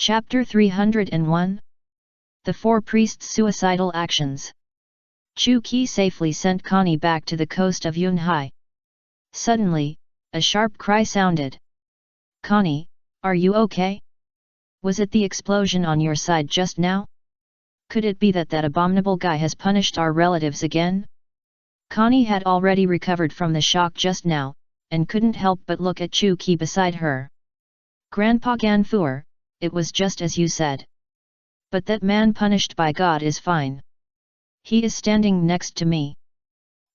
Chapter 301 The Four Priests' Suicidal Actions. Chu Qi safely sent Connie back to the coast of Yunhai. Suddenly, a sharp cry sounded. "Connie, are you okay? Was it the explosion on your side just now? Could it be that abominable guy has punished our relatives again?" Connie had already recovered from the shock just now, and couldn't help but look at Chu Qi beside her. "Grandpa Ganfuer, it was just as you said. But that man punished by God is fine. He is standing next to me."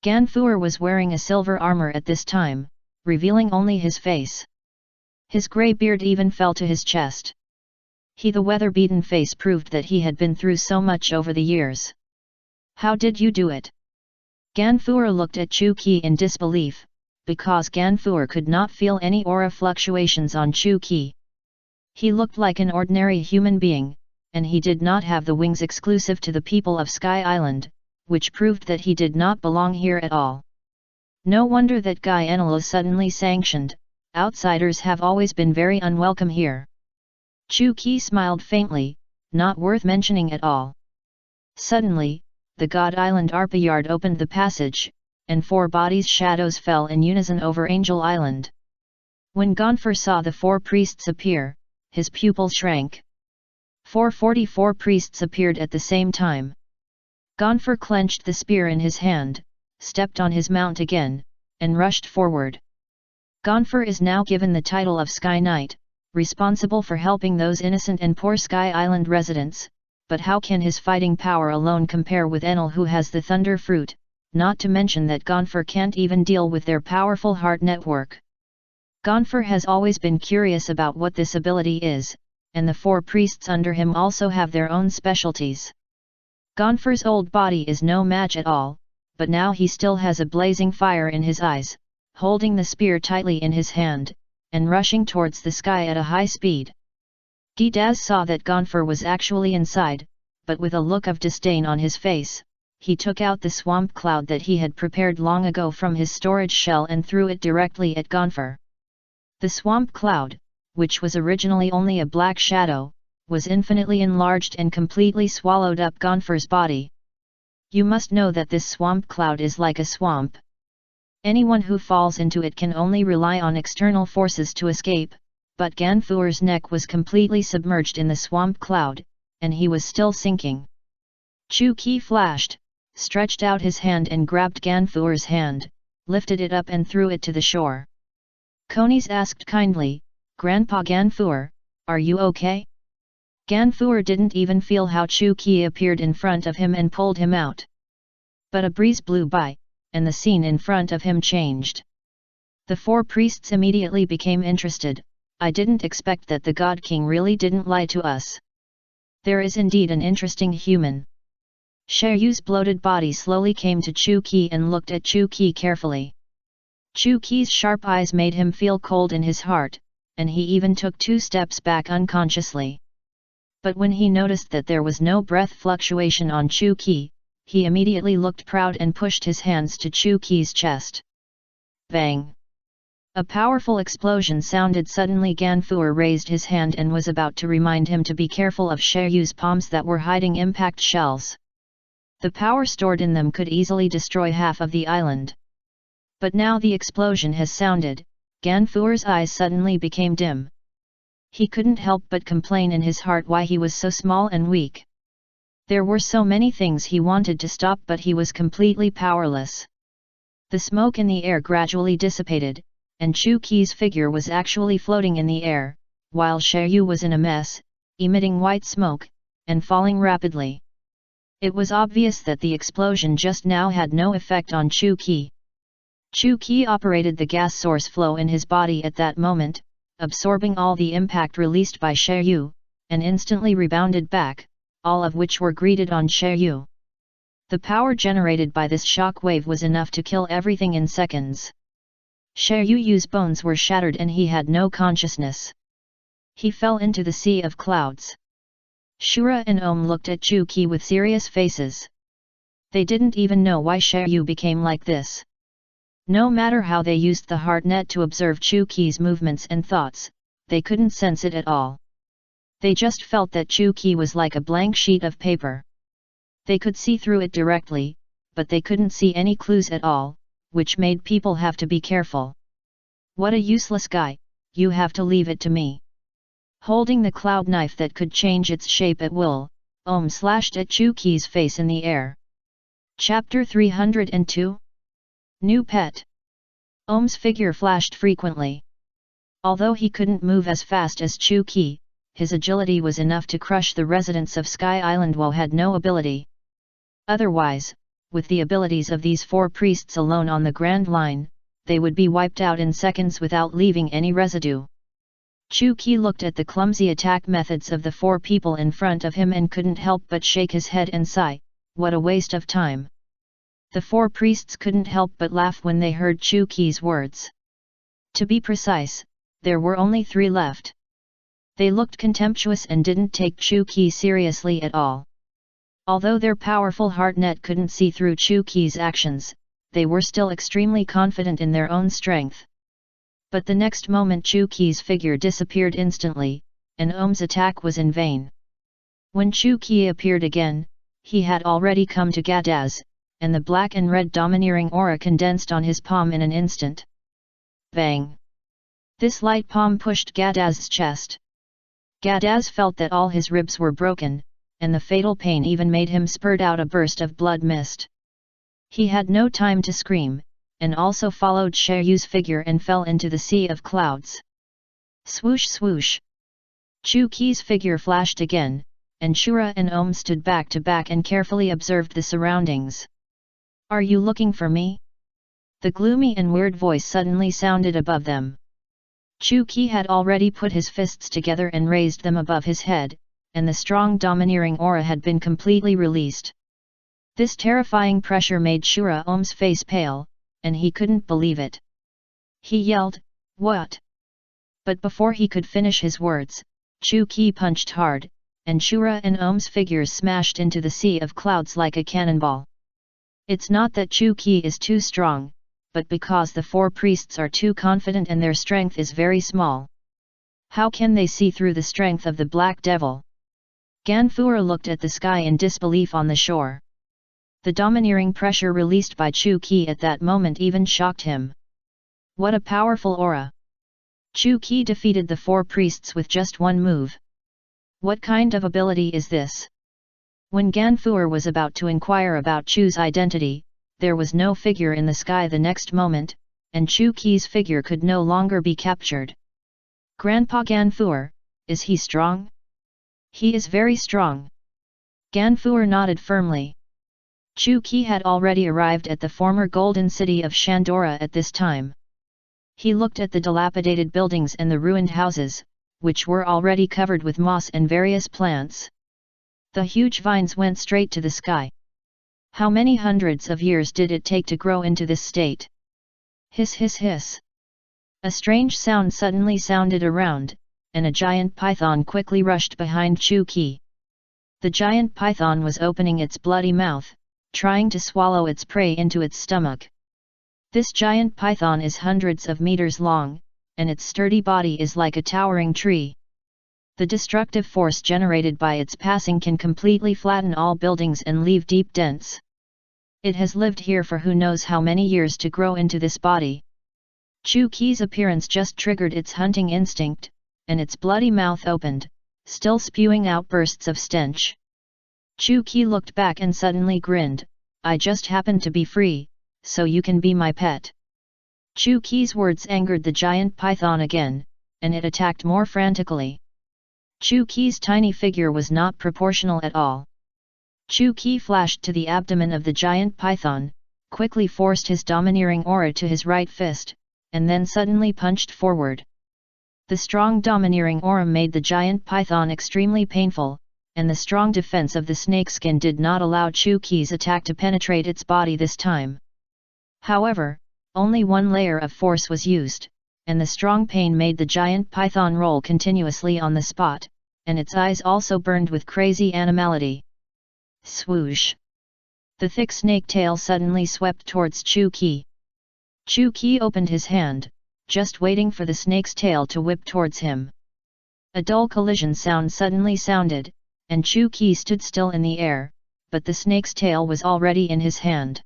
Ganfuer was wearing a silver armor at this time, revealing only his face. His grey beard even fell to his chest. The weather-beaten face proved that he had been through so much over the years. "How did you do it?" Ganfuer looked at Chu Qi in disbelief, because Ganfuer could not feel any aura fluctuations on Chu Qi. He looked like an ordinary human being, and he did not have the wings exclusive to the people of Sky Island, which proved that he did not belong here at all. No wonder that Guy Enlil suddenly sanctioned, outsiders have always been very unwelcome here. Chu Qi smiled faintly, not worth mentioning at all. Suddenly, the God Island Arpayard opened the passage, and four bodies' shadows fell in unison over Angel Island. When Ganfuer saw the four priests appear, his pupil shrank. 444 priests appeared at the same time. Ganfuer clenched the spear in his hand, stepped on his mount again, and rushed forward. Ganfuer is now given the title of Sky Knight, responsible for helping those innocent and poor Sky Island residents, but how can his fighting power alone compare with Enlil, who has the Thunder Fruit, not to mention that Ganfuer can't even deal with their powerful heart network. Ganfuer has always been curious about what this ability is, and the four priests under him also have their own specialties. Ganfuer's old body is no match at all, but now he still has a blazing fire in his eyes, holding the spear tightly in his hand, and rushing towards the sky at a high speed. Gidaz saw that Ganfuer was actually inside, but with a look of disdain on his face, he took out the swamp cloud that he had prepared long ago from his storage shell and threw it directly at Ganfuer. The swamp cloud, which was originally only a black shadow, was infinitely enlarged and completely swallowed up Ganfuer's body. You must know that this swamp cloud is like a swamp. Anyone who falls into it can only rely on external forces to escape, but Ganfuer's neck was completely submerged in the swamp cloud, and he was still sinking. Chu Qi flashed, stretched out his hand and grabbed Ganfuer's hand, lifted it up and threw it to the shore. Conies asked kindly, "Grandpa Ganfuer, are you okay?" Ganfuer didn't even feel how Chu Qi appeared in front of him and pulled him out. But a breeze blew by, and the scene in front of him changed. The four priests immediately became interested. "I didn't expect that the God King really didn't lie to us. There is indeed an interesting human." Sharyu's bloated body slowly came to Chu Qi and looked at Chu Qi carefully. Chu Qi's sharp eyes made him feel cold in his heart, and he even took 2 steps back unconsciously. But when he noticed that there was no breath fluctuation on Chu Qi, he immediately looked proud and pushed his hands to Chu Qi's chest. Bang! A powerful explosion sounded suddenly. Ganfuer raised his hand and was about to remind him to be careful of Sharyu's palms that were hiding impact shells. The power stored in them could easily destroy half of the island. But now the explosion has sounded, Ganfuer's eyes suddenly became dim. He couldn't help but complain in his heart why he was so small and weak. There were so many things he wanted to stop, but he was completely powerless. The smoke in the air gradually dissipated, and Chu Qi's figure was actually floating in the air, while Sharyu was in a mess, emitting white smoke, and falling rapidly. It was obvious that the explosion just now had no effect on Chu Qi. Chu Qi operated the gas source flow in his body at that moment, absorbing all the impact released by Sharyu, and instantly rebounded back, all of which were greeted on Sharyu. The power generated by this shock wave was enough to kill everything in seconds. Sharyu's bones were shattered and he had no consciousness. He fell into the sea of clouds. Shura and Om looked at Chu Qi with serious faces. They didn't even know why Sharyu became like this. No matter how they used the heart net to observe Chu Qi's movements and thoughts, they couldn't sense it at all. They just felt that Chu-Ki was like a blank sheet of paper. They could see through it directly, but they couldn't see any clues at all, which made people have to be careful. What a useless guy, you have to leave it to me. Holding the cloud knife that could change its shape at will, slashed at Chu-Ki's face in the air. Chapter 302? New Pet. Ohm's figure flashed frequently. Although he couldn't move as fast as Chu-Ki, his agility was enough to crush the residents of Sky Island who had no ability. Otherwise, with the abilities of these 4 priests alone on the Grand Line, they would be wiped out in seconds without leaving any residue. Chu-Ki looked at the clumsy attack methods of the 4 people in front of him and couldn't help but shake his head and sigh, what a waste of time. The 4 priests couldn't help but laugh when they heard Chu-Ki's words. To be precise, there were only 3 left. They looked contemptuous and didn't take Chu-Ki seriously at all. Although their powerful heart net couldn't see through Chu-Ki's actions, they were still extremely confident in their own strength. But the next moment Chu-Ki's figure disappeared instantly, and Ohm's attack was in vain. When Chu-Ki appeared again, he had already come to Gadaz, and the black and red domineering aura condensed on his palm in an instant. Bang! This light palm pushed Gadaz's chest. Gadaz felt that all his ribs were broken, and the fatal pain even made him spurt out a burst of blood mist. He had no time to scream, and also followed Sharyu's figure and fell into the sea of clouds. Swoosh swoosh! Chu-Ki's figure flashed again, and Shura and Ohm stood back to back and carefully observed the surroundings. Are you looking for me? The gloomy and weird voice suddenly sounded above them. Chu-Ki had already put his fists together and raised them above his head, and the strong domineering aura had been completely released. This terrifying pressure made Shura Ohm's face pale, and he couldn't believe it. He yelled, "What?" But before he could finish his words, Chu-Ki punched hard, and Shura and Ohm's figures smashed into the sea of clouds like a cannonball. It's not that Chu-Ki is too strong, but because the 4 priests are too confident and their strength is very small. How can they see through the strength of the Black Devil? Ganfuer looked at the sky in disbelief on the shore. The domineering pressure released by Chu-Ki at that moment even shocked him. What a powerful aura! Chu-Ki defeated the 4 priests with just one move. What kind of ability is this? When Ganfuer was about to inquire about Chu's identity, there was no figure in the sky the next moment, and Chu-Ki's figure could no longer be captured. Grandpa Ganfuer, is he strong? He is very strong. Ganfuer nodded firmly. Chu-Ki had already arrived at the former golden city of Shandora at this time. He looked at the dilapidated buildings and the ruined houses, which were already covered with moss and various plants. The huge vines went straight to the sky. How many hundreds of years did it take to grow into this state? Hiss hiss hiss. A strange sound suddenly sounded around, and a giant python quickly rushed behind Chu-Ki. The giant python was opening its bloody mouth, trying to swallow its prey into its stomach. This giant python is hundreds of meters long, and its sturdy body is like a towering tree. The destructive force generated by its passing can completely flatten all buildings and leave deep dents. It has lived here for who knows how many years to grow into this body. Chu-Ki's appearance just triggered its hunting instinct, and its bloody mouth opened, still spewing out bursts of stench. Chu-Ki looked back and suddenly grinned, "I just happen to be free, so you can be my pet." Chu-Ki's words angered the giant python again, and it attacked more frantically. Chu-Ki's tiny figure was not proportional at all. Chu-Ki flashed to the abdomen of the giant python, quickly forced his domineering aura to his right fist, and then suddenly punched forward. The strong domineering aura made the giant python extremely painful, and the strong defense of the snakeskin did not allow Chu-Ki's attack to penetrate its body this time. However, only one layer of force was used, and the strong pain made the giant python roll continuously on the spot, and its eyes also burned with crazy animality. Swoosh! The thick snake tail suddenly swept towards Chu-Ki. Chu-Ki opened his hand, just waiting for the snake's tail to whip towards him. A dull collision sound suddenly sounded, and Chu Qi stood still in the air, but the snake's tail was already in his hand.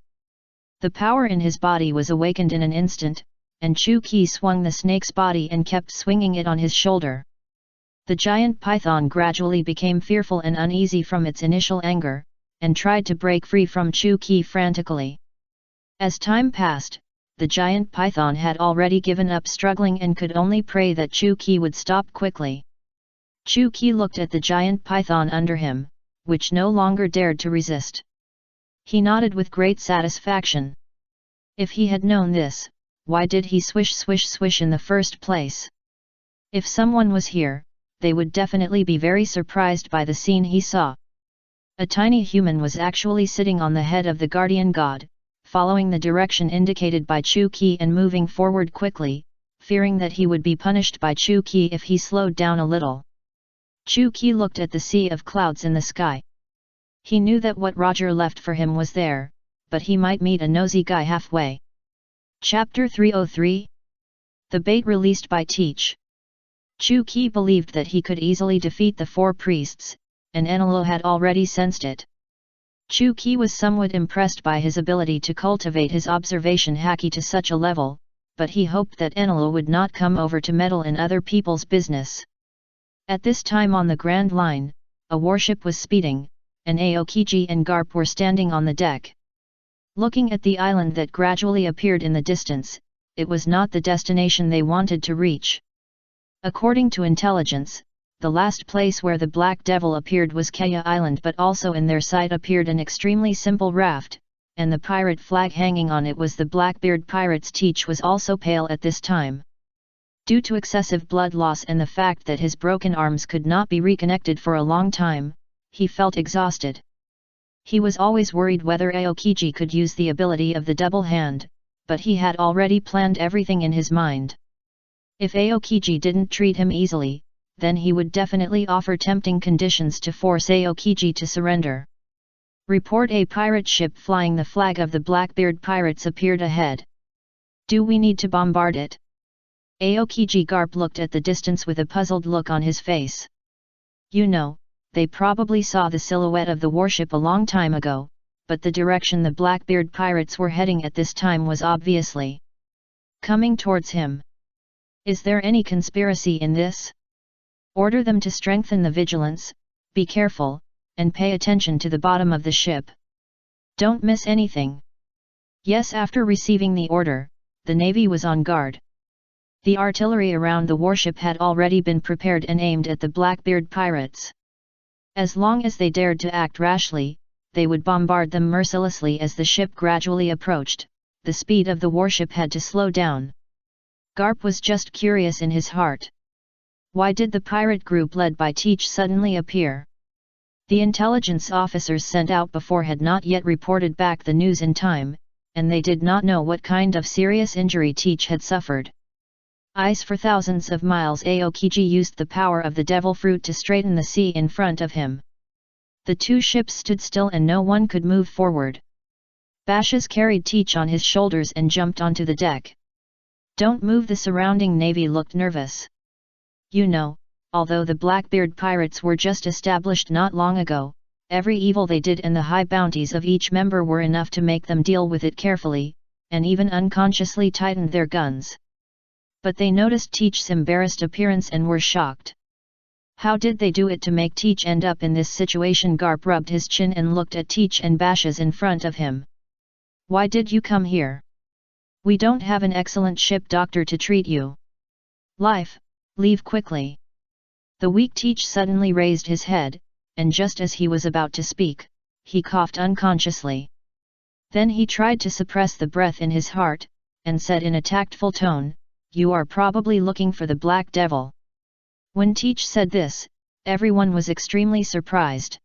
The power in his body was awakened in an instant, and Chu Qi swung the snake's body and kept swinging it on his shoulder. The giant python gradually became fearful and uneasy from its initial anger, and tried to break free from Chu Qi frantically. As time passed, the giant python had already given up struggling and could only pray that Chu Qi would stop quickly. Chu Qi looked at the giant python under him, which no longer dared to resist. He nodded with great satisfaction. If he had known this, why did he swish swish swish in the first place? If someone was here, they would definitely be very surprised by the scene he saw. A tiny human was actually sitting on the head of the guardian god, following the direction indicated by Chu Qi and moving forward quickly, fearing that he would be punished by Chu Qi if he slowed down a little. Chu Qi looked at the sea of clouds in the sky. He knew that what Roger left for him was there, but he might meet a nosy guy halfway. Chapter 303. The bait released by Teach. Chu Qi believed that he could easily defeat the four priests, and Enelo had already sensed it. Chu Qi was somewhat impressed by his ability to cultivate his observation haki to such a level, but he hoped that Enelo would not come over to meddle in other people's business. At this time on the Grand Line, a warship was speeding, and Aokiji and Garp were standing on the deck. Looking at the island that gradually appeared in the distance, it was not the destination they wanted to reach. According to intelligence, the last place where the Black Devil appeared was Kaya Island, but also in their sight appeared an extremely simple raft, and the pirate flag hanging on it was the Blackbeard pirates. Teach was also pale at this time. Due to excessive blood loss and the fact that his broken arms could not be reconnected for a long time, he felt exhausted. He was always worried whether Aokiji could use the ability of the double hand, but he had already planned everything in his mind. If Aokiji didn't treat him easily, then he would definitely offer tempting conditions to force Aokiji to surrender. Report: a pirate ship flying the flag of the Blackbeard pirates appeared ahead. Do we need to bombard it? Aokiji Garp looked at the distance with a puzzled look on his face. You know, they probably saw the silhouette of the warship a long time ago, but the direction the Blackbeard pirates were heading at this time was obviously coming towards him. Is there any conspiracy in this? Order them to strengthen the vigilance, be careful, and pay attention to the bottom of the ship. Don't miss anything. Yes, after receiving the order, the Navy was on guard. The artillery around the warship had already been prepared and aimed at the Blackbeard pirates. As long as they dared to act rashly, they would bombard them mercilessly. As the ship gradually approached, the speed of the warship had to slow down. Garp was just curious in his heart. Why did the pirate group led by Teach suddenly appear? The intelligence officers sent out before had not yet reported back the news in time, and they did not know what kind of serious injury Teach had suffered. Eyes for thousands of miles, Aokiji used the power of the devil fruit to straighten the sea in front of him. The two ships stood still and no one could move forward. Bashes carried Teach on his shoulders and jumped onto the deck. Don't move. The surrounding navy looked nervous. You know, although the Blackbeard pirates were just established not long ago, every evil they did and the high bounties of each member were enough to make them deal with it carefully, and even unconsciously tightened their guns. But they noticed Teach's embarrassed appearance and were shocked. How did they do it to make Teach end up in this situation? Garp rubbed his chin and looked at Teach and Bashes in front of him. Why did you come here? We don't have an excellent ship doctor to treat you. Leave quickly. The weak Teach suddenly raised his head, and just as he was about to speak, he coughed unconsciously. Then he tried to suppress the breath in his heart, and said in a tactful tone, "You are probably looking for the Black Devil." When Teach said this, everyone was extremely surprised.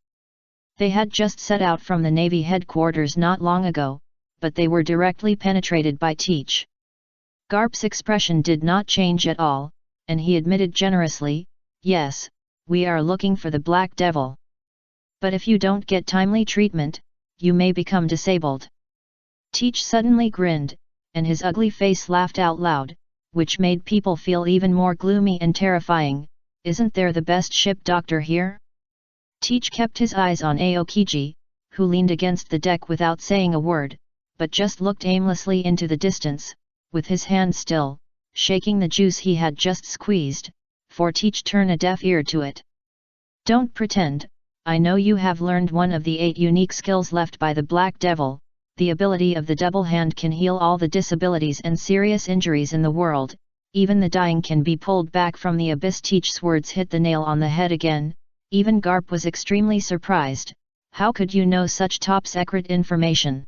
They had just set out from the Navy headquarters not long ago, but they were directly penetrated by Teach. Garp's expression did not change at all, and he admitted generously, "Yes, we are looking for the Black Devil. But if you don't get timely treatment, you may become disabled." Teach suddenly grinned, and his ugly face laughed out loud, which made people feel even more gloomy and terrifying. isn't there the best ship doctor here? Teach kept his eyes on Aokiji, who leaned against the deck without saying a word, but just looked aimlessly into the distance, with his hand still, shaking the juice he had just squeezed, for Teach turned a deaf ear to it. Don't pretend, I know you have learned one of the 8 unique skills left by the Black Devil. The ability of the double hand can heal all the disabilities and serious injuries in the world, even the dying can be pulled back from the abyss. Teach's words hit the nail on the head again. Even Garp was extremely surprised. How could you know such top secret information?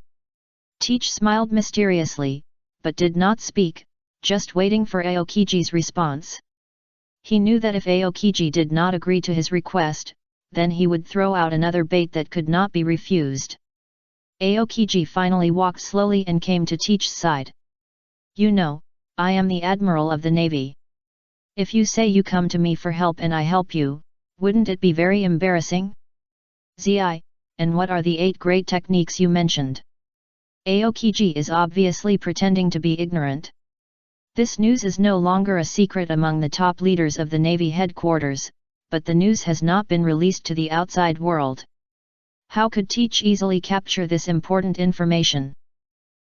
Teach smiled mysteriously, but did not speak, just waiting for Aokiji's response. He knew that if Aokiji did not agree to his request, then he would throw out another bait that could not be refused. Aokiji finally walked slowly and came to Teach's side. You know, I am the Admiral of the Navy. If you say you come to me for help and I help you, wouldn't it be very embarrassing? Zi, and what are the 8 great techniques you mentioned? Aokiji is obviously pretending to be ignorant. This news is no longer a secret among the top leaders of the Navy headquarters, but the news has not been released to the outside world. How could Teach easily capture this important information?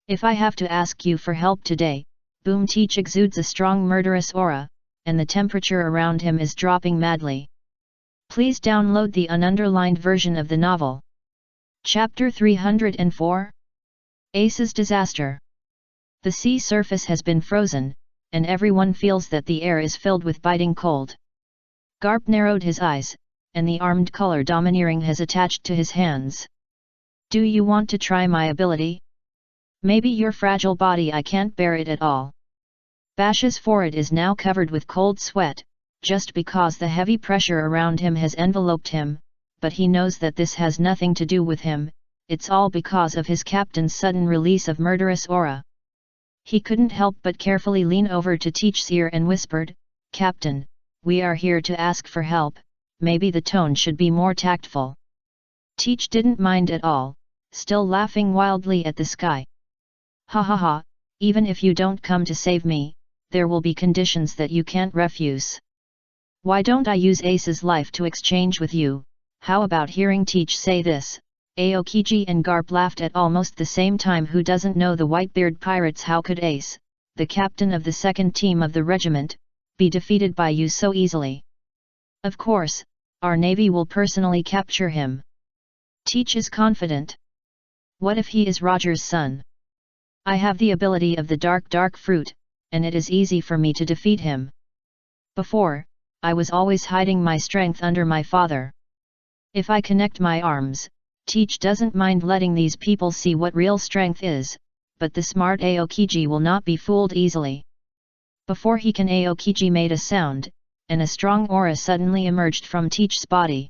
If I have to ask you for help today, boom! Teach exudes a strong murderous aura, and the temperature around him is dropping madly. Please download the ununderlined version of the novel. Chapter 304 Ace's Disaster. The sea surface has been frozen, and everyone feels that the air is filled with biting cold. Garp narrowed his eyes, and the armed color domineering has attached to his hands. Do you want to try my ability? Maybe your fragile body I can't bear it at all. Bash's forehead is now covered with cold sweat, just because the heavy pressure around him has enveloped him, but he knows that this has nothing to do with him, it's all because of his captain's sudden release of murderous aura. He couldn't help but carefully lean over to Teach's ear and whispered, Captain, we are here to ask for help. Maybe the tone should be more tactful. Teach didn't mind at all, still laughing wildly at the sky. Ha ha ha, even if you don't come to save me, there will be conditions that you can't refuse. Why don't I use Ace's life to exchange with you? How about hearing Teach say this? Aokiji and Garp laughed at almost the same time. Who doesn't know the Whitebeard pirates? How could Ace, the captain of the 2nd team of the regiment, be defeated by you so easily? Of course, our navy will personally capture him. Teach is confident. What if he is Roger's son? I have the ability of the dark fruit, and it is easy for me to defeat him. Before, I was always hiding my strength under my father. If I connect my arms, Teach doesn't mind letting these people see what real strength is, but the smart Aokiji will not be fooled easily. Before he can, Aokiji made a sound, and a strong aura suddenly emerged from Teach's body.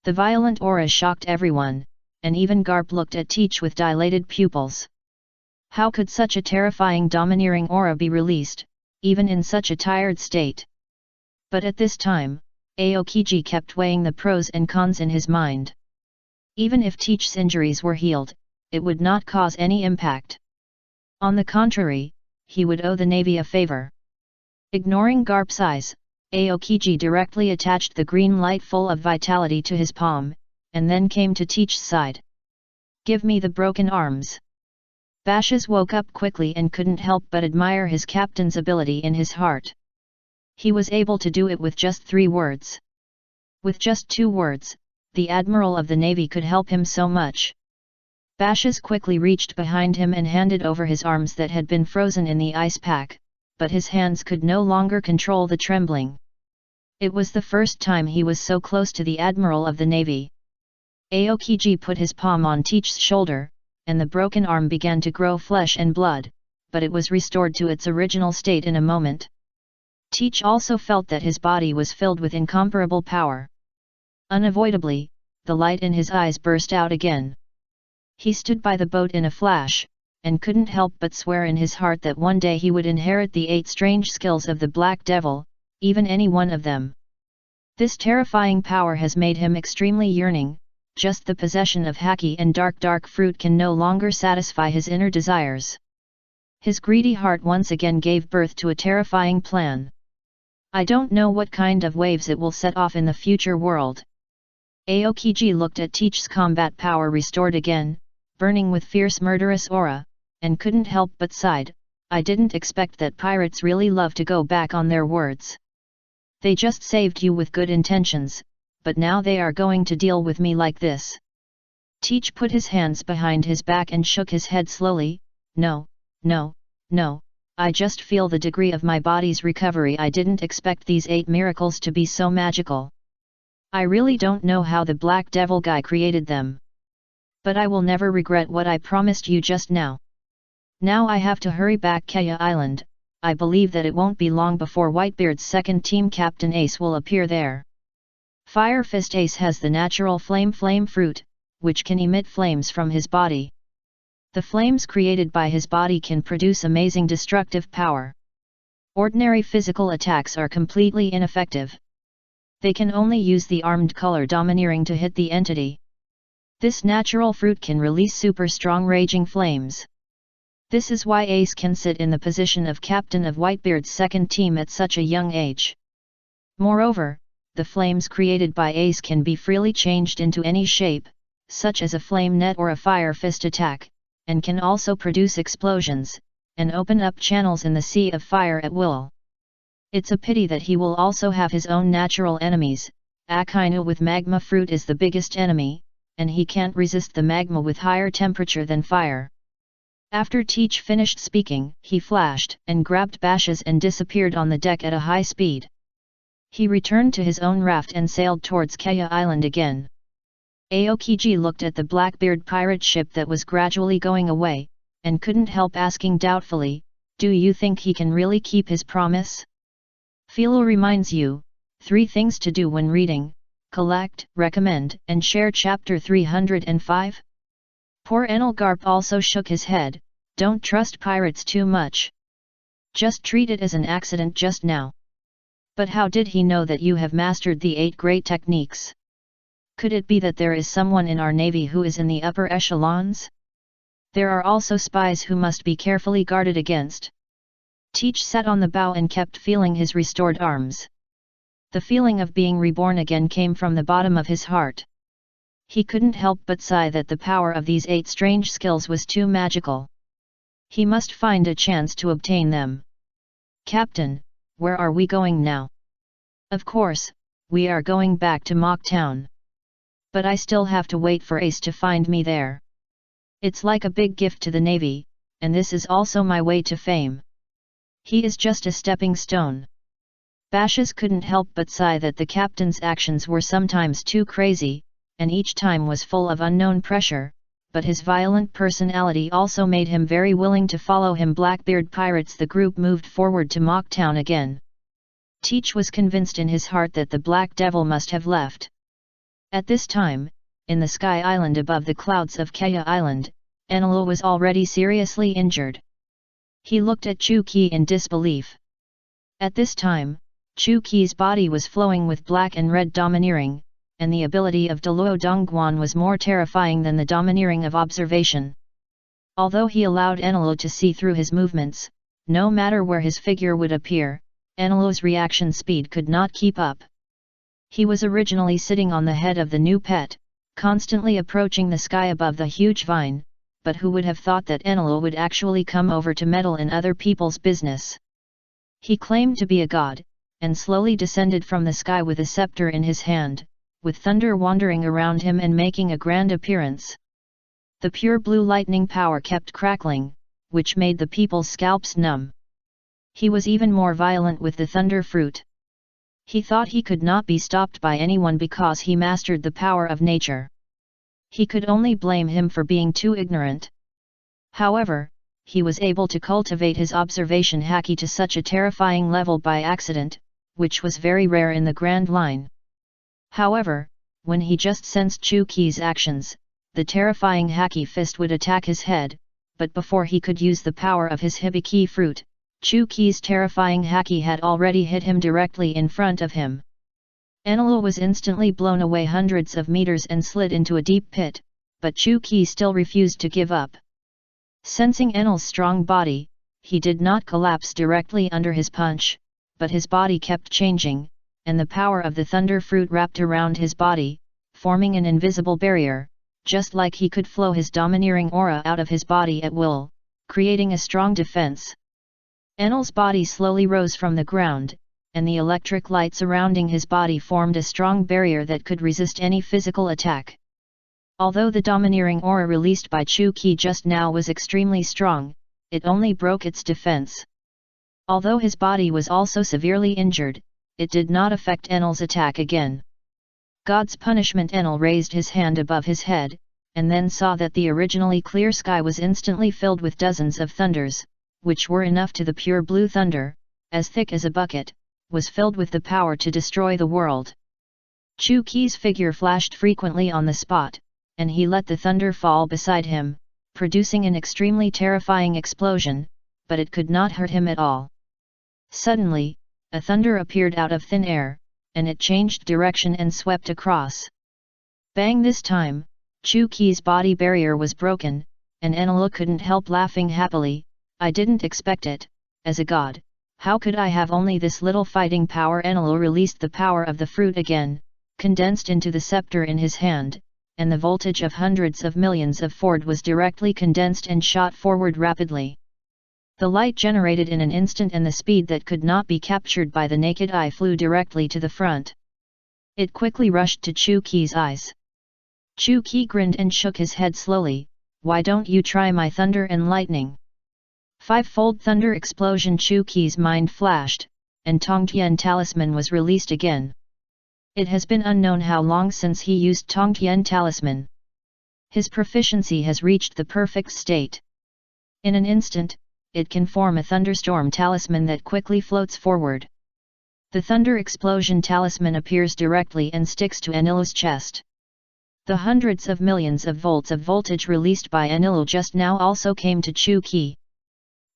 The violent aura shocked everyone, and even Garp looked at Teach with dilated pupils. How could such a terrifying domineering aura be released, even in such a tired state? But at this time, Aokiji kept weighing the pros and cons in his mind. Even if Teach's injuries were healed, it would not cause any impact. On the contrary, he would owe the Navy a favor. Ignoring Garp's eyes, Aokiji directly attached the green light full of vitality to his palm, and then came to Teach's side. Give me the broken arms. Bashas woke up quickly and couldn't help but admire his captain's ability in his heart. He was able to do it with just 3 words. With just 2 words, the Admiral of the Navy could help him so much. Bashas quickly reached behind him and handed over his arms that had been frozen in the ice pack, but his hands could no longer control the trembling. It was the first time he was so close to the Admiral of the Navy. Aokiji put his palm on Teach's shoulder, and the broken arm began to grow flesh and blood, but it was restored to its original state in a moment. Teach also felt that his body was filled with incomparable power. Unavoidably, the light in his eyes burst out again. He stood by the boat in a flash, and couldn't help but swear in his heart that one day he would inherit the 8 strange skills of the Black Devil, even any one of them. This terrifying power has made him extremely yearning. Just the possession of haki and dark fruit can no longer satisfy his inner desires. His greedy heart once again gave birth to a terrifying plan. I don't know what kind of waves it will set off in the future world. Aokiji looked at Teach's combat power restored again, burning with fierce murderous aura, and couldn't help but sighed. I didn't expect that pirates really love to go back on their words. They just saved you with good intentions, but now they are going to deal with me like this. Teach put his hands behind his back and shook his head slowly. No, no, no, I just feel the degree of my body's recovery. I didn't expect these 8 miracles to be so magical. I really don't know how the Black Devil guy created them. But I will never regret what I promised you just now. Now I have to hurry back Kaya Island. I believe that it won't be long before Whitebeard's second team captain Ace will appear there. Fire Fist Ace has the natural flame fruit, which can emit flames from his body. The flames created by his body can produce amazing destructive power. Ordinary physical attacks are completely ineffective. They can only use the armed color domineering to hit the entity. This natural fruit can release super strong raging flames. This is why Ace can sit in the position of captain of Whitebeard's second team at such a young age. Moreover, the flames created by Ace can be freely changed into any shape, such as a flame net or a fire fist attack, and can also produce explosions, and open up channels in the sea of fire at will. It's a pity that he will also have his own natural enemies. Akainu with magma fruit is the biggest enemy, and he can't resist the magma with higher temperature than fire. After Teach finished speaking, he flashed and grabbed Bashes and disappeared on the deck at a high speed. He returned to his own raft and sailed towards Kaya Island again. Aokiji looked at the Blackbeard pirate ship that was gradually going away, and couldn't help asking doubtfully, "Do you think he can really keep his promise?" Philo reminds you, 3 things to do when reading: collect, recommend, and share chapter 305. Poor Enelgarp also shook his head. Don't trust pirates too much. Just treat it as an accident just now. But how did he know that you have mastered the 8 great techniques? Could it be that there is someone in our navy who is in the upper echelons? There are also spies who must be carefully guarded against. Teach sat on the bow and kept feeling his restored arms. The feeling of being reborn again came from the bottom of his heart. He couldn't help but sigh that the power of these 8 strange skills was too magical. He must find a chance to obtain them. "Captain, where are we going now?" "Of course, we are going back to Mock Town. But I still have to wait for Ace to find me there. It's like a big gift to the Navy, and this is also my way to fame. He is just a stepping stone." Bashes couldn't help but sigh that the captain's actions were sometimes too crazy, and each time was full of unknown pressure, but his violent personality also made him very willing to follow him. Blackbeard pirates. The group moved forward to Mock Town again. Teach was convinced in his heart that the Black Devil must have left. At this time, in the Sky Island above the clouds of Kaya Island, Enelo was already seriously injured. He looked at Chu Qi in disbelief. At this time, Chu Qi's body was flowing with black and red domineering, and the ability of Deluo Dongguan was more terrifying than the domineering of observation. Although he allowed Enelo to see through his movements, no matter where his figure would appear, Enelo's reaction speed could not keep up. He was originally sitting on the head of the new pet, constantly approaching the sky above the huge vine, but who would have thought that Enelo would actually come over to meddle in other people's business? He claimed to be a god, and slowly descended from the sky with a scepter in his hand, with thunder wandering around him and making a grand appearance. The pure blue lightning power kept crackling, which made the people's scalps numb. He was even more violent with the thunder fruit. He thought he could not be stopped by anyone because he mastered the power of nature. He could only blame him for being too ignorant. However, he was able to cultivate his observation haki to such a terrifying level by accident, which was very rare in the Grand Line. However, when he just sensed Chu Qi's actions, the terrifying haki fist would attack his head, but before he could use the power of his hibiki fruit, Chu Qi's terrifying haki had already hit him directly in front of him. Enelo was instantly blown away hundreds of meters and slid into a deep pit, but Chu Qi still refused to give up. Sensing Enel's strong body, he did not collapse directly under his punch, but his body kept changing, and the power of the thunder fruit wrapped around his body, forming an invisible barrier, just like he could flow his domineering aura out of his body at will, creating a strong defense. Enel's body slowly rose from the ground, and the electric light surrounding his body formed a strong barrier that could resist any physical attack. Although the domineering aura released by Chu-Ki just now was extremely strong, it only broke its defense. Although his body was also severely injured, it did not affect Enel's attack again. God's punishment. Enel raised his hand above his head, and then saw that the originally clear sky was instantly filled with dozens of thunders, which were enough to the pure blue thunder, as thick as a bucket, was filled with the power to destroy the world. Chu-Ki's figure flashed frequently on the spot, and he let the thunder fall beside him, producing an extremely terrifying explosion, but it could not hurt him at all. Suddenly, a thunder appeared out of thin air, and it changed direction and swept across. Bang! This time, Chu-Ki's body barrier was broken, and Enel couldn't help laughing happily. I didn't expect it. As a god, how could I have only this little fighting power? Enel released the power of the fruit again, condensed into the scepter in his hand, and the voltage of hundreds of millions of Ford was directly condensed and shot forward rapidly. The light generated in an instant, and the speed that could not be captured by the naked eye flew directly to the front. It quickly rushed to Chu-Ki's eyes. Chu-Ki grinned and shook his head slowly. Why don't you try my thunder and lightning? Five-fold thunder explosion. Chu-Ki's mind flashed, and Tongtian talisman was released again. It has been unknown how long since he used Tongtian talisman. His proficiency has reached the perfect state. In an instant, it can form a thunderstorm talisman that quickly floats forward. The thunder explosion talisman appears directly and sticks to Enel's chest. The hundreds of millions of volts of voltage released by Enel just now also came to Chu-Ki.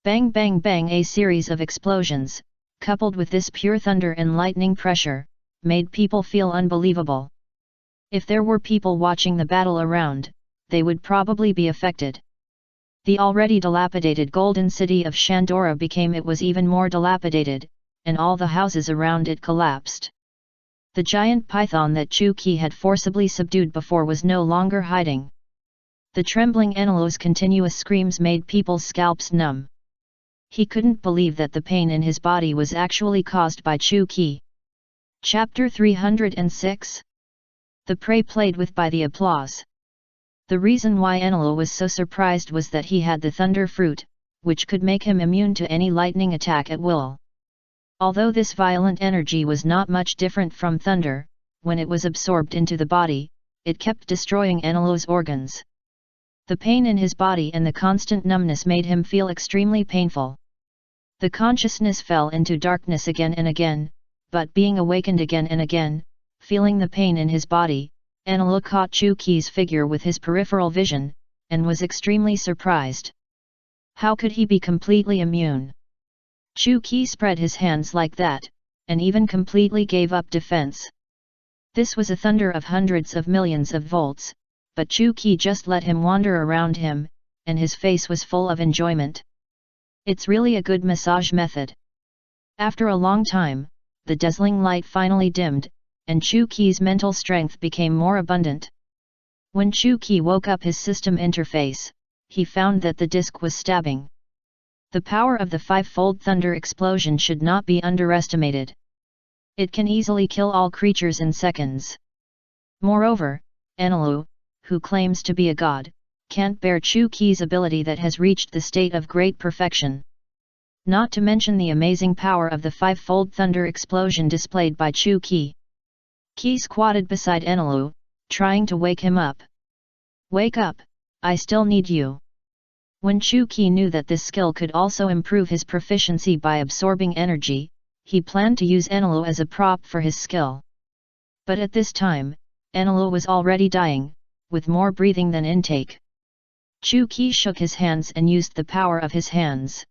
Bang bang bang! A series of explosions, coupled with this pure thunder and lightning pressure, made people feel unbelievable. If there were people watching the battle around, they would probably be affected. The already dilapidated golden city of Shandora became even more dilapidated, and all the houses around it collapsed. The giant python that Chu-Ki had forcibly subdued before was no longer hiding. The trembling Enel's continuous screams made people's scalps numb. He couldn't believe that the pain in his body was actually caused by Chu-Ki. Chapter 306. The prey played with by the applause. The reason why Enel was so surprised was that he had the thunder fruit, which could make him immune to any lightning attack at will. Although this violent energy was not much different from thunder, when it was absorbed into the body, it kept destroying Enel's organs. The pain in his body and the constant numbness made him feel extremely painful. The consciousness fell into darkness again and again, but being awakened again and again, feeling the pain in his body, Enel caught Chu-Ki's figure with his peripheral vision, and was extremely surprised. How could he be completely immune? Chu-Ki spread his hands like that, and even completely gave up defense. This was a thunder of hundreds of millions of volts, but Chu-Ki just let him wander around him, and his face was full of enjoyment. It's really a good massage method. After a long time, the dazzling light finally dimmed, and Chu-Ki's mental strength became more abundant. When Chu-Ki woke up his system interface, he found that the disk was stabbing. The power of the five-fold thunder explosion should not be underestimated. It can easily kill all creatures in seconds. Moreover, Enel, who claims to be a god, can't bear Chu-Ki's ability that has reached the state of great perfection. Not to mention the amazing power of the five-fold thunder explosion displayed by Chu-Ki. Ki squatted beside Enel, trying to wake him up. Wake up, I still need you. When Chu-Ki knew that this skill could also improve his proficiency by absorbing energy, he planned to use Enel as a prop for his skill. But at this time, Enel was already dying, with more breathing than intake. Chu-Ki shook his hands and used the power of his hands.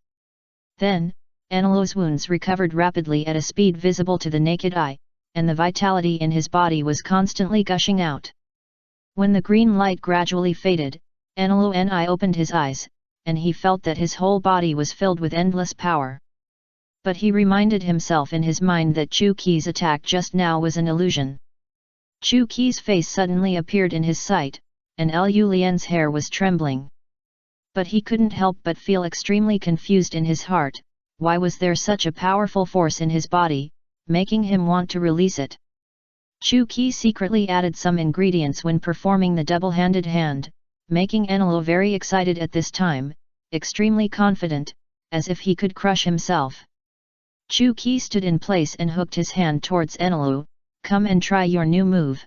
Then, Enel's wounds recovered rapidly at a speed visible to the naked eye, and the vitality in his body was constantly gushing out. When the green light gradually faded, Enel opened his eyes, and he felt that his whole body was filled with endless power. But he reminded himself in his mind that Chu Qi's attack just now was an illusion. Chu Qi's face suddenly appeared in his sight, and Lu Lian's hair was trembling. But he couldn't help but feel extremely confused in his heart. Why was there such a powerful force in his body, making him want to release it? Chu Qi secretly added some ingredients when performing the double-handed hand, making Enlil very excited at this time, extremely confident, as if he could crush himself. Chu Qi stood in place and hooked his hand towards Enlil. Come and try your new move.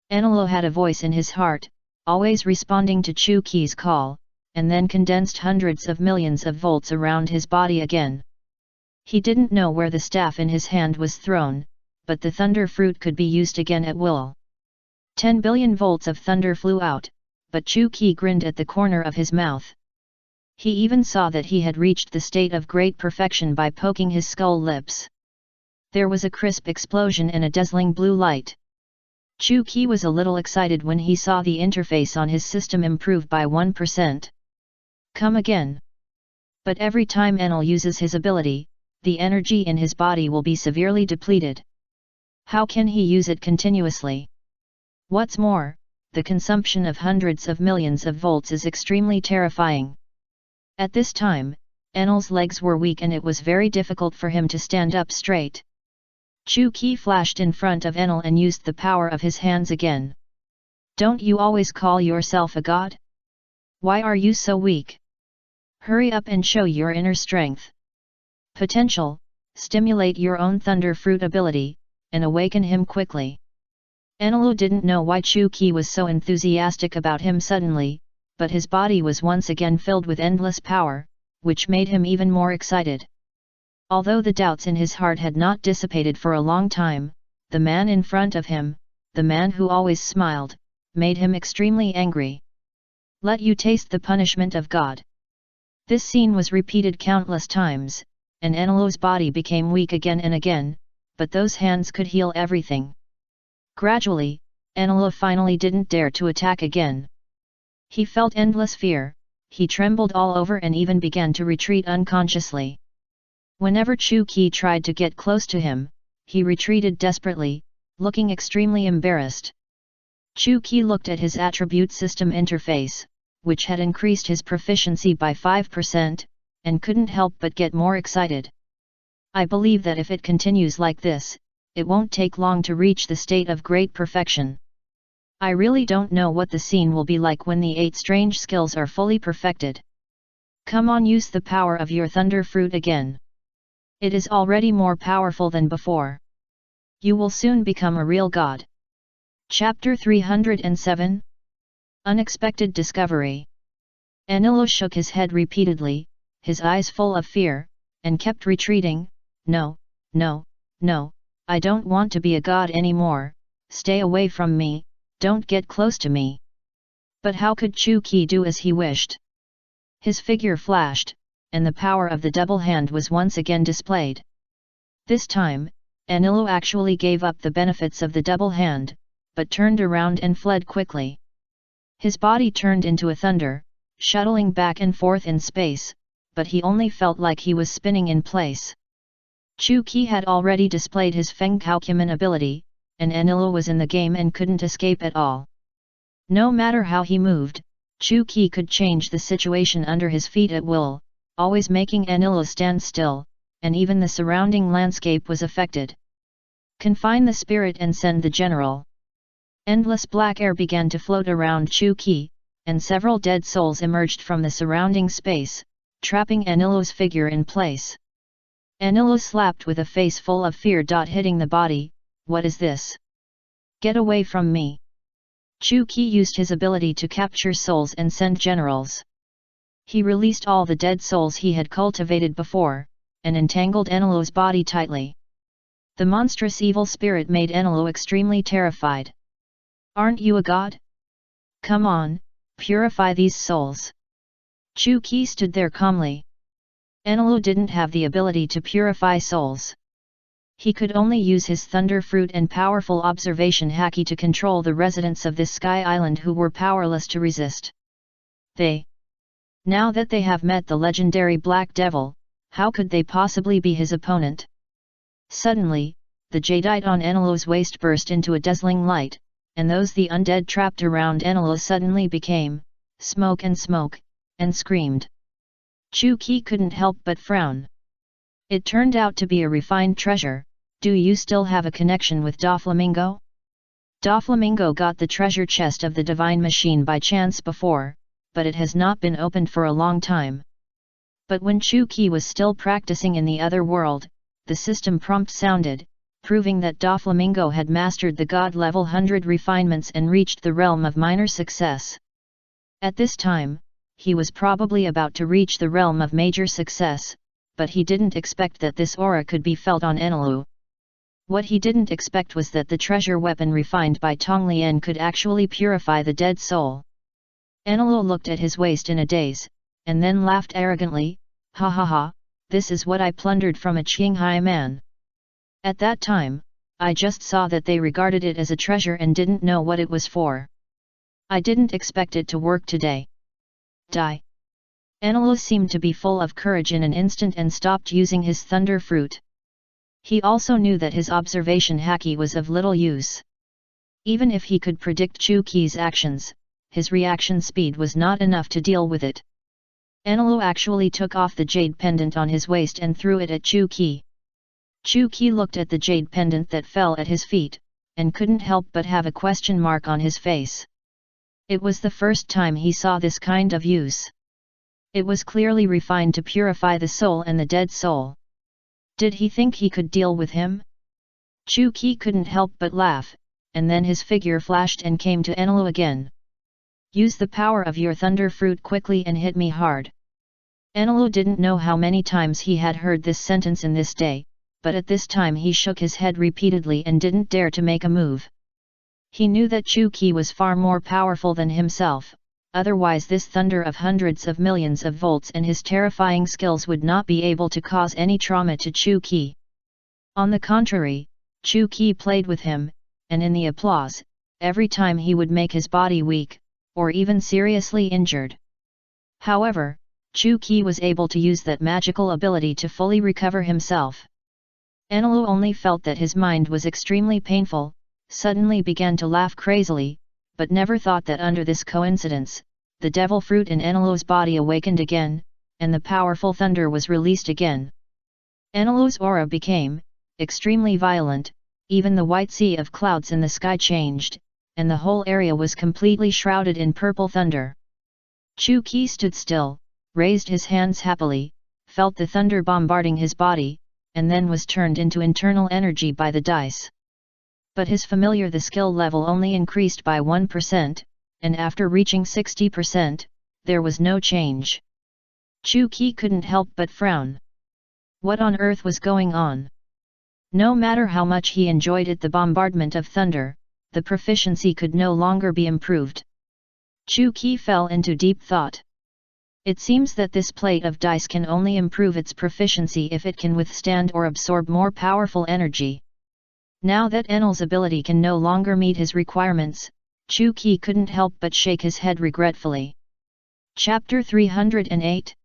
Enlil had a voice in his heart, always responding to Chu Qi's call, and then condensed hundreds of millions of volts around his body again. He didn't know where the staff in his hand was thrown, but the thunder fruit could be used again at will. 10 billion volts of thunder flew out, but Chu Qi grinned at the corner of his mouth. He even saw that he had reached the state of great perfection by poking his skull lips. There was a crisp explosion and a dazzling blue light. Chu Qi was a little excited when he saw the interface on his system improve by 1%. Come again. But every time Enlil uses his ability, the energy in his body will be severely depleted. How can he use it continuously? What's more, the consumption of hundreds of millions of volts is extremely terrifying. At this time, Enlil's legs were weak and it was very difficult for him to stand up straight. Chu Qi flashed in front of Enlil and used the power of his hands again. Don't you always call yourself a god? Why are you so weak? Hurry up and show your inner strength. Potential, stimulate your own thunder fruit ability, and awaken him quickly. Enlil didn't know why Chu Qi was so enthusiastic about him suddenly, but his body was once again filled with endless power, which made him even more excited. Although the doubts in his heart had not dissipated for a long time, the man in front of him, the man who always smiled, made him extremely angry. Let you taste the punishment of God. This scene was repeated countless times, and Enlil's body became weak again and again, but those hands could heal everything. Gradually, Enlil finally didn't dare to attack again. He felt endless fear, he trembled all over and even began to retreat unconsciously. Whenever Chu Qi tried to get close to him, he retreated desperately, looking extremely embarrassed. Chu Qi looked at his attribute system interface, which had increased his proficiency by 5%, and couldn't help but get more excited. I believe that if it continues like this, it won't take long to reach the state of great perfection. I really don't know what the scene will be like when the 8 strange skills are fully perfected. Come on, use the power of your thunder fruit again. It is already more powerful than before. You will soon become a real god. Chapter 307 Unexpected Discovery. Enlil shook his head repeatedly, his eyes full of fear, and kept retreating. No, no, no, I don't want to be a god anymore, stay away from me, don't get close to me. But how could Chu Qi do as he wished? His figure flashed, and the power of the double hand was once again displayed. This time, Enlil actually gave up the benefits of the double hand, but turned around and fled quickly. His body turned into a thunder, shuttling back and forth in space, but he only felt like he was spinning in place. Chu Qi had already displayed his Feng Kaokuman ability, and Enlil was in the game and couldn't escape at all. No matter how he moved, Chu Qi could change the situation under his feet at will, always making Enlil stand still, and even the surrounding landscape was affected. Confine the spirit and send the general. Endless black air began to float around Chu Qi, and several dead souls emerged from the surrounding space, trapping Enlil's figure in place. Enlil slapped with a face full of fear. Hitting the body, what is this? Get away from me! Chu Qi used his ability to capture souls and send generals. He released all the dead souls he had cultivated before, and entangled Enlil's body tightly. The monstrous evil spirit made Enlil extremely terrified. Aren't you a god? Come on, purify these souls. Chu Qi stood there calmly. Enlil didn't have the ability to purify souls. He could only use his thunder fruit and powerful observation haki to control the residents of this sky island who were powerless to resist. Now that they have met the legendary Black Devil, How could they possibly be his opponent? Suddenly, the jadeite on Enilo's waist burst into a dazzling light, and those the undead trapped around Enilo suddenly became smoke, and screamed. Chu-Ki couldn't help but frown. It turned out to be a refined treasure. Do you still have a connection with Doflamingo? Doflamingo got the treasure chest of the divine machine by chance before, but it has not been opened for a long time. But when Chu-Ki was still practicing in the other world, the system prompt sounded, proving that Doflamingo had mastered the god-level 100 refinements and reached the realm of minor success. At this time, he was probably about to reach the realm of major success, but he didn't expect that this aura could be felt on Enelu. What he didn't expect was that the treasure weapon refined by Tonglien could actually purify the dead soul. Enelu looked at his waist in a daze, and then laughed arrogantly, "Ha ha ha, this is what I plundered from a Qinghai man. At that time, I just saw that they regarded it as a treasure and didn't know what it was for. I didn't expect it to work today. Die." Enelu seemed to be full of courage in an instant and stopped using his thunder fruit. He also knew that his observation haki was of little use. Even if he could predict Chu-Ki's actions, his reaction speed was not enough to deal with it. Enelu actually took off the jade pendant on his waist and threw it at Chu-Ki. Chu-Ki looked at the jade pendant that fell at his feet, and couldn't help but have a question mark on his face. It was the first time he saw this kind of use. It was clearly refined to purify the soul and the dead soul. Did he think he could deal with him? Chu-Ki couldn't help but laugh, and then his figure flashed and came to Enelu again. "Use the power of your thunder fruit quickly and hit me hard." Enelu didn't know how many times he had heard this sentence in this day, but at this time he shook his head repeatedly and didn't dare to make a move. He knew that Chu-Ki was far more powerful than himself, otherwise this thunder of hundreds of millions of volts and his terrifying skills would not be able to cause any trauma to Chu-Ki. On the contrary, Chu-Ki played with him, and in the applause, every time he would make his body weak, or even seriously injured. However, Chu-Ki was able to use that magical ability to fully recover himself. Enelu only felt that his mind was extremely painful, suddenly began to laugh crazily, but never thought that under this coincidence, the devil fruit in Enelu's body awakened again, and the powerful thunder was released again. Enelu's aura became extremely violent, even the white sea of clouds in the sky changed, and the whole area was completely shrouded in purple thunder. Chu-Ki stood still, raised his hands happily, felt the thunder bombarding his body, and then was turned into internal energy by the dice. But his familiar the skill level only increased by 1%, and after reaching 60%, there was no change. Chu-Ki couldn't help but frown. What on earth was going on? No matter how much he enjoyed it, the bombardment of thunder, the proficiency could no longer be improved. Chu-Ki fell into deep thought. It seems that this plate of dice can only improve its proficiency if it can withstand or absorb more powerful energy. Now that Enel's ability can no longer meet his requirements, Chu-Ki couldn't help but shake his head regretfully. Chapter 308.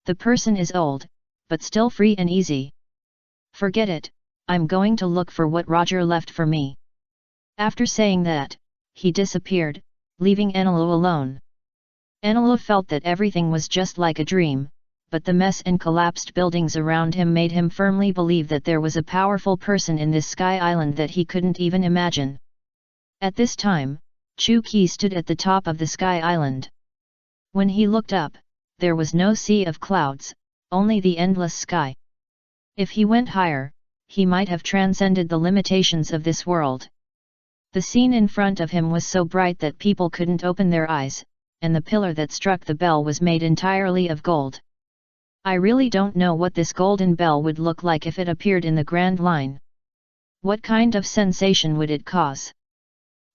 The person is old, but still free and easy. Forget it, I'm going to look for what Roger left for me. After saying that, he disappeared, leaving Enelu alone. Enelu felt that everything was just like a dream, but the mess and collapsed buildings around him made him firmly believe that there was a powerful person in this sky island that he couldn't even imagine. At this time, Chu-Ki stood at the top of the sky island. When he looked up, there was no sea of clouds, only the endless sky. If he went higher, he might have transcended the limitations of this world. The scene in front of him was so bright that people couldn't open their eyes, and the pillar that struck the bell was made entirely of gold. I really don't know what this golden bell would look like if it appeared in the Grand Line. What kind of sensation would it cause?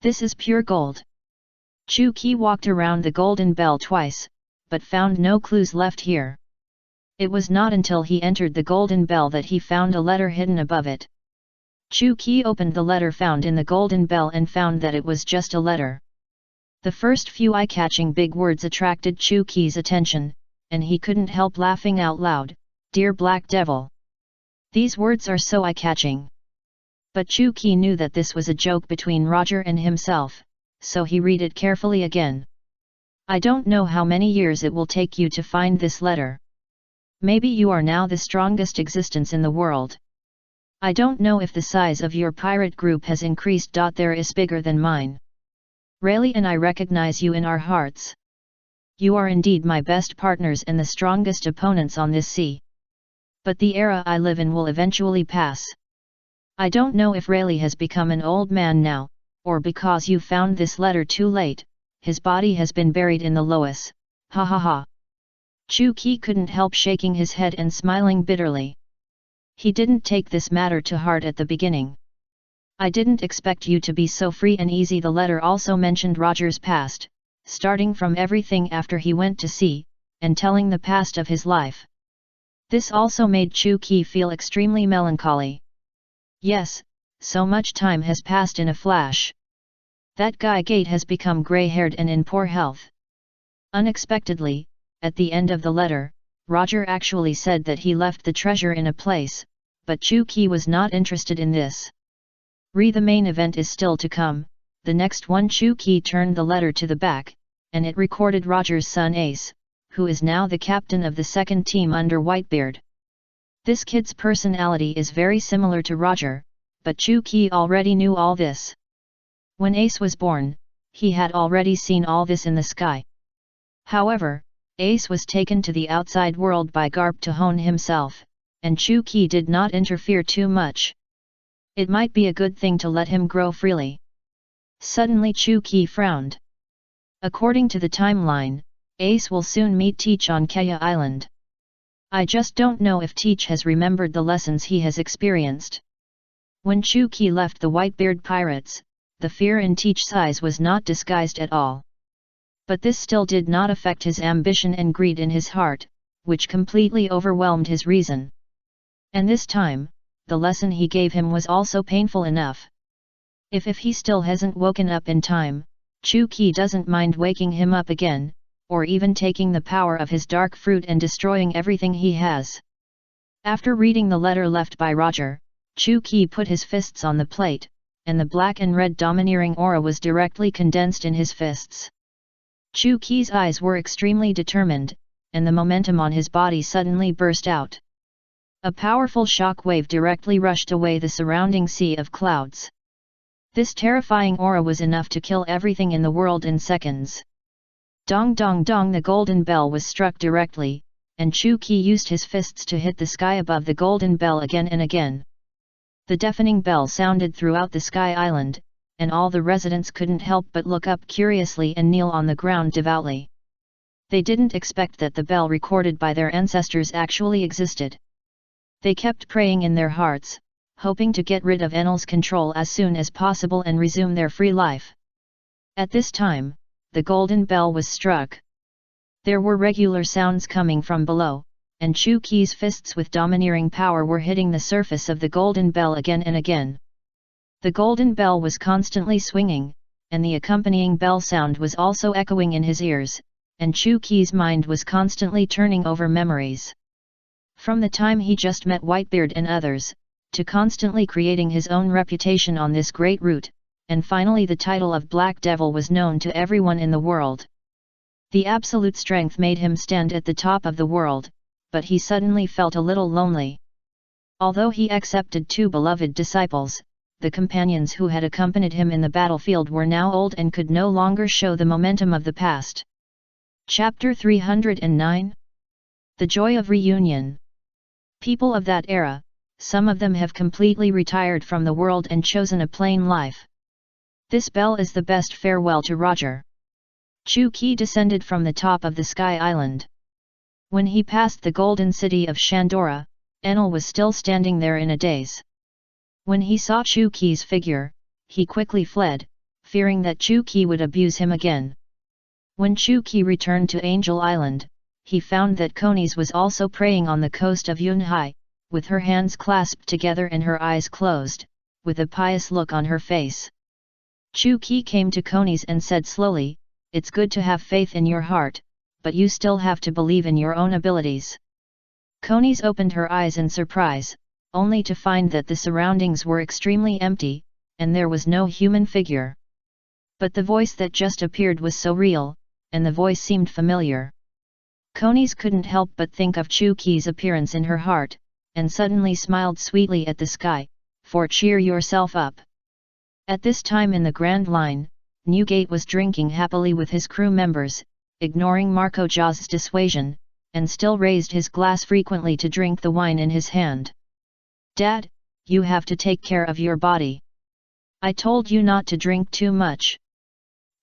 This is pure gold. Chu-Ki walked around the golden bell twice, but found no clues left here. It was not until he entered the golden bell that he found a letter hidden above it. Chu-Ki opened the letter found in the golden bell and found that it was just a letter. The first few eye-catching big words attracted Chu-Ki's attention, and he couldn't help laughing out loud. Dear Black Devil. These words are so eye-catching. But Chu Qi knew that this was a joke between Roger and himself, so he read it carefully again. I don't know how many years it will take you to find this letter. Maybe you are now the strongest existence in the world. I don't know if the size of your pirate group has increased. There is bigger than mine. Rayleigh and I recognize you in our hearts. You are indeed my best partners and the strongest opponents on this sea. But the era I live in will eventually pass. I don't know if Rayleigh has become an old man now, or because you found this letter too late, his body has been buried in the Loess, ha ha ha. Chu Qi couldn't help shaking his head and smiling bitterly. He didn't take this matter to heart at the beginning. I didn't expect you to be so free and easy. The letter also mentioned Roger's past, starting from everything after he went to sea, and telling the past of his life. This also made Chu Qi feel extremely melancholy. Yes, so much time has passed in a flash. That guy Gate has become grey-haired and in poor health. Unexpectedly, at the end of the letter, Roger actually said that he left the treasure in a place, but Chu Qi was not interested in this. The main event is still to come. The next one. Chu Qi turned the letter to the back, and it recorded Roger's son Ace, who is now the captain of the second team under Whitebeard. This kid's personality is very similar to Roger, but Chu Qi already knew all this. When Ace was born, he had already seen all this in the sky. However, Ace was taken to the outside world by Garp to hone himself, and Chu Qi did not interfere too much. It might be a good thing to let him grow freely. Suddenly Chu Qi frowned. According to the timeline, Ace will soon meet Teach on Kea Island. I just don't know if Teach has remembered the lessons he has experienced. When Chu Qi left the Whitebeard pirates, the fear in Teach's eyes was not disguised at all. But this still did not affect his ambition and greed in his heart, which completely overwhelmed his reason. And this time, the lesson he gave him was also painful enough. If he still hasn't woken up in time, Chu Qi doesn't mind waking him up again, or even taking the power of his dark fruit and destroying everything he has. After reading the letter left by Roger, Chu Qi put his fists on the plate, and the black and red domineering aura was directly condensed in his fists. Chu Qi's eyes were extremely determined, and the momentum on his body suddenly burst out. A powerful shock wave directly rushed away the surrounding sea of clouds. This terrifying aura was enough to kill everything in the world in seconds. Dong dong dong, the golden bell was struck directly, and Chu Qi used his fists to hit the sky above the golden bell again and again. The deafening bell sounded throughout the Sky Island, and all the residents couldn't help but look up curiously and kneel on the ground devoutly. They didn't expect that the bell recorded by their ancestors actually existed. They kept praying in their hearts, hoping to get rid of Enel's control as soon as possible and resume their free life. At this time, the golden bell was struck. There were regular sounds coming from below, and Chu Qi's fists with domineering power were hitting the surface of the golden bell again and again. The golden bell was constantly swinging, and the accompanying bell sound was also echoing in his ears, and Chu Qi's mind was constantly turning over memories. From the time he just met Whitebeard and others, to constantly creating his own reputation on this great route, and finally the title of Black Devil was known to everyone in the world. The absolute strength made him stand at the top of the world, but he suddenly felt a little lonely. Although he accepted 2 beloved disciples, the companions who had accompanied him in the battlefield were now old and could no longer show the momentum of the past. Chapter 309. The Joy of Reunion. People of that era, some of them have completely retired from the world and chosen a plain life. This bell is the best farewell to Roger. Chu Qi descended from the top of the Sky Island. When he passed the golden city of Shandora, Enel was still standing there in a daze. When he saw Chu Qi's figure, he quickly fled, fearing that Chu Qi would abuse him again. When Chu Qi returned to Angel Island, he found that Conies was also praying on the coast of Yunhai, with her hands clasped together and her eyes closed, with a pious look on her face. Chu Qi came to Conies and said slowly, "It's good to have faith in your heart, but you still have to believe in your own abilities. Konis opened her eyes in surprise, only to find that the surroundings were extremely empty, and there was no human figure. But the voice that just appeared was so real, and the voice seemed familiar. Konis couldn't help but think of Chuki's appearance in her heart, and suddenly smiled sweetly at the sky, for cheer yourself up. At this time in the Grand Line, Newgate was drinking happily with his crew members, ignoring Marco Jaw's dissuasion, and still raised his glass frequently to drink the wine in his hand. "Dad, you have to take care of your body. I told you not to drink too much."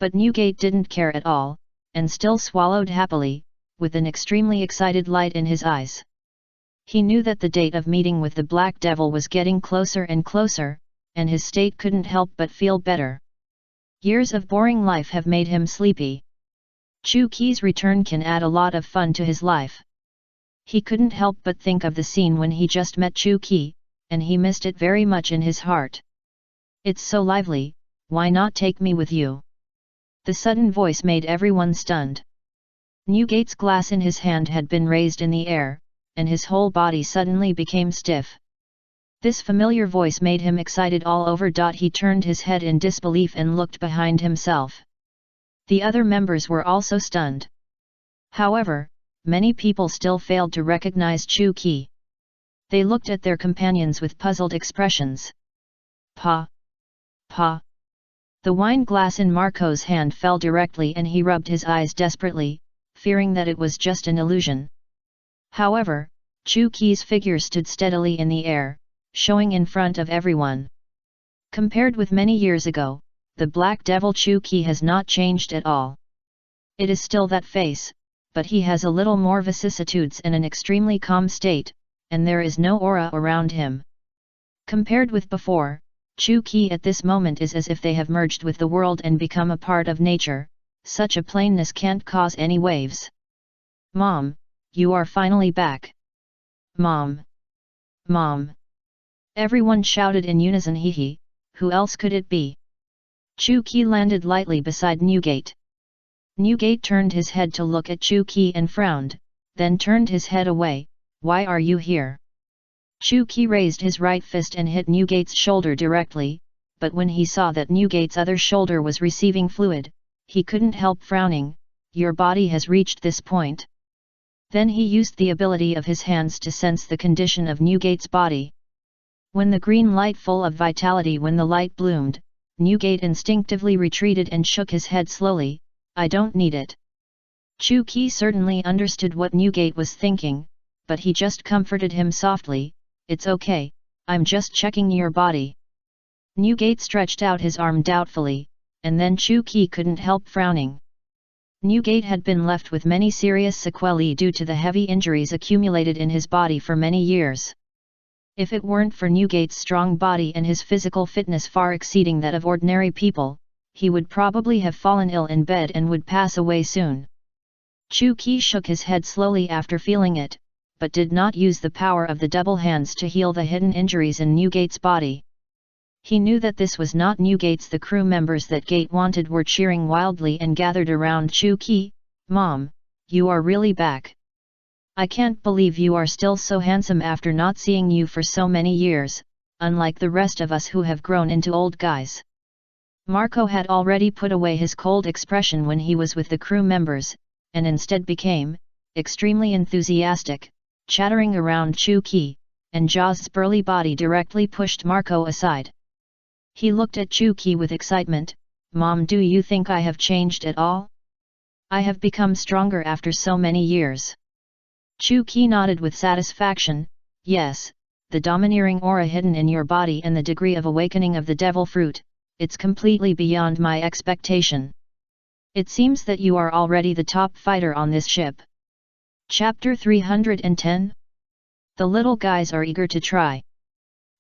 But Newgate didn't care at all, and still swallowed happily, with an extremely excited light in his eyes. He knew that the date of meeting with the Black Devil was getting closer and closer, and his state couldn't help but feel better. Years of boring life have made him sleepy. Chuki's return can add a lot of fun to his life. He couldn't help but think of the scene when he just met Chuki, and he missed it very much in his heart. "It's so lively, why not take me with you?" The sudden voice made everyone stunned. Newgate's glass in his hand had been raised in the air, and his whole body suddenly became stiff. This familiar voice made him excited all over. He turned his head in disbelief and looked behind himself. The other members were also stunned. However, many people still failed to recognize Chuki. They looked at their companions with puzzled expressions. "Pa! Pa!" The wine glass in Marco's hand fell directly and he rubbed his eyes desperately, fearing that it was just an illusion. However, Chuki's figure stood steadily in the air, showing in front of everyone. Compared with many years ago, the Black Devil Chuki has not changed at all. It is still that face, but he has a little more vicissitudes and an extremely calm state, and there is no aura around him. Compared with before, Chuki at this moment is as if they have merged with the world and become a part of nature. Such a plainness can't cause any waves. "Mom, you are finally back. Mom! Mom!" Everyone shouted in unison. "Hee, who else could it be?" Chuki landed lightly beside Newgate. Newgate turned his head to look at Chuki and frowned, then turned his head away. "Why are you here?" Chuki raised his right fist and hit Newgate's shoulder directly, but when he saw that Newgate's other shoulder was receiving fluid, he couldn't help frowning. "Your body has reached this point." Then he used the ability of his hands to sense the condition of Newgate's body. When the green light full of vitality, when the light bloomed, Newgate instinctively retreated and shook his head slowly. "I don't need it." Chuki certainly understood what Newgate was thinking, but he just comforted him softly. "It's okay, I'm just checking your body." Newgate stretched out his arm doubtfully, and then Chuki couldn't help frowning. Newgate had been left with many serious sequelae due to the heavy injuries accumulated in his body for many years. If it weren't for Newgate's strong body and his physical fitness far exceeding that of ordinary people, he would probably have fallen ill in bed and would pass away soon. Chuki shook his head slowly after feeling it, but did not use the power of the double hands to heal the hidden injuries in Newgate's body. He knew that this was not Newgate's. The crew members that Gate wanted were cheering wildly and gathered around Chuki. "Mom, you are really back. I can't believe you are still so handsome after not seeing you for so many years, unlike the rest of us who have grown into old guys." Marco had already put away his cold expression when he was with the crew members, and instead became extremely enthusiastic, chattering around Chuki, and Jaw's burly body directly pushed Marco aside. He looked at Chuki with excitement. "Mom, do you think I have changed at all? I have become stronger after so many years." Chuki nodded with satisfaction. "Yes, the domineering aura hidden in your body and the degree of awakening of the devil fruit, it's completely beyond my expectation. It seems that you are already the top fighter on this ship." Chapter 310. The little guys are eager to try.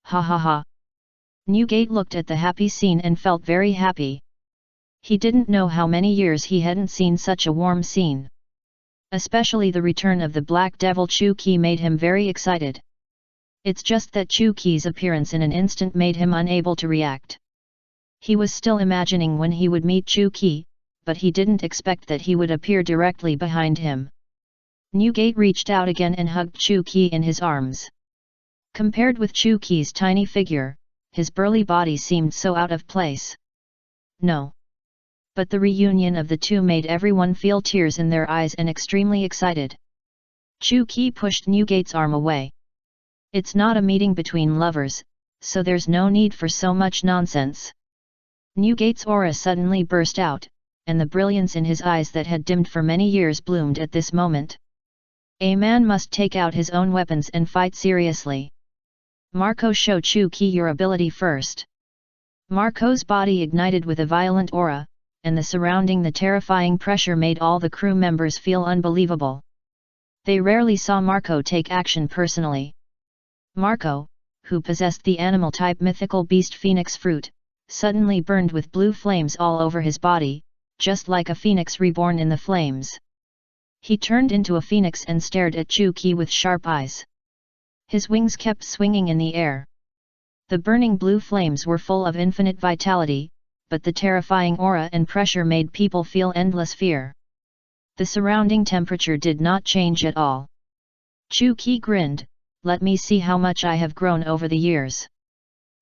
Ha ha ha. Newgate looked at the happy scene and felt very happy. He didn't know how many years he hadn't seen such a warm scene. Especially the return of the Black Devil Chuki made him very excited. It's just that Chuki's appearance in an instant made him unable to react. He was still imagining when he would meet Chuki, but he didn't expect that he would appear directly behind him. Newgate reached out again and hugged Chu-Ki in his arms. Compared with Chu-Ki's tiny figure, his burly body seemed so out of place. No. But the reunion of the two made everyone feel tears in their eyes and extremely excited. Chu-Ki pushed Newgate's arm away. It's not a meeting between lovers, so there's no need for so much nonsense. Newgate's aura suddenly burst out, and the brilliance in his eyes that had dimmed for many years bloomed at this moment. A man must take out his own weapons and fight seriously. Marco, show Chu-Ki your ability first. Marco's body ignited with a violent aura, and the surrounding the terrifying pressure made all the crew members feel unbelievable. They rarely saw Marco take action personally. Marco, who possessed the animal-type mythical beast phoenix fruit, suddenly burned with blue flames all over his body, just like a phoenix reborn in the flames. He turned into a phoenix and stared at Chu-Ki with sharp eyes. His wings kept swinging in the air. The burning blue flames were full of infinite vitality, but the terrifying aura and pressure made people feel endless fear. The surrounding temperature did not change at all. Chu-Ki grinned, "Let me see how much I have grown over the years."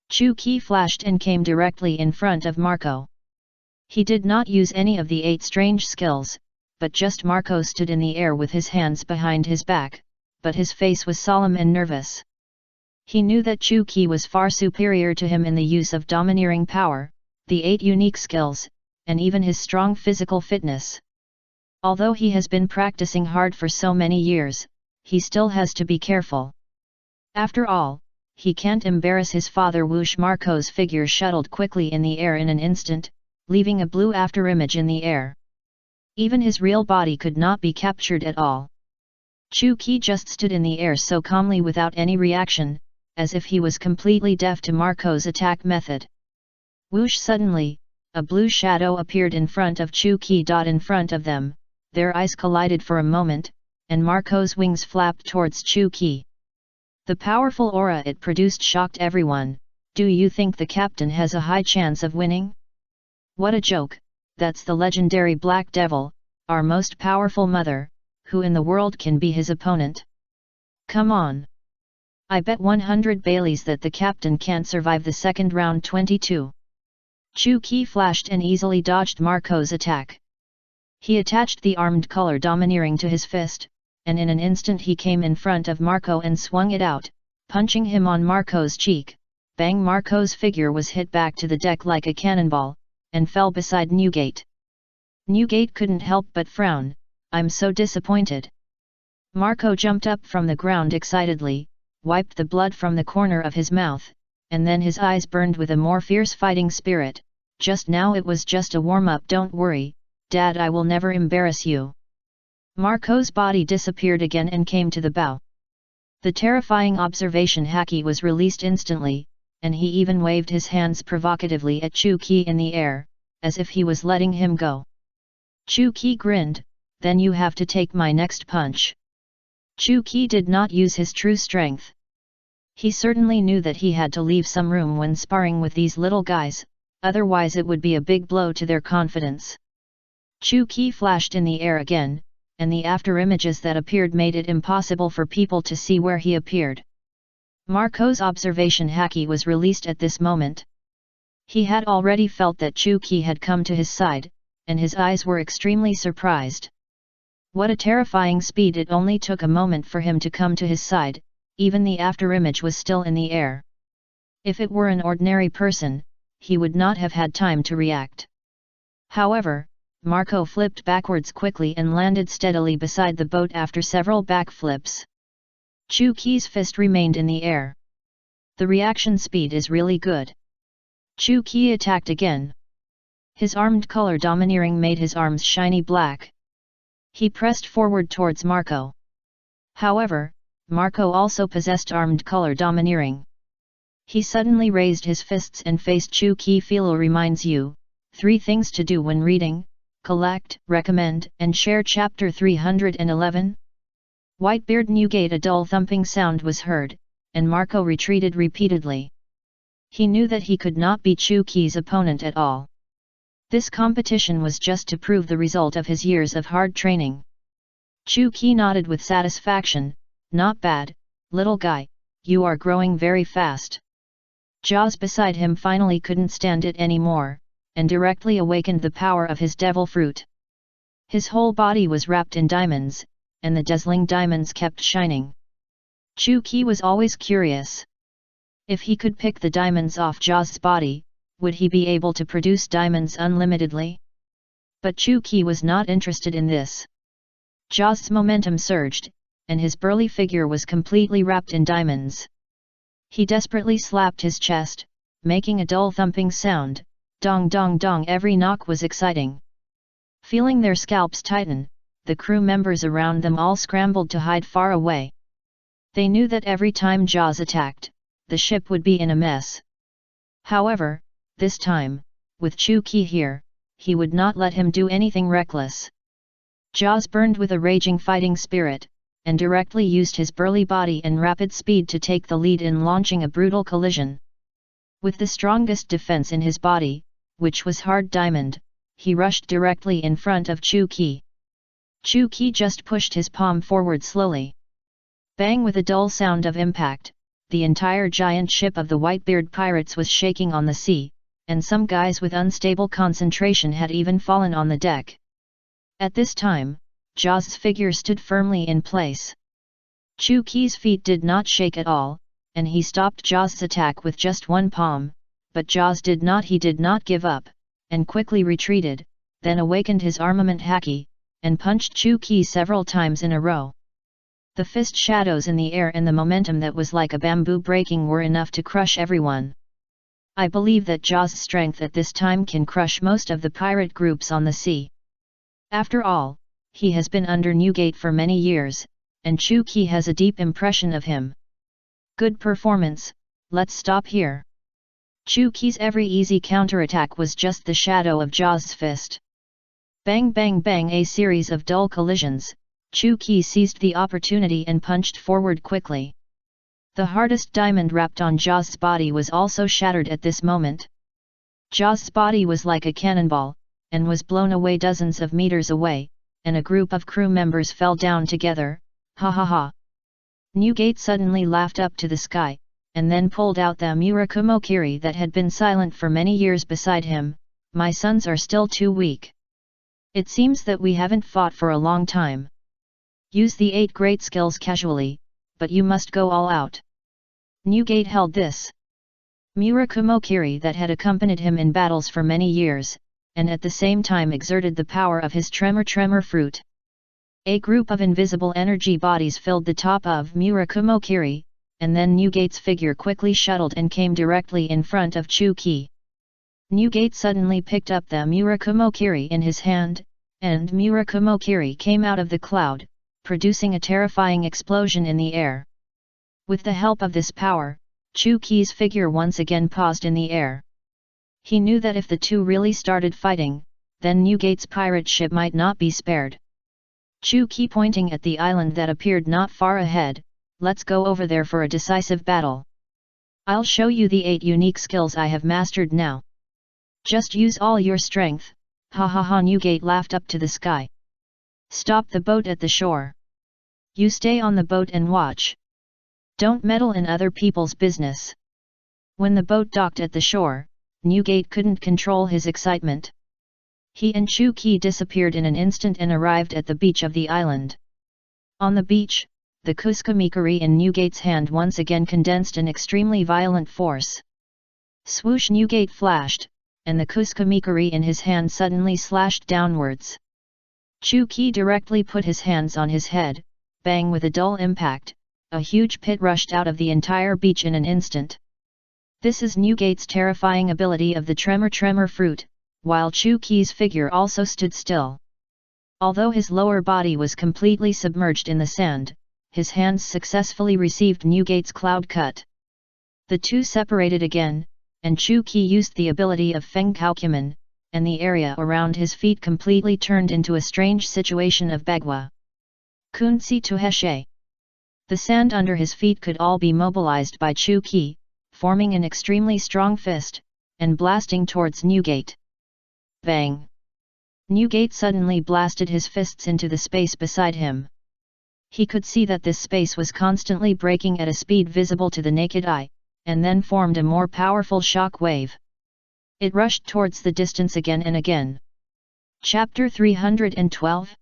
Chu-Ki flashed and came directly in front of Marco. He did not use any of the 8 strange skills, but just Marco stood in the air with his hands behind his back, but his face was solemn and nervous. He knew that Chu-Ki was far superior to him in the use of domineering power, the 8 unique skills, and even his strong physical fitness. Although he has been practicing hard for so many years, he still has to be careful. After all, he can't embarrass his father. Whoosh! Marco's figure shuttled quickly in the air in an instant, leaving a blue afterimage in the air. Even his real body could not be captured at all. Chu-Ki just stood in the air so calmly without any reaction, as if he was completely deaf to Marco's attack method. Whoosh! Suddenly, a blue shadow appeared in front of Chu-Ki. In front of them, their eyes collided for a moment, and Marco's wings flapped towards Chu-Ki. The powerful aura it produced shocked everyone. "Do you think the captain has a high chance of winning? What a joke! That's the legendary Black Devil, our most powerful mother. Who in the world can be his opponent? Come on! I bet 100 Baileys that the captain can't survive the second round." 22. Chu-Ki flashed and easily dodged Marco's attack. He attached the armed color domineering to his fist, and in an instant he came in front of Marco and swung it out, punching him on Marco's cheek. Bang! Marco's figure was hit back to the deck like a cannonball, and fell beside Newgate. Newgate couldn't help but frown. "I'm so disappointed." Marco jumped up from the ground excitedly, wiped the blood from the corner of his mouth, and then his eyes burned with a more fierce fighting spirit. "Just now it was just a warm-up. Don't worry, Dad, I will never embarrass you." Marco's body disappeared again and came to the bow. The terrifying observation haki was released instantly, and he even waved his hands provocatively at Chu-Ki in the air, as if he was letting him go. Chu-Ki grinned, "Then you have to take my next punch." Chu-Ki did not use his true strength. He certainly knew that he had to leave some room when sparring with these little guys, otherwise it would be a big blow to their confidence. Chu-Ki flashed in the air again, and the afterimages that appeared made it impossible for people to see where he appeared. Marco's observation haki was released at this moment. He had already felt that Chu-Ki had come to his side, and his eyes were extremely surprised. What a terrifying speed! It only took a moment for him to come to his side, even the afterimage was still in the air. If it were an ordinary person, he would not have had time to react. However, Marco flipped backwards quickly and landed steadily beside the boat after several backflips. Chu-Ki's fist remained in the air. The reaction speed is really good. Chu-Ki attacked again. His armed color domineering made his arms shiny black. He pressed forward towards Marco. However, Marco also possessed armed color domineering. He suddenly raised his fists and faced Chu-Ki. Philo reminds you, 3 things to do when reading, collect, recommend, and share. Chapter 311. Whitebeard Newgate. A dull thumping sound was heard, and Marco retreated repeatedly. He knew that he could not be Chu-Ki's opponent at all. This competition was just to prove the result of his years of hard training. Chu Qi nodded with satisfaction. Not bad, little guy, you are growing very fast. Jaws beside him finally couldn't stand it anymore, and directly awakened the power of his devil fruit. His whole body was wrapped in diamonds, and the dazzling diamonds kept shining. Chu Qi was always curious. If he could pick the diamonds off Jaws' body, would he be able to produce diamonds unlimitedly? But Chu Qi was not interested in this. Jaws' momentum surged, and his burly figure was completely wrapped in diamonds. He desperately slapped his chest, making a dull thumping sound. Dong dong dong. Every knock was exciting. Feeling their scalps tighten, the crew members around them all scrambled to hide far away. They knew that every time Jaws attacked, the ship would be in a mess. However, this time, with Chu Qi here, he would not let him do anything reckless. Jaws burned with a raging fighting spirit, and directly used his burly body and rapid speed to take the lead in launching a brutal collision. With the strongest defense in his body, which was hard diamond, he rushed directly in front of Chu Qi. Chu Qi just pushed his palm forward slowly. Bang! With a dull sound of impact, the entire giant ship of the Whitebeard pirates was shaking on the sea, and some guys with unstable concentration had even fallen on the deck. At this time, Jaws' figure stood firmly in place. Chu Qi's feet did not shake at all, and he stopped Jaws' attack with just one palm, but Jaws did not give up, and quickly retreated, then awakened his armament haki, and punched Chu Qi several times in a row. The fist shadows in the air and the momentum that was like a bamboo breaking were enough to crush everyone. I believe that Jaws' strength at this time can crush most of the pirate groups on the sea. After all, he has been under Newgate for many years, and Chu Qi has a deep impression of him. Good performance, let's stop here. Chu Qi's every easy counterattack was just the shadow of Jaws' fist. Bang bang bang. A series of dull collisions, Chu Qi seized the opportunity and punched forward quickly. The hardest diamond wrapped on Jaws' body was also shattered at this moment. Jaws' body was like a cannonball, and was blown away dozens of meters away, and a group of crew members fell down together. Ha ha ha. Newgate suddenly laughed up to the sky, and then pulled out the Murakumo Kiri that had been silent for many years beside him. My sons are still too weak. It seems that we haven't fought for a long time. Use the 8 great skills casually, but you must go all out. Newgate held this Murakumo Kiri that had accompanied him in battles for many years, and at the same time exerted the power of his tremor fruit. A group of invisible energy bodies filled the top of Murakumo Kiri, and then Newgate's figure quickly shuttled and came directly in front of Chu Qi. Newgate suddenly picked up the Murakumo Kiri in his hand, and Murakumo Kiri came out of the cloud, producing a terrifying explosion in the air. With the help of this power, Chu Qi's figure once again paused in the air. He knew that if the two really started fighting, then Newgate's pirate ship might not be spared. Chu Qi pointing at the island that appeared not far ahead, let's go over there for a decisive battle. I'll show you the 8 unique skills I have mastered now. Just use all your strength. Ha ha ha. Newgate laughed up to the sky. Stop the boat at the shore. You stay on the boat and watch. Don't meddle in other people's business. When the boat docked at the shore, Newgate couldn't control his excitement. He and Chu Qi disappeared in an instant and arrived at the beach of the island. On the beach, the Kuskumikuri in Newgate's hand once again condensed an extremely violent force. Swoosh. Newgate flashed, and the Kuskumikuri in his hand suddenly slashed downwards. Chu Qi directly put his hands on his head. Bang! With a dull impact, a huge pit rushed out of the entire beach in an instant. This is Newgate's terrifying ability of the tremor fruit, while Chu Qi's figure also stood still. Although his lower body was completely submerged in the sand, his hands successfully received Newgate's cloud cut. The two separated again, and Chu Qi used the ability of Feng Kaokuman, and the area around his feet completely turned into a strange situation of Bagua. Kunsi Tuheshe. The sand under his feet could all be mobilized by Chu Qi, forming an extremely strong fist, and blasting towards Newgate. Bang! Newgate suddenly blasted his fists into the space beside him. He could see that this space was constantly breaking at a speed visible to the naked eye, and then formed a more powerful shock wave. It rushed towards the distance again and again. Chapter 312.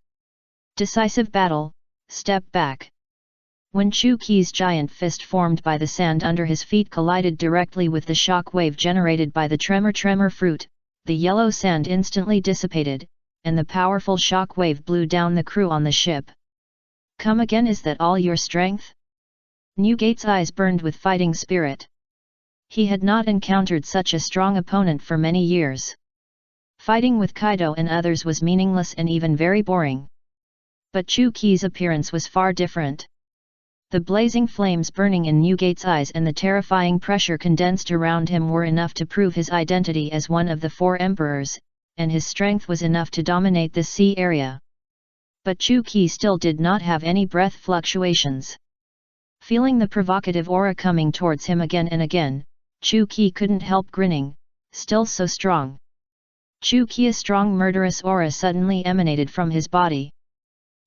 Decisive Battle, Step Back. When Chu Qi's giant fist formed by the sand under his feet collided directly with the shock wave generated by the tremor fruit, the yellow sand instantly dissipated, and the powerful shock wave blew down the crew on the ship. Come again, is that all your strength? Newgate's eyes burned with fighting spirit. He had not encountered such a strong opponent for many years. Fighting with Kaido and others was meaningless and even very boring. But Chu Qi's appearance was far different. The blazing flames burning in Newgate's eyes and the terrifying pressure condensed around him were enough to prove his identity as one of the four emperors, and his strength was enough to dominate this sea area. But Chu Qi still did not have any breath fluctuations. Feeling the provocative aura coming towards him again and again, Chu Qi couldn't help grinning, still so strong. Chu Qi's strong murderous aura suddenly emanated from his body.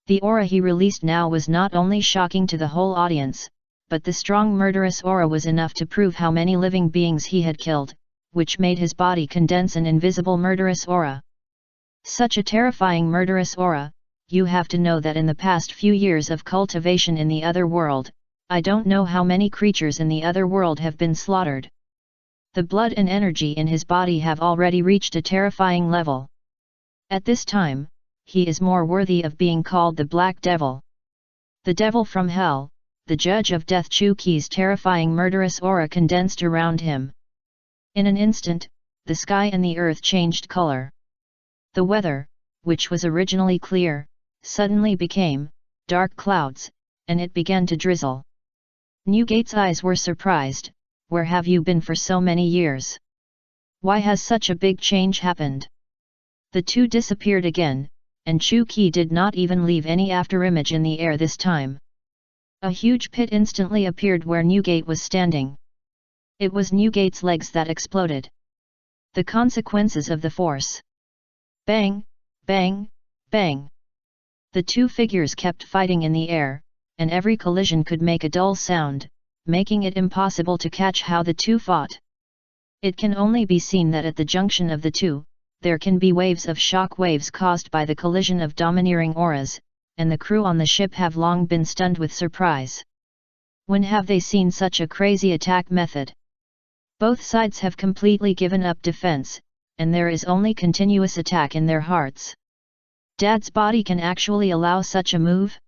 The aura he released now was not only shocking to the whole audience, but the strong murderous aura was enough to prove how many living beings he had killed, which made his body condense an invisible murderous aura. Such a terrifying murderous aura, you have to know that in the past few years of cultivation in the other world, I don't know how many creatures in the other world have been slaughtered. The blood and energy in his body have already reached a terrifying level. At this time, he is more worthy of being called the Black Devil. The Devil from Hell, the Judge of Death. Chu Qi's terrifying murderous aura condensed around him. In an instant, the sky and the earth changed color. The weather, which was originally clear, suddenly became dark clouds, and it began to drizzle. Newgate's eyes were surprised. Where have you been for so many years? Why has such a big change happened? The two disappeared again, and Chu Qi did not even leave any afterimage in the air this time. A huge pit instantly appeared where Newgate was standing. It was Newgate's legs that exploded. The consequences of the force. Bang, bang, bang. The two figures kept fighting in the air, and every collision could make a dull sound, making it impossible to catch how the two fought. It can only be seen that at the junction of the two, there can be waves of shock waves caused by the collision of domineering auras, and the crew on the ship have long been stunned with surprise. When have they seen such a crazy attack method? Both sides have completely given up defense, and there is only continuous attack in their hearts. Dad's body can actually allow such a move?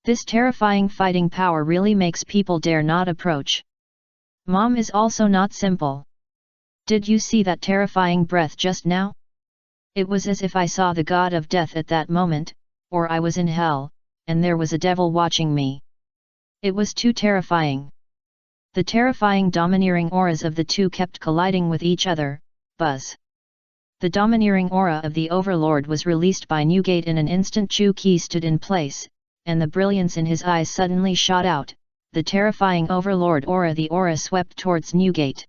This terrifying fighting power really makes people dare not approach. Mom is also not simple. Did you see that terrifying breath just now? It was as if I saw the god of death at that moment, or I was in hell, and there was a devil watching me. It was too terrifying. The terrifying domineering auras of the two kept colliding with each other. Buzz. The domineering aura of the Overlord was released by Newgate in an instant. Chu Qi stood in place, and the brilliance in his eyes suddenly shot out. The terrifying Overlord aura. The aura swept towards Newgate.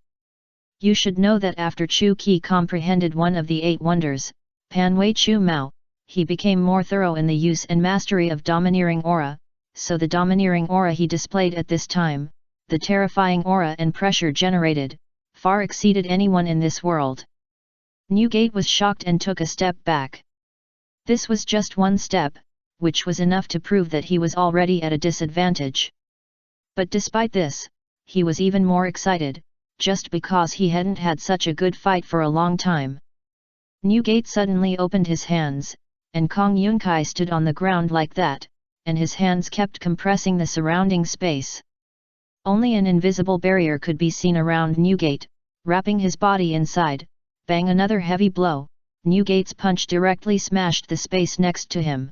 You should know that after Chu Qi comprehended one of the 8 wonders, Panwei Chu Mao, he became more thorough in the use and mastery of domineering aura, so the domineering aura he displayed at this time, the terrifying aura and pressure generated, far exceeded anyone in this world. Newgate was shocked and took a step back. This was just one step, which was enough to prove that he was already at a disadvantage. But despite this, he was even more excited, just because he hadn't had such a good fight for a long time. Newgate suddenly opened his hands, and Kong Yunkai stood on the ground like that, and his hands kept compressing the surrounding space. Only an invisible barrier could be seen around Newgate, wrapping his body inside. Bang! Another heavy blow. Newgate's punch directly smashed the space next to him.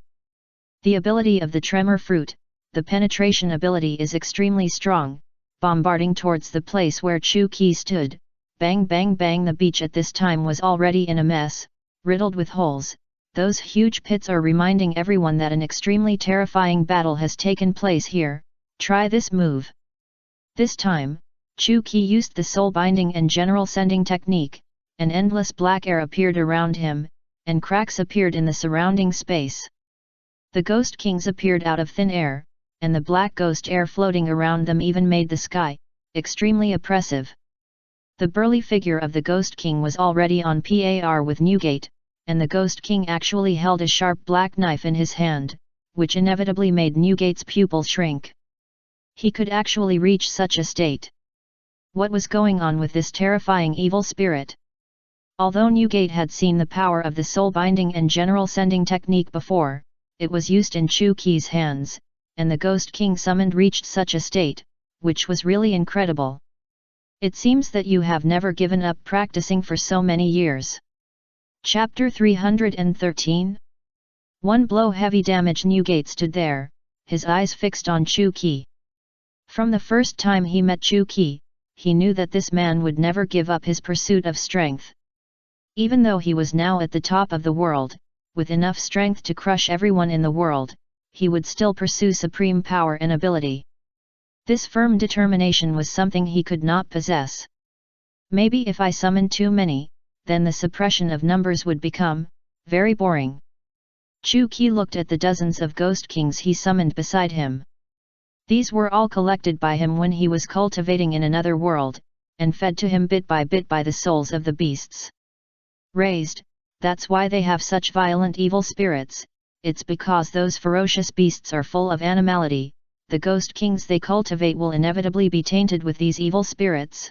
The ability of the tremor fruit, the penetration ability, is extremely strong, bombarding towards the place where Chu Qi stood. Bang bang bang! The beach at this time was already in a mess, riddled with holes. Those huge pits are reminding everyone that an extremely terrifying battle has taken place here. Try this move. This time, Chu Qi used the soul binding and general sending technique. An endless black air appeared around him, and cracks appeared in the surrounding space. The Ghost Kings appeared out of thin air, and the black ghost air floating around them even made the sky extremely oppressive. The burly figure of the Ghost King was already on par with Newgate, and the Ghost King actually held a sharp black knife in his hand, which inevitably made Newgate's pupil shrink. He could actually reach such a state. What was going on with this terrifying evil spirit? Although Newgate had seen the power of the soul-binding and general sending technique before, it was used in Chu Qi's hands, and the Ghost King summoned reached such a state, which was really incredible. It seems that you have never given up practicing for so many years. Chapter 313. One blow heavy damage. Newgate stood there, his eyes fixed on Chu Qi. From the first time he met Chu Qi, he knew that this man would never give up his pursuit of strength. Even though he was now at the top of the world, with enough strength to crush everyone in the world, he would still pursue supreme power and ability. This firm determination was something he could not possess. Maybe if I summoned too many, then the suppression of numbers would become very boring. Chu Qi looked at the dozens of Ghost Kings he summoned beside him. These were all collected by him when he was cultivating in another world, and fed to him bit by the souls of the beasts. Raised, that's why they have such violent evil spirits, it's because those ferocious beasts are full of animality. The Ghost Kings they cultivate will inevitably be tainted with these evil spirits.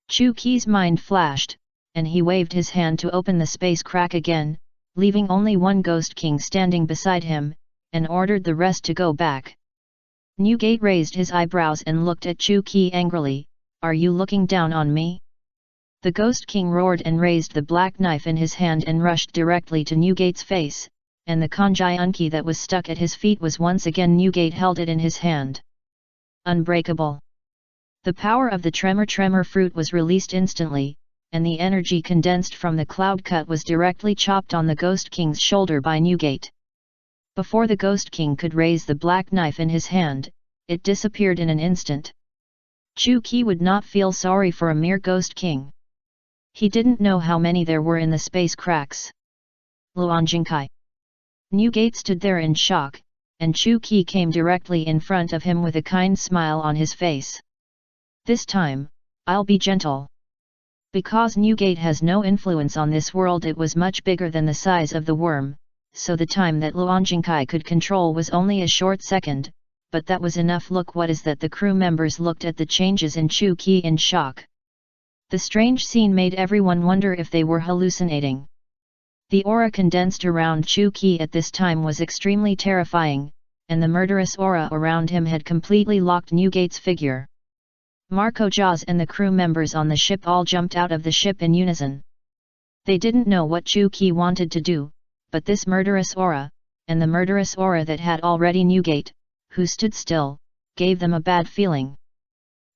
Chu Qi's mind flashed, and he waved his hand to open the space crack again, leaving only one Ghost King standing beside him, and ordered the rest to go back. Newgate raised his eyebrows and looked at Chu Qi angrily. Are you looking down on me? The Ghost King roared and raised the black knife in his hand and rushed directly to Newgate's face, and the Kanjai Unki that was stuck at his feet was once again Newgate held it in his hand. Unbreakable. The power of the tremor fruit was released instantly, and the energy condensed from the cloud cut was directly chopped on the Ghost King's shoulder by Newgate. Before the Ghost King could raise the black knife in his hand, it disappeared in an instant. Chu Qi would not feel sorry for a mere Ghost King. He didn't know how many there were in the space cracks. Luanjingkai. Newgate stood there in shock, and Chu Qi came directly in front of him with a kind smile on his face. This time, I'll be gentle. Because Newgate has no influence on this world, it was much bigger than the size of the worm, so the time that Luanjingkai could control was only a short second, but that was enough. Look, what is that? The crew members looked at the changes in Chu Qi in shock. The strange scene made everyone wonder if they were hallucinating. The aura condensed around Chu Qi at this time was extremely terrifying, and the murderous aura around him had completely locked Newgate's figure. Marco Jaws and the crew members on the ship all jumped out of the ship in unison. They didn't know what Chu Qi wanted to do, but this murderous aura, and the murderous aura that had already Newgate, who stood still, gave them a bad feeling.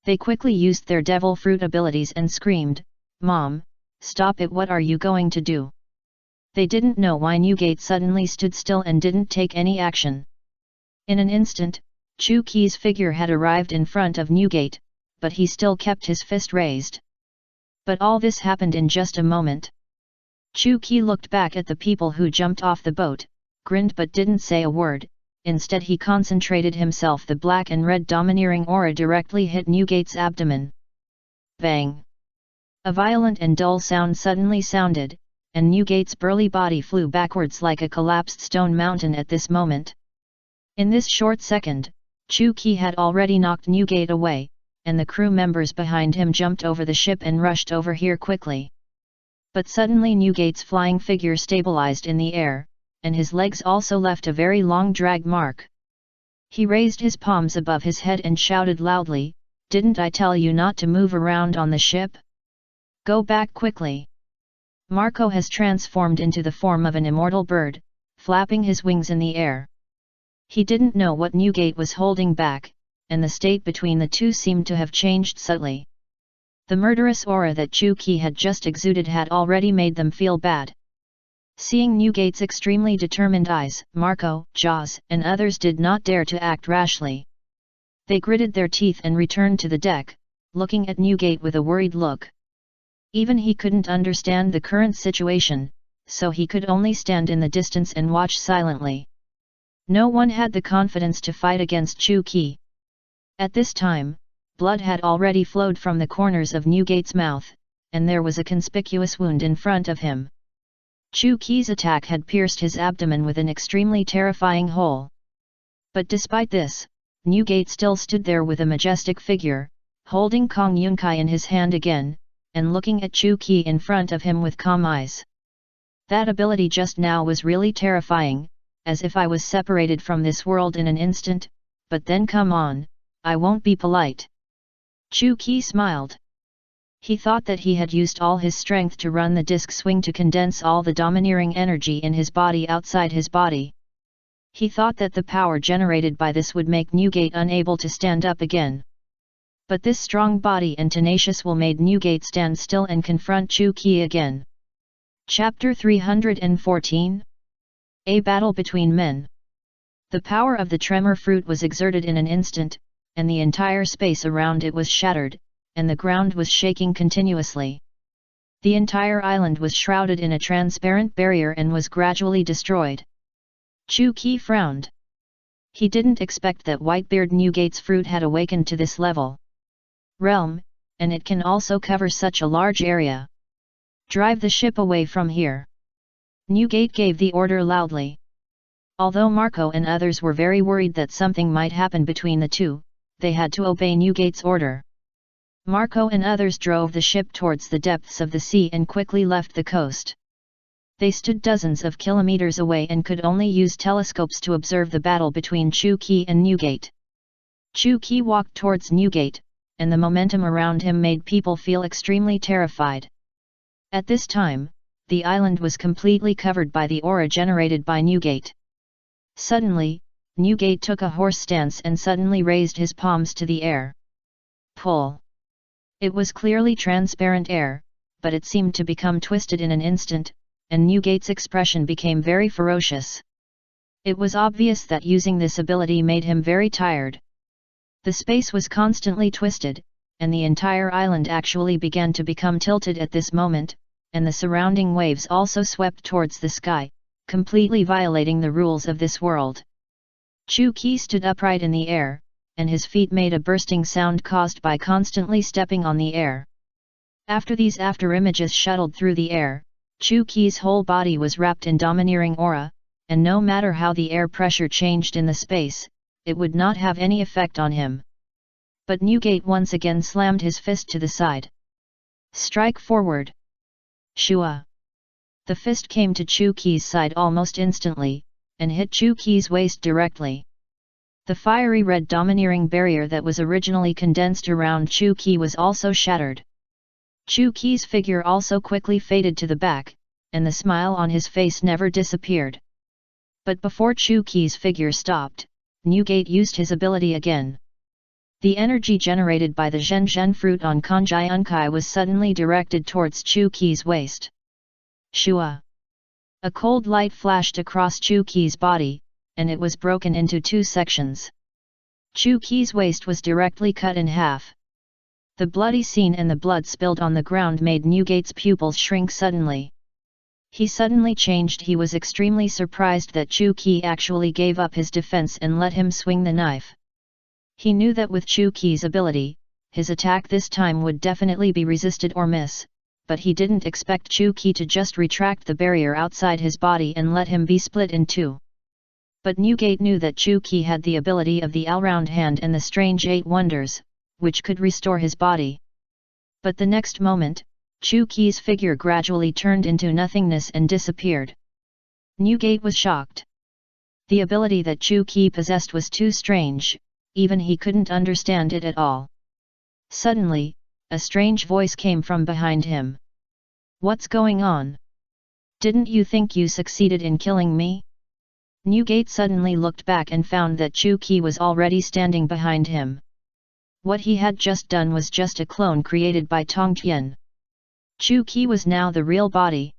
They quickly used their devil fruit abilities and screamed, "Mom, stop it, what are you going to do?" They didn't know why Newgate suddenly stood still and didn't take any action. In an instant, Chu Qi's figure had arrived in front of Newgate, but he still kept his fist raised. But all this happened in just a moment. Chu Qi looked back at the people who jumped off the boat, grinned but didn't say a word. Instead he concentrated himself. The black and red domineering aura directly hit Newgate's abdomen. Bang! A violent and dull sound suddenly sounded, and Newgate's burly body flew backwards like a collapsed stone mountain at this moment. In this short second, Chu Qi had already knocked Newgate away, and the crew members behind him jumped over the ship and rushed over here quickly. But suddenly Newgate's flying figure stabilized in the air, and his legs also left a very long drag mark. He raised his palms above his head and shouted loudly, "Didn't I tell you not to move around on the ship? Go back quickly!" Marco has transformed into the form of an immortal bird, flapping his wings in the air. He didn't know what Newgate was holding back, and the state between the two seemed to have changed subtly. The murderous aura that Chu Qi had just exuded had already made them feel bad. Seeing Newgate's extremely determined eyes, Marco, Jaws, and others did not dare to act rashly. They gritted their teeth and returned to the deck, looking at Newgate with a worried look. Even he couldn't understand the current situation, so he could only stand in the distance and watch silently. No one had the confidence to fight against Chu Qi. At this time, blood had already flowed from the corners of Newgate's mouth, and there was a conspicuous wound in front of him. Chu Qi's attack had pierced his abdomen with an extremely terrifying hole. But despite this, Newgate still stood there with a majestic figure, holding Kong Yunkai in his hand again, and looking at Chu Qi in front of him with calm eyes. That ability just now was really terrifying, as if I was separated from this world in an instant, but then come on, I won't be polite. Chu Qi smiled. He thought that he had used all his strength to run the disc swing to condense all the domineering energy in his body outside his body. He thought that the power generated by this would make Newgate unable to stand up again. But this strong body and tenacious will made Newgate stand still and confront Chu Qi again. Chapter 314. A Battle Between Men. The power of the tremor fruit was exerted in an instant, and the entire space around it was shattered, and the ground was shaking continuously. The entire island was shrouded in a transparent barrier and was gradually destroyed. Chu Qi frowned. He didn't expect that Whitebeard Newgate's fruit had awakened to this level. Realm, and it can also cover such a large area. Drive the ship away from here. Newgate gave the order loudly. Although Marco and others were very worried that something might happen between the two, they had to obey Newgate's order. Marco and others drove the ship towards the depths of the sea and quickly left the coast. They stood dozens of kilometers away and could only use telescopes to observe the battle between Chu Qi and Newgate. Chu Qi walked towards Newgate, and the momentum around him made people feel extremely terrified. At this time, the island was completely covered by the aura generated by Newgate. Suddenly, Newgate took a horse stance and suddenly raised his palms to the air. Pull! It was clearly transparent air, but it seemed to become twisted in an instant, and Newgate's expression became very ferocious. It was obvious that using this ability made him very tired. The space was constantly twisted, and the entire island actually began to become tilted at this moment, and the surrounding waves also swept towards the sky, completely violating the rules of this world. Chu Qi stood upright in the air, and his feet made a bursting sound caused by constantly stepping on the air. After these afterimages shuttled through the air, Chu Qi's whole body was wrapped in domineering aura, and no matter how the air pressure changed in the space, it would not have any effect on him. But Newgate once again slammed his fist to the side. Strike forward! Shua! The fist came to Chu Qi's side almost instantly, and hit Chu Qi's waist directly. The fiery red domineering barrier that was originally condensed around Chu Qi was also shattered. Chu Qi's figure also quickly faded to the back, and the smile on his face never disappeared. But before Chu Qi's figure stopped, Newgate used his ability again. The energy generated by the Zhen fruit on Kanjai Unkai was suddenly directed towards Chu Qi's waist. Shua! A cold light flashed across Chu Qi's body, and it was broken into two sections. Chu Qi's waist was directly cut in half. The bloody scene and the blood spilled on the ground made Newgate's pupils shrink suddenly. He suddenly changed. He was extremely surprised that Chu Qi actually gave up his defense and let him swing the knife. He knew that with Chu Qi's ability, his attack this time would definitely be resisted or miss, but he didn't expect Chu Qi to just retract the barrier outside his body and let him be split in two. But Newgate knew that Chu Qi had the ability of the all-round hand and the strange 8 wonders, which could restore his body. But the next moment, Chu Qi's figure gradually turned into nothingness and disappeared. Newgate was shocked. The ability that Chu Qi possessed was too strange, even he couldn't understand it at all. Suddenly, a strange voice came from behind him. What's going on? Didn't you think you succeeded in killing me? Newgate suddenly looked back and found that Chu Qi was already standing behind him. What he had just done was just a clone created by Tong Qian. Chu Qi was now the real body.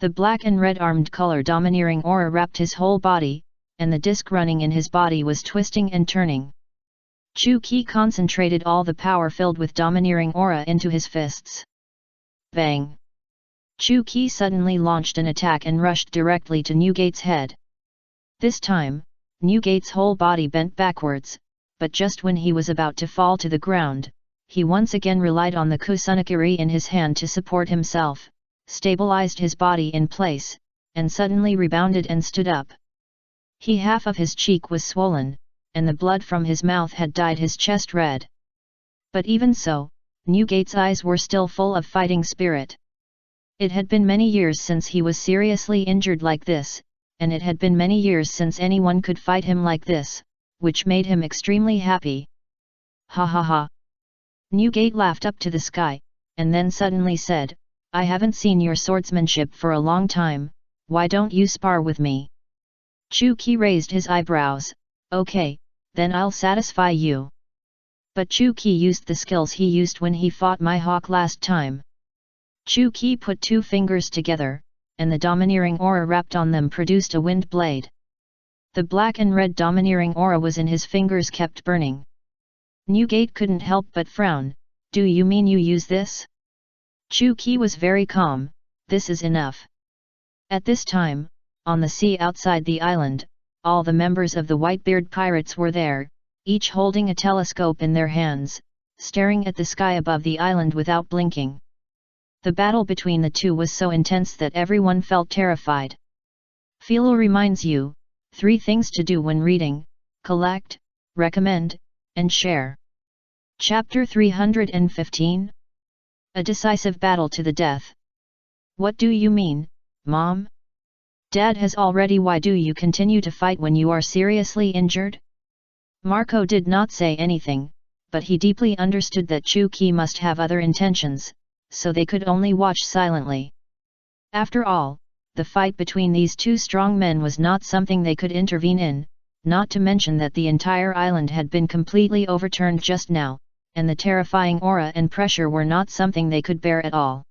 The black and red armed color domineering aura wrapped his whole body, and the disc running in his body was twisting and turning. Chu Qi concentrated all the power filled with domineering aura into his fists. Bang! Chu Qi suddenly launched an attack and rushed directly to Newgate's head. This time, Newgate's whole body bent backwards, but just when he was about to fall to the ground, he once again relied on the kusunakiri in his hand to support himself, stabilized his body in place, and suddenly rebounded and stood up. Half of his cheek was swollen, and the blood from his mouth had dyed his chest red. But even so, Newgate's eyes were still full of fighting spirit. It had been many years since he was seriously injured like this, and it had been many years since anyone could fight him like this, which made him extremely happy. Ha ha ha! Newgate laughed up to the sky, and then suddenly said, "I haven't seen your swordsmanship for a long time, why don't you spar with me?" Chu-Ki raised his eyebrows. "Okay, then I'll satisfy you." But Chu-Ki used the skills he used when he fought my hawk last time. Chu-Ki put two fingers together, and the domineering aura wrapped on them produced a wind blade. The black and red domineering aura was in his fingers kept burning. Newgate couldn't help but frown. "Do you mean you use this?" Chu-Ki was very calm. "This is enough." At this time, on the sea outside the island, all the members of the Whitebeard pirates were there, each holding a telescope in their hands, staring at the sky above the island without blinking. The battle between the two was so intense that everyone felt terrified. Philo reminds you, 3 things to do when reading: collect, recommend, and share. Chapter 315. A decisive battle to the death. What do you mean, Mom? Dad has already. Why do you continue to fight when you are seriously injured? Marco did not say anything, but he deeply understood that Chu-Ki must have other intentions, so they could only watch silently. After all, the fight between these two strong men was not something they could intervene in, not to mention that the entire island had been completely overturned just now, and the terrifying aura and pressure were not something they could bear at all.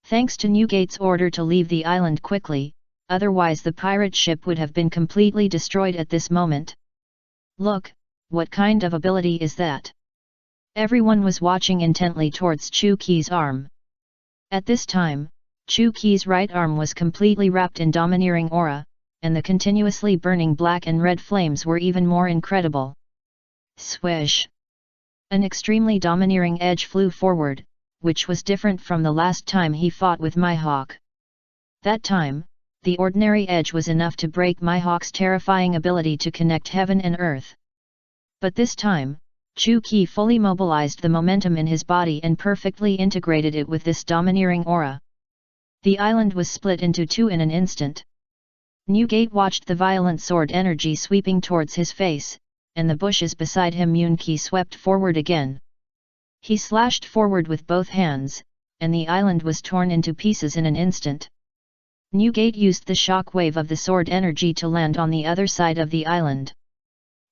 Thanks to Newgate's order to leave the island quickly, otherwise the pirate ship would have been completely destroyed at this moment. Look, what kind of ability is that? Everyone was watching intently towards Chu-Ki's arm. At this time, Chu-Ki's right arm was completely wrapped in domineering aura, and the continuously burning black and red flames were even more incredible. Swish! An extremely domineering edge flew forward, which was different from the last time he fought with Mihawk. That time, the ordinary edge was enough to break Mihawk's terrifying ability to connect heaven and earth. But this time, Chu-Ki fully mobilized the momentum in his body and perfectly integrated it with this domineering aura. The island was split into two in an instant. Newgate watched the violent sword energy sweeping towards his face, and the bushes beside him. Yun-Ki swept forward again. He slashed forward with both hands, and the island was torn into pieces in an instant. Newgate used the shock wave of the sword energy to land on the other side of the island.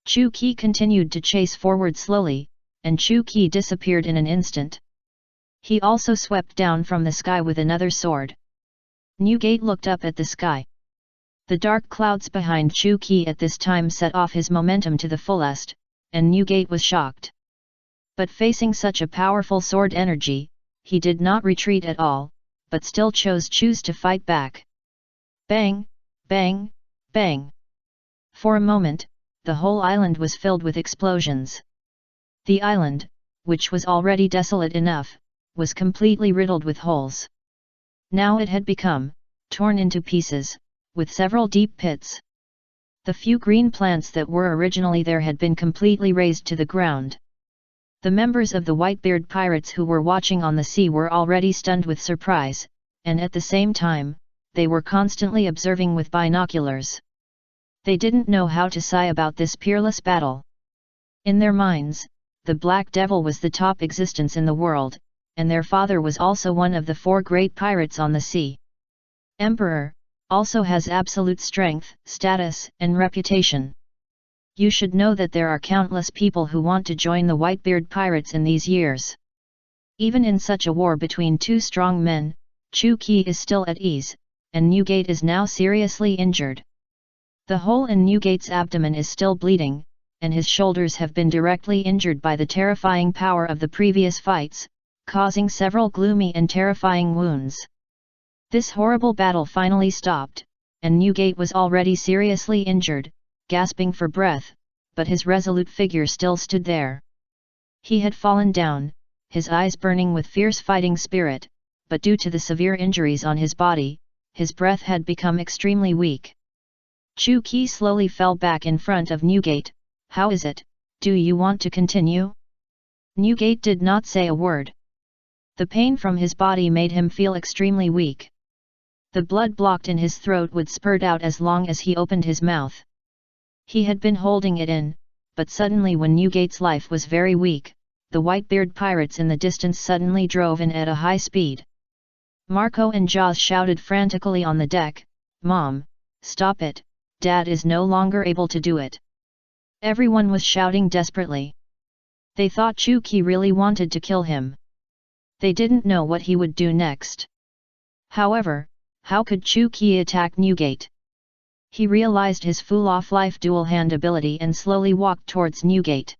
Chu-Ki continued to chase forward slowly, and Chu-Ki disappeared in an instant. He also swept down from the sky with another sword. Newgate looked up at the sky. The dark clouds behind Chu-Ki at this time set off his momentum to the fullest, and Newgate was shocked. But facing such a powerful sword energy, he did not retreat at all, but still choose to fight back. Bang, bang, bang. For a moment, the whole island was filled with explosions. The island, which was already desolate enough, was completely riddled with holes. Now it had become torn into pieces, with several deep pits. The few green plants that were originally there had been completely razed to the ground. The members of the Whitebeard pirates who were watching on the sea were already stunned with surprise, and at the same time, they were constantly observing with binoculars. They didn't know how to sigh about this peerless battle. In their minds, the Black Devil was the top existence in the world, and their father was also one of the 4 great pirates on the sea. Emperor also has absolute strength, status, and reputation. You should know that there are countless people who want to join the Whitebeard pirates in these years. Even in such a war between 2 strong men, Chu-Ki is still at ease, and Newgate is now seriously injured. The hole in Newgate's abdomen is still bleeding, and his shoulders have been directly injured by the terrifying power of the previous fights, causing several gloomy and terrifying wounds. This horrible battle finally stopped, and Newgate was already seriously injured, gasping for breath, but his resolute figure still stood there. He had fallen down, his eyes burning with fierce fighting spirit, but due to the severe injuries on his body, his breath had become extremely weak. Chu Qi slowly fell back in front of Newgate. "How is it, do you want to continue?" Newgate did not say a word. The pain from his body made him feel extremely weak. The blood blocked in his throat would spurt out as long as he opened his mouth. He had been holding it in, but suddenly when Newgate's life was very weak, the Whitebeard pirates in the distance suddenly drove in at a high speed. Marco and Jaws shouted frantically on the deck, "Mom, stop it, Dad is no longer able to do it." Everyone was shouting desperately. They thought Chu Qi really wanted to kill him. They didn't know what he would do next. However, how could Chu Qi attack Newgate? He realized his full-off-life dual-hand ability and slowly walked towards Newgate.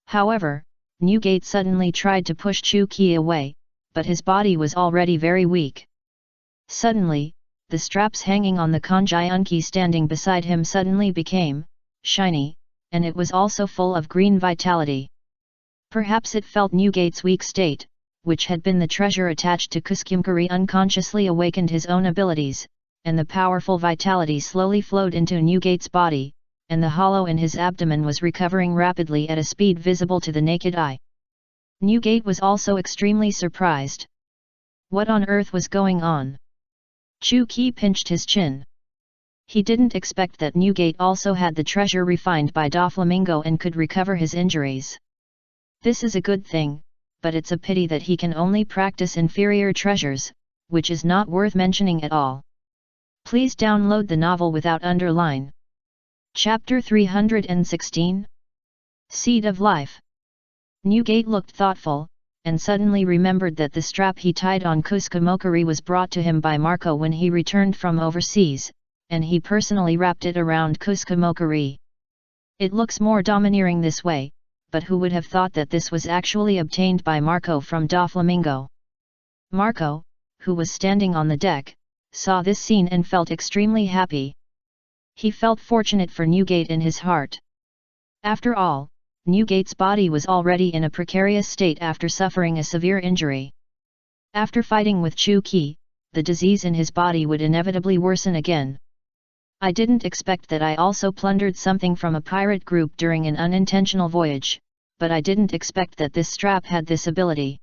However, Newgate suddenly tried to push Chu Qi away, but his body was already very weak. Suddenly, the straps hanging on the Kanjiunki standing beside him suddenly became shiny, and it was also full of green vitality. Perhaps it felt Newgate's weak state, which had been the treasure attached to Kuskumkari, unconsciously awakened his own abilities, and the powerful vitality slowly flowed into Newgate's body, and the hollow in his abdomen was recovering rapidly at a speed visible to the naked eye. Newgate was also extremely surprised. What on earth was going on? Chu Qi pinched his chin. He didn't expect that Newgate also had the treasure refined by Doflamingo and could recover his injuries. This is a good thing, but it's a pity that he can only practice inferior treasures, which is not worth mentioning at all. Please download the novel without underline. Chapter 316? Seed of Life. Newgate looked thoughtful, and suddenly remembered that the strap he tied on Kuskumokari was brought to him by Marco when he returned from overseas, and he personally wrapped it around Kuskumokari. It looks more domineering this way, but who would have thought that this was actually obtained by Marco from Doflamingo? Marco, who was standing on the deck, saw this scene and felt extremely happy. He felt fortunate for Newgate in his heart. After all, Newgate's body was already in a precarious state after suffering a severe injury. After fighting with Chu Qi, the disease in his body would inevitably worsen again. I didn't expect that. I also plundered something from a pirate group during an unintentional voyage, but I didn't expect that this strap had this ability.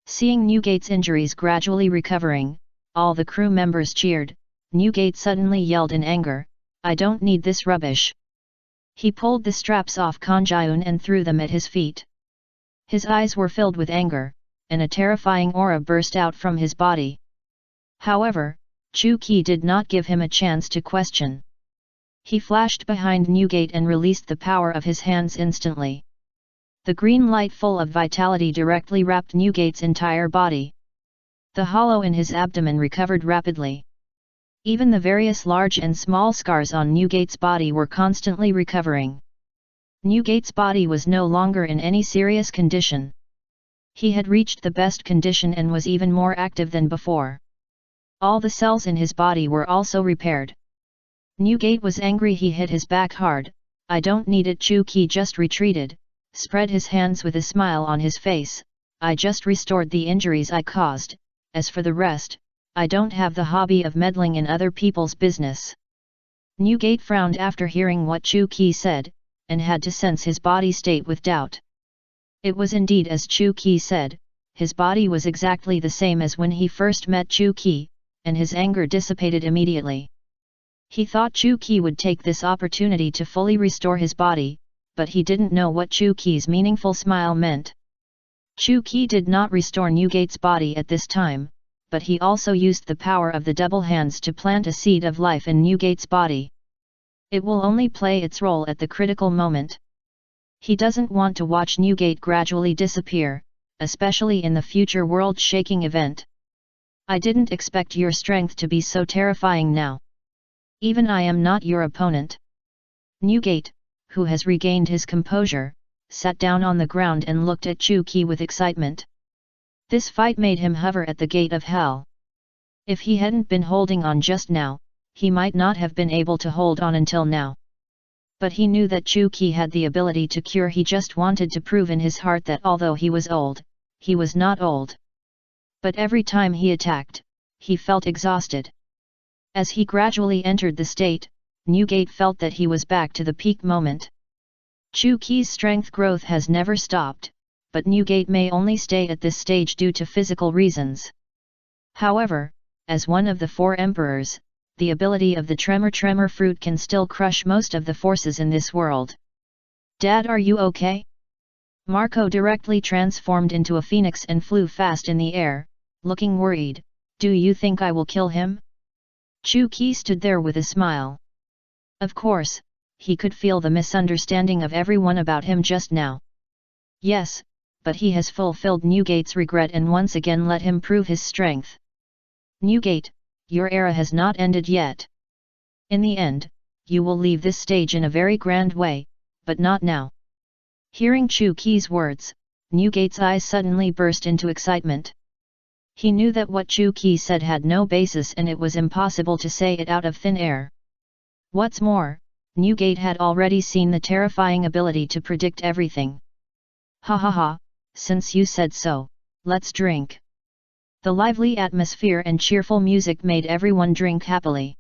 Seeing Newgate's injuries gradually recovering, all the crew members cheered. Newgate suddenly yelled in anger, "I don't need this rubbish." He pulled the straps off Kanjiun and threw them at his feet. His eyes were filled with anger, and a terrifying aura burst out from his body. However, Chu Qi did not give him a chance to question. He flashed behind Newgate and released the power of his hands instantly. The green light full of vitality directly wrapped Newgate's entire body. The hollow in his abdomen recovered rapidly. Even the various large and small scars on Newgate's body were constantly recovering. Newgate's body was no longer in any serious condition. He had reached the best condition and was even more active than before. All the cells in his body were also repaired. Newgate was angry. He hit his back hard. "I don't need it." Chu Qi just retreated, spread his hands with a smile on his face. "I just restored the injuries I caused. As for the rest, I don't have the hobby of meddling in other people's business." Newgate frowned after hearing what Chu Qi said, and had to sense his body state with doubt. It was indeed as Chu Qi said, his body was exactly the same as when he first met Chu Qi, and his anger dissipated immediately. He thought Chu Qi would take this opportunity to fully restore his body, but he didn't know what Chu Qi's meaningful smile meant. Chu Qi did not restore Newgate's body at this time, but he also used the power of the double hands to plant a seed of life in Newgate's body. It will only play its role at the critical moment. He doesn't want to watch Newgate gradually disappear, especially in the future world-shaking event. "I didn't expect your strength to be so terrifying now. Even I am not your opponent." Newgate, who has regained his composure, sat down on the ground and looked at Chu Qi with excitement. This fight made him hover at the gate of hell. If he hadn't been holding on just now, he might not have been able to hold on until now. But he knew that Chu Qi had the ability to cure. He just wanted to prove in his heart that although he was old, he was not old. But every time he attacked, he felt exhausted. As he gradually entered the state, Newgate felt that he was back to the peak moment. Chu Qi's strength growth has never stopped, but Newgate may only stay at this stage due to physical reasons. However, as one of the 4 emperors, the ability of the tremor fruit can still crush most of the forces in this world. Dad, are you okay? Marco directly transformed into a phoenix and flew fast in the air, looking worried. Do you think I will kill him? Chu Qi stood there with a smile. Of course, he could feel the misunderstanding of everyone about him just now. Yes, but he has fulfilled Newgate's regret and once again let him prove his strength. Newgate, your era has not ended yet. In the end, you will leave this stage in a very grand way, but not now. Hearing Chu Qi's words, Newgate's eyes suddenly burst into excitement. He knew that what Chu Qi said had no basis and it was impossible to say it out of thin air. What's more, Newgate had already seen the terrifying ability to predict everything. Ha ha ha, since you said so, let's drink. The lively atmosphere and cheerful music made everyone drink happily.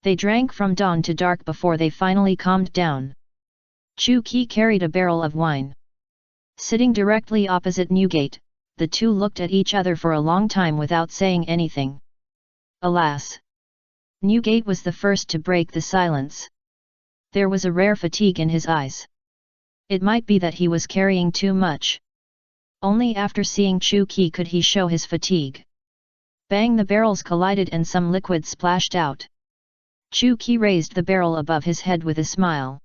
They drank from dawn to dark before they finally calmed down. Chu Qi carried a barrel of wine. Sitting directly opposite Newgate, the two looked at each other for a long time without saying anything. Alas! Newgate was the first to break the silence. There was a rare fatigue in his eyes. It might be that he was carrying too much. Only after seeing Chu Qi could he show his fatigue. Bang! The barrels collided and some liquid splashed out. Chu Qi raised the barrel above his head with a smile.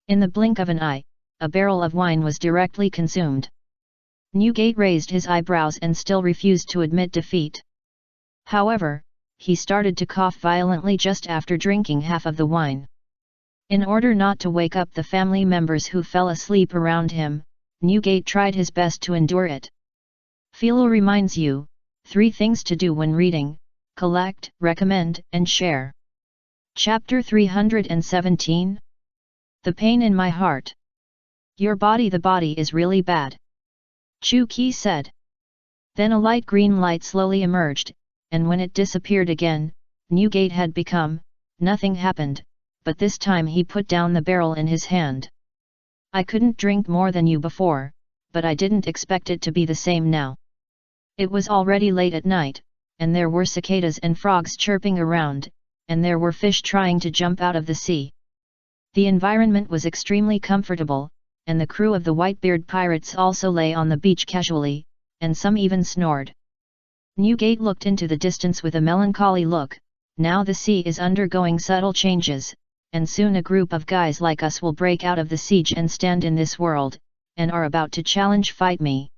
In the blink of an eye, a barrel of wine was directly consumed. Newgate raised his eyebrows and still refused to admit defeat. However, he started to cough violently just after drinking half of the wine. In order not to wake up the family members who fell asleep around him, Newgate tried his best to endure it. Philo reminds you, 3 things to do when reading: collect, recommend, and share. Chapter 317. The pain in my heart. The body is really bad. Chu Qi said. Then a light green light slowly emerged, and when it disappeared again, Newgate had become, nothing happened, but this time he put down the barrel in his hand. I couldn't drink more than you before, but I didn't expect it to be the same now. It was already late at night, and there were cicadas and frogs chirping around, and there were fish trying to jump out of the sea. The environment was extremely comfortable, and the crew of the Whitebeard pirates also lay on the beach casually, and some even snored. Newgate looked into the distance with a melancholy look. Now the sea is undergoing subtle changes, and soon a group of guys like us will break out of the siege and stand in this world, and are about to fight me.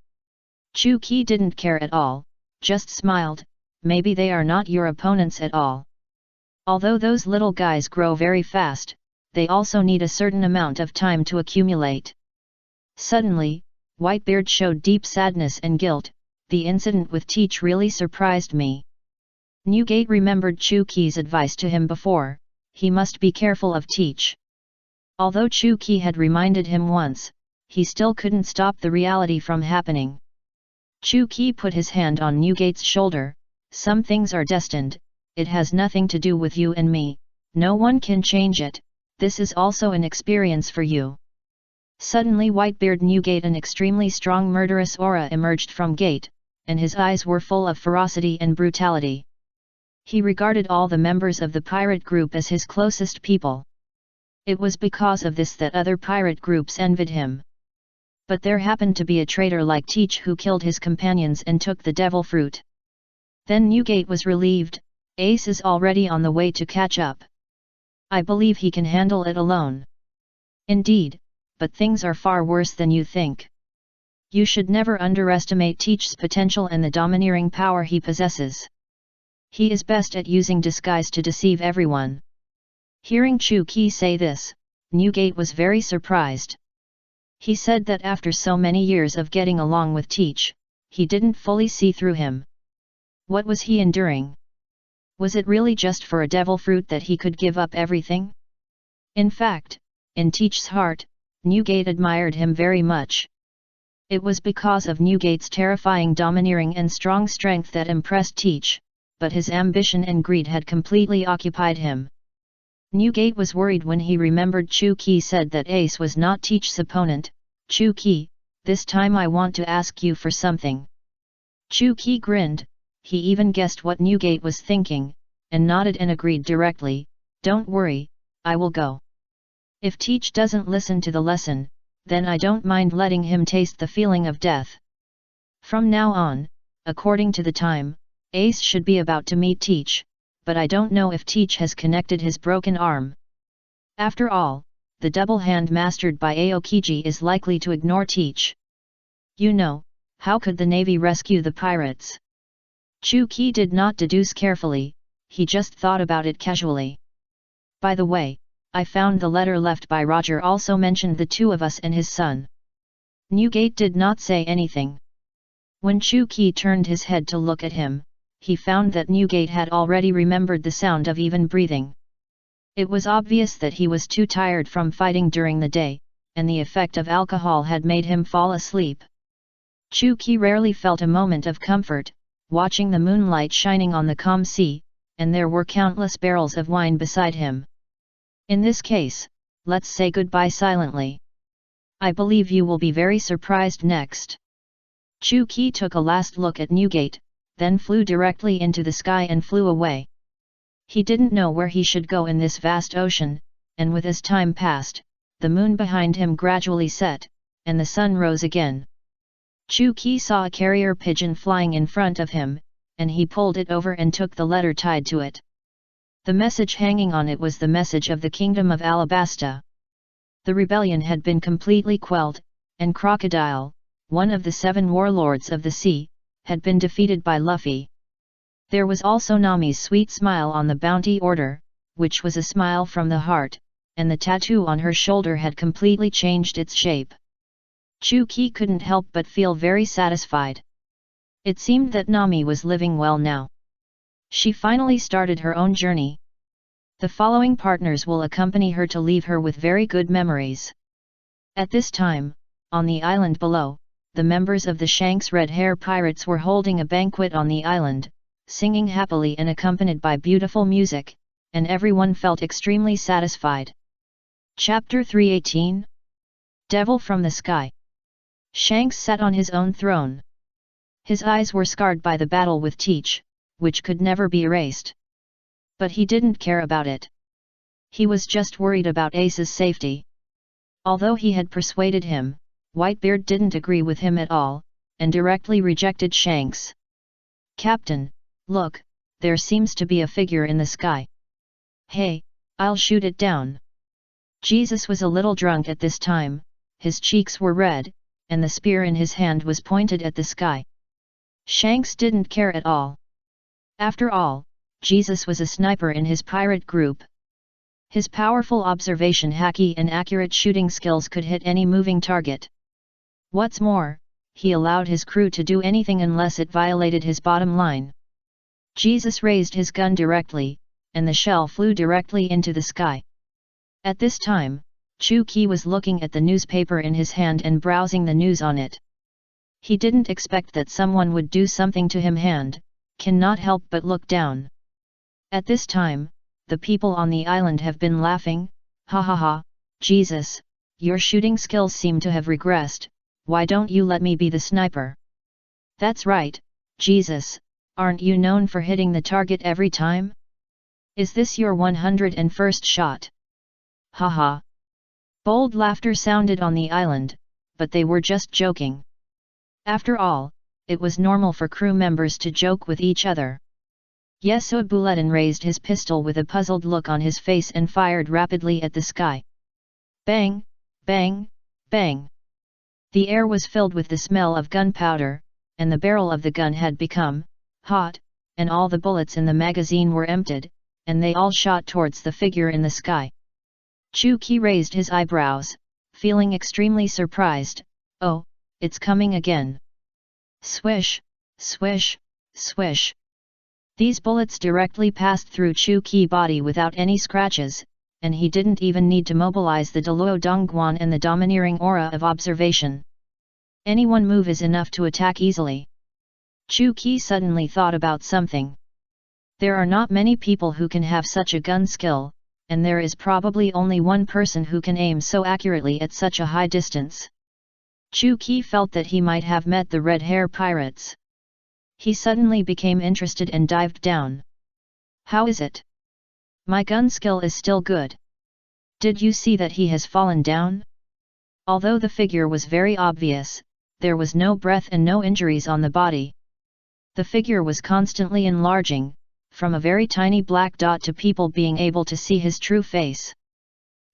Chu Qi didn't care at all, just smiled. Maybe they are not your opponents at all. Although those little guys grow very fast, they also need a certain amount of time to accumulate. Suddenly, Whitebeard showed deep sadness and guilt. The incident with Teach really surprised me. Newgate remembered Chu Qi's advice to him before: he must be careful of Teach. Although Chu Qi had reminded him once, he still couldn't stop the reality from happening. Chu Qi put his hand on Newgate's shoulder. Some things are destined, it has nothing to do with you and me, no one can change it, this is also an experience for you. Suddenly Whitebeard Newgate, an extremely strong murderous aura emerged from Gate, and his eyes were full of ferocity and brutality. He regarded all the members of the pirate group as his closest people. It was because of this that other pirate groups envied him. But there happened to be a traitor like Teach who killed his companions and took the devil fruit. Then Newgate was relieved. Ace is already on the way to catch up. I believe he can handle it alone. Indeed, but things are far worse than you think. You should never underestimate Teach's potential and the domineering power he possesses. He is best at using disguise to deceive everyone. Hearing Chu Qi say this, Newgate was very surprised. He said that after so many years of getting along with Teach, he didn't fully see through him. What was he enduring? Was it really just for a devil fruit that he could give up everything? In fact, in Teach's heart, Newgate admired him very much. It was because of Newgate's terrifying domineering and strong strength that impressed Teach, but his ambition and greed had completely occupied him. Newgate was worried when he remembered Chu Qi said that Ace was not Teach's opponent. Chu Qi, this time I want to ask you for something. Chu Qi grinned, he even guessed what Newgate was thinking, and nodded and agreed directly, don't worry, I will go. If Teach doesn't listen to the lesson, then I don't mind letting him taste the feeling of death. From now on, according to the time, Ace should be about to meet Teach, but I don't know if Teach has connected his broken arm. After all, the double hand mastered by Aokiji is likely to ignore Teach. You know, how could the Navy rescue the pirates? Chu Qi did not deduce carefully, he just thought about it casually. By the way, I found the letter left by Roger also mentioned the two of us and his son. Newgate did not say anything. When Chu Qi turned his head to look at him, he found that Newgate had already remembered the sound of even breathing. It was obvious that he was too tired from fighting during the day, and the effect of alcohol had made him fall asleep. Chu Qi rarely felt a moment of comfort, watching the moonlight shining on the calm sea, and there were countless barrels of wine beside him. In this case, let's say goodbye silently. I believe you will be very surprised next. Chu Qi took a last look at Newgate, then flew directly into the sky and flew away. He didn't know where he should go in this vast ocean, and with as time passed, the moon behind him gradually set, and the sun rose again. Chu Qi saw a carrier pigeon flying in front of him, and he pulled it over and took the letter tied to it. The message hanging on it was the message of the Kingdom of Alabasta. The rebellion had been completely quelled, and Crocodile, one of the 7 warlords of the sea, had been defeated by Luffy. There was also Nami's sweet smile on the bounty order, which was a smile from the heart, and the tattoo on her shoulder had completely changed its shape. Chu Qi couldn't help but feel very satisfied. It seemed that Nami was living well now. She finally started her own journey. The following partners will accompany her to leave her with very good memories. At this time, on the island below, the members of the Shanks Red Hair Pirates were holding a banquet on the island, singing happily and accompanied by beautiful music, and everyone felt extremely satisfied. Chapter 318 Devil from the Sky. Shanks sat on his own throne. His eyes were scarred by the battle with Teach, which could never be erased. But he didn't care about it. He was just worried about Ace's safety. Although he had persuaded him, Whitebeard didn't agree with him at all, and directly rejected Shanks. Captain, look, there seems to be a figure in the sky. Hey, I'll shoot it down. Jesus was a little drunk at this time, his cheeks were red, and the spear in his hand was pointed at the sky. Shanks didn't care at all. After all, Jesus was a sniper in his pirate group. His powerful observation hacky and accurate shooting skills could hit any moving target. What's more, he allowed his crew to do anything unless it violated his bottom line. Jesus raised his gun directly, and the shell flew directly into the sky. At this time, Chu Qi was looking at the newspaper in his hand and browsing the news on it. He didn't expect that someone would do something to him and cannot help but look down. At this time, the people on the island have been laughing, ha ha ha, Jesus, your shooting skills seem to have regressed, why don't you let me be the sniper? That's right, Jesus, aren't you known for hitting the target every time? Is this your 101st shot? Ha ha. Bold laughter sounded on the island, but they were just joking. After all, it was normal for crew members to joke with each other. Yeso Buletin raised his pistol with a puzzled look on his face and fired rapidly at the sky. Bang, bang, bang. The air was filled with the smell of gunpowder, and the barrel of the gun had become hot, and all the bullets in the magazine were emptied, and they all shot towards the figure in the sky. Chu Qi raised his eyebrows, feeling extremely surprised. Oh, it's coming again. Swish, swish, swish. These bullets directly passed through Chu Qi's body without any scratches, and he didn't even need to mobilize the Deluo Dongguan and the domineering aura of observation. Any one move is enough to attack easily. Chu Qi suddenly thought about something. There are not many people who can have such a gun skill, and there is probably only one person who can aim so accurately at such a high distance. Chu Qi felt that he might have met the red hair pirates. He suddenly became interested and dived down. How is it? My gun skill is still good. Did you see that he has fallen down? Although the figure was very obvious, there was no breath and no injuries on the body. The figure was constantly enlarging, from a very tiny black dot to people being able to see his true face.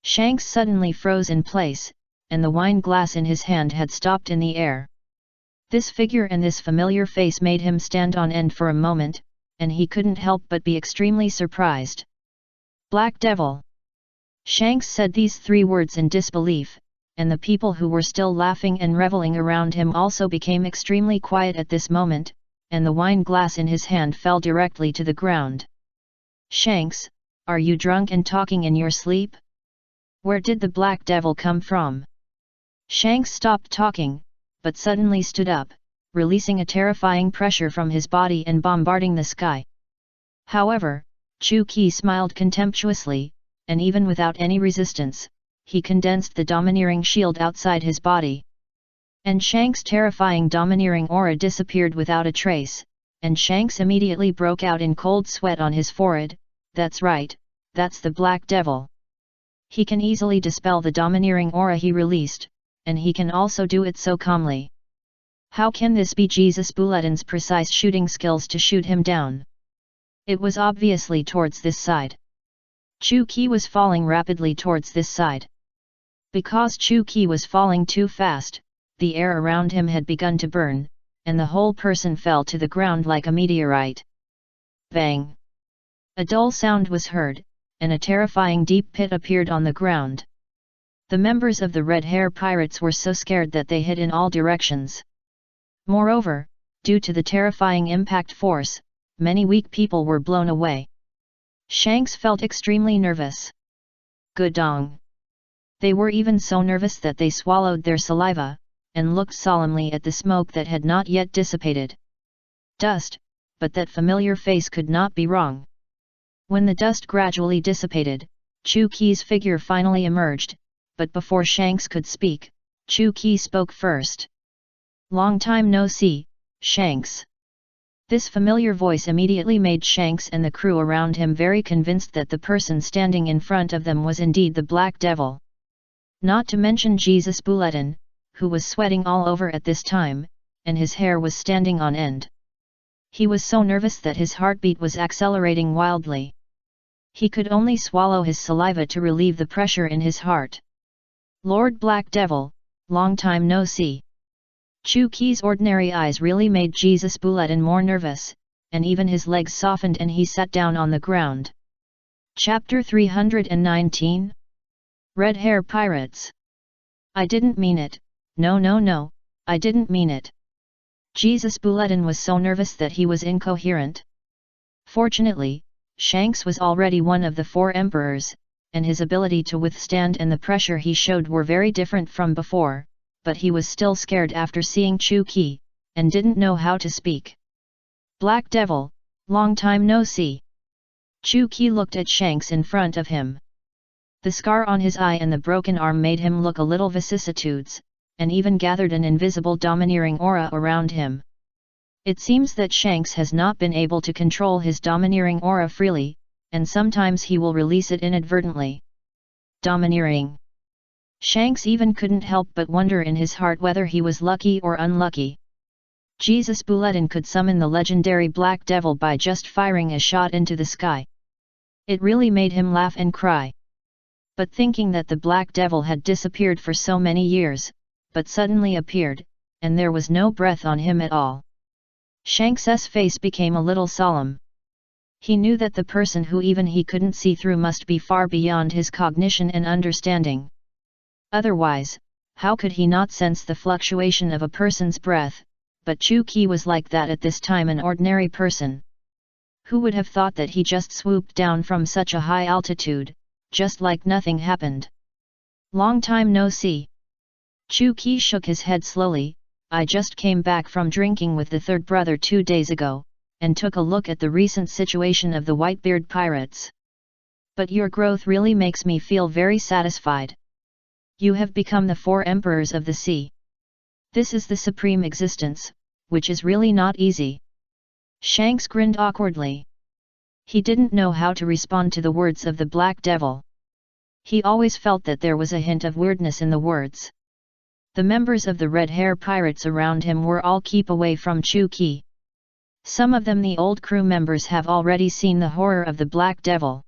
Shanks suddenly froze in place, and the wine glass in his hand had stopped in the air. This figure and this familiar face made him stand on end for a moment, and he couldn't help but be extremely surprised. Black Devil! Shanks said these 3 words in disbelief, and the people who were still laughing and reveling around him also became extremely quiet at this moment, and the wine glass in his hand fell directly to the ground. Shanks, are you drunk and talking in your sleep? Where did the Black Devil come from? Shanks stopped talking, but suddenly stood up, releasing a terrifying pressure from his body and bombarding the sky. However, Chu Qi smiled contemptuously, and even without any resistance, he condensed the domineering shield outside his body. And Shanks' terrifying domineering aura disappeared without a trace, and Shanks immediately broke out in cold sweat on his forehead. That's right, that's the Black Devil. He can easily dispel the domineering aura he released, and he can also do it so calmly. How can this be Jesus Bulletin's precise shooting skills to shoot him down? It was obviously towards this side. Chu Qi was falling rapidly towards this side. Because Chu Qi was falling too fast, the air around him had begun to burn, and the whole person fell to the ground like a meteorite. Bang! A dull sound was heard, and a terrifying deep pit appeared on the ground. The members of the Red Hair Pirates were so scared that they hid in all directions. Moreover, due to the terrifying impact force, many weak people were blown away. Shanks felt extremely nervous. Gudong! They were even so nervous that they swallowed their saliva, and looked solemnly at the smoke that had not yet dissipated. Dust, but that familiar face could not be wrong. When the dust gradually dissipated, Chu Qi's figure finally emerged, but before Shanks could speak, Chu Qi spoke first. Long time no see, Shanks. This familiar voice immediately made Shanks and the crew around him very convinced that the person standing in front of them was indeed the Black Devil. Not to mention Jesus Bulletin, who was sweating all over at this time, and his hair was standing on end. He was so nervous that his heartbeat was accelerating wildly. He could only swallow his saliva to relieve the pressure in his heart. Lord Black Devil, long time no see. Chu Qi's ordinary eyes really made Jesus Bulletin more nervous, and even his legs softened and he sat down on the ground. Chapter 319 Red Hair Pirates. I didn't mean it, no, I didn't mean it. Jesus Bulletin was so nervous that he was incoherent. Fortunately, Shanks was already one of the 4 emperors, and his ability to withstand and the pressure he showed were very different from before, but he was still scared after seeing Chu Qi, and didn't know how to speak. Black Devil, long time no see. Chu Qi looked at Shanks in front of him. The scar on his eye and the broken arm made him look a little vicissitudes, and even gathered an invisible domineering aura around him. It seems that Shanks has not been able to control his domineering aura freely, and sometimes he will release it inadvertently. Domineering. Shanks even couldn't help but wonder in his heart whether he was lucky or unlucky. Jesus Bulletin could summon the legendary Black Devil by just firing a shot into the sky. It really made him laugh and cry. But thinking that the Black Devil had disappeared for so many years, but suddenly appeared, and there was no breath on him at all. Shanks's face became a little solemn. He knew that the person who even he couldn't see through must be far beyond his cognition and understanding. Otherwise, how could he not sense the fluctuation of a person's breath? But Chu Qi was like that at this time, an ordinary person. Who would have thought that he just swooped down from such a high altitude, just like nothing happened. Long time no see. Chu Qi shook his head slowly. I just came back from drinking with the third brother 2 days ago, and took a look at the recent situation of the Whitebeard pirates. But your growth really makes me feel very satisfied. You have become the 4 emperors of the sea. This is the supreme existence, which is really not easy. Shanks grinned awkwardly. He didn't know how to respond to the words of the Black Devil. He always felt that there was a hint of weirdness in the words. The members of the Red Hair Pirates around him were all keep away from Chu Qi. Some of them, the old crew members, have already seen the horror of the Black Devil.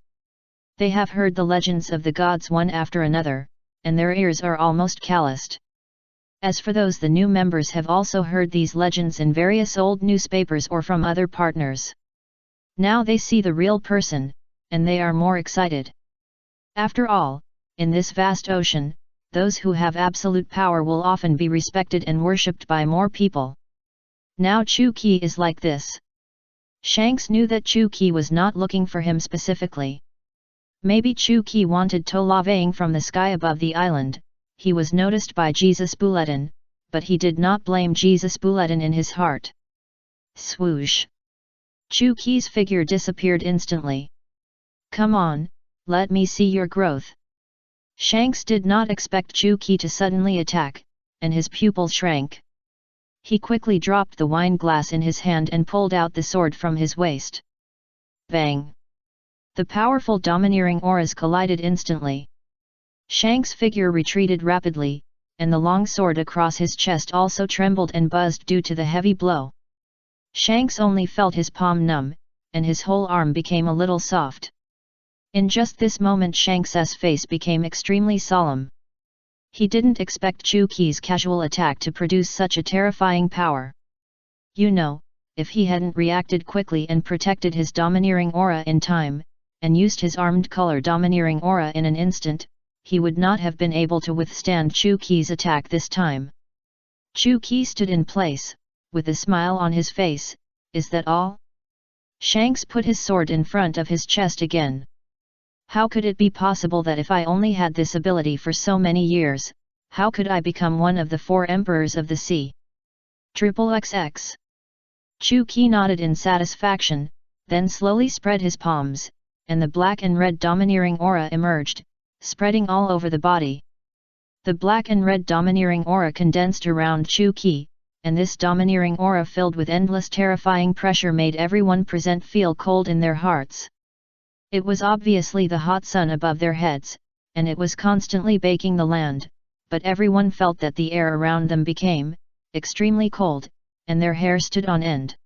They have heard the legends of the gods one after another, and their ears are almost calloused. As for those, the new members have also heard these legends in various old newspapers or from other partners. Now they see the real person, and they are more excited. After all, in this vast ocean, those who have absolute power will often be respected and worshipped by more people. Now Chu Qi is like this. Shanks knew that Chu Qi was not looking for him specifically. Maybe Chu Qi wanted to laving from the sky above the island. He was noticed by Jesus Bulletin, but he did not blame Jesus Bulletin in his heart. Swoosh! Chu Qi's figure disappeared instantly. Come on, let me see your growth. Shanks did not expect Chu Qi to suddenly attack, and his pupil shrank. He quickly dropped the wine glass in his hand and pulled out the sword from his waist. Bang! The powerful domineering auras collided instantly. Shanks' figure retreated rapidly, and the long sword across his chest also trembled and buzzed due to the heavy blow. Shanks only felt his palm numb, and his whole arm became a little soft. In just this moment Shanks's face became extremely solemn. He didn't expect Chu Qi's casual attack to produce such a terrifying power. You know, if he hadn't reacted quickly and protected his domineering aura in time, and used his armed color domineering aura in an instant, he would not have been able to withstand Chu Qi's attack this time. Chu Qi stood in place, with a smile on his face. Is that all? Shanks put his sword in front of his chest again. How could it be possible that if I only had this ability for so many years, how could I become one of the 4 emperors of the sea? XXX. Chu Qi nodded in satisfaction, then slowly spread his palms, and the black and red domineering aura emerged, spreading all over the body. The black and red domineering aura condensed around Chu Qi, and this domineering aura filled with endless terrifying pressure made everyone present feel cold in their hearts. It was obviously the hot sun above their heads, and it was constantly baking the land, but everyone felt that the air around them became extremely cold, and their hair stood on end.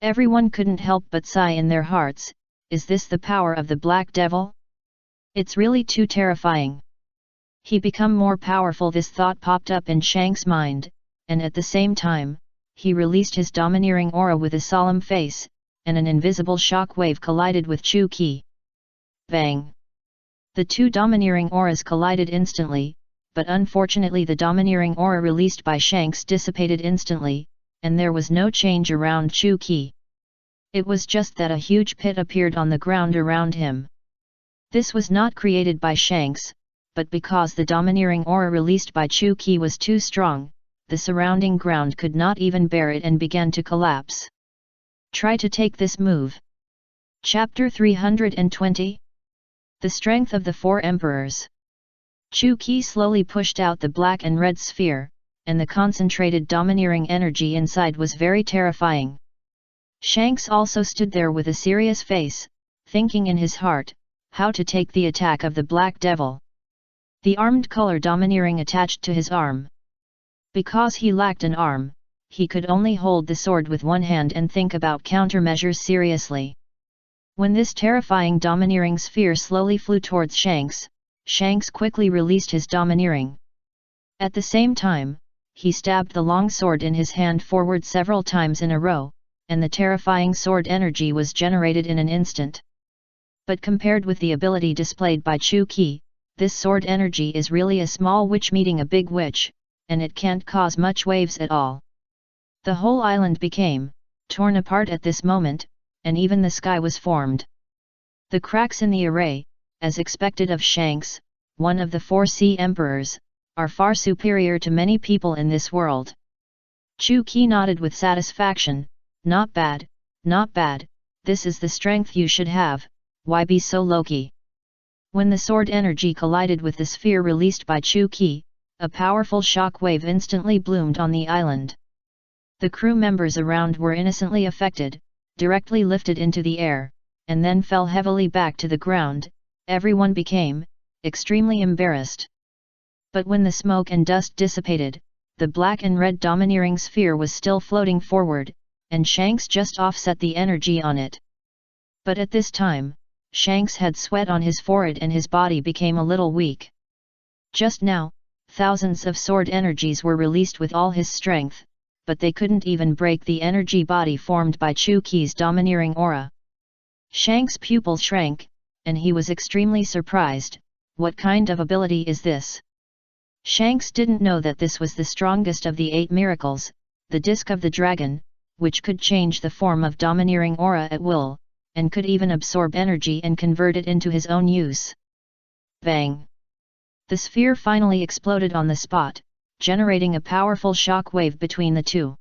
Everyone couldn't help but sigh in their hearts. Is this the power of the Black Devil? It's really too terrifying. He become more powerful. This thought popped up in Shanks' mind, and at the same time, he released his domineering aura with a solemn face, and an invisible shock wave collided with Chu Qi. Bang! The 2 domineering auras collided instantly, but unfortunately the domineering aura released by Shanks dissipated instantly, and there was no change around Chu Qi. It was just that a huge pit appeared on the ground around him. This was not created by Shanks, but because the domineering aura released by Chu Qi was too strong, the surrounding ground could not even bear it and began to collapse. Try to take this move. Chapter 320. The Strength of the 4 Emperors. Chu Qi slowly pushed out the black and red sphere, and the concentrated domineering energy inside was very terrifying. Shanks also stood there with a serious face, thinking in his heart, how to take the attack of the Black Devil. The armed color domineering attached to his arm. Because he lacked an arm, he could only hold the sword with one hand and think about countermeasures seriously. When this terrifying domineering sphere slowly flew towards Shanks, Shanks quickly released his domineering. At the same time, he stabbed the long sword in his hand forward several times in a row, and the terrifying sword energy was generated in an instant. But compared with the ability displayed by Chu Qi, this sword energy is really a small witch meeting a big witch, and it can't cause much waves at all. The whole island became torn apart at this moment, and even the sky was formed. The cracks in the array, as expected of Shanks, one of the 4 sea emperors, are far superior to many people in this world. Chu Qi nodded with satisfaction. Not bad, not bad, this is the strength you should have, why be so low-key? When the sword energy collided with the sphere released by Chu Qi, a powerful shock wave instantly bloomed on the island. The crew members around were innocently affected, directly lifted into the air, and then fell heavily back to the ground. Everyone became extremely embarrassed. But when the smoke and dust dissipated, the black and red domineering sphere was still floating forward, and Shanks just offset the energy on it. But at this time, Shanks had sweat on his forehead and his body became a little weak. Just now, thousands of sword energies were released with all his strength, but they couldn't even break the energy body formed by Chu Qi's domineering aura. Shanks' pupils shrank, and he was extremely surprised. What kind of ability is this? Shanks didn't know that this was the strongest of the 8 miracles, the disc of the dragon, which could change the form of domineering aura at will, and could even absorb energy and convert it into his own use. Bang! The sphere finally exploded on the spot, generating a powerful shock wave between the two.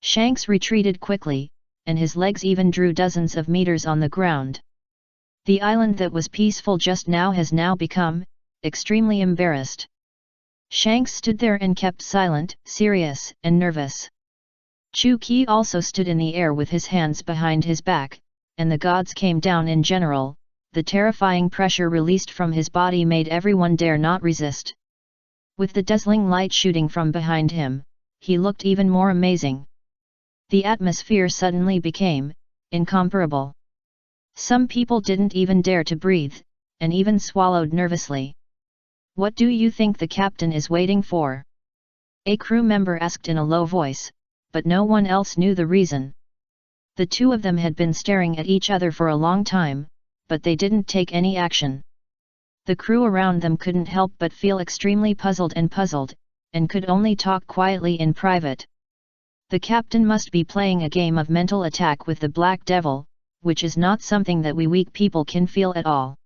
Shanks retreated quickly, and his legs even drew dozens of meters on the ground. The island that was peaceful just now has now become extremely embarrassed. Shanks stood there and kept silent, serious, and nervous. Chu Qi also stood in the air with his hands behind his back, and the gods came down in general. The terrifying pressure released from his body made everyone dare not resist. With the dazzling light shooting from behind him, he looked even more amazing. The atmosphere suddenly became incomparable. Some people didn't even dare to breathe, and even swallowed nervously. What do you think the captain is waiting for? A crew member asked in a low voice, but no one else knew the reason. The two of them had been staring at each other for a long time, but they didn't take any action. The crew around them couldn't help but feel extremely puzzled, and could only talk quietly in private. The captain must be playing a game of mental attack with the Black Devil, which is not something that we weak people can feel at all.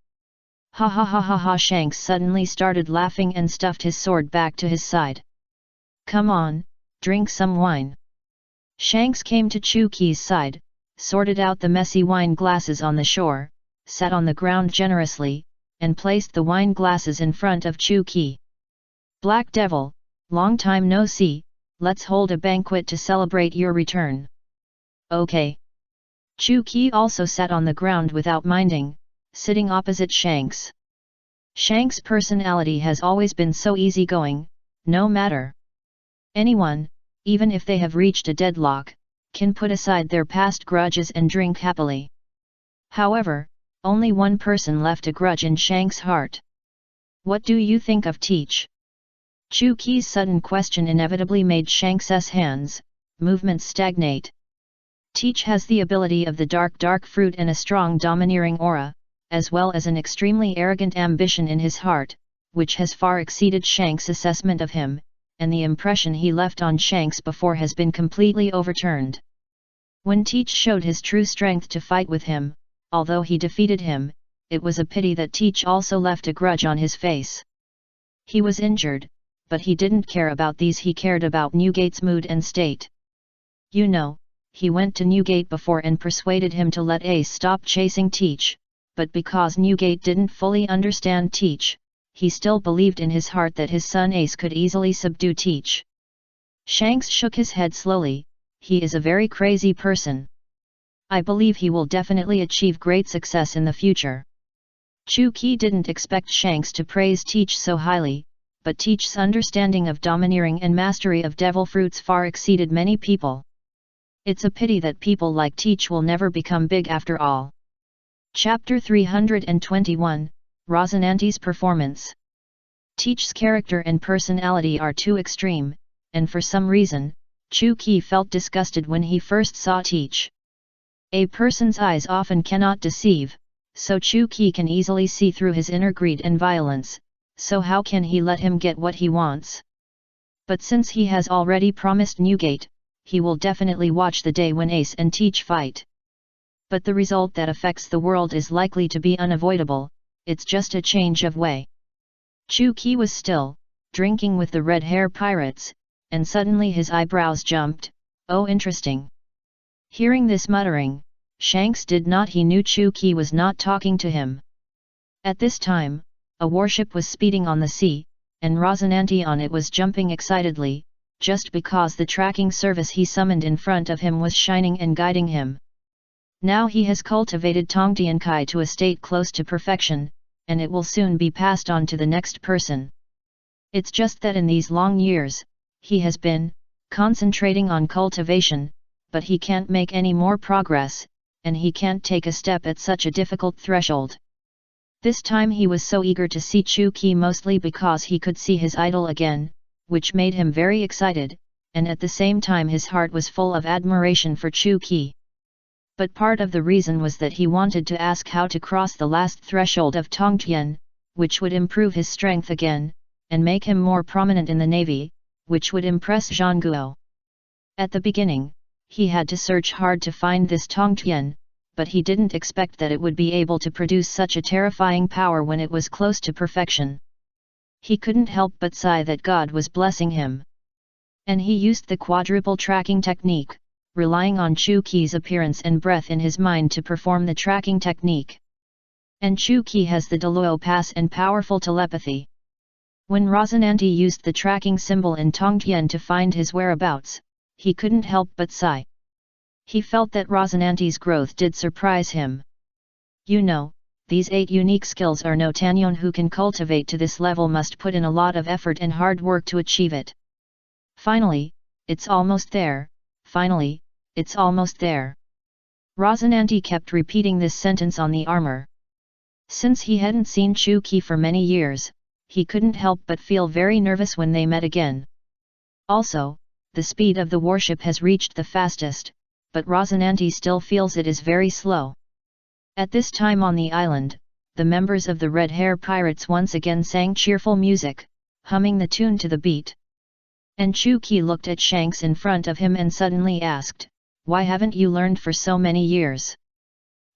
Ha ha ha ha ha! Shanks suddenly started laughing and stuffed his sword back to his side. Come on, drink some wine. Shanks came to Chu Qi's side, sorted out the messy wine glasses on the shore, sat on the ground generously, and placed the wine glasses in front of Chu Qi. Black Devil, long time no see, let's hold a banquet to celebrate your return. Okay. Chu Qi also sat on the ground without minding, sitting opposite Shanks. Shanks' personality has always been so easygoing, no matter. Anyone, even if they have reached a deadlock, can put aside their past grudges and drink happily. However, only one person left a grudge in Shanks' heart. What do you think of Teach? Chu Qi's sudden question inevitably made Shanks' hands, movements stagnate. Teach has the ability of the dark fruit and a strong domineering aura, as well as an extremely arrogant ambition in his heart, which has far exceeded Shanks' assessment of him, and the impression he left on Shanks before has been completely overturned. When Teach showed his true strength to fight with him, although he defeated him, it was a pity that Teach also left a grudge on his face. He was injured, but he didn't care about these, he cared about Newgate's mood and state. You know, he went to Newgate before and persuaded him to let Ace stop chasing Teach, but because Newgate didn't fully understand Teach, he still believed in his heart that his son Ace could easily subdue Teach. Shanks shook his head slowly. He is a very crazy person. I believe he will definitely achieve great success in the future. Chu Qi didn't expect Shanks to praise Teach so highly, but Teach's understanding of domineering and mastery of devil fruits far exceeded many people. It's a pity that people like Teach will never become big after all. Chapter 321, Rosinante's performance. Teach's character and personality are too extreme, and for some reason, Chu Qi felt disgusted when he first saw Teach. A person's eyes often cannot deceive, so Chu Qi can easily see through his inner greed and violence, so how can he let him get what he wants? But since he has already promised Newgate, he will definitely watch the day when Ace and Teach fight. But the result that affects the world is likely to be unavoidable, it's just a change of way. Chu Qi was still, drinking with the red hair pirates, and suddenly his eyebrows jumped. Oh, interesting. Hearing this muttering, Shanks did not. He knew Chu Qi was not talking to him. At this time, a warship was speeding on the sea, and Rosinante on it was jumping excitedly, just because the tracking service he summoned in front of him was shining and guiding him. Now he has cultivated Tongtiankai to a state close to perfection, and it will soon be passed on to the next person. It's just that in these long years, he has been concentrating on cultivation, but he can't make any more progress, and he can't take a step at such a difficult threshold. This time he was so eager to see Chu Qi, mostly because he could see his idol again, which made him very excited, and at the same time his heart was full of admiration for Chu Qi. But part of the reason was that he wanted to ask how to cross the last threshold of Tongtian, which would improve his strength again, and make him more prominent in the navy, which would impress Zhangguo. At the beginning, he had to search hard to find this Tongtian, but he didn't expect that it would be able to produce such a terrifying power when it was close to perfection. He couldn't help but sigh that God was blessing him. And he used the quadruple tracking technique, relying on Chu Qi's appearance and breath in his mind to perform the tracking technique. And Chu Qi has the Deluo Pass and powerful telepathy. When Rosinante used the tracking symbol in Tongtian to find his whereabouts, he couldn't help but sigh. He felt that Rosinante's growth did surprise him. You know, these 8 unique skills are no Tanyon who can cultivate to this level must put in a lot of effort and hard work to achieve it. Finally, it's almost there, finally, it's almost there. Rosinante kept repeating this sentence on the armor. Since he hadn't seen Chu Qi for many years, he couldn't help but feel very nervous when they met again. Also, the speed of the warship has reached the fastest, but Rosinante still feels it is very slow. At this time on the island, the members of the Red Hair Pirates once again sang cheerful music, humming the tune to the beat. And Chu Qi looked at Shanks in front of him and suddenly asked, "Why haven't you learned for so many years?"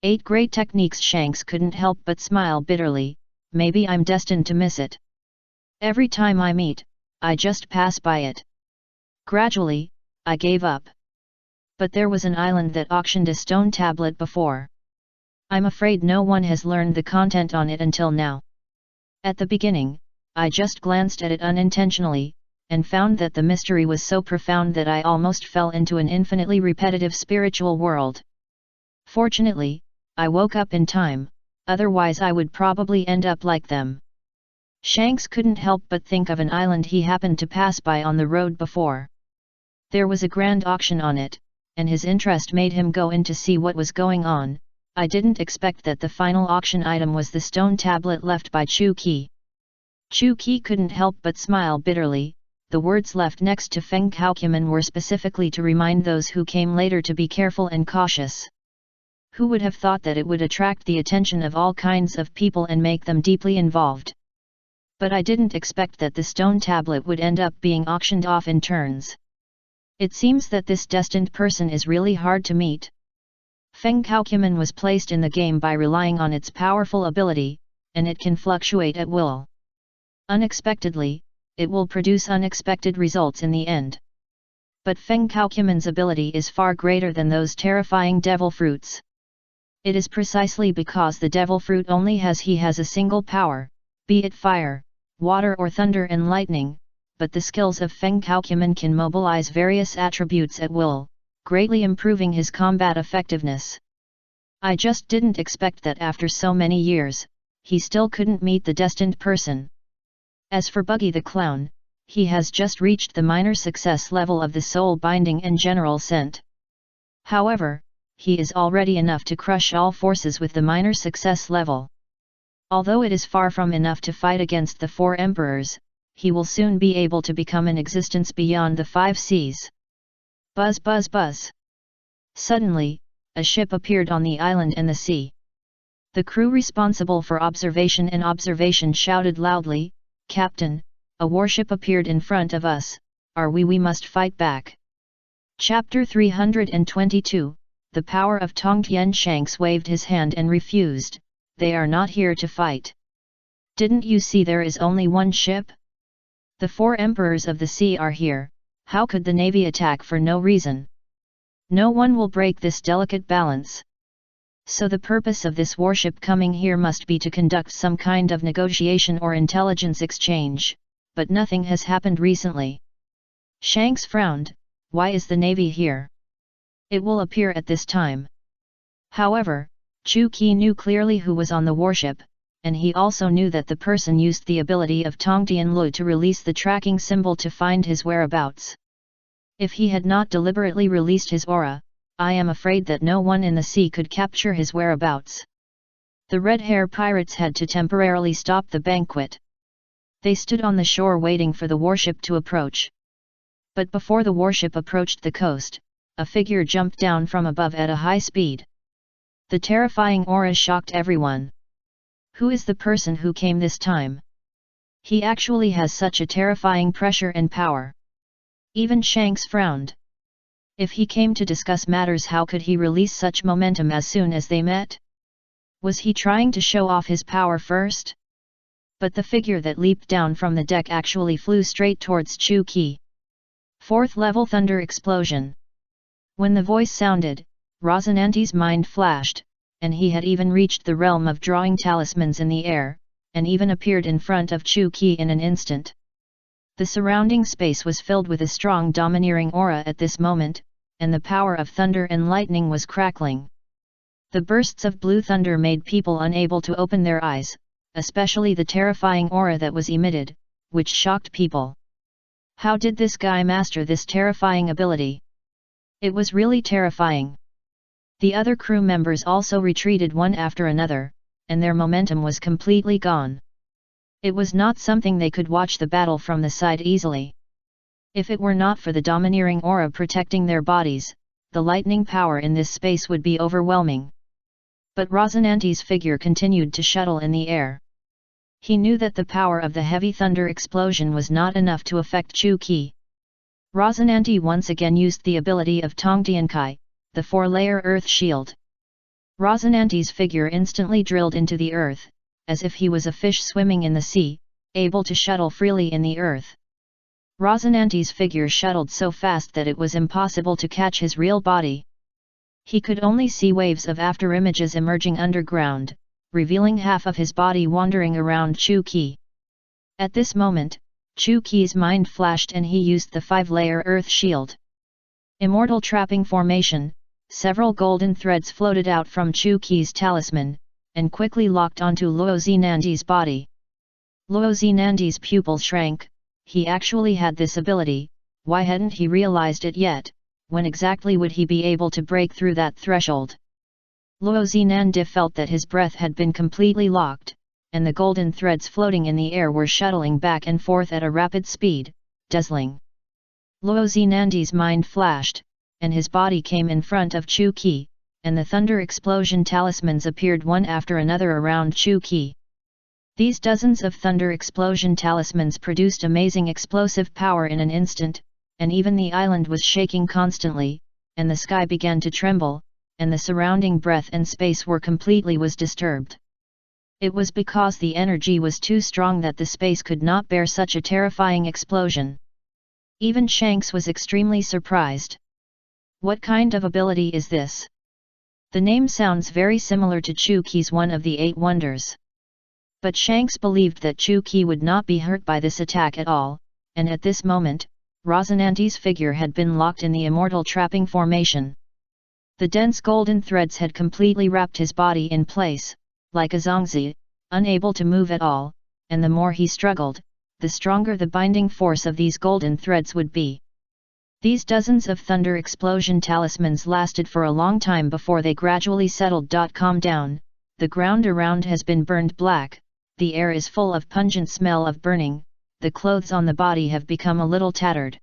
8 great techniques. Shanks couldn't help but smile bitterly. Maybe I'm destined to miss it. Every time I meet, I just pass by it. Gradually, I gave up. But there was an island that auctioned a stone tablet before. I'm afraid no one has learned the content on it until now. At the beginning, I just glanced at it unintentionally, and found that the mystery was so profound that I almost fell into an infinitely repetitive spiritual world. Fortunately, I woke up in time, otherwise I would probably end up like them. Shanks couldn't help but think of an island he happened to pass by on the road before. There was a grand auction on it, and his interest made him go in to see what was going on. I didn't expect that the final auction item was the stone tablet left by Chu Qi. Chu Qi couldn't help but smile bitterly. The words left next to Feng Caocuman were specifically to remind those who came later to be careful and cautious. Who would have thought that it would attract the attention of all kinds of people and make them deeply involved? But I didn't expect that the stone tablet would end up being auctioned off in turns. It seems that this destined person is really hard to meet. Feng Caocuman was placed in the game by relying on its powerful ability, and it can fluctuate at will. Unexpectedly, it will produce unexpected results in the end. But Feng Caocuman's ability is far greater than those terrifying devil fruits. It is precisely because the devil fruit only has a single power, be it fire, water or thunder and lightning, but the skills of Feng Caocuman can mobilize various attributes at will, greatly improving his combat effectiveness. I just didn't expect that after so many years, he still couldn't meet the destined person. As for Buggy the Clown, he has just reached the minor success level of the soul binding and general scent. However, he is already enough to crush all forces with the minor success level. Although it is far from enough to fight against the 4 emperors, he will soon be able to become an existence beyond the 5 seas. Buzz buzz buzz. Suddenly, a ship appeared on the island and the sea. The crew responsible for observation shouted loudly, "Captain, a warship appeared in front of us, we must fight back." Chapter 322, The Power of Tongtian. Shanks waved his hand and refused, "They are not here to fight. Didn't you see there is only one ship? The 4 emperors of the sea are here, how could the navy attack for no reason? No one will break this delicate balance. So the purpose of this warship coming here must be to conduct some kind of negotiation or intelligence exchange, but nothing has happened recently. Shanks frowned, why is the navy here? It will appear at this time. However, Chu Qi knew clearly who was on the warship, and he also knew that the person used the ability of Tongtian Lu to release the tracking symbol to find his whereabouts. If he had not deliberately released his aura, I am afraid that no one in the sea could capture his whereabouts. The red hair pirates had to temporarily stop the banquet. They stood on the shore waiting for the warship to approach. But before the warship approached the coast, a figure jumped down from above at a high speed. The terrifying aura shocked everyone. Who is the person who came this time? He actually has such a terrifying pressure and power. Even Shanks frowned. If he came to discuss matters, how could he release such momentum as soon as they met? Was he trying to show off his power first? But the figure that leaped down from the deck actually flew straight towards Chu Qi. 4th level thunder explosion. When the voice sounded, Rosinante's mind flashed, and he had even reached the realm of drawing talismans in the air, and even appeared in front of Chu Qi in an instant. The surrounding space was filled with a strong domineering aura at this moment, and the power of thunder and lightning was crackling. The bursts of blue thunder made people unable to open their eyes, especially the terrifying aura that was emitted, which shocked people. How did this guy master this terrifying ability? It was really terrifying. The other crew members also retreated one after another, and their momentum was completely gone. It was not something they could watch the battle from the side easily. If it were not for the domineering aura protecting their bodies, the lightning power in this space would be overwhelming. But Rosinante's figure continued to shuttle in the air. He knew that the power of the heavy thunder explosion was not enough to affect Chu Qi. Rosinante once again used the ability of Tongtiankai, the 4-layer earth shield. Rosinante's figure instantly drilled into the earth, as if he was a fish swimming in the sea, able to shuttle freely in the earth. Rosinante's figure shuttled so fast that it was impossible to catch his real body. He could only see waves of afterimages emerging underground, revealing half of his body wandering around Chu Qi. At this moment, Chu Qi's mind flashed and he used the 5-layer earth shield. Immortal trapping formation, several golden threads floated out from Chu Qi's talisman, and quickly locked onto Luo Zinandi's body. Luo Zinandi's pupils shrank. He actually had this ability, why hadn't he realized it yet? When exactly would he be able to break through that threshold? Luo Zinandi felt that his breath had been completely locked, and the golden threads floating in the air were shuttling back and forth at a rapid speed, dazzling. Luo Zinandi's mind flashed, and his body came in front of Chu Qi, and the thunder explosion talismans appeared one after another around Chu Qi. These dozens of thunder explosion talismans produced amazing explosive power in an instant, and even the island was shaking constantly, and the sky began to tremble, and the surrounding breath and space were completely disturbed. It was because the energy was too strong that the space could not bear such a terrifying explosion. Even Shanks was extremely surprised. What kind of ability is this? The name sounds very similar to Chu Qi's one of the 8 wonders. But Shanks believed that Chu Qi would not be hurt by this attack at all, and at this moment, Rosinante's figure had been locked in the immortal trapping formation. The dense golden threads had completely wrapped his body in place, like a zongzi, unable to move at all, and the more he struggled, the stronger the binding force of these golden threads would be. These dozens of thunder explosion talismans lasted for a long time before they gradually settled. Calm down, the ground around has been burned black, the air is full of pungent smell of burning, the clothes on the body have become a little tattered.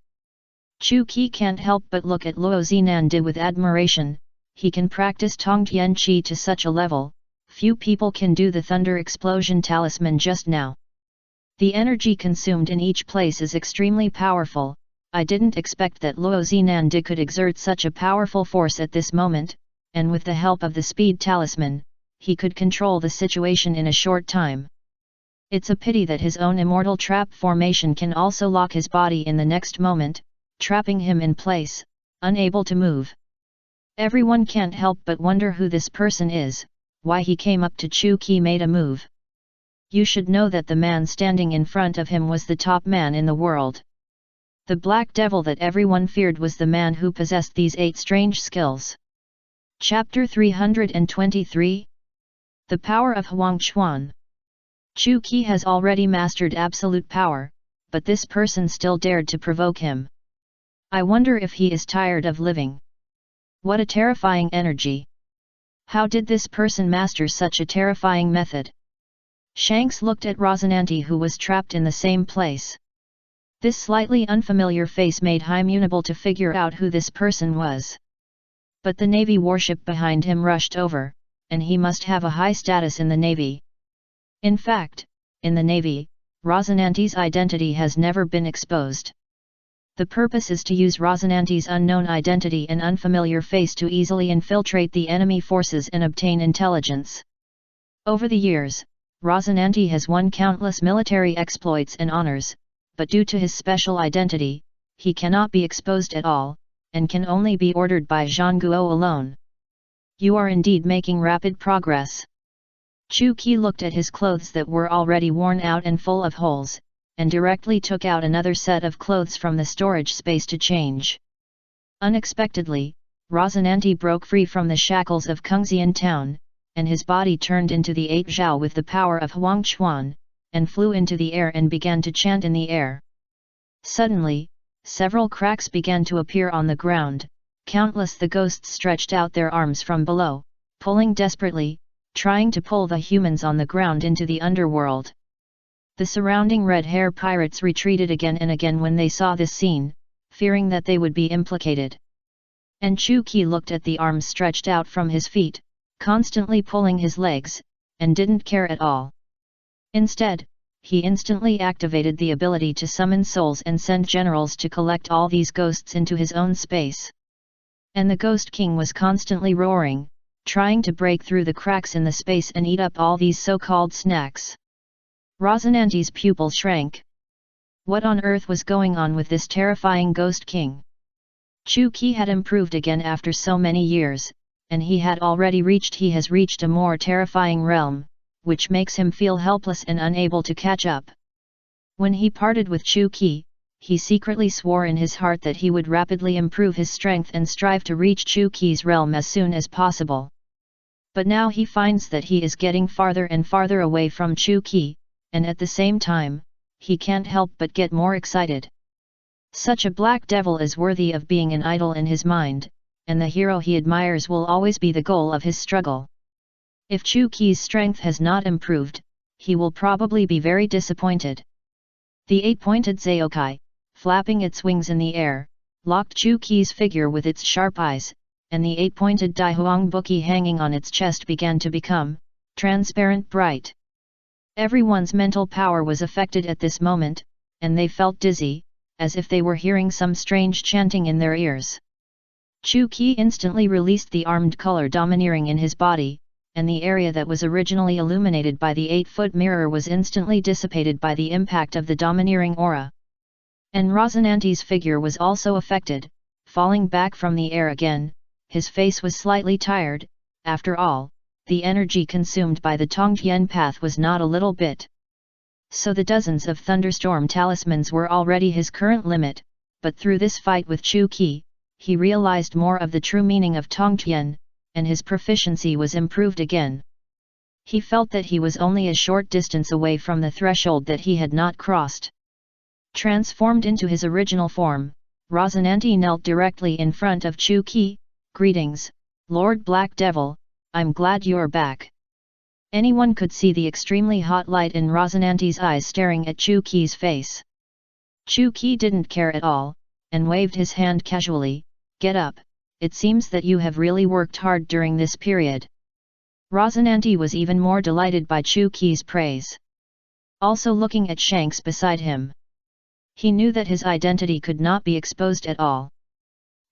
Chu Qi can't help but look at Luo Zinandi with admiration. He can practice Tongtian Qi to such a level, few people can do the thunder explosion talisman just now. The energy consumed in each place is extremely powerful. I didn't expect that Luo Zinandi could exert such a powerful force at this moment, and with the help of the speed talisman, he could control the situation in a short time. It's a pity that his own immortal trap formation can also lock his body in the next moment, trapping him in place, unable to move. Everyone can't help but wonder who this person is, why he came up to Chu Qi made a move. You should know that the man standing in front of him was the top man in the world. The black devil that everyone feared was the man who possessed these 8 strange skills. Chapter 323 The Power of Huang Chuan. Chu Qi has already mastered absolute power, but this person still dared to provoke him. I wonder if he is tired of living. What a terrifying energy! How did this person master such a terrifying method? Shanks looked at Rosinante, who was trapped in the same place. This slightly unfamiliar face made him unable to figure out who this person was. But the navy warship behind him rushed over, and he must have a high status in the navy. In fact, in the navy, Rosinante's identity has never been exposed. The purpose is to use Rosinante's unknown identity and unfamiliar face to easily infiltrate the enemy forces and obtain intelligence. Over the years, Rosinante has won countless military exploits and honors, but due to his special identity, he cannot be exposed at all, and can only be ordered by Zhang Guo alone. You are indeed making rapid progress. Chu Qi looked at his clothes that were already worn out and full of holes, and directly took out another set of clothes from the storage space to change. Unexpectedly, Rosinante broke free from the shackles of Kungxian town, and his body turned into the 8 Zhao with the power of Huang Chuan, and flew into the air and began to chant in the air. Suddenly, several cracks began to appear on the ground, countless the ghosts stretched out their arms from below, pulling desperately, trying to pull the humans on the ground into the underworld. The surrounding red-hair pirates retreated again and again when they saw this scene, fearing that they would be implicated. And Chu Qi looked at the arms stretched out from his feet, constantly pulling his legs, and didn't care at all. Instead, he instantly activated the ability to summon souls and send generals to collect all these ghosts into his own space. And the Ghost King was constantly roaring, trying to break through the cracks in the space and eat up all these so-called snacks. Rosinante's pupil shrank. What on earth was going on with this terrifying Ghost King? Chu Qi had improved again after so many years, and he has reached a more terrifying realm, which makes him feel helpless and unable to catch up. When he parted with Chu Qi, he secretly swore in his heart that he would rapidly improve his strength and strive to reach Chu Qi's realm as soon as possible. But now he finds that he is getting farther and farther away from Chu Qi, and at the same time, he can't help but get more excited. Such a black devil is worthy of being an idol in his mind, and the hero he admires will always be the goal of his struggle. If Chu Qi's strength has not improved, he will probably be very disappointed. The 8-pointed Zaokai, flapping its wings in the air, locked Chu Qi's figure with its sharp eyes, and the 8-pointed Daihuang Buki hanging on its chest began to become transparent bright. Everyone's mental power was affected at this moment, and they felt dizzy, as if they were hearing some strange chanting in their ears. Chu Qi instantly released the armed color domineering in his body, and the area that was originally illuminated by the 8-foot mirror was instantly dissipated by the impact of the domineering aura. And Rosinante's figure was also affected, falling back from the air again. His face was slightly tired. After all, the energy consumed by the Tongtian path was not a little bit. So the dozens of thunderstorm talismans were already his current limit, but through this fight with Chu Qi, he realized more of the true meaning of Tongtian, and his proficiency was improved again. He felt that he was only a short distance away from the threshold that he had not crossed. Transformed into his original form, Rosinante knelt directly in front of Chu Qi. "Greetings, Lord Black Devil, I'm glad you're back." Anyone could see the extremely hot light in Rosinante's eyes staring at Chu Qi's face. Chu Qi didn't care at all, and waved his hand casually. "Get up, it seems that you have really worked hard during this period." Rosinante was even more delighted by Chu Qi's praise. Also looking at Shanks beside him. He knew that his identity could not be exposed at all.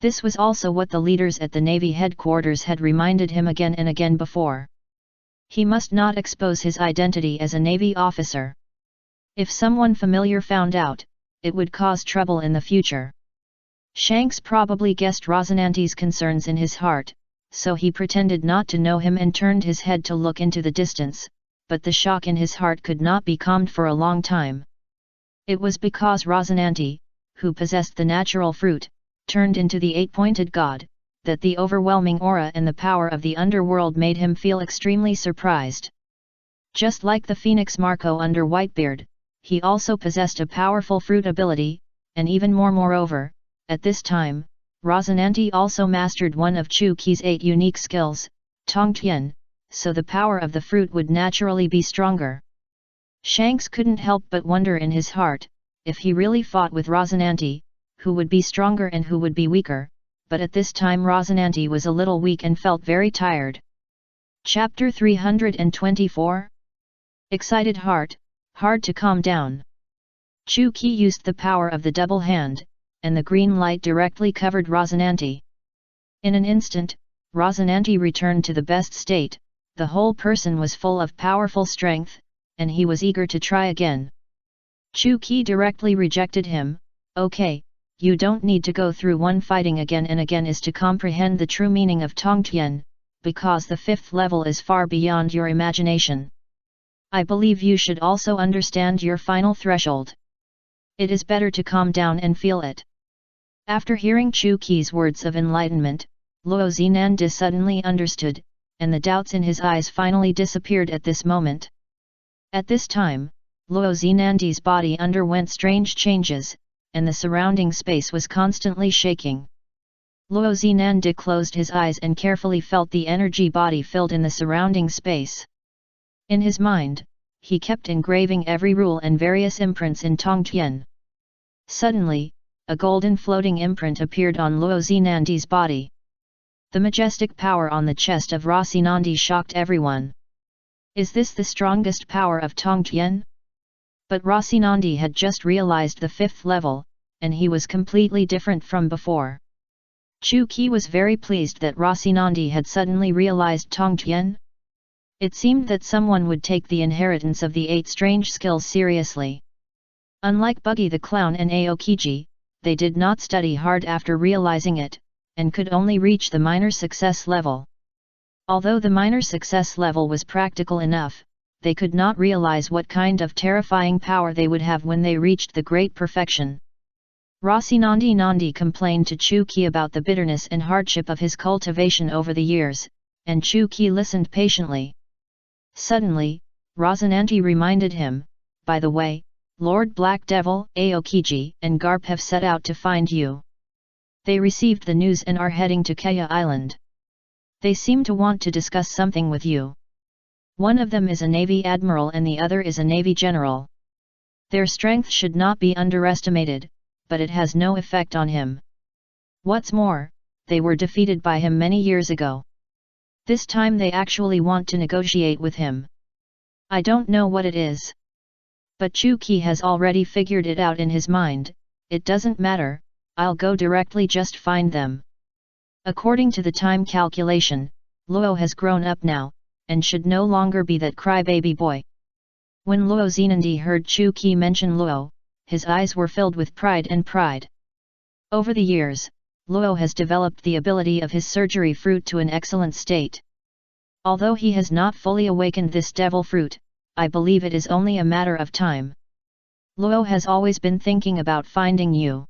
This was also what the leaders at the Navy headquarters had reminded him again and again before. He must not expose his identity as a Navy officer. If someone familiar found out, it would cause trouble in the future. Shanks probably guessed Rosinante's concerns in his heart, so he pretended not to know him and turned his head to look into the distance, but the shock in his heart could not be calmed for a long time. It was because Rosinante, who possessed the natural fruit, turned into the eight-pointed god, that the overwhelming aura and the power of the underworld made him feel extremely surprised. Just like the phoenix Marco under Whitebeard, he also possessed a powerful fruit ability, and even moreover, at this time, Rosinante also mastered one of Chu Qi's 8 unique skills, Tongtian, so the power of the fruit would naturally be stronger. Shanks couldn't help but wonder in his heart, if he really fought with Rosinante, who would be stronger and who would be weaker, but at this time Rosinante was a little weak and felt very tired. Chapter 324. Excited heart, hard to calm down. Chu Qi used the power of the double hand, and the green light directly covered Rosinante. In an instant, Rosinante returned to the best state, the whole person was full of powerful strength, and he was eager to try again. Chu Qi directly rejected him. Okay, you don't need to go through one fighting again and again is to comprehend the true meaning of Tongtian, because the 5th level is far beyond your imagination. I believe you should also understand your final threshold. It is better to calm down and feel it. After hearing Chu Qi's words of enlightenment, Luo Zinandi suddenly understood, and the doubts in his eyes finally disappeared at this moment. At this time, Luo Zinandi's body underwent strange changes, and the surrounding space was constantly shaking. Luo Zinandi closed his eyes and carefully felt the energy body filled in the surrounding space. In his mind, he kept engraving every rule and various imprints in Tongtian. Suddenly, a golden floating imprint appeared on Luo Zinandi's body. The majestic power on the chest of Rosinandi shocked everyone. Is this the strongest power of Tongtian? But Rosinandi had just realized the 5th level, and he was completely different from before. Chu Qi was very pleased that Rosinandi had suddenly realized Tongtian. It seemed that someone would take the inheritance of the 8 strange skills seriously. Unlike Buggy the Clown and Aokiji, they did not study hard after realizing it, and could only reach the minor success level. Although the minor success level was practical enough, they could not realize what kind of terrifying power they would have when they reached the great perfection. Rosinandi complained to Chu Qi about the bitterness and hardship of his cultivation over the years, and Chu Qi listened patiently. Suddenly, Rosinandi reminded him, by the way, Lord Black Devil, Aokiji, and Garp have set out to find you. They received the news and are heading to Kaya Island. They seem to want to discuss something with you. One of them is a Navy Admiral and the other is a Navy General. Their strength should not be underestimated, but it has no effect on him. What's more, they were defeated by him many years ago. This time they actually want to negotiate with him. I don't know what it is. But Chu Qi has already figured it out in his mind. It doesn't matter, I'll go directly just find them. According to the time calculation, Luo has grown up now, and should no longer be that crybaby boy. When Luo Zinandi heard Chu Qi mention Luo, his eyes were filled with pride and pride. Over the years, Luo has developed the ability of his surgery fruit to an excellent state. Although he has not fully awakened this devil fruit, I believe it is only a matter of time. Luo has always been thinking about finding you.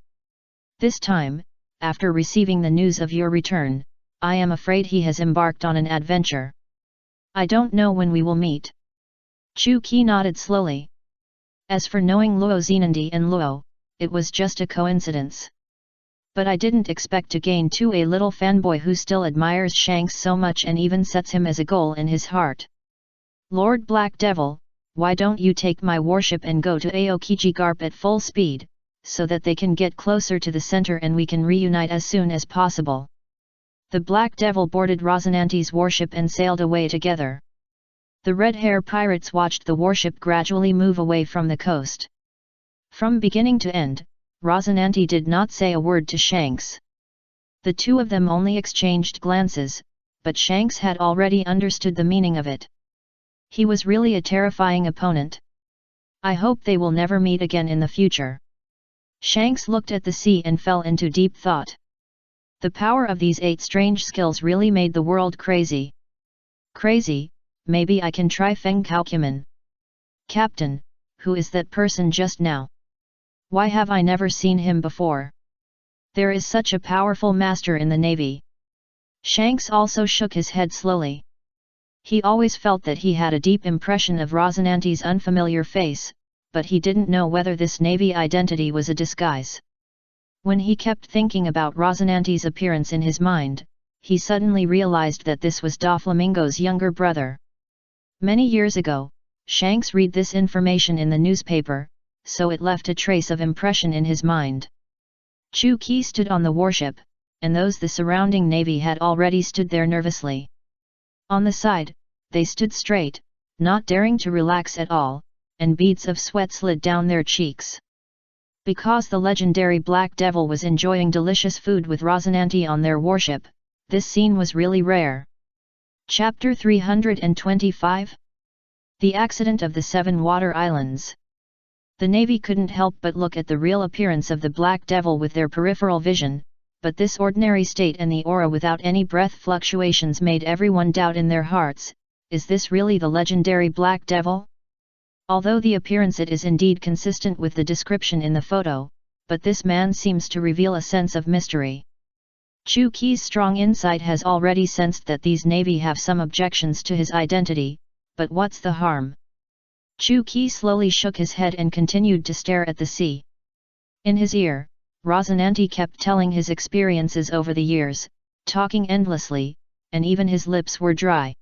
This time, after receiving the news of your return, I am afraid he has embarked on an adventure. I don't know when we will meet. Chu Qi nodded slowly. As for knowing Luo Zinandi and Luo, it was just a coincidence. But I didn't expect to gain to a little fanboy who still admires Shanks so much and even sets him as a goal in his heart. Lord Black Devil, why don't you take my warship and go to Aokiji Garp at full speed, so that they can get closer to the center and we can reunite as soon as possible. The Black Devil boarded Rosinante's warship and sailed away together. The Red Hair pirates watched the warship gradually move away from the coast. From beginning to end, Rosinante did not say a word to Shanks. The two of them only exchanged glances, but Shanks had already understood the meaning of it. He was really a terrifying opponent. I hope they will never meet again in the future. Shanks looked at the sea and fell into deep thought. The power of these 8 strange skills really made the world crazy. Crazy, maybe I can try Feng Kaokuman. Captain, who is that person just now? Why have I never seen him before? There is such a powerful master in the navy. Shanks also shook his head slowly. He always felt that he had a deep impression of Rosinante's unfamiliar face, but he didn't know whether this navy identity was a disguise. When he kept thinking about Rosinante's appearance in his mind, he suddenly realized that this was Doflamingo's younger brother. Many years ago, Shanks read this information in the newspaper, so it left a trace of impression in his mind. Chu Qi stood on the warship, and those the surrounding navy had already stood there nervously. On the side, they stood straight, not daring to relax at all, and beads of sweat slid down their cheeks. Because the legendary Black Devil was enjoying delicious food with Rosinante on their warship, this scene was really rare. Chapter 325? The Accident of the 7 Water Islands. The Navy couldn't help but look at the real appearance of the Black Devil with their peripheral vision, but this ordinary state and the aura without any breath fluctuations made everyone doubt in their hearts, is this really the legendary Black Devil? Although the appearance it is indeed consistent with the description in the photo, but this man seems to reveal a sense of mystery. Chu Qi's strong insight has already sensed that these Navy have some objections to his identity, but what's the harm? Chu Qi slowly shook his head and continued to stare at the sea. In his ear, Rosinante kept telling his experiences over the years, talking endlessly, and even his lips were dry.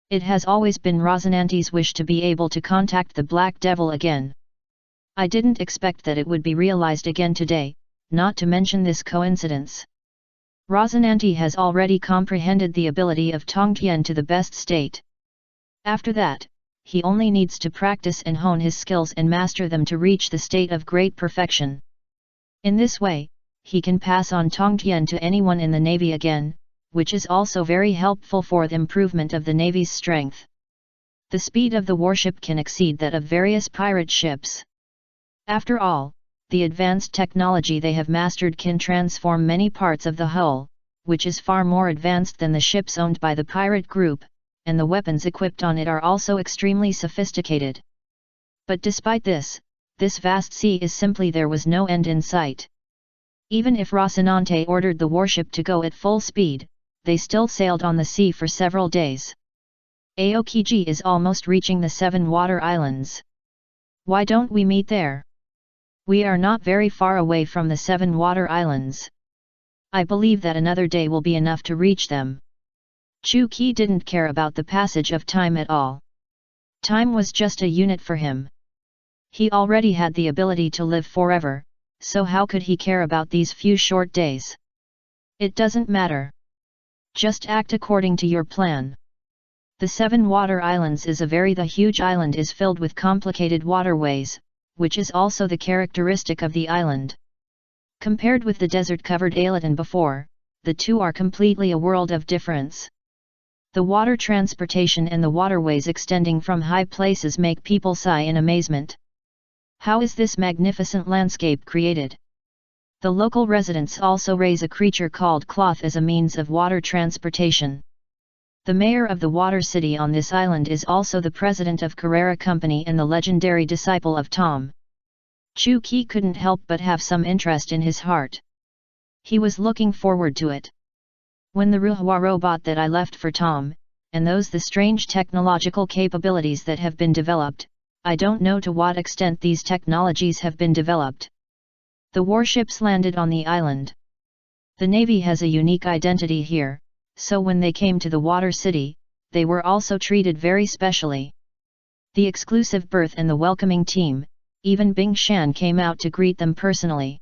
It has always been Rosinante's wish to be able to contact the Black Devil again. I didn't expect that it would be realized again today, not to mention this coincidence. Rosinante has already comprehended the ability of Tongtian to the best state. After that, he only needs to practice and hone his skills and master them to reach the state of great perfection. In this way, he can pass on Tongtian to anyone in the Navy again, which is also very helpful for the improvement of the Navy's strength. The speed of the warship can exceed that of various pirate ships. After all, the advanced technology they have mastered can transform many parts of the hull, which is far more advanced than the ships owned by the pirate group, and the weapons equipped on it are also extremely sophisticated. But despite this vast sea is simply there was no end in sight. Even if Rosinante ordered the warship to go at full speed, they still sailed on the sea for several days. Aokiji is almost reaching the 7 water islands. Why don't we meet there? We are not very far away from the 7 water islands. I believe that another day will be enough to reach them. Chu Qi didn't care about the passage of time at all. Time was just a unit for him. He already had the ability to live forever, so how could he care about these few short days? It doesn't matter. Just act according to your plan. The 7 water islands is the huge island is filled with complicated waterways, which is also the characteristic of the island. Compared with the desert-covered Alaton before, the two are completely a world of difference. The water transportation and the waterways extending from high places make people sigh in amazement. How is this magnificent landscape created? The local residents also raise a creature called cloth as a means of water transportation. The mayor of the water city on this island is also the president of Carrera Company and the legendary disciple of Tom. Chu Qi couldn't help but have some interest in his heart. He was looking forward to it. When the Ruhua robot that I left for Tom, and the strange technological capabilities that have been developed, I don't know to what extent these technologies have been developed. The warships landed on the island. The Navy has a unique identity here, so when they came to the water city, they were also treated very specially. The exclusive berth and the welcoming team, even Bing Shan came out to greet them personally.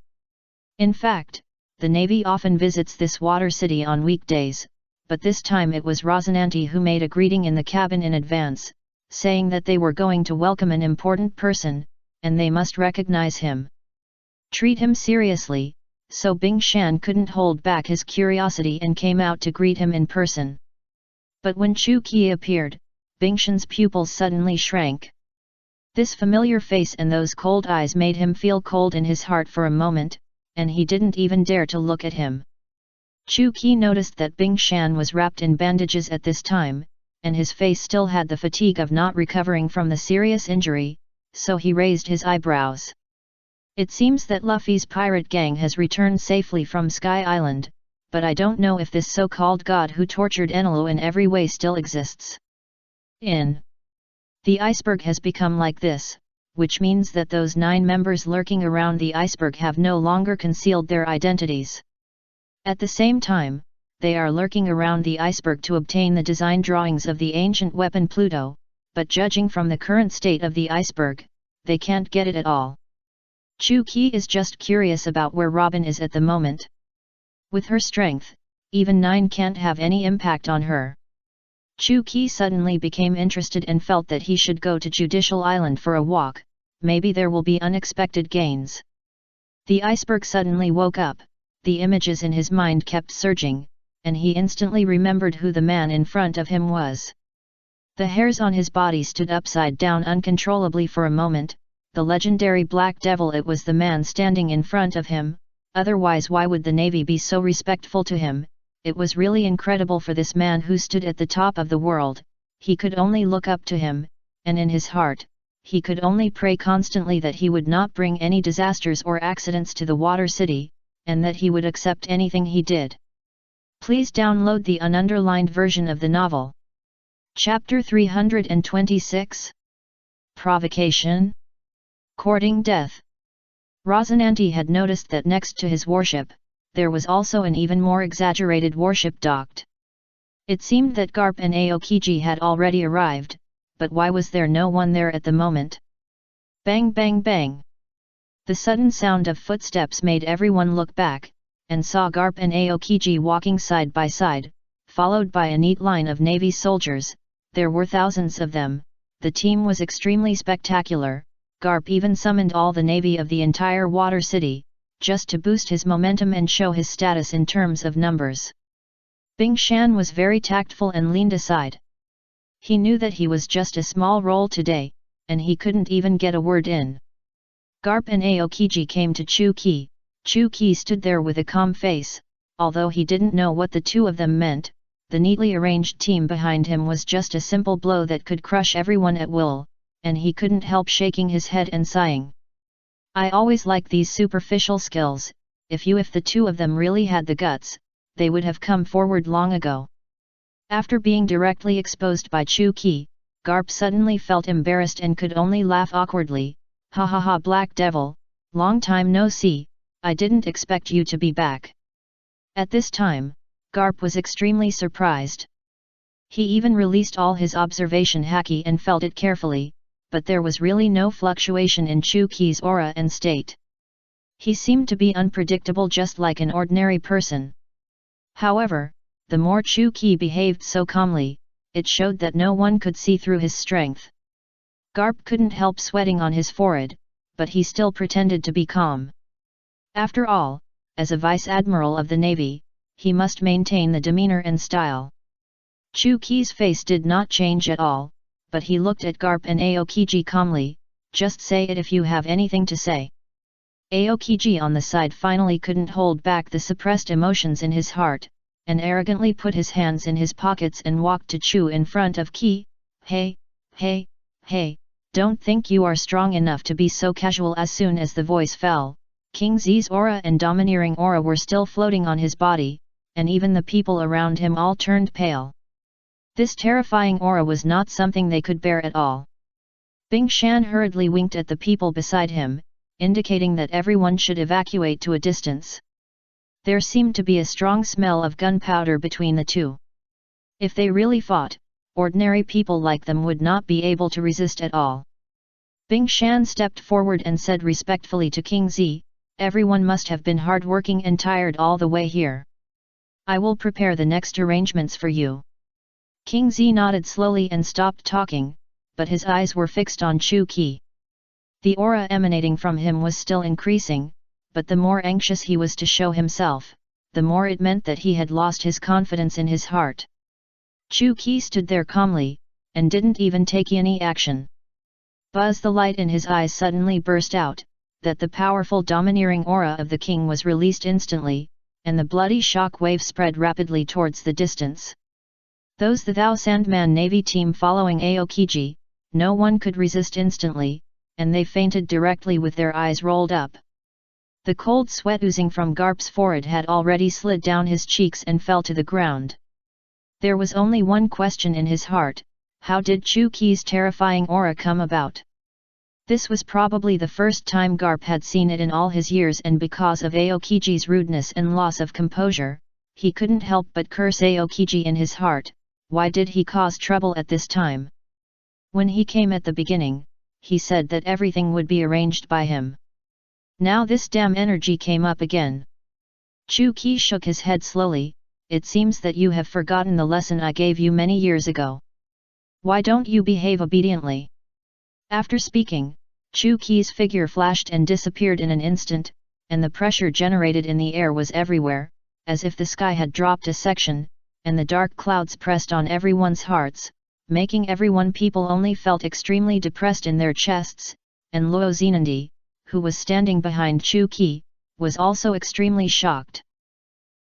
In fact, the Navy often visits this water city on weekdays, but this time it was Rosinante who made a greeting in the cabin in advance, saying that they were going to welcome an important person, and they must recognize him. Treat him seriously, so Bing Shan couldn't hold back his curiosity and came out to greet him in person. But when Chu Qi appeared, Bing Shan's pupils suddenly shrank. This familiar face and those cold eyes made him feel cold in his heart for a moment, and he didn't even dare to look at him. Chu Qi noticed that Bing Shan was wrapped in bandages at this time, and his face still had the fatigue of not recovering from the serious injury, so he raised his eyebrows. It seems that Luffy's pirate gang has returned safely from Sky Island, but I don't know if this so-called god who tortured Enelu in every way still exists. The iceberg has become like this, which means that those 9 members lurking around the iceberg have no longer concealed their identities. At the same time, they are lurking around the iceberg to obtain the design drawings of the ancient weapon Pluto, but judging from the current state of the iceberg, they can't get it at all. Chu Qi is just curious about where Robin is at the moment. With her strength, even 9 can't have any impact on her. Chu Qi suddenly became interested and felt that he should go to Judicial Island for a walk, maybe there will be unexpected gains. The iceberg suddenly woke up, the images in his mind kept surging, and he instantly remembered who the man in front of him was. The hairs on his body stood upside down uncontrollably for a moment. The legendary Black Devil, it was the man standing in front of him, otherwise why would the Navy be so respectful to him? It was really incredible for this man who stood at the top of the world, he could only look up to him, and in his heart, he could only pray constantly that he would not bring any disasters or accidents to the Water City, and that he would accept anything he did. Please download the ununderlined version of the novel. Chapter 326. Provocation. Courting Death. Rosinante had noticed that next to his warship, there was also an even more exaggerated warship docked. It seemed that Garp and Aokiji had already arrived, but why was there no one there at the moment? Bang bang bang! The sudden sound of footsteps made everyone look back, and saw Garp and Aokiji walking side by side, followed by a neat line of Navy soldiers. There were thousands of them. The team was extremely spectacular. Garp even summoned all the Navy of the entire Water City, just to boost his momentum and show his status in terms of numbers. Bing Shan was very tactful and leaned aside. He knew that he was just a small role today, and he couldn't even get a word in. Garp and Aokiji came to Chu Qi. Chu Qi stood there with a calm face, although he didn't know what the two of them meant. The neatly arranged team behind him was just a simple blow that could crush everyone at will, and he couldn't help shaking his head and sighing. I always like these superficial skills. If the two of them really had the guts, they would have come forward long ago. After being directly exposed by Chu Qi, Garp suddenly felt embarrassed and could only laugh awkwardly. Ha ha ha, Black Devil, long time no see, I didn't expect you to be back. At this time, Garp was extremely surprised. He even released all his observation haki and felt it carefully, but there was really no fluctuation in Chu Qi's aura and state. He seemed to be unpredictable, just like an ordinary person. However, the more Chu Qi behaved so calmly, it showed that no one could see through his strength. Garp couldn't help sweating on his forehead, but he still pretended to be calm. After all, as a vice admiral of the Navy, he must maintain the demeanor and style. Chu Qi's face did not change at all, but he looked at Garp and Aokiji calmly. Just say it if you have anything to say. Aokiji on the side finally couldn't hold back the suppressed emotions in his heart, and arrogantly put his hands in his pockets and walked to Chu in front of Qi. Hey, hey, hey, don't think you are strong enough to be so casual. As soon as the voice fell, King Zi's aura and domineering aura were still floating on his body, and even the people around him all turned pale. This terrifying aura was not something they could bear at all. Bing Shan hurriedly winked at the people beside him, indicating that everyone should evacuate to a distance. There seemed to be a strong smell of gunpowder between the two. If they really fought, ordinary people like them would not be able to resist at all. Bing Shan stepped forward and said respectfully to King Zi, "Everyone must have been hard-working and tired all the way here. I will prepare the next arrangements for you." King Zi nodded slowly and stopped talking, but his eyes were fixed on Chu Qi. The aura emanating from him was still increasing, but the more anxious he was to show himself, the more it meant that he had lost his confidence in his heart. Chu Qi stood there calmly, and didn't even take any action. Buzz, the light in his eyes suddenly burst out, that the powerful domineering aura of the king was released instantly, and the bloody shock wave spread rapidly towards the distance. The Thou Sandman Navy team following Aokiji, no one could resist instantly, and they fainted directly with their eyes rolled up. The cold sweat oozing from Garp's forehead had already slid down his cheeks and fell to the ground. There was only one question in his heart: how did Chu-Ki's terrifying aura come about? This was probably the first time Garp had seen it in all his years, and because of Aokiji's rudeness and loss of composure, he couldn't help but curse Aokiji in his heart. Why did he cause trouble at this time? When he came at the beginning, he said that everything would be arranged by him. Now this damn energy came up again. Chu-Ki shook his head slowly. It seems that you have forgotten the lesson I gave you many years ago. Why don't you behave obediently? After speaking, Chu-Ki's figure flashed and disappeared in an instant, and the pressure generated in the air was everywhere, as if the sky had dropped a section, and the dark clouds pressed on everyone's hearts, making people only felt extremely depressed in their chests, and Luo Zenandi, who was standing behind Chu-Ki, was also extremely shocked.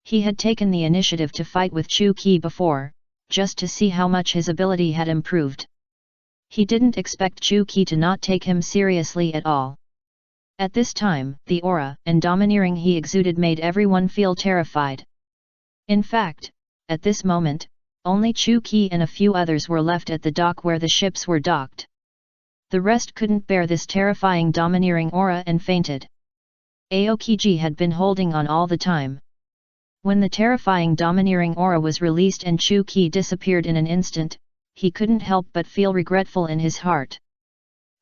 He had taken the initiative to fight with Chu-Ki before, just to see how much his ability had improved. He didn't expect Chu-Ki to not take him seriously at all. At this time, the aura and domineering he exuded made everyone feel terrified. In fact, at this moment, only Chu-Ki and a few others were left at the dock where the ships were docked. The rest couldn't bear this terrifying domineering aura and fainted. Aokiji had been holding on all the time. When the terrifying domineering aura was released and Chu-Ki disappeared in an instant, he couldn't help but feel regretful in his heart.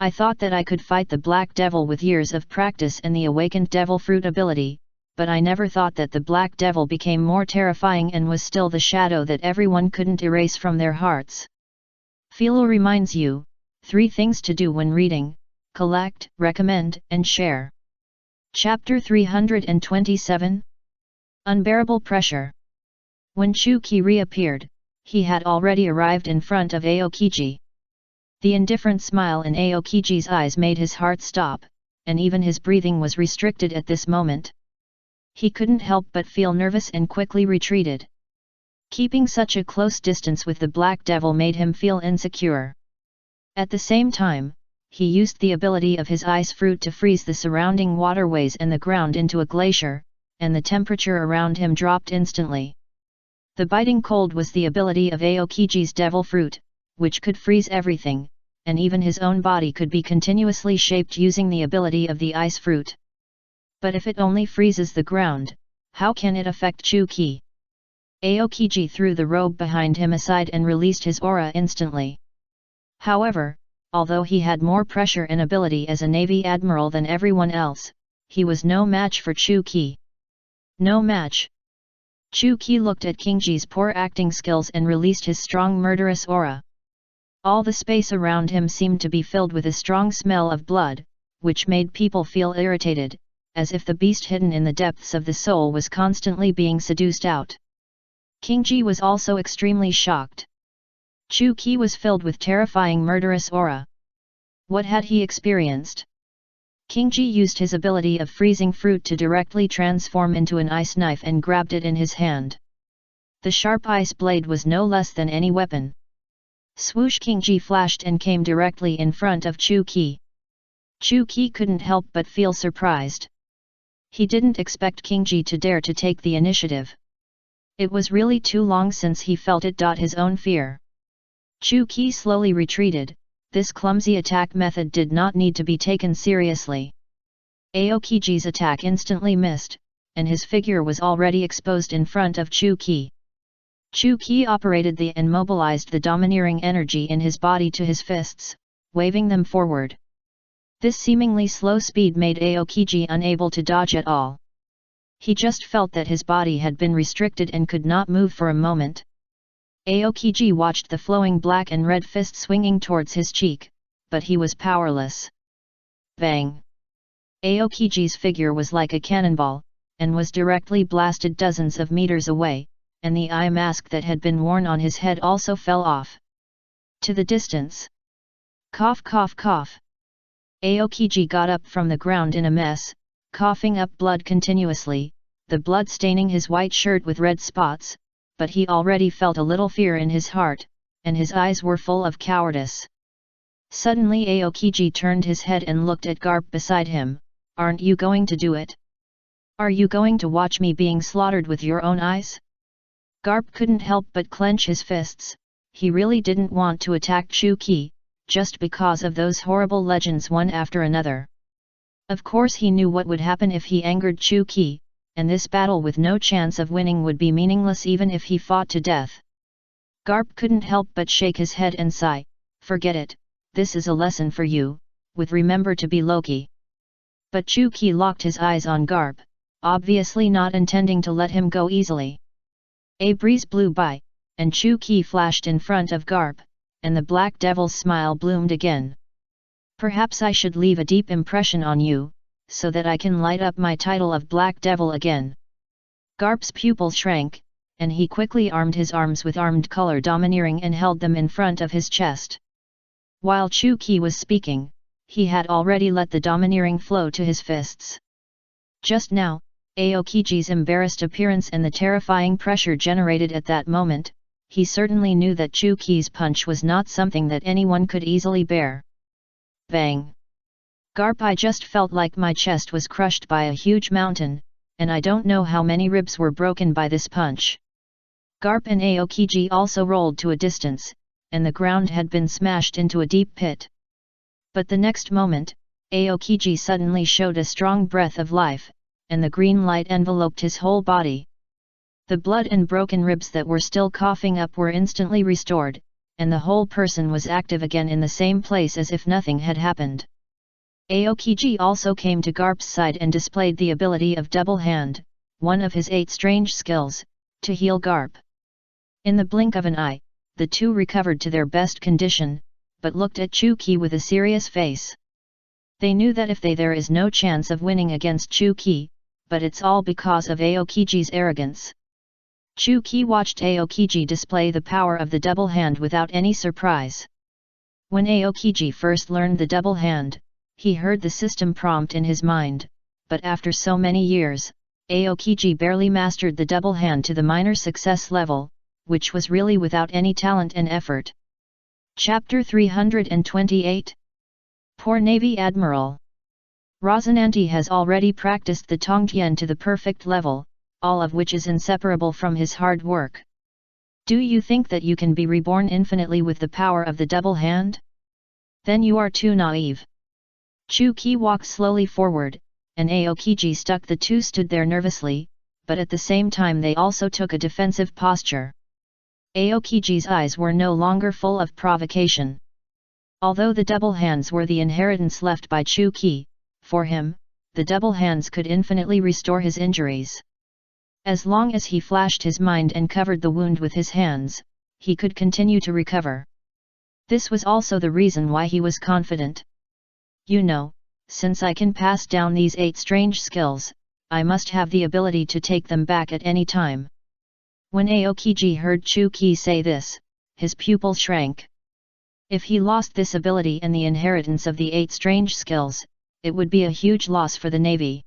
I thought that I could fight the Black Devil with years of practice and the awakened Devil Fruit ability, but I never thought that the Black Devil became more terrifying and was still the shadow that everyone couldn't erase from their hearts. Philo reminds you, 3 things to do when reading: collect, recommend, and share. Chapter 327. Unbearable Pressure. When Chu-Ki reappeared, he had already arrived in front of Aokiji. The indifferent smile in Aokiji's eyes made his heart stop, and even his breathing was restricted at this moment. He couldn't help but feel nervous and quickly retreated. Keeping such a close distance with the Black Devil made him feel insecure. At the same time, he used the ability of his ice fruit to freeze the surrounding waterways and the ground into a glacier, and the temperature around him dropped instantly. The biting cold was the ability of Aokiji's Devil Fruit, which could freeze everything, and even his own body could be continuously shaped using the ability of the Ice Fruit. But if it only freezes the ground, how can it affect Chu-Ki? Aokiji threw the robe behind him aside and released his aura instantly. However, although he had more pressure and ability as a Navy Admiral than everyone else, he was no match for Chu-Ki. No match. Chu-Ki looked at Kingji's poor acting skills and released his strong murderous aura. All the space around him seemed to be filled with a strong smell of blood, which made people feel irritated, as if the beast hidden in the depths of the soul was constantly being seduced out. Kingji was also extremely shocked. Chu-Ki was filled with terrifying murderous aura. What had he experienced? Kingji used his ability of freezing fruit to directly transform into an ice knife and grabbed it in his hand. The sharp ice blade was no less than any weapon. Swoosh! Kingji flashed and came directly in front of Chu-Ki. Chu-Ki couldn't help but feel surprised. He didn't expect Kingji to dare to take the initiative. It was really too long since he felt it. His own fear. Chu-Ki slowly retreated. This clumsy attack method did not need to be taken seriously. Aokiji's attack instantly missed, and his figure was already exposed in front of Chu-Ki. Chu-Ki operated and mobilized the domineering energy in his body to his fists, waving them forward. This seemingly slow speed made Aokiji unable to dodge at all. He just felt that his body had been restricted and could not move for a moment. Aokiji watched the flowing black and red fist swinging towards his cheek, but he was powerless. Bang! Aokiji's figure was like a cannonball, and was directly blasted dozens of meters away, and the eye mask that had been worn on his head also fell off. To the distance. Cough cough cough. Aokiji got up from the ground in a mess, coughing up blood continuously, the blood staining his white shirt with red spots, but he already felt a little fear in his heart, and his eyes were full of cowardice. Suddenly Aokiji turned his head and looked at Garp beside him. "Aren't you going to do it? Are you going to watch me being slaughtered with your own eyes?" Garp couldn't help but clench his fists. He really didn't want to attack Chuki, just because of those horrible legends one after another. Of course he knew what would happen if he angered Chuki, and this battle with no chance of winning would be meaningless even if he fought to death. Garp couldn't help but shake his head and sigh, "Forget it, this is a lesson for you, with remember to be Loki." But Chuki locked his eyes on Garp, obviously not intending to let him go easily. A breeze blew by, and Chuki flashed in front of Garp, and the Black Devil's smile bloomed again. "Perhaps I should leave a deep impression on you, so that I can light up my title of Black Devil again." Garp's pupils shrank, and he quickly armed his arms with armed color domineering and held them in front of his chest. While Chuki was speaking, he had already let the domineering flow to his fists. Just now, Aokiji's embarrassed appearance and the terrifying pressure generated at that moment, he certainly knew that Chuki's punch was not something that anyone could easily bear. Bang! Garp, I just felt like my chest was crushed by a huge mountain, and I don't know how many ribs were broken by this punch. Garp and Aokiji also rolled to a distance, and the ground had been smashed into a deep pit. But the next moment, Aokiji suddenly showed a strong breath of life, and the green light enveloped his whole body. The blood and broken ribs that were still coughing up were instantly restored, and the whole person was active again in the same place as if nothing had happened. Aokiji also came to Garp's side and displayed the ability of Double Hand, one of his 8 strange skills, to heal Garp. In the blink of an eye, the two recovered to their best condition, but looked at Chuki with a serious face. They knew that if there is no chance of winning against Chuki, but it's all because of Aokiji's arrogance. Chuki watched Aokiji display the power of the double hand without any surprise. When Aokiji first learned the double hand, he heard the system prompt in his mind, but after so many years, Aokiji barely mastered the double hand to the minor success level, which was really without any talent and effort. Chapter 328. Poor Navy Admiral. Rosinante has already practiced the Tongtian to the perfect level, all of which is inseparable from his hard work. Do you think that you can be reborn infinitely with the power of the double hand? Then you are too naive. Chuki walked slowly forward, and Aokiji stuck. The two stood there nervously, but at the same time they also took a defensive posture. Aokiji's eyes were no longer full of provocation. Although the double hands were the inheritance left by Chuki, for him, the double hands could infinitely restore his injuries. As long as he flashed his mind and covered the wound with his hands, he could continue to recover. This was also the reason why he was confident. You know, since I can pass down these 8 strange skills, I must have the ability to take them back at any time. When Aokiji heard Chuki say this, his pupil shrank. If he lost this ability and the inheritance of the 8 strange skills, it would be a huge loss for the Navy.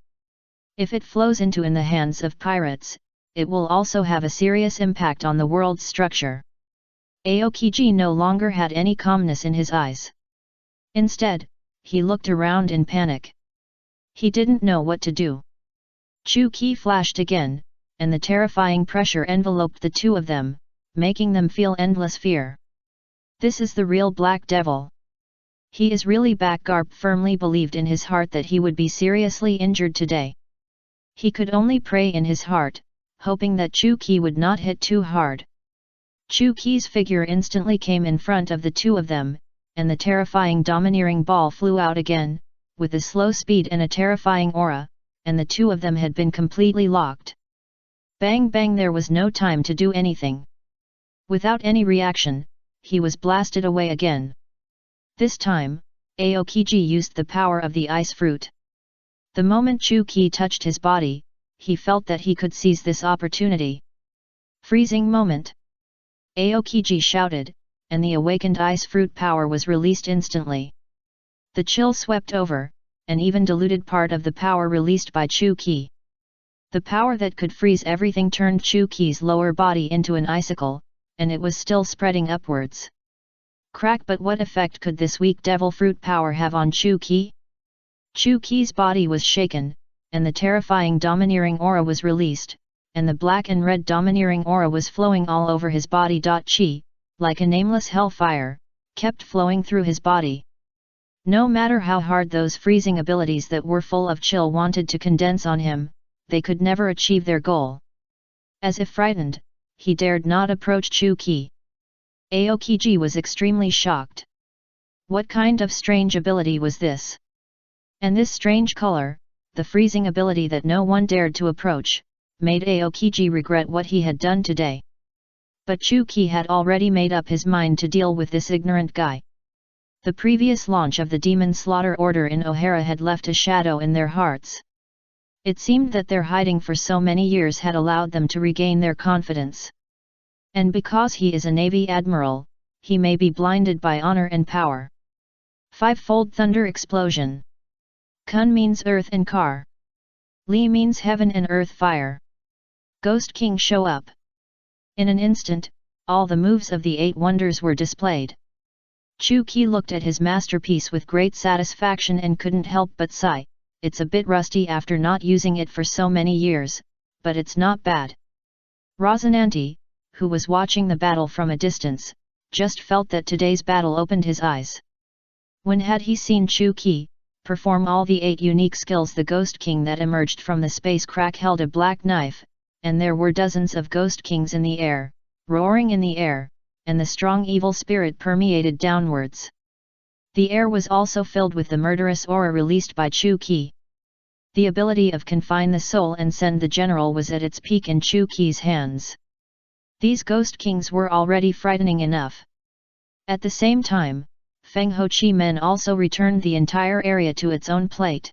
If it flows into in the hands of pirates, it will also have a serious impact on the world's structure. Aokiji no longer had any calmness in his eyes. Instead, he looked around in panic. He didn't know what to do. Chuki flashed again, and the terrifying pressure enveloped the two of them, making them feel endless fear. This is the real Black Devil. He is really back. Garp firmly believed in his heart that he would be seriously injured today. He could only pray in his heart, hoping that Chuki would not hit too hard. Chuki's figure instantly came in front of the two of them, and the terrifying domineering ball flew out again, with a slow speed and a terrifying aura, and the two of them had been completely locked. Bang bang! There was no time to do anything. Without any reaction, he was blasted away again. This time, Aokiji used the power of the ice fruit. The moment Chuki touched his body, he felt that he could seize this opportunity. Freezing moment! Aokiji shouted, and the awakened ice fruit power was released instantly. The chill swept over, and even diluted part of the power released by Chu Qi. The power that could freeze everything turned Chu Qi's lower body into an icicle, and it was still spreading upwards. Crack! But what effect could this weak devil fruit power have on Chu Qi? Chu Qi's body was shaken, and the terrifying domineering aura was released, and the black and red domineering aura was flowing all over his body. Qi, like a nameless hellfire, kept flowing through his body. No matter how hard those freezing abilities that were full of chill wanted to condense on him, they could never achieve their goal. As if frightened, he dared not approach Chu Qi. Aokiji was extremely shocked. What kind of strange ability was this? And this strange color, the freezing ability that no one dared to approach, made Aokiji regret what he had done today. But Chu Qi had already made up his mind to deal with this ignorant guy. The previous launch of the Demon Slaughter Order in O'Hara had left a shadow in their hearts. It seemed that their hiding for so many years had allowed them to regain their confidence. And because he is a Navy Admiral, he may be blinded by honor and power. Five-fold thunder explosion. Kun means earth and car. Li means heaven and earth fire. Ghost King show up. In an instant, all the moves of the 8 wonders were displayed. Chu Qi looked at his masterpiece with great satisfaction and couldn't help but sigh. It's a bit rusty after not using it for so many years, but it's not bad. Rosinante, who was watching the battle from a distance, just felt that today's battle opened his eyes. When had he seen Chu Qi perform all the 8 unique skills? The Ghost King that emerged from the space crack held a black knife, and there were dozens of Ghost Kings in the air, roaring in the air, and the strong evil spirit permeated downwards. The air was also filled with the murderous aura released by Chu Qi. The ability of confine the soul and send the general was at its peak in Chu Qi's hands. These Ghost Kings were already frightening enough. At the same time, Feng Ho Chi Men also returned the entire area to its own plate.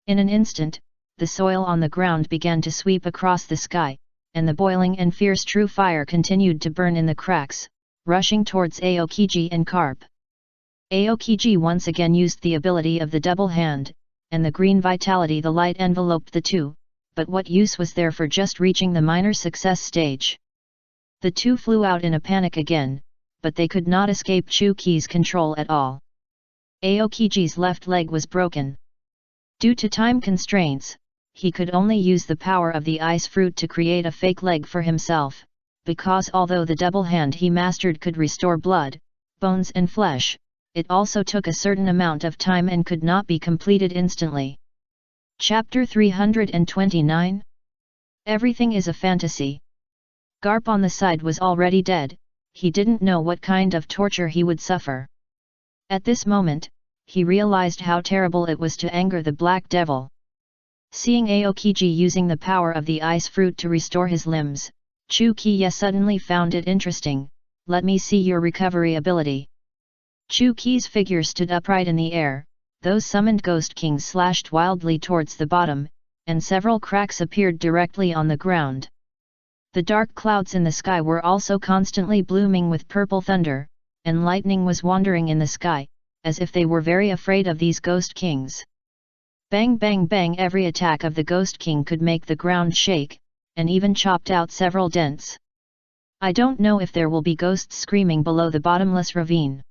In an instant, the soil on the ground began to sweep across the sky, and the boiling and fierce true fire continued to burn in the cracks, rushing towards Aokiji and Carp. Aokiji once again used the ability of the double hand, and the green vitality the light enveloped the two, but what use was there for just reaching the minor success stage? The two flew out in a panic again, but they could not escape Chu Qi's control at all. Aokiji's left leg was broken. Due to time constraints, he could only use the power of the ice fruit to create a fake leg for himself, because although the double hand he mastered could restore blood, bones and flesh, it also took a certain amount of time and could not be completed instantly. Chapter 329. Everything is a fantasy. Garp on the side was already dead. He didn't know what kind of torture he would suffer. At this moment, he realized how terrible it was to anger the Black Devil. Seeing Aokiji using the power of the ice fruit to restore his limbs, Chu Qi suddenly found it interesting. Let me see your recovery ability. Chu Qi's figure stood upright in the air, those summoned Ghost Kings slashed wildly towards the bottom, and several cracks appeared directly on the ground. The dark clouds in the sky were also constantly blooming with purple thunder, and lightning was wandering in the sky, as if they were very afraid of these Ghost Kings. Bang bang bang! Every attack of the Ghost King could make the ground shake, and even chopped out several dents. I don't know if there will be ghosts screaming below the bottomless ravine.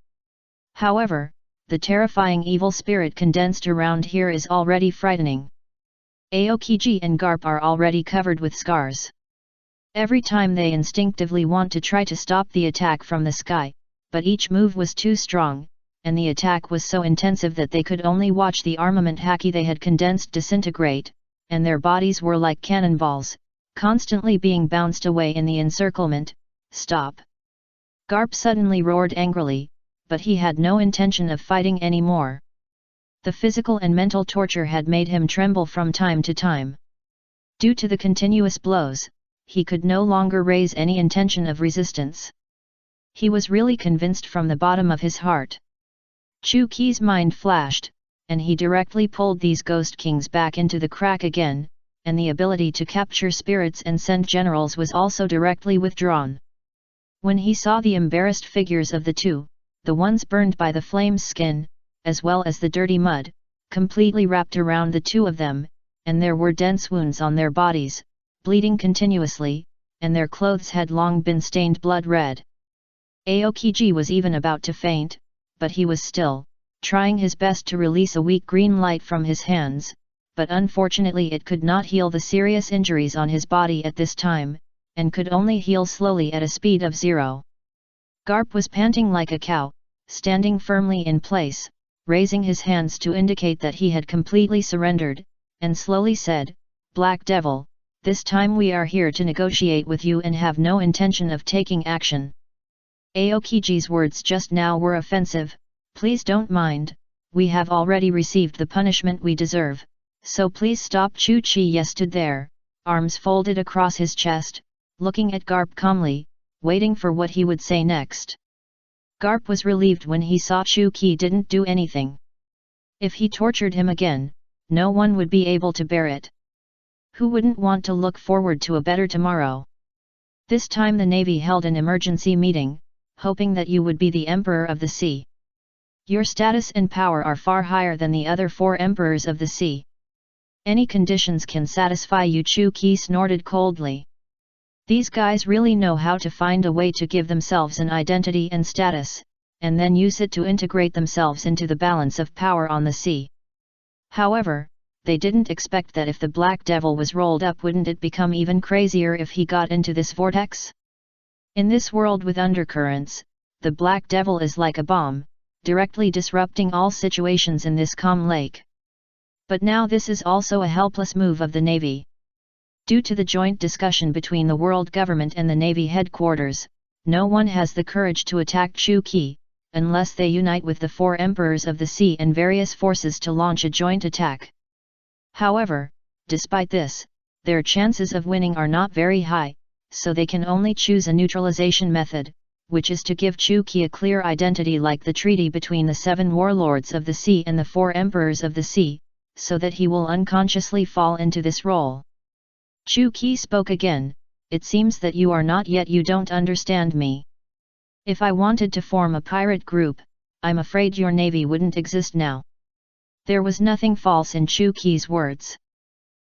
However, the terrifying evil spirit condensed around here is already frightening. Aokiji and Garp are already covered with scars. Every time they instinctively want to try to stop the attack from the sky, but each move was too strong, and the attack was so intensive that they could only watch the armament haki they had condensed disintegrate, and their bodies were like cannonballs, constantly being bounced away in the encirclement. Stop! Garp suddenly roared angrily, but he had no intention of fighting anymore. The physical and mental torture had made him tremble from time to time. Due to the continuous blows, he could no longer raise any intention of resistance. He was really convinced from the bottom of his heart. Chu Qi's mind flashed, and he directly pulled these Ghost Kings back into the crack again, and the ability to capture spirits and send generals was also directly withdrawn. When he saw the embarrassed figures of the two, the ones burned by the flame's skin, as well as the dirty mud, completely wrapped around the two of them, and there were dense wounds on their bodies, bleeding continuously, and their clothes had long been stained blood red. Aokiji was even about to faint, but he was still trying his best to release a weak green light from his hands, but unfortunately it could not heal the serious injuries on his body at this time, and could only heal slowly at a speed of 0. Garp was panting like a cow, standing firmly in place, raising his hands to indicate that he had completely surrendered, and slowly said, "Black Devil, this time we are here to negotiate with you and have no intention of taking action." Aokiji's words just now were offensive. "Please don't mind, we have already received the punishment we deserve, so please stop." Chu Chi stood there, arms folded across his chest, looking at Garp calmly, waiting for what he would say next. Garp was relieved when he saw Chu Ki didn't do anything. If he tortured him again, no one would be able to bear it. Who wouldn't want to look forward to a better tomorrow? This time the Navy held an emergency meeting, hoping that you would be the Emperor of the Sea. Your status and power are far higher than the other 4 Emperors of the Sea. Any conditions can satisfy you. Chu Ki snorted coldly. These guys really know how to find a way to give themselves an identity and status, and then use it to integrate themselves into the balance of power on the sea. However, they didn't expect that if the Black Devil was rolled up, wouldn't it become even crazier if he got into this vortex? In this world with undercurrents, the Black Devil is like a bomb, directly disrupting all situations in this calm lake. But now this is also a helpless move of the Navy. Due to the joint discussion between the world government and the Navy headquarters, no one has the courage to attack Chu Ki, unless they unite with the 4 Emperors of the Sea and various forces to launch a joint attack. However, despite this, their chances of winning are not very high, so they can only choose a neutralization method, which is to give Chu Ki a clear identity like the treaty between the 7 warlords of the sea and the 4 emperors of the sea, so that he will unconsciously fall into this role. Chu Ki spoke again, "It seems that you are not yet. You don't understand me. If I wanted to form a pirate group, I'm afraid your navy wouldn't exist now." There was nothing false in Chu Ki's words.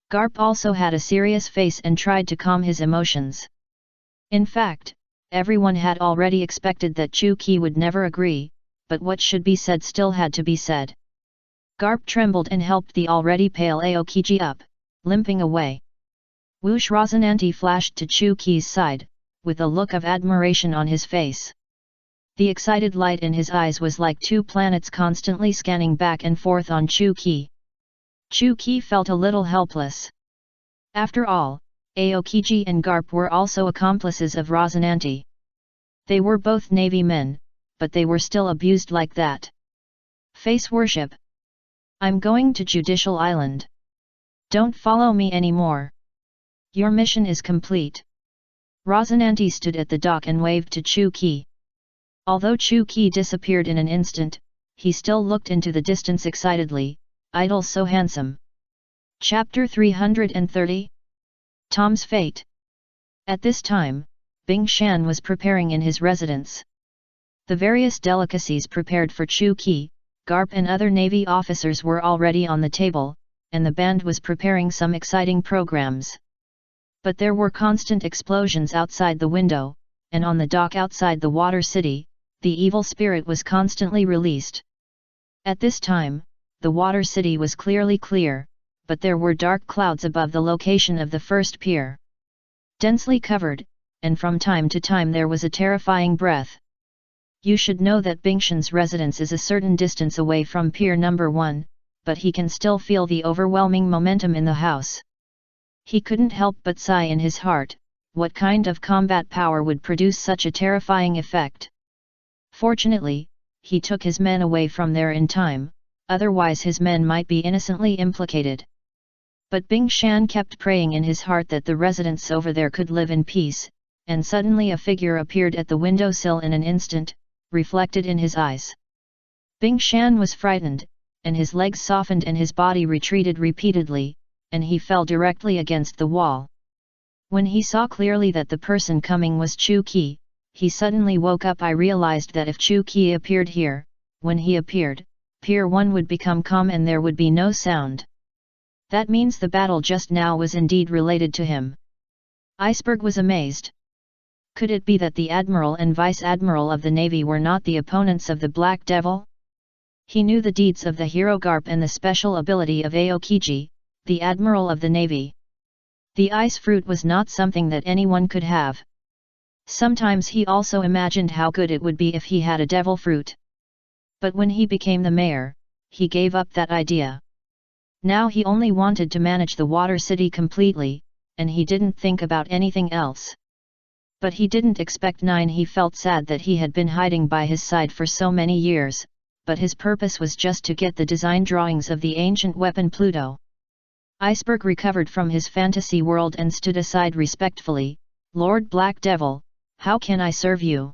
Garp also had a serious face and tried to calm his emotions. In fact, everyone had already expected that Chu Ki would never agree, but what should be said still had to be said. Garp trembled and helped the already pale Aokiji up, limping away. Whoosh! Rosinante flashed to Chu Ki's side, with a look of admiration on his face. The excited light in his eyes was like 2 planets constantly scanning back and forth on Chu Ki. Chu Ki felt a little helpless. After all, Aokiji and Garp were also accomplices of Rosinante. They were both Navy men, but they were still abused like that. Face worship. I'm going to Judicial Island. Don't follow me anymore. Your mission is complete. Rosinante stood at the dock and waved to Chu Ki. Although Chu Ki disappeared in an instant, he still looked into the distance excitedly, idol so handsome. Chapter 330 Tom's Fate. At this time, Bing Shan was preparing in his residence. The various delicacies prepared for Chu Ki, Garp and other Navy officers were already on the table, and the band was preparing some exciting programs. But there were constant explosions outside the window, and on the dock outside the water city, the evil spirit was constantly released. At this time, the water city was clearly clear, but there were dark clouds above the location of the first pier. Densely covered, and from time to time there was a terrifying breath. You should know that Bingshan's residence is a certain distance away from pier number 1, but he can still feel the overwhelming momentum in the house. He couldn't help but sigh in his heart, what kind of combat power would produce such a terrifying effect? Fortunately, he took his men away from there in time, otherwise his men might be innocently implicated. But Bing Shan kept praying in his heart that the residents over there could live in peace, and suddenly a figure appeared at the windowsill in an instant, reflected in his eyes. Bing Shan was frightened, and his legs softened and his body retreated repeatedly, and he fell directly against the wall. When he saw clearly that the person coming was Chu Ki, he suddenly woke up. I realized that if Chu Ki appeared here, when he appeared, Pier 1 would become calm and there would be no sound. That means the battle just now was indeed related to him. Iceberg was amazed. Could it be that the Admiral and Vice Admiral of the Navy were not the opponents of the Black Devil? He knew the deeds of the hero Garp and the special ability of Aokiji, the Admiral of the Navy. The ice fruit was not something that anyone could have. Sometimes he also imagined how good it would be if he had a devil fruit. But when he became the mayor, he gave up that idea. Now he only wanted to manage the Water City completely, and he didn't think about anything else. But he didn't expect 9. He felt sad that he had been hiding by his side for so many years, but his purpose was just to get the design drawings of the ancient weapon Pluto. Iceberg recovered from his fantasy world and stood aside respectfully. "Lord Black Devil, how can I serve you?"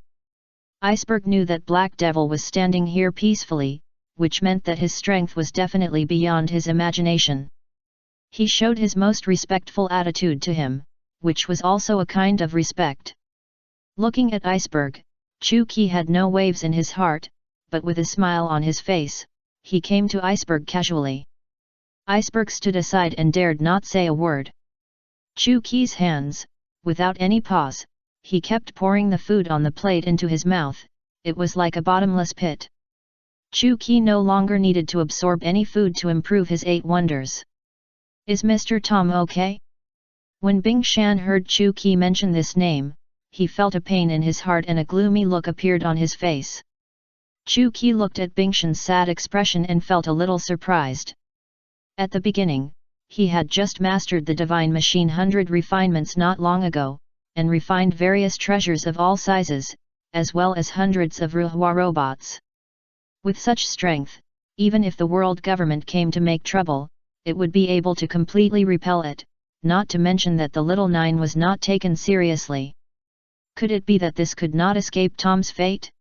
Iceberg knew that Black Devil was standing here peacefully, which meant that his strength was definitely beyond his imagination. He showed his most respectful attitude to him, which was also a kind of respect. Looking at Iceberg, Chu-Ki had no waves in his heart, but with a smile on his face, he came to Iceberg casually. Iceberg stood aside and dared not say a word. Chu-Ki's hands, without any pause, he kept pouring the food on the plate into his mouth. It was like a bottomless pit. Chu-Ki no longer needed to absorb any food to improve his 8 wonders. "Is Mr. Tom okay?" When Bing Shan heard Chu-Ki mention this name, he felt a pain in his heart and a gloomy look appeared on his face. Chu-Ki looked at Bing Shan's sad expression and felt a little surprised. At the beginning, he had just mastered the Divine Machine 100 refinements not long ago, and refined various treasures of all sizes, as well as hundreds of Ruhwa robots. With such strength, even if the world government came to make trouble, it would be able to completely repel it, not to mention that the little 9 was not taken seriously. Could it be that this could not escape Tom's fate?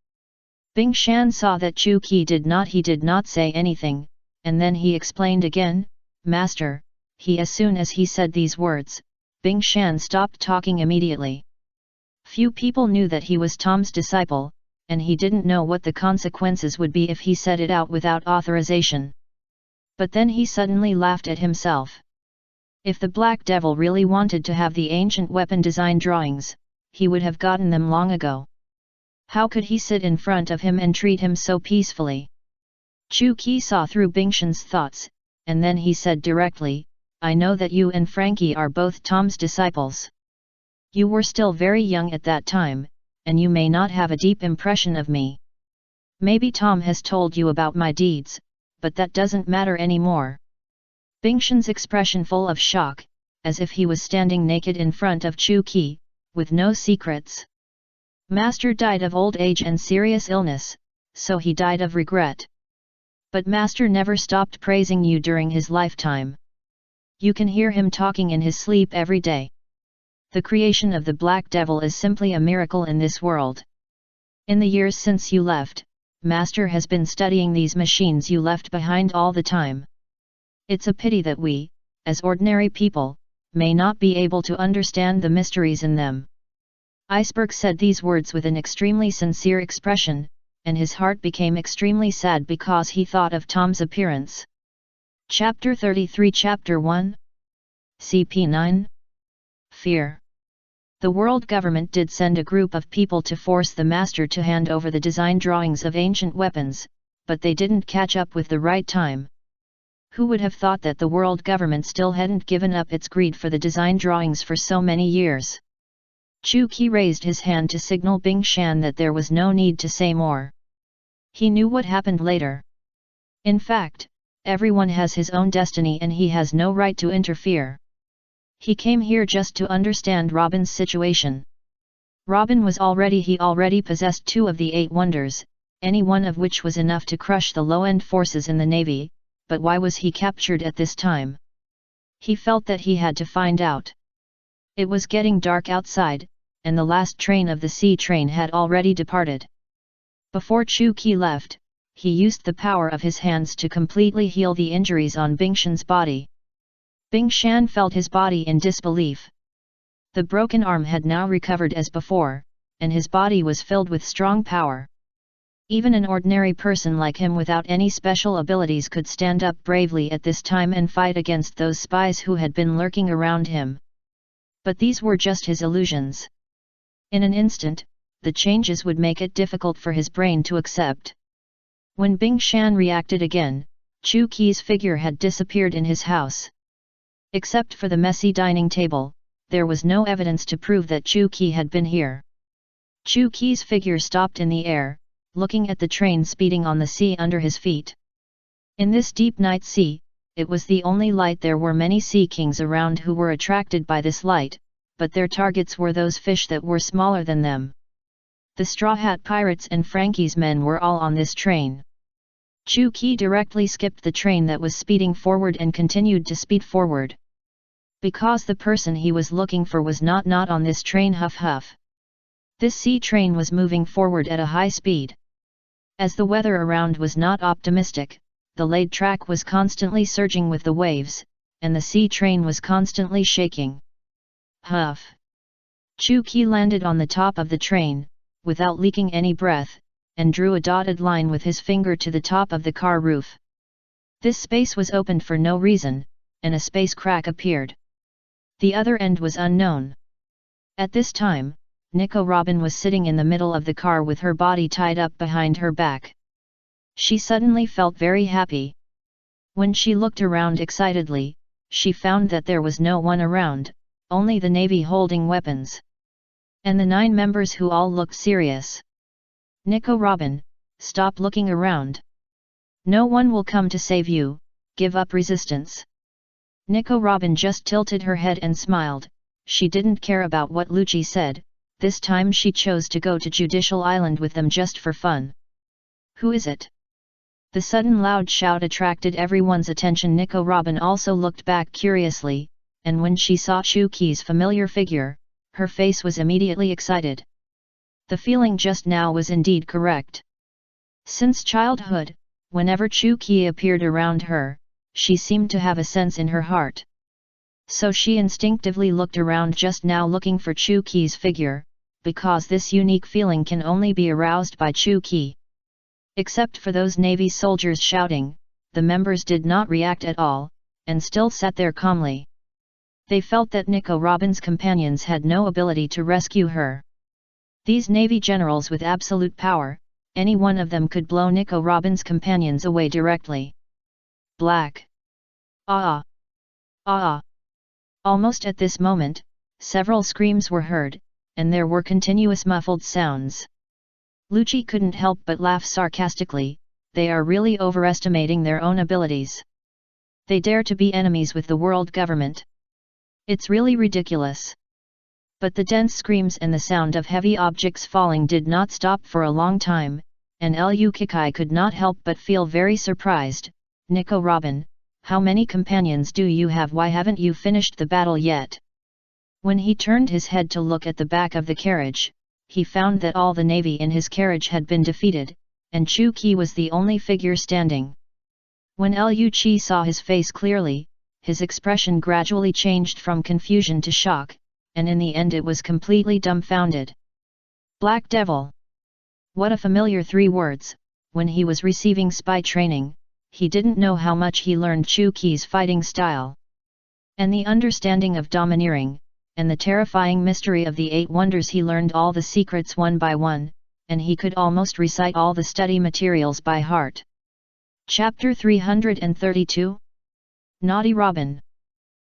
Bing Shan saw that Chu-Ki did not say anything, and then he explained again, "Master," as soon as he said these words, Bing Shan stopped talking immediately. Few people knew that he was Tom's disciple, and he didn't know what the consequences would be if he said it out without authorization. But then he suddenly laughed at himself. If the Black Devil really wanted to have the ancient weapon design drawings, he would have gotten them long ago. How could he sit in front of him and treat him so peacefully? Chu-Ki saw through Bing Shan's thoughts, and then he said directly, "I know that you and Frankie are both Tom's disciples. You were still very young at that time, and you may not have a deep impression of me. Maybe Tom has told you about my deeds, but that doesn't matter anymore." Bing Shan's expression full of shock, as if he was standing naked in front of Chu-Ki, with no secrets. Master died of old age and serious illness, so he died of regret. But Master never stopped praising you during his lifetime. You can hear him talking in his sleep every day. The creation of the Black Devil is simply a miracle in this world. In the years since you left, Master has been studying these machines you left behind all the time. It's a pity that we, as ordinary people, may not be able to understand the mysteries in them. Iceberg said these words with an extremely sincere expression, and his heart became extremely sad because he thought of Tom's appearance. Chapter 33 Chapter 1 CP9 Fear. The world government did send a group of people to force the master to hand over the design drawings of ancient weapons, but they didn't catch up with the right time. Who would have thought that the world government still hadn't given up its greed for the design drawings for so many years? Chu-Ki raised his hand to signal Bing Shan that there was no need to say more. He knew what happened later. In fact, everyone has his own destiny and he has no right to interfere. He came here just to understand Robin's situation. Robin already possessed 2 of the 8 wonders, any one of which was enough to crush the low-end forces in the Navy, but why was he captured at this time? He felt that he had to find out. It was getting dark outside, and the last train of the sea train had already departed. Before Chu-Ki left, he used the power of his hands to completely heal the injuries on Bing Shan's body. Bing Shan felt his body in disbelief. The broken arm had now recovered as before, and his body was filled with strong power. Even an ordinary person like him without any special abilities could stand up bravely at this time and fight against those spies who had been lurking around him. But these were just his illusions. In an instant, the changes would make it difficult for his brain to accept. When Bing Shan reacted again, Chu Qi's figure had disappeared in his house. Except for the messy dining table, there was no evidence to prove that Chu Qi had been here. Chu Qi's figure stopped in the air, looking at the train speeding on the sea under his feet. In this deep night sea, it was the only light. There were many sea kings around who were attracted by this light, but their targets were those fish that were smaller than them. The Straw Hat Pirates and Frankie's men were all on this train. Chu Qi directly skipped the train that was speeding forward and continued to speed forward. Because the person he was looking for was not on this train. Huff huff. This sea train was moving forward at a high speed. As the weather around was not optimistic, the laid track was constantly surging with the waves, and the sea train was constantly shaking. Huff! Chu Qi landed on the top of the train, without leaking any breath, and drew a dotted line with his finger to the top of the car roof. This space was opened for no reason, and a space crack appeared. The other end was unknown. At this time, Nico Robin was sitting in the middle of the car with her body tied up behind her back. She suddenly felt very happy. When she looked around excitedly, she found that there was no one around, only the Navy holding weapons. And the 9 members who all looked serious. Nico Robin, stop looking around. No one will come to save you, give up resistance. Nico Robin just tilted her head and smiled. She didn't care about what Lucci said. This time she chose to go to Judicial Island with them just for fun. Who is it? The sudden loud shout attracted everyone's attention. Nico Robin also looked back curiously, and when she saw Chu Qi's familiar figure, her face was immediately excited. The feeling just now was indeed correct. Since childhood, whenever Chu Qi appeared around her, she seemed to have a sense in her heart. So she instinctively looked around just now looking for Chu Qi's figure, because this unique feeling can only be aroused by Chu Qi. Except for those Navy soldiers shouting, the members did not react at all, and still sat there calmly. They felt that Nico Robin's companions had no ability to rescue her. These Navy generals with absolute power, any one of them could blow Nico Robin's companions away directly. Black. Ah! Ah! Almost at this moment, several screams were heard, and there were continuous muffled sounds. Lucci couldn't help but laugh sarcastically. They are really overestimating their own abilities. They dare to be enemies with the world government. It's really ridiculous. But the dense screams and the sound of heavy objects falling did not stop for a long time, and Lu Kikai could not help but feel very surprised. Nico Robin, how many companions do you have? Why haven't you finished the battle yet? When he turned his head to look at the back of the carriage, he found that all the Navy in his carriage had been defeated, and Chu Qi was the only figure standing. When Lu Qi saw his face clearly, his expression gradually changed from confusion to shock, and in the end it was completely dumbfounded. Black Devil! What a familiar 3 words. When he was receiving spy training, he didn't know how much he learned Chu Qi's fighting style. And the understanding of domineering, and the terrifying mystery of the 8 wonders. He learned all the secrets one by one, and he could almost recite all the study materials by heart. Chapter 332? Naughty Robin!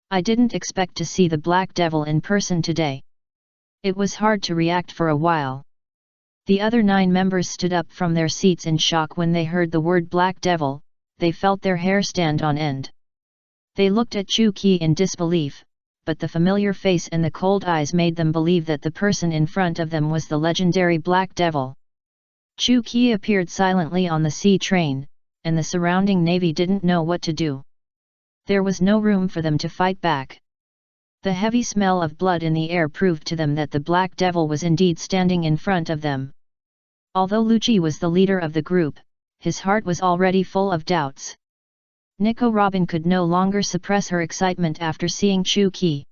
I didn't expect to see the Black Devil in person today. It was hard to react for a while. The other 9 members stood up from their seats in shock when they heard the word Black Devil. They felt their hair stand on end. They looked at Chu Qi in disbelief, but the familiar face and the cold eyes made them believe that the person in front of them was the legendary Black Devil. Chu Qi appeared silently on the sea train, and the surrounding Navy didn't know what to do. There was no room for them to fight back. The heavy smell of blood in the air proved to them that the Black Devil was indeed standing in front of them. Although Lucci was the leader of the group, his heart was already full of doubts. Nico Robin could no longer suppress her excitement after seeing Chu Qi.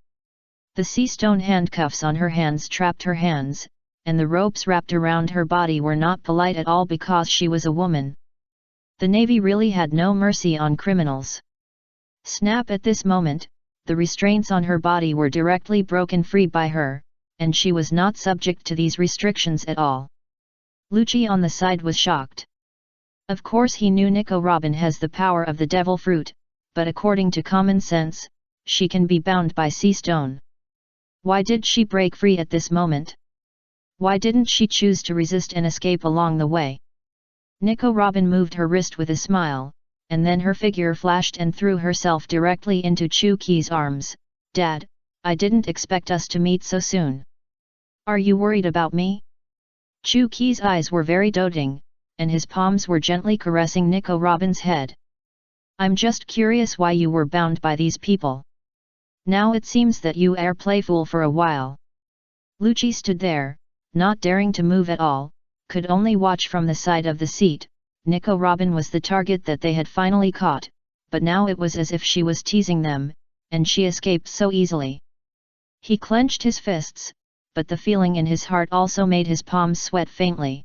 The sea stone handcuffs on her hands trapped her hands, and the ropes wrapped around her body were not polite at all because she was a woman. The Navy really had no mercy on criminals. Snap! At this moment, the restraints on her body were directly broken free by her, and she was not subject to these restrictions at all. Lucci on the side was shocked. Of course he knew Nico Robin has the power of the devil fruit, but according to common sense, she can be bound by sea stone. Why did she break free at this moment? Why didn't she choose to resist and escape along the way? Nico Robin moved her wrist with a smile, and then her figure flashed and threw herself directly into Chu-Ki's arms. Dad, I didn't expect us to meet so soon. Are you worried about me? Chu-Ki's eyes were very doting, and his palms were gently caressing Nico Robin's head. I'm just curious why you were bound by these people. Now it seems that you are playful for a while. Lucci stood there, not daring to move at all, could only watch from the side of the seat. Nico Robin was the target that they had finally caught, but now it was as if she was teasing them, and she escaped so easily. He clenched his fists, but the feeling in his heart also made his palms sweat faintly.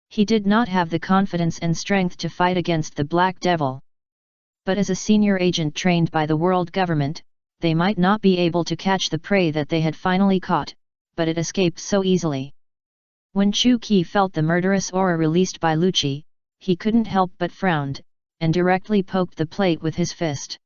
He did not have the confidence and strength to fight against the Black Devil. But as a senior agent trained by the world government, they might not be able to catch the prey that they had finally caught, but it escaped so easily. When Chu-Ki felt the murderous aura released by Lucci, he couldn't help but frowned, and directly poked the plate with his fist.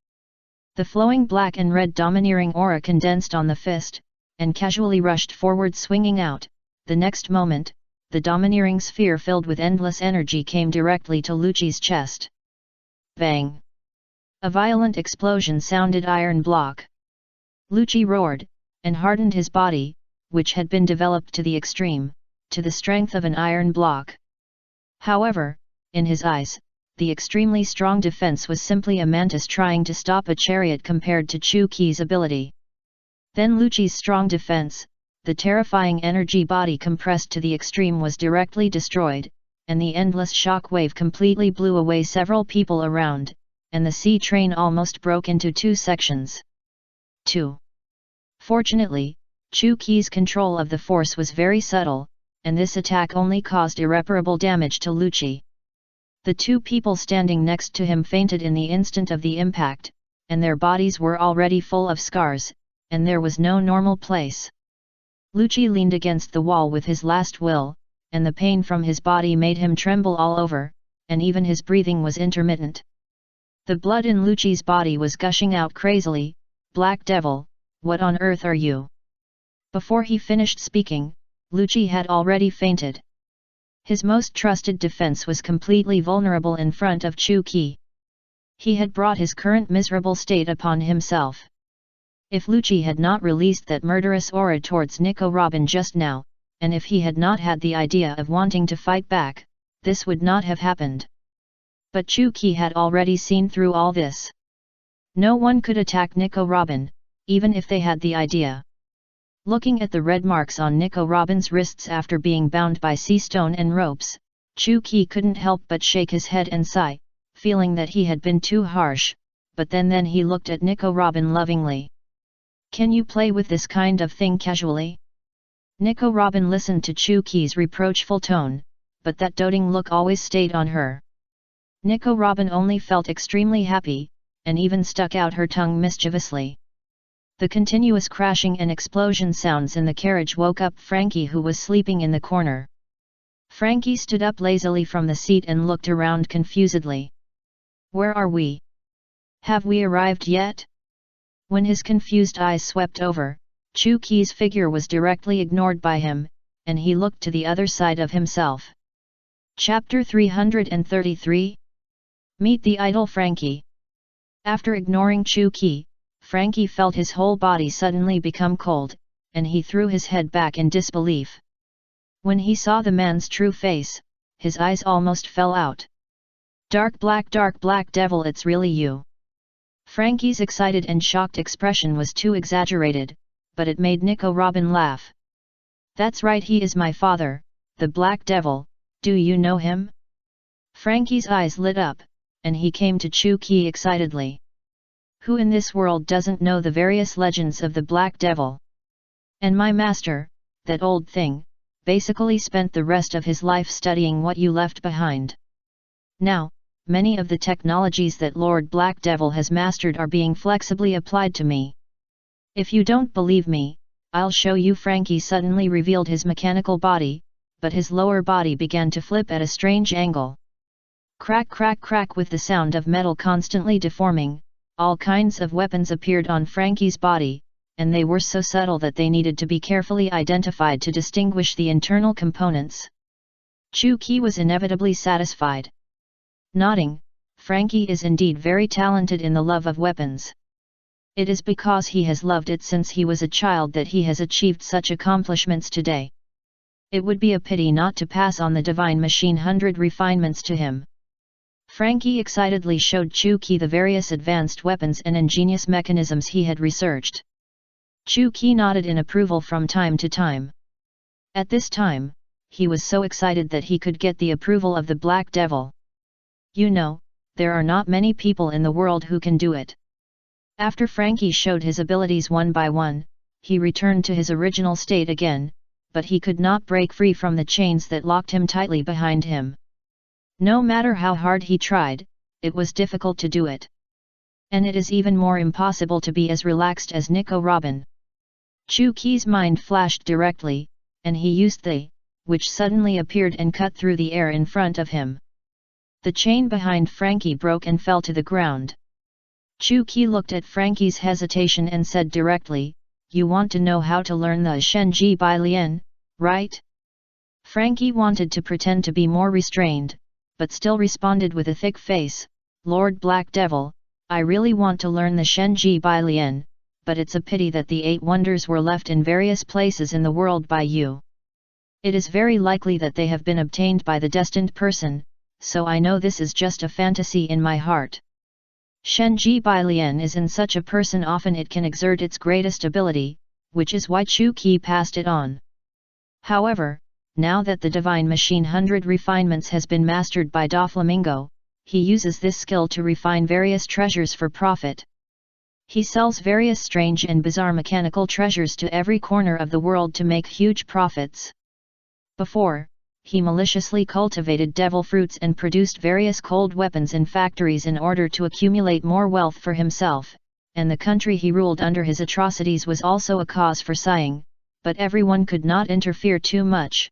The flowing black and red domineering aura condensed on the fist, and casually rushed forward swinging out. The next moment, the domineering sphere filled with endless energy came directly to Lucci's chest. Bang! A violent explosion sounded iron block. Lucci roared, and hardened his body, which had been developed to the extreme, to the strength of an iron block. However, in his eyes, the extremely strong defense was simply a mantis trying to stop a chariot compared to Chu-Ki's ability. Then Lucci's strong defense, the terrifying energy body compressed to the extreme, was directly destroyed, and the endless shock wave completely blew away several people around, and the sea train almost broke into two sections. 2. Fortunately, Chu-Ki's control of the force was very subtle, and this attack only caused irreparable damage to Lucci. The two people standing next to him fainted in the instant of the impact, and their bodies were already full of scars, and there was no normal place. Lucci leaned against the wall with his last will, and the pain from his body made him tremble all over, and even his breathing was intermittent. The blood in Lucci's body was gushing out crazily. Black Devil, what on earth are you? Before he finished speaking, Lucci had already fainted. His most trusted defense was completely vulnerable in front of Chu-Ki. He had brought his current miserable state upon himself. If Lucci had not released that murderous aura towards Nico Robin just now, and if he had not had the idea of wanting to fight back, this would not have happened. But Chu-Ki had already seen through all this. No one could attack Nico Robin, even if they had the idea. Looking at the red marks on Nico Robin's wrists after being bound by sea stone and ropes, Chu-Ki couldn't help but shake his head and sigh, feeling that he had been too harsh, but then he looked at Nico Robin lovingly. Can you play with this kind of thing casually? Nico Robin listened to Chu-Ki's reproachful tone, but that doting look always stayed on her. Nico Robin only felt extremely happy, and even stuck out her tongue mischievously. The continuous crashing and explosion sounds in the carriage woke up Frankie, who was sleeping in the corner. Frankie stood up lazily from the seat and looked around confusedly. Where are we? Have we arrived yet? When his confused eyes swept over, Chu-Ki's figure was directly ignored by him, and he looked to the other side of himself. Chapter 333? Meet the idol Frankie. After ignoring Chu-Ki, Frankie felt his whole body suddenly become cold, and he threw his head back in disbelief. When he saw the man's true face, his eyes almost fell out. Dark black devil, it's really you. Frankie's excited and shocked expression was too exaggerated, but it made Nico Robin laugh. That's right, he is my father, the Black Devil. Do you know him? Frankie's eyes lit up, and he came to Chu-Ki excitedly. Who in this world doesn't know the various legends of the Black Devil? And my master, that old thing, basically spent the rest of his life studying what you left behind. Now, many of the technologies that Lord Black Devil has mastered are being flexibly applied to me. If you don't believe me, I'll show you. Frankie suddenly revealed his mechanical body, but his lower body began to flip at a strange angle. Crack crack crack. With the sound of metal constantly deforming, all kinds of weapons appeared on Frankie's body, and they were so subtle that they needed to be carefully identified to distinguish the internal components. Chu-Ki was inevitably satisfied. Nodding, Frankie is indeed very talented in the love of weapons. It is because he has loved it since he was a child that he has achieved such accomplishments today. It would be a pity not to pass on the divine machine 100 refinements to him. Frankie excitedly showed Chu-Ki the various advanced weapons and ingenious mechanisms he had researched. Chu-Ki nodded in approval from time to time. At this time, he was so excited that he could get the approval of the Black Devil. You know, there are not many people in the world who can do it. After Frankie showed his abilities one by one, he returned to his original state again, but he could not break free from the chains that locked him tightly behind him. No matter how hard he tried, it was difficult to do it. And it is even more impossible to be as relaxed as Nico Robin. Chu-Ki's mind flashed directly, and he used the, which suddenly appeared and cut through the air in front of him. The chain behind Frankie broke and fell to the ground. Chu-Ki looked at Frankie's hesitation and said directly, "You want to know how to learn the Shenji Bai Lian, right?" Frankie wanted to pretend to be more restrained, but still responded with a thick face, "Lord Black Devil, I really want to learn the Shenji Bai Lian, but it's a pity that the 8 wonders were left in various places in the world by you. It is very likely that they have been obtained by the destined person, so I know this is just a fantasy in my heart. Shenji Bai Lian is in such a person often it can exert its greatest ability, which is why Chu-Ki passed it on. However, now that the divine machine 100 refinements has been mastered by Doflamingo, he uses this skill to refine various treasures for profit. He sells various strange and bizarre mechanical treasures to every corner of the world to make huge profits. Before, he maliciously cultivated devil fruits and produced various cold weapons in factories in order to accumulate more wealth for himself, and the country he ruled under his atrocities was also a cause for sighing, but everyone could not interfere too much.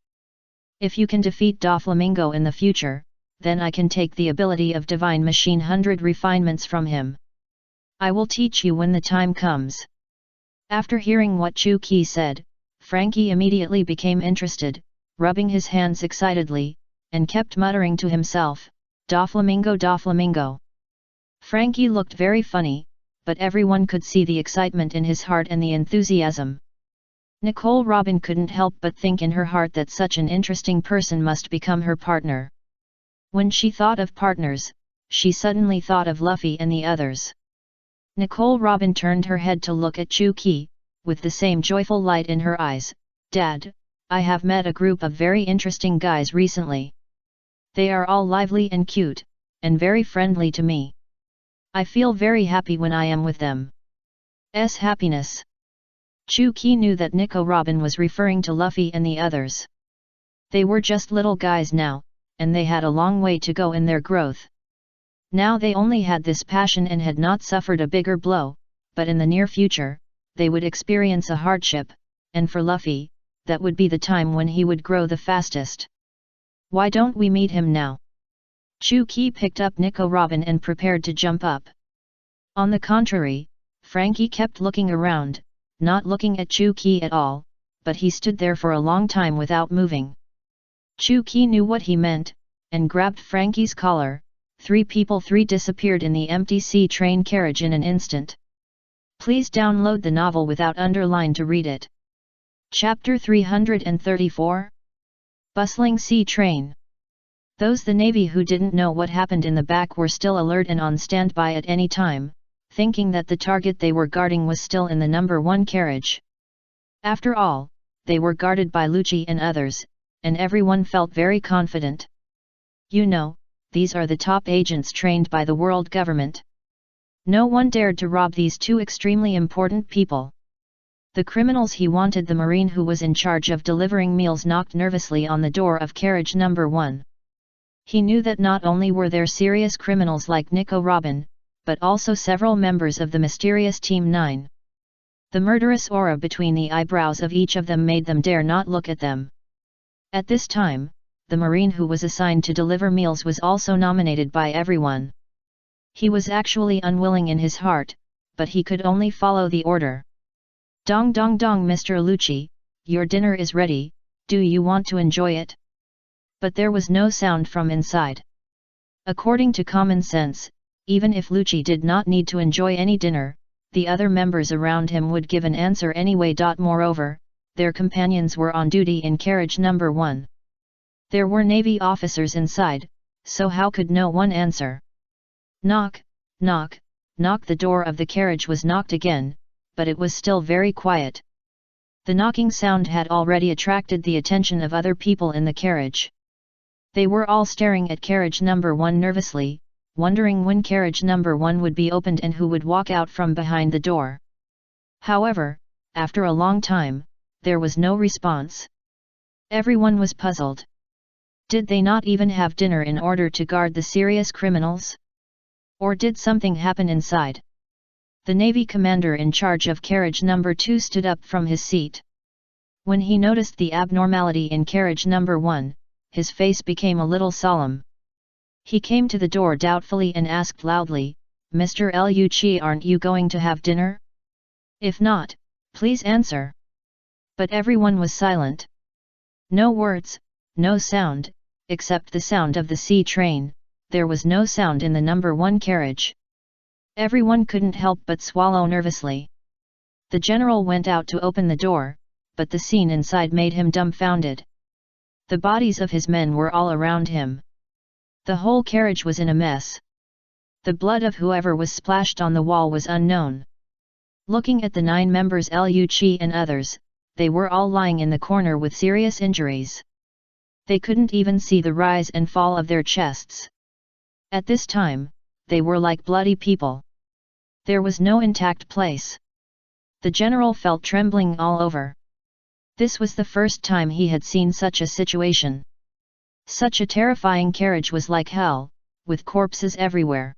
If you can defeat Doflamingo in the future, then I can take the ability of Divine Machine 100 refinements from him. I will teach you when the time comes." After hearing what Chu-Ki said, Frankie immediately became interested, rubbing his hands excitedly, and kept muttering to himself, "Doflamingo, Doflamingo." Frankie looked very funny, but everyone could see the excitement in his heart and the enthusiasm. Nicole Robin couldn't help but think in her heart that such an interesting person must become her partner. When she thought of partners, she suddenly thought of Luffy and the others. Nicole Robin turned her head to look at Chu-Ki, with the same joyful light in her eyes. "Dad, I have met a group of very interesting guys recently. They are all lively and cute, and very friendly to me. I feel very happy when I am with them." Happiness. Chu-Ki knew that Nico Robin was referring to Luffy and the others. They were just little guys now, and they had a long way to go in their growth. Now they only had this passion and had not suffered a bigger blow, but in the near future, they would experience a hardship, and for Luffy, that would be the time when he would grow the fastest. "Why don't we meet him now?" Chu-Ki picked up Nico Robin and prepared to jump up. On the contrary, Frankie kept looking around, not looking at Chu-Ki at all, but he stood there for a long time without moving. Chu-Ki knew what he meant, and grabbed Frankie's collar. 3 people 3 disappeared in the empty sea train carriage in an instant. Please download the novel without underline to read it. Chapter 334. Bustling Sea Train. Those the Navy who didn't know what happened in the back were still alert and on standby at any time, thinking that the target they were guarding was still in the number 1 carriage. After all, they were guarded by Lucci and others, and everyone felt very confident. You know, these are the top agents trained by the world government. No one dared to rob these 2 extremely important people. The criminals he wanted. The Marine who was in charge of delivering meals knocked nervously on the door of carriage number 1. He knew that not only were there serious criminals like Nico Robin, but also several members of the mysterious Team 9. The murderous aura between the eyebrows of each of them made them dare not look at them. At this time, the Marine who was assigned to deliver meals was also nominated by everyone. He was actually unwilling in his heart, but he could only follow the order. "Dong dong dong, Mr. Lucci, your dinner is ready, do you want to enjoy it?" But there was no sound from inside. According to common sense, even if Lucci did not need to enjoy any dinner, the other members around him would give an answer anyway. Moreover, their companions were on duty in carriage number 1. There were Navy officers inside, so how could no one answer? Knock, knock, knock. The door of the carriage was knocked again, but it was still very quiet. The knocking sound had already attracted the attention of other people in the carriage. They were all staring at carriage number 1 nervously, wondering when carriage number 1 would be opened and who would walk out from behind the door. However, after a long time, there was no response. Everyone was puzzled. Did they not even have dinner in order to guard the serious criminals? Or did something happen inside? The Navy commander in charge of carriage number 2 stood up from his seat. When he noticed the abnormality in carriage number 1, his face became a little solemn. He came to the door doubtfully and asked loudly, "Mr. Lucci, aren't you going to have dinner? If not, please answer." But everyone was silent. No words, no sound, except the sound of the sea train. There was no sound in the number 1 carriage. Everyone couldn't help but swallow nervously. The general went out to open the door, but the scene inside made him dumbfounded. The bodies of his men were all around him. The whole carriage was in a mess. The blood of whoever was splashed on the wall was unknown. Looking at the 9 members, Lucci and others, they were all lying in the corner with serious injuries. They couldn't even see the rise and fall of their chests. At this time, they were like bloody people. There was no intact place. The general felt trembling all over. This was the first time he had seen such a situation. Such a terrifying carriage was like hell, with corpses everywhere.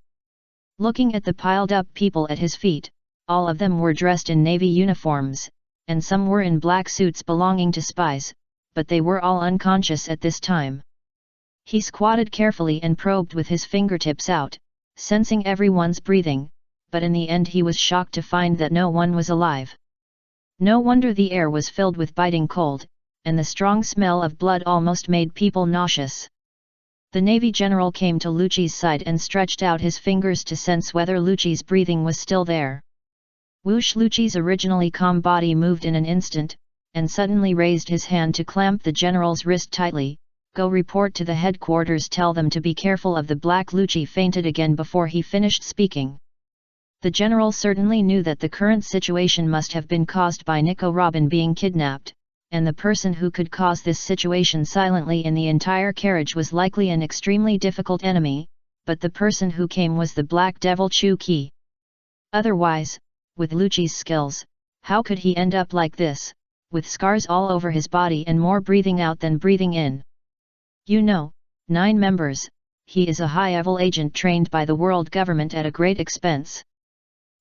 Looking at the piled-up people at his feet, all of them were dressed in Navy uniforms, and some were in black suits belonging to spies, but they were all unconscious at this time. He squatted carefully and probed with his fingertips out, sensing everyone's breathing, but in the end he was shocked to find that no one was alive. No wonder the air was filled with biting cold, and the strong smell of blood almost made people nauseous. The Navy general came to Lucci's side and stretched out his fingers to sense whether Lucci's breathing was still there. Whoosh! Lucci's originally calm body moved in an instant, and suddenly raised his hand to clamp the general's wrist tightly. "Go report to the headquarters, tell them to be careful of the black." Lucci fainted again before he finished speaking. The general certainly knew that the current situation must have been caused by Nico Robin being kidnapped, and the person who could cause this situation silently in the entire carriage was likely an extremely difficult enemy, but the person who came was the Black Devil Chu Qi. Otherwise, with Lucci's skills, how could he end up like this, with scars all over his body and more breathing out than breathing in? You know, 9 members, he is a high-level agent trained by the world government at a great expense.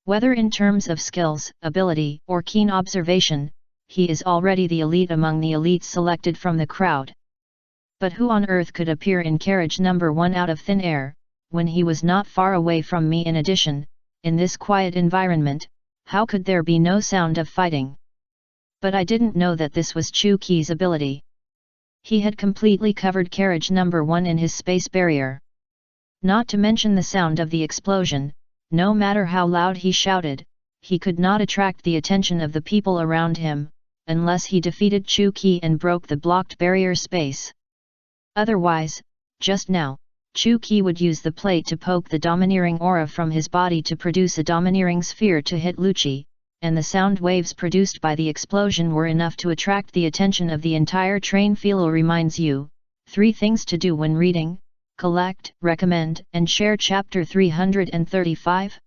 Whether in terms of skills, ability, or keen observation, he is already the elite among the elites selected from the crowd. But who on earth could appear in carriage number 1 out of thin air, when he was not far away from me? In addition, in this quiet environment, how could there be no sound of fighting? But I didn't know that this was Chu Qi's ability. He had completely covered carriage number 1 in his space barrier. Not to mention the sound of the explosion, no matter how loud he shouted, he could not attract the attention of the people around him, unless he defeated Chu Qi and broke the blocked barrier space. Otherwise, just now, Chu Qi would use the plate to poke the domineering aura from his body to produce a domineering sphere to hit Lucci, and the sound waves produced by the explosion were enough to attract the attention of the entire train. Philo reminds you, 3 things to do when reading: collect, recommend, and share. Chapter 335.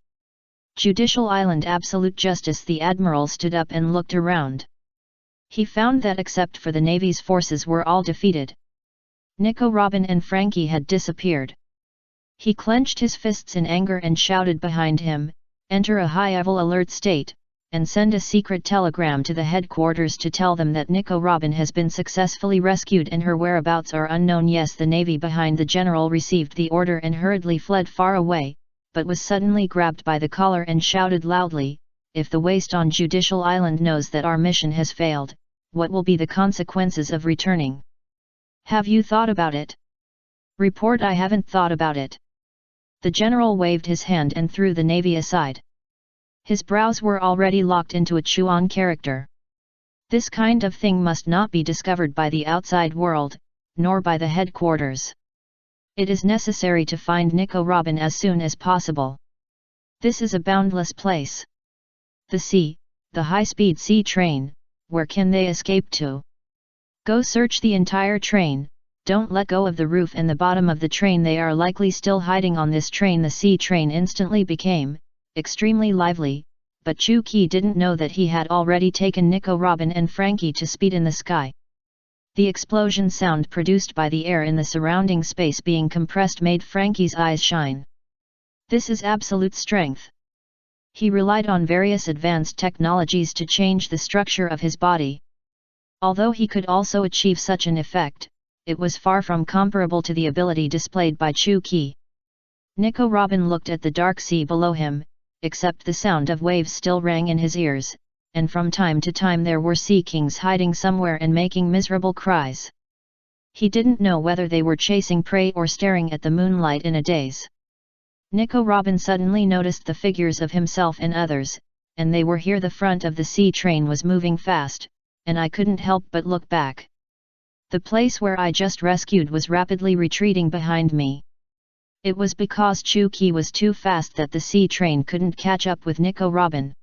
Judicial Island Absolute Justice. The Admiral stood up and looked around. He found that except for the Navy's forces were all defeated. Nico Robin and Frankie had disappeared. He clenched his fists in anger and shouted behind him, "Enter a high-level alert state, and send a secret telegram to the headquarters to tell them that Nico Robin has been successfully rescued and her whereabouts are unknown." Yes, the Navy behind the general received the order and hurriedly fled far away, but was suddenly grabbed by the collar and shouted loudly, "If the waste on Judicial Island knows that our mission has failed, what will be the consequences of returning? Have you thought about it?" "Report, I haven't thought about it." The general waved his hand and threw the Navy aside. His brows were already locked into a Chuan character. This kind of thing must not be discovered by the outside world, nor by the headquarters. It is necessary to find Nico Robin as soon as possible. This is a boundless place. The sea, the high-speed sea train, where can they escape to? Go search the entire train, don't let go of the roof and the bottom of the train. They are likely still hiding on this train. The sea train instantly became extremely lively, but Chu Ki didn't know that he had already taken Nico Robin and Frankie to speed in the sky. The explosion sound produced by the air in the surrounding space being compressed made Frankie's eyes shine. This is absolute strength. He relied on various advanced technologies to change the structure of his body. Although he could also achieve such an effect, it was far from comparable to the ability displayed by Chu Ki. Nico Robin looked at the dark sea below him, except the sound of waves still rang in his ears, and from time to time there were sea kings hiding somewhere and making miserable cries. He didn't know whether they were chasing prey or staring at the moonlight in a daze. Nico Robin suddenly noticed the figures of himself and others, and they were here. The front of the sea train was moving fast, and I couldn't help but look back. The place where I just rescued was rapidly retreating behind me. It was because Chu Ki was too fast that the sea train couldn't catch up with Nico Robin.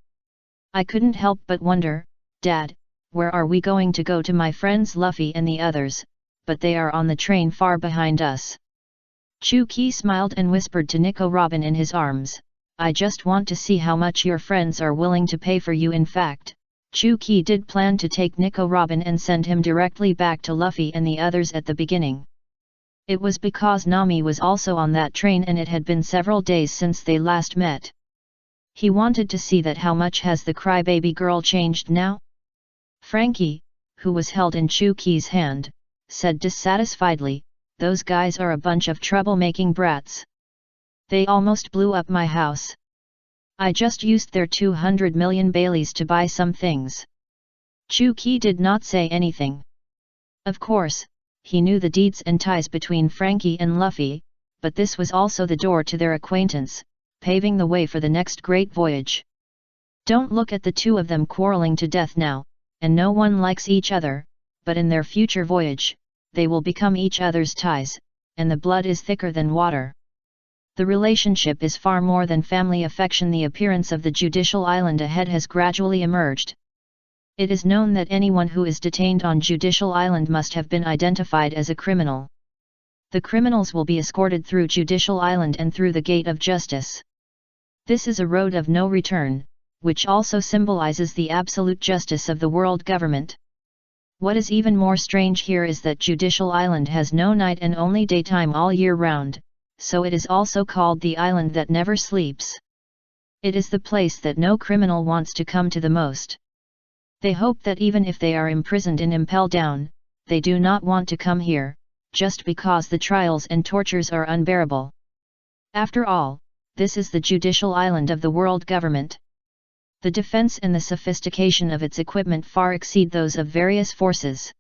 I couldn't help but wonder, "Dad, where are we going to go?" To my friends Luffy and the others, but they are on the train far behind us. Chu Ki smiled and whispered to Nico Robin in his arms, "I just want to see how much your friends are willing to pay for you." In fact, Chu Ki did plan to take Nico Robin and send him directly back to Luffy and the others at the beginning. It was because Nami was also on that train and it had been several days since they last met. He wanted to see that how much has the crybaby girl changed now? Frankie, who was held in Chu Ki's hand, said dissatisfiedly, "Those guys are a bunch of troublemaking brats. They almost blew up my house. I just used their 200 million Baileys to buy some things." Chu Ki did not say anything. Of course, he knew the deeds and ties between Frankie and Luffy, but this was also the door to their acquaintance, paving the way for the next great voyage. Don't look at the two of them quarreling to death now, and no one likes each other, but in their future voyage, they will become each other's ties, and the blood is thicker than water. The relationship is far more than family affection. The appearance of the Judicial Island ahead has gradually emerged. It is known that anyone who is detained on Judicial Island must have been identified as a criminal. The criminals will be escorted through Judicial Island and through the Gate of Justice. This is a road of no return, which also symbolizes the absolute justice of the world government. What is even more strange here is that Judicial Island has no night and only daytime all year round, so it is also called the island that never sleeps. It is the place that no criminal wants to come to the most. They hope that even if they are imprisoned in Impel Down, they do not want to come here, just because the trials and tortures are unbearable. After all, this is the Judicial Island of the world government. The defense and the sophistication of its equipment far exceed those of various forces.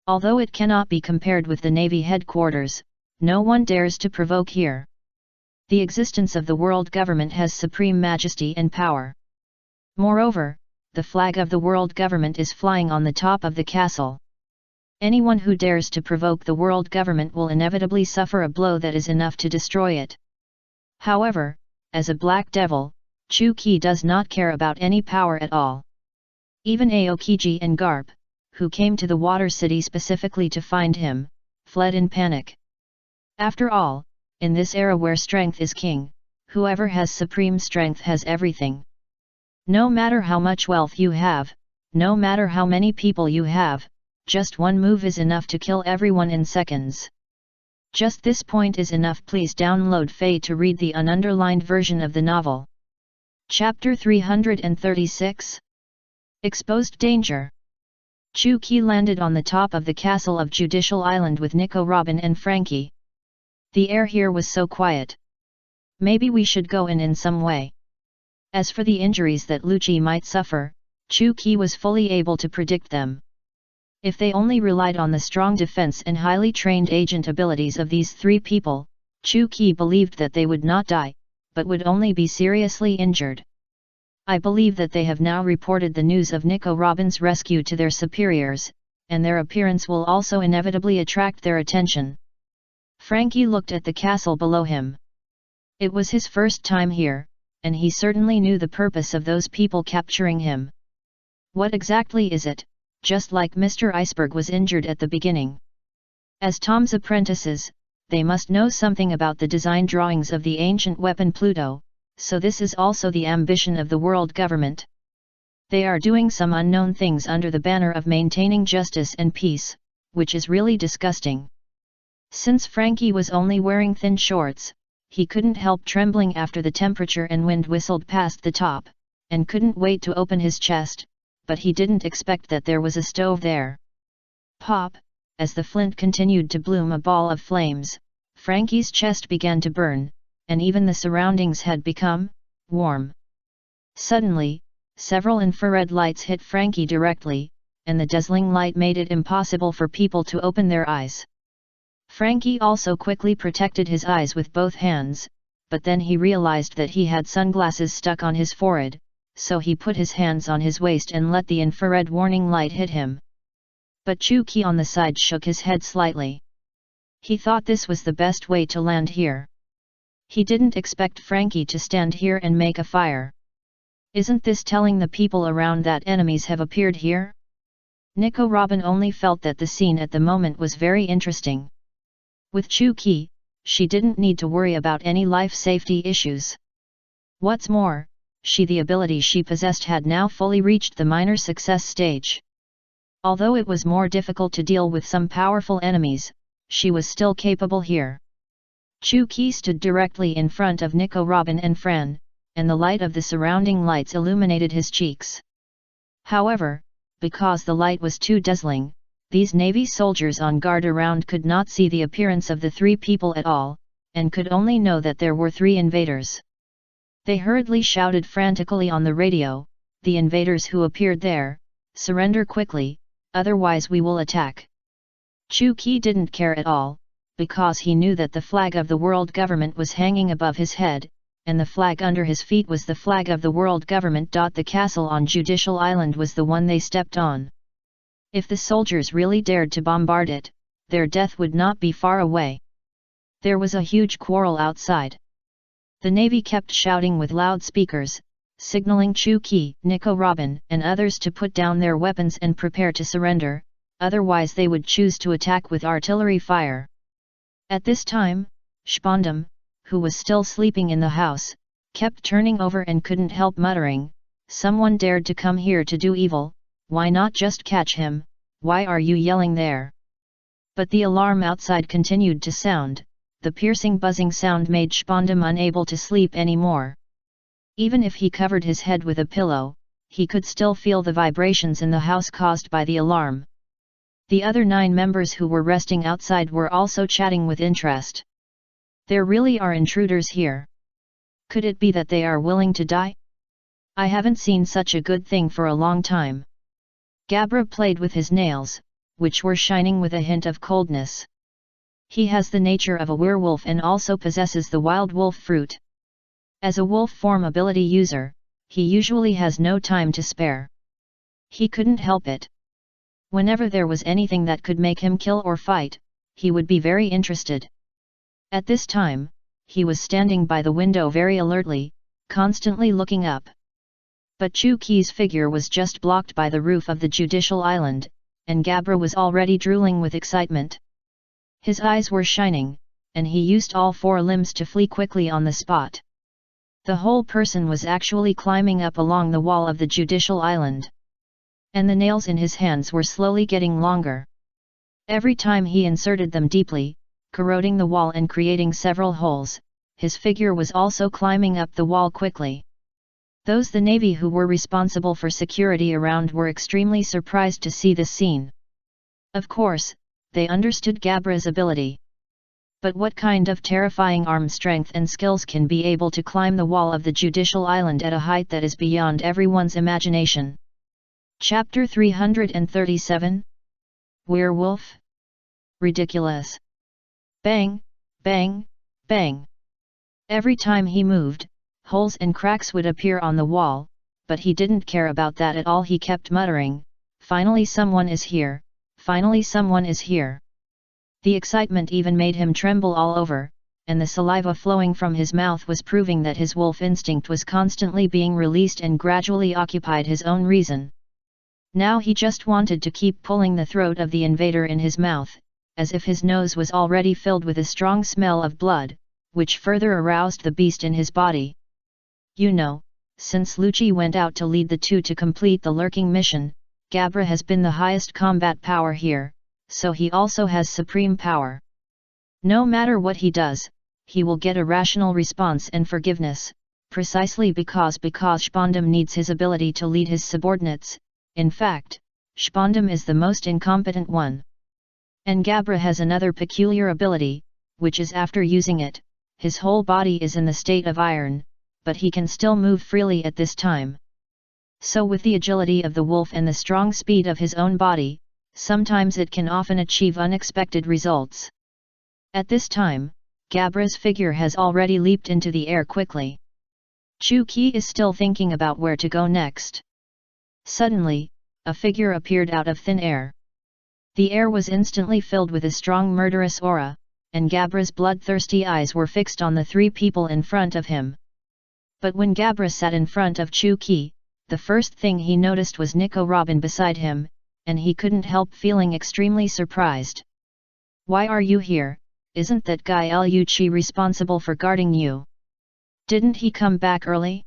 Although it cannot be compared with the Navy headquarters, no one dares to provoke here. The existence of the world government has supreme majesty and power. Moreover, the flag of the world government is flying on the top of the castle. Anyone who dares to provoke the world government will inevitably suffer a blow that is enough to destroy it. However, as a black devil, Chu Ki does not care about any power at all. Even Aokiji and Garp, who came to the Water City specifically to find him, fled in panic. After all, in this era where strength is king, whoever has supreme strength has everything. No matter how much wealth you have, no matter how many people you have, just one move is enough to kill everyone in seconds. Just this point is enough. Please download Faye to read the ununderlined version of the novel. Chapter 336. Exposed Danger. Chu-Ki landed on the top of the castle of Judicial Island with Nico, Robin and Frankie. The air here was so quiet. Maybe we should go in some way. As for the injuries that Lucci might suffer, Chu-Ki was fully able to predict them. If they only relied on the strong defense and highly trained agent abilities of these three people, Chu-Ki believed that they would not die, but would only be seriously injured. I believe that they have now reported the news of Nico Robin's rescue to their superiors, and their appearance will also inevitably attract their attention. Frankie looked at the castle below him. It was his first time here, and he certainly knew the purpose of those people capturing him. What exactly is it? Just like Mr. Iceberg was injured at the beginning. As Tom's apprentices, they must know something about the design drawings of the ancient weapon Pluto, so this is also the ambition of the world government. They are doing some unknown things under the banner of maintaining justice and peace, which is really disgusting. Since Frankie was only wearing thin shorts, he couldn't help trembling after the temperature and wind whistled past the top, and couldn't wait to open his chest, but he didn't expect that there was a stove there. Pop! As the flint continued to bloom a ball of flames, Frankie's chest began to burn, and even the surroundings had become warm. Suddenly, several infrared lights hit Frankie directly, and the dazzling light made it impossible for people to open their eyes. Frankie also quickly protected his eyes with both hands, but then he realized that he had sunglasses stuck on his forehead, so he put his hands on his waist and let the infrared warning light hit him. But Chu-Ki on the side shook his head slightly. He thought this was the best way to land here. He didn't expect Frankie to stand here and make a fire. Isn't this telling the people around that enemies have appeared here? Nico Robin only felt that the scene at the moment was very interesting. With Chu-Ki, she didn't need to worry about any life safety issues. What's more, the ability she possessed had now fully reached the minor success stage. Although it was more difficult to deal with some powerful enemies, she was still capable here. Chu-Ki stood directly in front of Nico Robin and Fran, and the light of the surrounding lights illuminated his cheeks. However, because the light was too dazzling, these Navy soldiers on guard around could not see the appearance of the three people at all, and could only know that there were three invaders. They hurriedly shouted frantically on the radio, "The invaders who appeared there, surrender quickly, otherwise we will attack." Chu-Ki didn't care at all, because he knew that the flag of the world government was hanging above his head, and the flag under his feet was the flag of the world government. The castle on Judicial Island was the one they stepped on. If the soldiers really dared to bombard it, their death would not be far away. There was a huge quarrel outside. The Navy kept shouting with loudspeakers, signaling Chu-Ki, Nico Robin, and others to put down their weapons and prepare to surrender, otherwise they would choose to attack with artillery fire. At this time, Spondam, who was still sleeping in the house, kept turning over and couldn't help muttering, "Someone dared to come here to do evil, why not just catch him, why are you yelling there?" But the alarm outside continued to sound. The piercing buzzing sound made Spondam unable to sleep anymore. Even if he covered his head with a pillow, he could still feel the vibrations in the house caused by the alarm. The other 9 members who were resting outside were also chatting with interest. There really are intruders here. Could it be that they are willing to die? I haven't seen such a good thing for a long time. Gabra played with his nails, which were shining with a hint of coldness. He has the nature of a werewolf and also possesses the wild wolf fruit. As a wolf form ability user, he usually has no time to spare. He couldn't help it. Whenever there was anything that could make him kill or fight, he would be very interested. At this time, he was standing by the window very alertly, constantly looking up. But Chu-Ki's figure was just blocked by the roof of the Judicial Island, and Gabra was already drooling with excitement. His eyes were shining, and he used all 4 limbs to flee quickly on the spot. The whole person was actually climbing up along the wall of the judicial island. And the nails in his hands were slowly getting longer. Every time he inserted them deeply, corroding the wall and creating several holes, his figure was also climbing up the wall quickly. Those the Navy who were responsible for security around were extremely surprised to see this scene. Of course, they understood Gabra's ability. But what kind of terrifying arm strength and skills can be able to climb the wall of the judicial island at a height that is beyond everyone's imagination? Chapter 337 Werewolf? Ridiculous. Bang, bang, bang. Every time he moved, holes and cracks would appear on the wall, but he didn't care about that at all. He kept muttering, "Finally someone is here, finally someone is here." The excitement even made him tremble all over, and the saliva flowing from his mouth was proving that his wolf instinct was constantly being released and gradually occupied his own reason. Now he just wanted to keep pulling the throat of the invader in his mouth, as if his nose was already filled with a strong smell of blood, which further aroused the beast in his body. You know, since Lucci went out to lead the two to complete the lurking mission, Gabra has been the highest combat power here, so he also has supreme power. No matter what he does, he will get a rational response and forgiveness, precisely because Spondam needs his ability to lead his subordinates. In fact, Spondam is the most incompetent one. And Gabra has another peculiar ability, which is after using it, his whole body is in the state of iron, but he can still move freely at this time. So with the agility of the wolf and the strong speed of his own body, sometimes it can often achieve unexpected results. At this time, Gabra's figure has already leaped into the air quickly. Chu Qi is still thinking about where to go next. Suddenly, a figure appeared out of thin air. The air was instantly filled with a strong murderous aura, and Gabra's bloodthirsty eyes were fixed on the three people in front of him. But when Gabra sat in front of Chu Qi, the first thing he noticed was Nico Robin beside him, and he couldn't help feeling extremely surprised. "Why are you here? Isn't that guy Luchi responsible for guarding you? Didn't he come back early?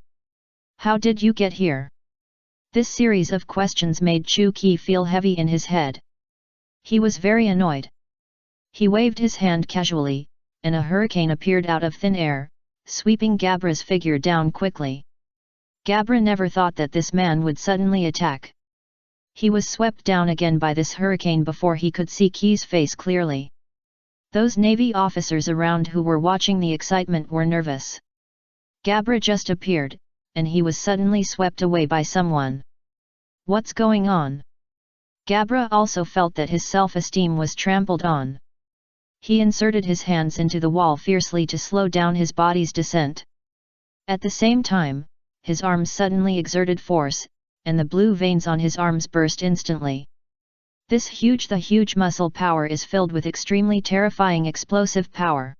How did you get here?" This series of questions made Chu Qi feel heavy in his head. He was very annoyed. He waved his hand casually, and a hurricane appeared out of thin air, sweeping Gabra's figure down quickly. Gabra never thought that this man would suddenly attack. He was swept down again by this hurricane before he could see Qi's face clearly. Those Navy officers around who were watching the excitement were nervous. Gabra just appeared, and he was suddenly swept away by someone. What's going on? Gabra also felt that his self-esteem was trampled on. He inserted his hands into the wall fiercely to slow down his body's descent. At the same time, his arms suddenly exerted force, and the blue veins on his arms burst instantly. The huge muscle power is filled with extremely terrifying explosive power.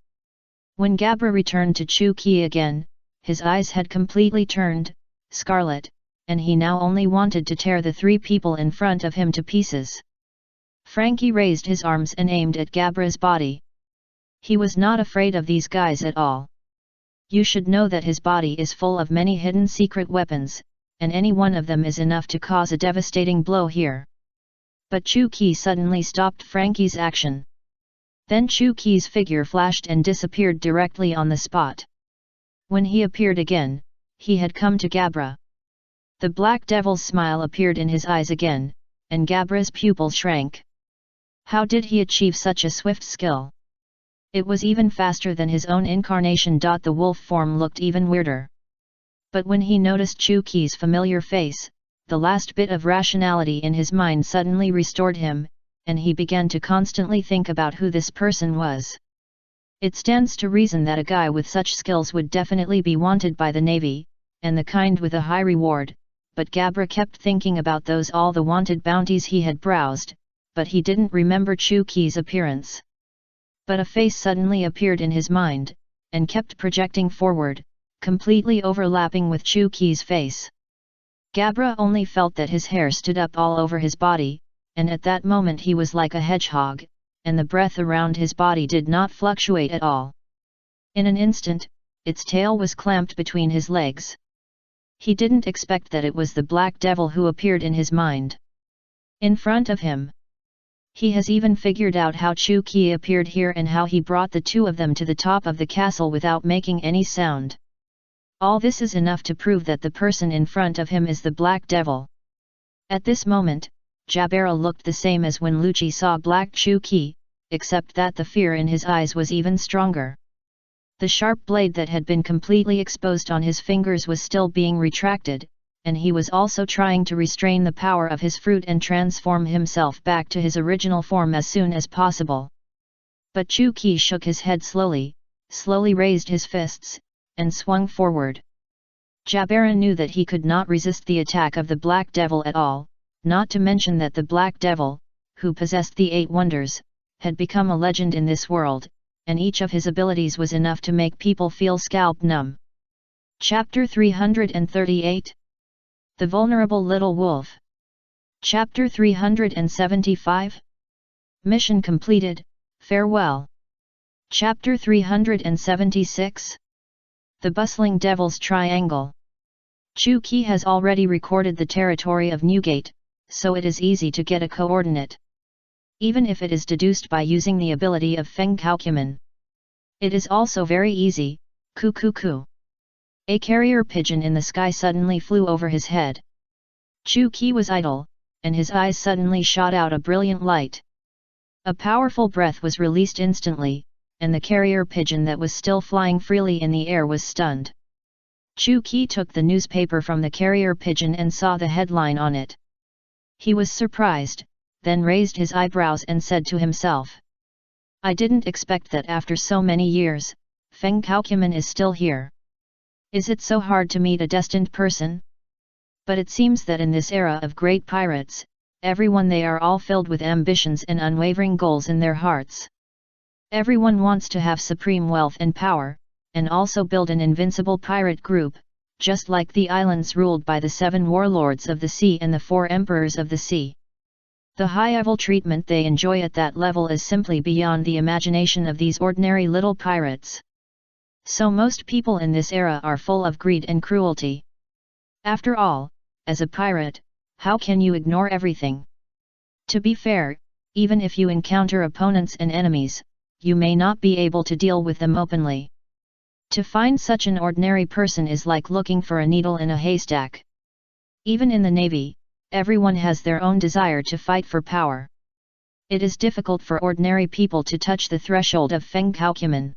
When Gabra returned to Chu Qi again, his eyes had completely turned scarlet, and he now only wanted to tear the three people in front of him to pieces. Frankie raised his arms and aimed at Gabra's body. He was not afraid of these guys at all. You should know that his body is full of many hidden secret weapons, and any one of them is enough to cause a devastating blow here. But Chu Qi suddenly stopped Frankie's action. Then Chu Qi's figure flashed and disappeared directly on the spot. When he appeared again, he had come to Gabra. The Black Devil's smile appeared in his eyes again, and Gabra's pupil shrank. How did he achieve such a swift skill? It was even faster than his own incarnation. The wolf form looked even weirder. But when he noticed Chu Qi's familiar face, the last bit of rationality in his mind suddenly restored him, and he began to constantly think about who this person was. It stands to reason that a guy with such skills would definitely be wanted by the Navy, and the kind with a high reward, but Gabra kept thinking about all the wanted bounties he had browsed, but he didn't remember Chu Qi's appearance. But a face suddenly appeared in his mind, and kept projecting forward, completely overlapping with Chu Qi's face. Gabra only felt that his hair stood up all over his body, and at that moment he was like a hedgehog, and the breath around his body did not fluctuate at all. In an instant, its tail was clamped between his legs. He didn't expect that it was the Black Devil who appeared in his mind. In front of him. He has even figured out how Chu Qi appeared here and how he brought the two of them to the top of the castle without making any sound. All this is enough to prove that the person in front of him is the Black Devil. At this moment, Jabera looked the same as when Lucci saw Black Chu Qi, except that the fear in his eyes was even stronger. The sharp blade that had been completely exposed on his fingers was still being retracted, and he was also trying to restrain the power of his fruit and transform himself back to his original form as soon as possible. But Chu Qi shook his head slowly raised his fists, and swung forward. Jabera knew that he could not resist the attack of the Black Devil at all, not to mention that the Black Devil, who possessed the 8 wonders, had become a legend in this world, and each of his abilities was enough to make people feel scalp numb. Chapter 338 The Vulnerable Little Wolf. Chapter 375 Mission completed, farewell. Chapter 376 The Bustling Devil's Triangle. Chu Qi has already recorded the territory of Newgate, so it is easy to get a coordinate. Even if it is deduced by using the ability of Feng Kaokuman. It is also very easy, ku. A carrier pigeon in the sky suddenly flew over his head. Chu Qi was idle, and his eyes suddenly shot out a brilliant light. A powerful breath was released instantly, and the carrier pigeon that was still flying freely in the air was stunned. Chu Qi took the newspaper from the carrier pigeon and saw the headline on it. He was surprised, then raised his eyebrows and said to himself, I didn't expect that after so many years, Feng Kaokuman is still here. Is it so hard to meet a destined person? But it seems that in this era of great pirates, everyone they are all filled with ambitions and unwavering goals in their hearts. Everyone wants to have supreme wealth and power, and also build an invincible pirate group, just like the islands ruled by the 7 warlords of the sea and the 4 emperors of the sea. The high-level treatment they enjoy at that level is simply beyond the imagination of these ordinary little pirates. So most people in this era are full of greed and cruelty. After all, as a pirate, how can you ignore everything? To be fair, even if you encounter opponents and enemies, you may not be able to deal with them openly. To find such an ordinary person is like looking for a needle in a haystack. Even in the Navy, everyone has their own desire to fight for power. It is difficult for ordinary people to touch the threshold of Feng Kaokuman.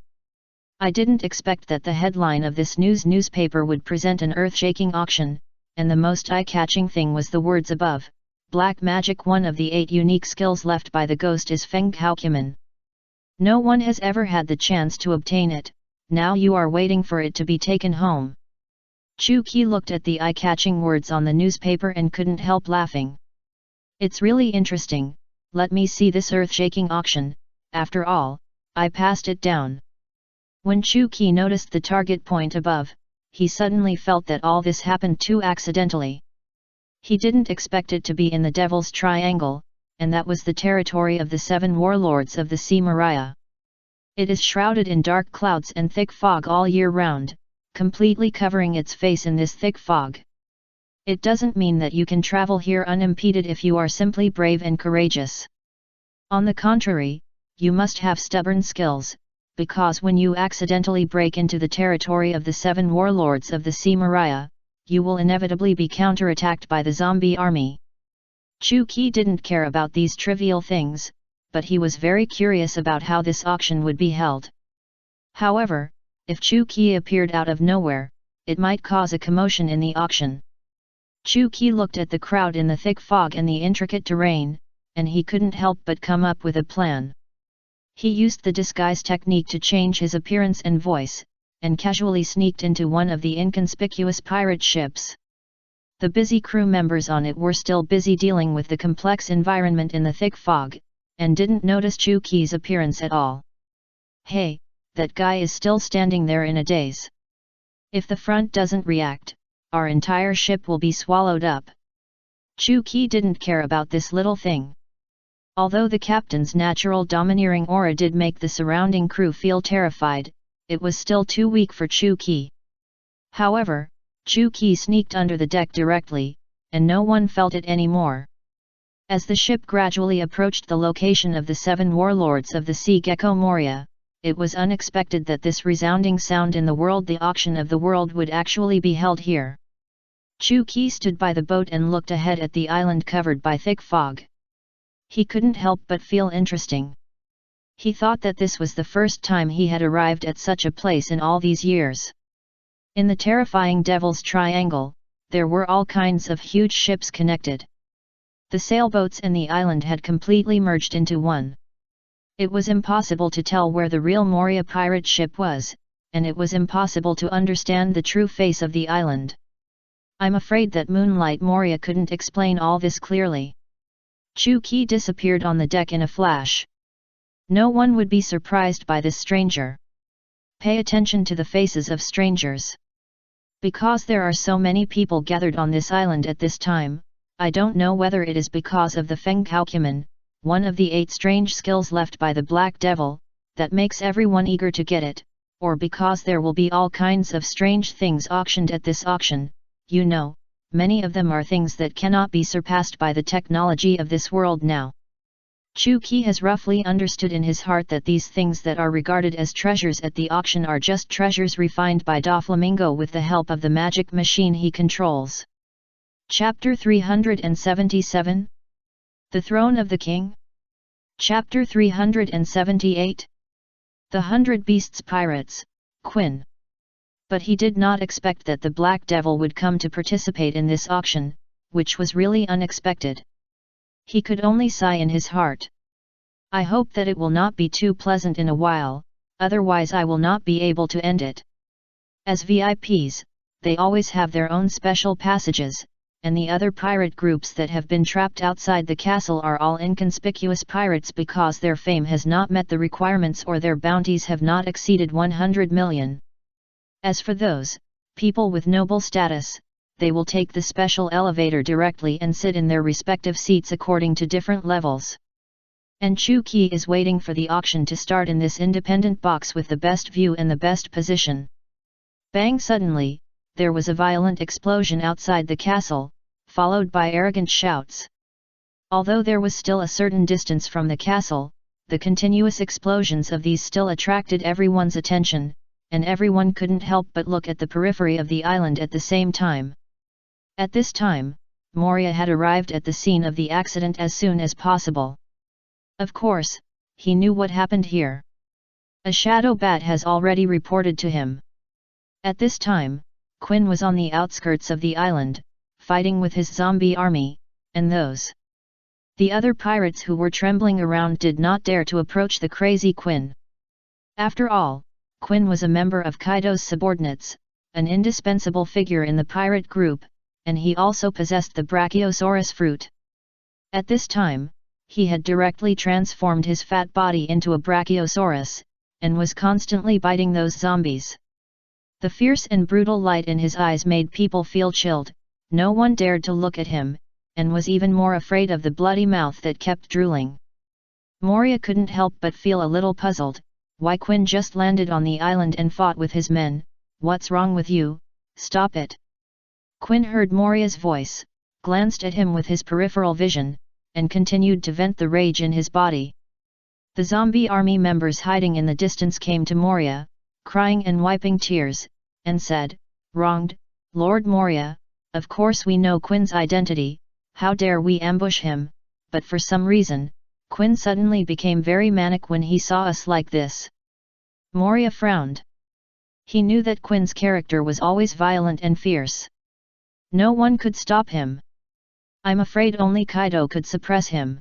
I didn't expect that the headline of this newspaper would present an earth-shaking auction, and the most eye-catching thing was the words above, Black Magic. One of the 8 unique skills left by the ghost is Feng Kaokuman. No one has ever had the chance to obtain it, now you are waiting for it to be taken home. Chu Qi looked at the eye-catching words on the newspaper and couldn't help laughing. It's really interesting, let me see this earth-shaking auction, after all, I passed it down. When Chu Qi noticed the target point above, he suddenly felt that all this happened too accidentally. He didn't expect it to be in the Devil's Triangle, and that was the territory of the 7 warlords of the Sea Maria. It is shrouded in dark clouds and thick fog all year round, completely covering its face in this thick fog. It doesn't mean that you can travel here unimpeded if you are simply brave and courageous. On the contrary, you must have stubborn skills, because when you accidentally break into the territory of the 7 warlords of the Sea Maria, you will inevitably be counterattacked by the zombie army. Chu Qi didn't care about these trivial things, but he was very curious about how this auction would be held. However, if Chu Qi appeared out of nowhere, it might cause a commotion in the auction. Chu Qi looked at the crowd in the thick fog and the intricate terrain, and he couldn't help but come up with a plan. He used the disguise technique to change his appearance and voice, and casually sneaked into one of the inconspicuous pirate ships. The busy crew members on it were still busy dealing with the complex environment in the thick fog, and didn't notice Chu Qi's appearance at all. Hey, that guy is still standing there in a daze. If the front doesn't react, our entire ship will be swallowed up. Chu Qi didn't care about this little thing. Although the captain's natural domineering aura did make the surrounding crew feel terrified, it was still too weak for Chu Qi. However, Chu Qi sneaked under the deck directly, and no one felt it anymore. As the ship gradually approached the location of the 7 warlords of the sea Gecko Moria, it was unexpected that this resounding sound in the world, the auction of the world, would actually be held here. Chu Qi stood by the boat and looked ahead at the island covered by thick fog. He couldn't help but feel interesting. He thought that this was the first time he had arrived at such a place in all these years. In the terrifying Devil's Triangle, there were all kinds of huge ships connected. The sailboats and the island had completely merged into one. It was impossible to tell where the real Moria pirate ship was, and it was impossible to understand the true face of the island. I'm afraid that Moonlight Moria couldn't explain all this clearly. Chu Qi disappeared on the deck in a flash. No one would be surprised by this stranger. Pay attention to the faces of strangers. Because there are so many people gathered on this island at this time, I don't know whether it is because of the Feng Kaokuman, one of the 8 strange skills left by the Black Devil, that makes everyone eager to get it, or because there will be all kinds of strange things auctioned at this auction. You know, many of them are things that cannot be surpassed by the technology of this world now. Chu Qi has roughly understood in his heart that these things that are regarded as treasures at the auction are just treasures refined by Doflamingo with the help of the magic machine he controls. Chapter 377? The Throne of the King? Chapter 378? The 100 Beasts Pirates, Quinn. But he did not expect that the Black Devil would come to participate in this auction, which was really unexpected. He could only sigh in his heart. I hope that it will not be too pleasant in a while, otherwise I will not be able to end it. As VIPs, they always have their own special passages, and the other pirate groups that have been trapped outside the castle are all inconspicuous pirates because their fame has not met the requirements or their bounties have not exceeded 100 million. As for those people with noble status, they will take the special elevator directly and sit in their respective seats according to different levels. And Chu Qi is waiting for the auction to start in this independent box with the best view and the best position. Bang! Suddenly, there was a violent explosion outside the castle, followed by arrogant shouts. Although there was still a certain distance from the castle, the continuous explosions of these still attracted everyone's attention, and everyone couldn't help but look at the periphery of the island at the same time. At this time, Moria had arrived at the scene of the accident as soon as possible. Of course, he knew what happened here. A shadow bat has already reported to him. At this time, Quinn was on the outskirts of the island, fighting with his zombie army, and the other pirates who were trembling around did not dare to approach the crazy Quinn. After all, Quinn was a member of Kaido's subordinates, an indispensable figure in the pirate group, and he also possessed the Brachiosaurus fruit. At this time, he had directly transformed his fat body into a Brachiosaurus, and was constantly biting those zombies. The fierce and brutal light in his eyes made people feel chilled, no one dared to look at him, and was even more afraid of the bloody mouth that kept drooling. Moria couldn't help but feel a little puzzled. Why Quinn just landed on the island and fought with his men? What's wrong with you? Stop it! Quinn heard Moria's voice, glanced at him with his peripheral vision, and continued to vent the rage in his body. The zombie army members hiding in the distance came to Moria, crying and wiping tears, and said, "Wronged, Lord Moria, of course we know Quinn's identity, how dare we ambush him?" But for some reason, Quinn suddenly became very manic when he saw us like this. Moria frowned. He knew that Quinn's character was always violent and fierce. No one could stop him. I'm afraid only Kaido could suppress him.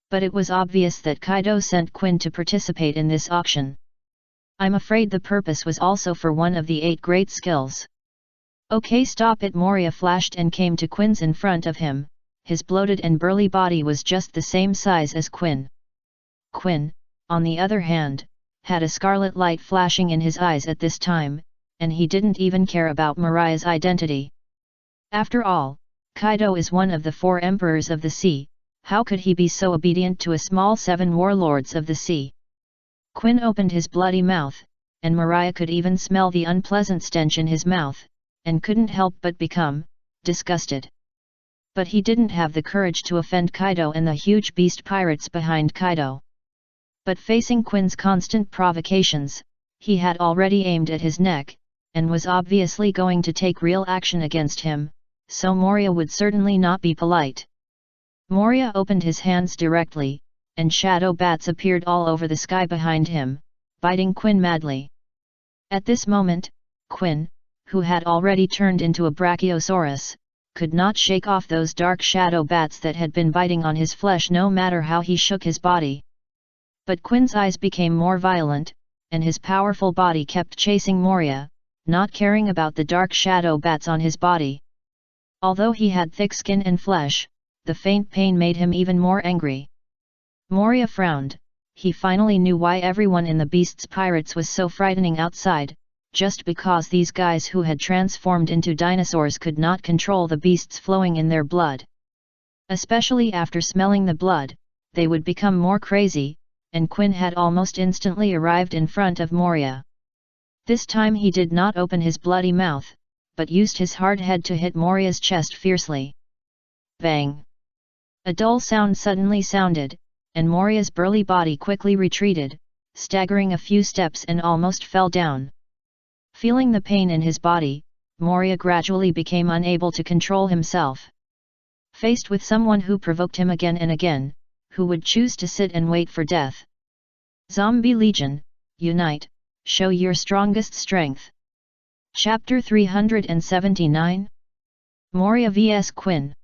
But it was obvious that Kaido sent Quinn to participate in this auction. I'm afraid the purpose was also for one of the 8 great skills. Okay, stop it! Moria flashed and came to Quinn's in front of him. His bloated and burly body was just the same size as Quinn. Quinn, on the other hand, had a scarlet light flashing in his eyes at this time, and he didn't even care about Mariah's identity. After all, Kaido is one of the 4 emperors of the sea. How could he be so obedient to a small 7 warlords of the sea? Quinn opened his bloody mouth, and Mariah could even smell the unpleasant stench in his mouth, and couldn't help but become disgusted. But he didn't have the courage to offend Kaido and the huge beast pirates behind Kaido. But facing Quinn's constant provocations, he had already aimed at his neck, and was obviously going to take real action against him, so Moria would certainly not be polite. Moria opened his hands directly, and shadow bats appeared all over the sky behind him, biting Quinn madly. At this moment, Quinn, who had already turned into a brachiosaurus, could not shake off those dark shadow bats that had been biting on his flesh no matter how he shook his body. But Quinn's eyes became more violent, and his powerful body kept chasing Moria, not caring about the dark shadow bats on his body. Although he had thick skin and flesh, the faint pain made him even more angry. Moria frowned. He finally knew why everyone in the Beast's Pirates was so frightening outside, just because these guys who had transformed into dinosaurs could not control the beasts flowing in their blood. Especially after smelling the blood, they would become more crazy, and Quinn had almost instantly arrived in front of Moria. This time he did not open his bloody mouth, but used his hard head to hit Moria's chest fiercely. Bang! A dull sound suddenly sounded, and Moria's burly body quickly retreated, staggering a few steps and almost fell down. Feeling the pain in his body, Moria gradually became unable to control himself. Faced with someone who provoked him again and again, who would choose to sit and wait for death? Zombie Legion, unite, show your strongest strength. Chapter 379 Moria vs Quinn.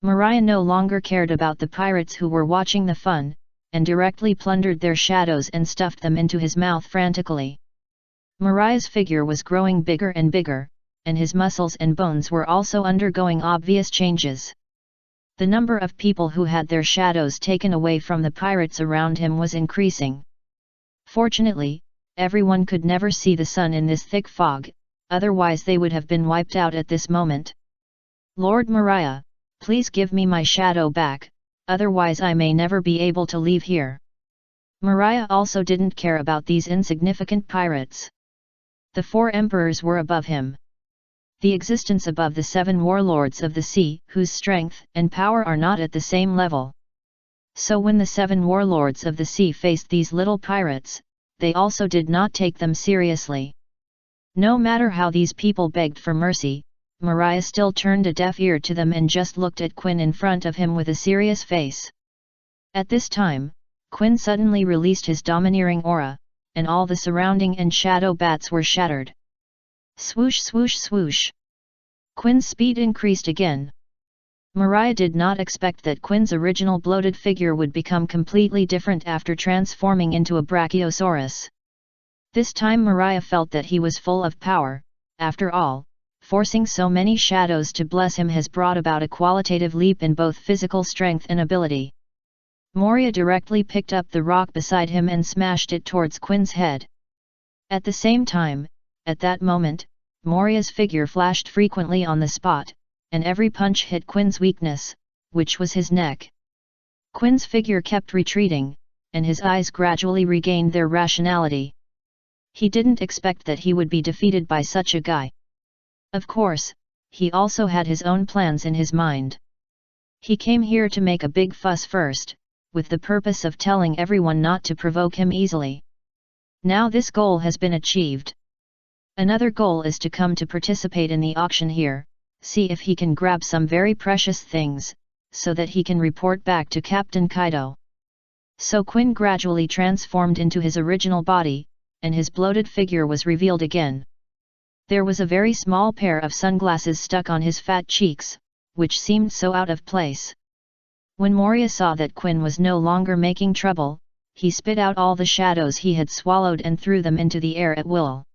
Mariah no longer cared about the pirates who were watching the fun, and directly plundered their shadows and stuffed them into his mouth frantically. Mariah's figure was growing bigger and bigger, and his muscles and bones were also undergoing obvious changes. The number of people who had their shadows taken away from the pirates around him was increasing. Fortunately, everyone could never see the sun in this thick fog, otherwise they would have been wiped out at this moment. Lord Mariah, please give me my shadow back, otherwise I may never be able to leave here. Mariah also didn't care about these insignificant pirates. The 4 emperors were above him. The existence above the 7 warlords of the sea, whose strength and power are not at the same level. So when the 7 warlords of the sea faced these little pirates, they also did not take them seriously. No matter how these people begged for mercy, Mariah still turned a deaf ear to them and just looked at Quinn in front of him with a serious face. At this time, Quinn suddenly released his domineering aura, and all the surrounding and shadow bats were shattered. Swoosh swoosh swoosh. Quinn's speed increased again. Mariah did not expect that Quinn's original bloated figure would become completely different after transforming into a brachiosaurus. This time Mariah felt that he was full of power. After all, forcing so many shadows to bless him has brought about a qualitative leap in both physical strength and ability. Moria directly picked up the rock beside him and smashed it towards Quinn's head. At the same time, at that moment, Moria's figure flashed frequently on the spot, and every punch hit Quinn's weakness, which was his neck. Quinn's figure kept retreating, and his eyes gradually regained their rationality. He didn't expect that he would be defeated by such a guy. Of course, he also had his own plans in his mind. He came here to make a big fuss first, with the purpose of telling everyone not to provoke him easily. Now this goal has been achieved. Another goal is to come to participate in the auction here, see if he can grab some very precious things, so that he can report back to Captain Kaido. So Quinn gradually transformed into his original body, and his bloated figure was revealed again. There was a very small pair of sunglasses stuck on his fat cheeks, which seemed so out of place. When Moria saw that Quinn was no longer making trouble, he spit out all the shadows he had swallowed and threw them into the air at will.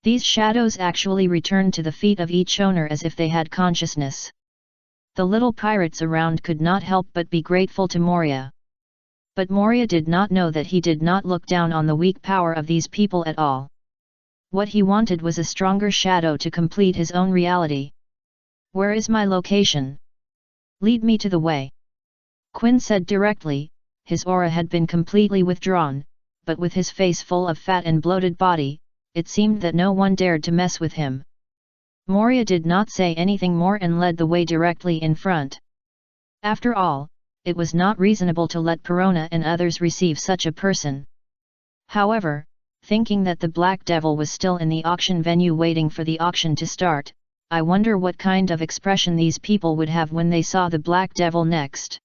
These shadows actually returned to the feet of each owner as if they had consciousness. The little pirates around could not help but be grateful to Moria. But Moria did not know that he did not look down on the weak power of these people at all. What he wanted was a stronger shadow to complete his own reality. Where is my location? Lead me to the way. Quinn said directly. His aura had been completely withdrawn, but with his face full of fat and bloated body, it seemed that no one dared to mess with him. Moria did not say anything more and led the way directly in front. After all, it was not reasonable to let Perona and others receive such a person. However, thinking that the Black Devil was still in the auction venue waiting for the auction to start, I wonder what kind of expression these people would have when they saw the Black Devil next.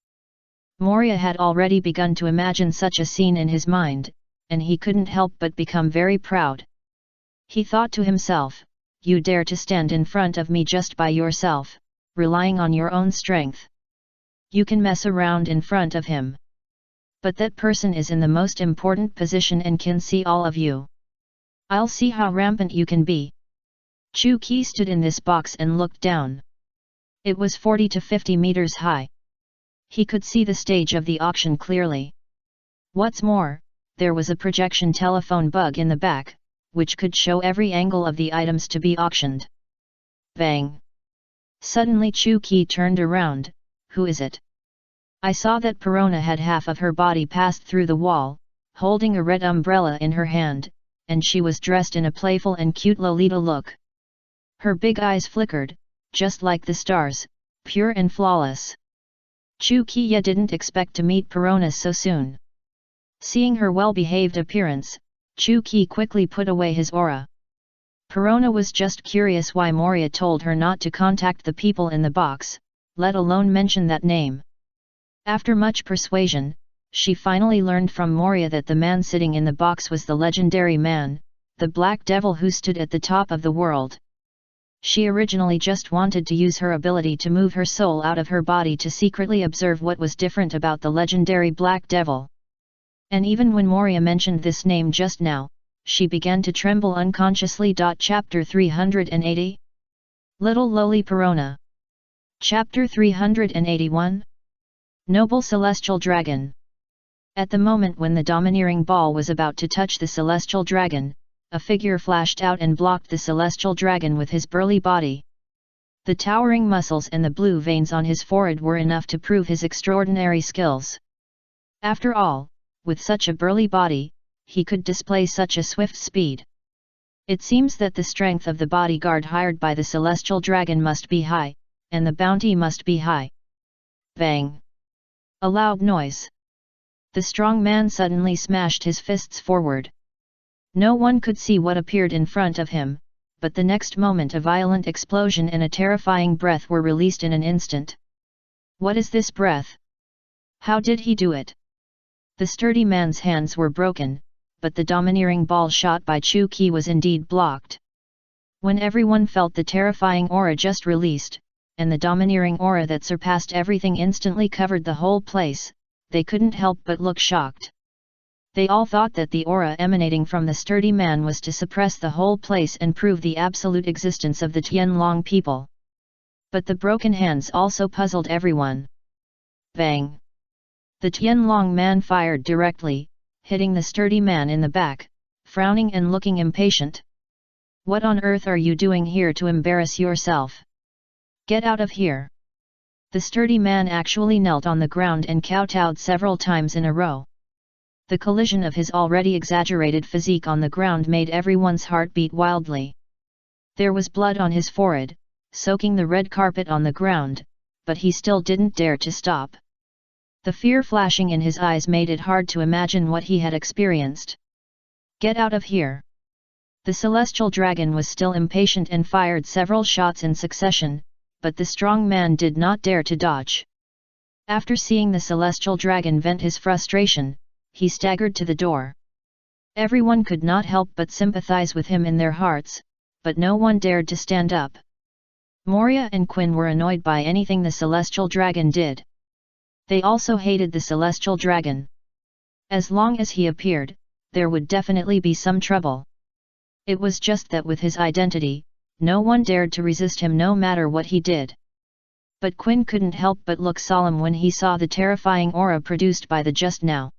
Moria had already begun to imagine such a scene in his mind, and he couldn't help but become very proud. He thought to himself, "You dare to stand in front of me just by yourself, relying on your own strength. You can mess around in front of him. But that person is in the most important position and can see all of you. I'll see how rampant you can be." Chu Qi stood in this box and looked down. It was 40 to 50 meters high. He could see the stage of the auction clearly. What's more, there was a projection telephone bug in the back, which could show every angle of the items to be auctioned. Bang! Suddenly Chu Qi turned around. "Who is it?" I saw that Perona had half of her body passed through the wall, holding a red umbrella in her hand, and she was dressed in a playful and cute Lolita look. Her big eyes flickered, just like the stars, pure and flawless. Chu Qi didn't expect to meet Perona so soon. Seeing her well-behaved appearance, Chu Qi quickly put away his aura. Perona was just curious why Moria told her not to contact the people in the box, let alone mention that name. After much persuasion, she finally learned from Moria that the man sitting in the box was the legendary man, the Black Devil who stood at the top of the world. She originally just wanted to use her ability to move her soul out of her body to secretly observe what was different about the legendary Black Devil. And even when Moria mentioned this name just now, she began to tremble unconsciously. Chapter 380? Little Lowly Perona. Chapter 381? Noble Celestial Dragon. At the moment when the domineering ball was about to touch the Celestial Dragon, a figure flashed out and blocked the Celestial Dragon with his burly body. The towering muscles and the blue veins on his forehead were enough to prove his extraordinary skills. After all, with such a burly body, he could display such a swift speed. It seems that the strength of the bodyguard hired by the Celestial Dragon must be high, and the bounty must be high. Bang! A loud noise. The strong man suddenly smashed his fists forward. No one could see what appeared in front of him, but the next moment a violent explosion and a terrifying breath were released in an instant. What is this breath? How did he do it? The sturdy man's hands were broken, but the domineering ball shot by Chu Qi was indeed blocked. When everyone felt the terrifying aura just released, and the domineering aura that surpassed everything instantly covered the whole place, they couldn't help but look shocked. They all thought that the aura emanating from the sturdy man was to suppress the whole place and prove the absolute existence of the Tianlong people. But the broken hands also puzzled everyone. Bang! The Tianlong man fired directly, hitting the sturdy man in the back, frowning and looking impatient. "What on earth are you doing here to embarrass yourself? Get out of here!" The sturdy man actually knelt on the ground and kowtowed several times in a row. The collision of his already exaggerated physique on the ground made everyone's heart beat wildly. There was blood on his forehead, soaking the red carpet on the ground, but he still didn't dare to stop. The fear flashing in his eyes made it hard to imagine what he had experienced. "Get out of here!" The Celestial Dragon was still impatient and fired several shots in succession, but the strong man did not dare to dodge. After seeing the Celestial Dragon vent his frustration, he staggered to the door. Everyone could not help but sympathize with him in their hearts, but no one dared to stand up. Moria and Quinn were annoyed by anything the Celestial Dragon did. They also hated the Celestial Dragon. As long as he appeared, there would definitely be some trouble. It was just that with his identity, no one dared to resist him no matter what he did. But Quinn couldn't help but look solemn when he saw the terrifying aura produced by the just now.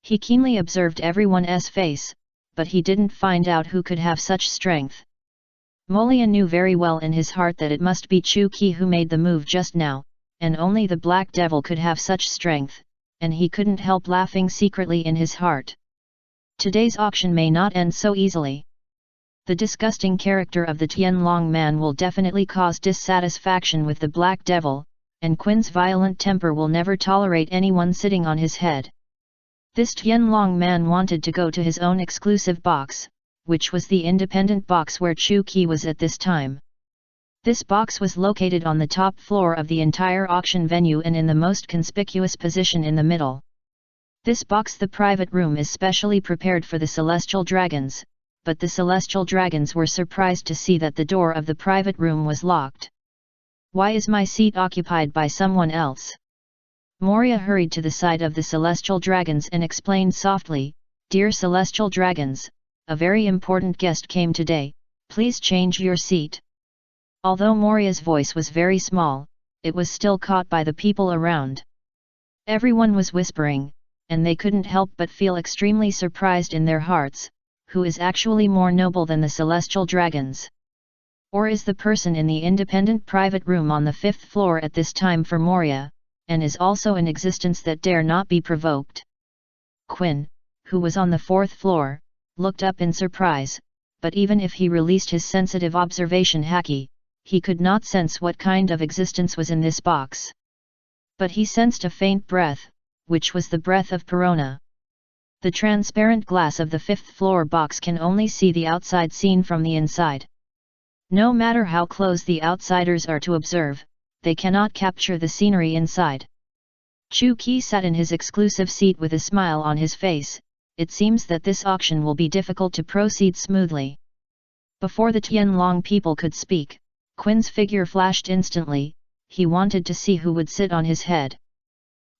He keenly observed everyone's face, but he didn't find out who could have such strength. Molia knew very well in his heart that it must be Chu Qi who made the move just now, and only the Black Devil could have such strength, and he couldn't help laughing secretly in his heart. Today's auction may not end so easily. The disgusting character of the Tianlong man will definitely cause dissatisfaction with the Black Devil, and Qian's violent temper will never tolerate anyone sitting on his head. This Tianlong man wanted to go to his own exclusive box, which was the independent box where Chu Qi was at this time. This box was located on the top floor of the entire auction venue and in the most conspicuous position in the middle. This box, the private room, is specially prepared for the celestial dragons, but the celestial dragons were surprised to see that the door of the private room was locked. Why is my seat occupied by someone else? Moria hurried to the side of the celestial dragons and explained softly, "Dear celestial dragons, a very important guest came today, please change your seat." Although Moria's voice was very small, it was still caught by the people around. Everyone was whispering, and they couldn't help but feel extremely surprised in their hearts, who is actually more noble than the celestial dragons? Or is the person in the independent private room on the 5th floor at this time for Moria, and is also in existence that dare not be provoked? Qian, who was on the 4th floor, looked up in surprise, but even if he released his sensitive observation haki, he could not sense what kind of existence was in this box. But he sensed a faint breath, which was the breath of Perona. The transparent glass of the 5th floor box can only see the outside scene from the inside. No matter how close the outsiders are to observe, they cannot capture the scenery inside. Chu Qi sat in his exclusive seat with a smile on his face. It seems that this auction will be difficult to proceed smoothly. Before the Tianlong people could speak, Qian's figure flashed instantly. He wanted to see who would sit on his head.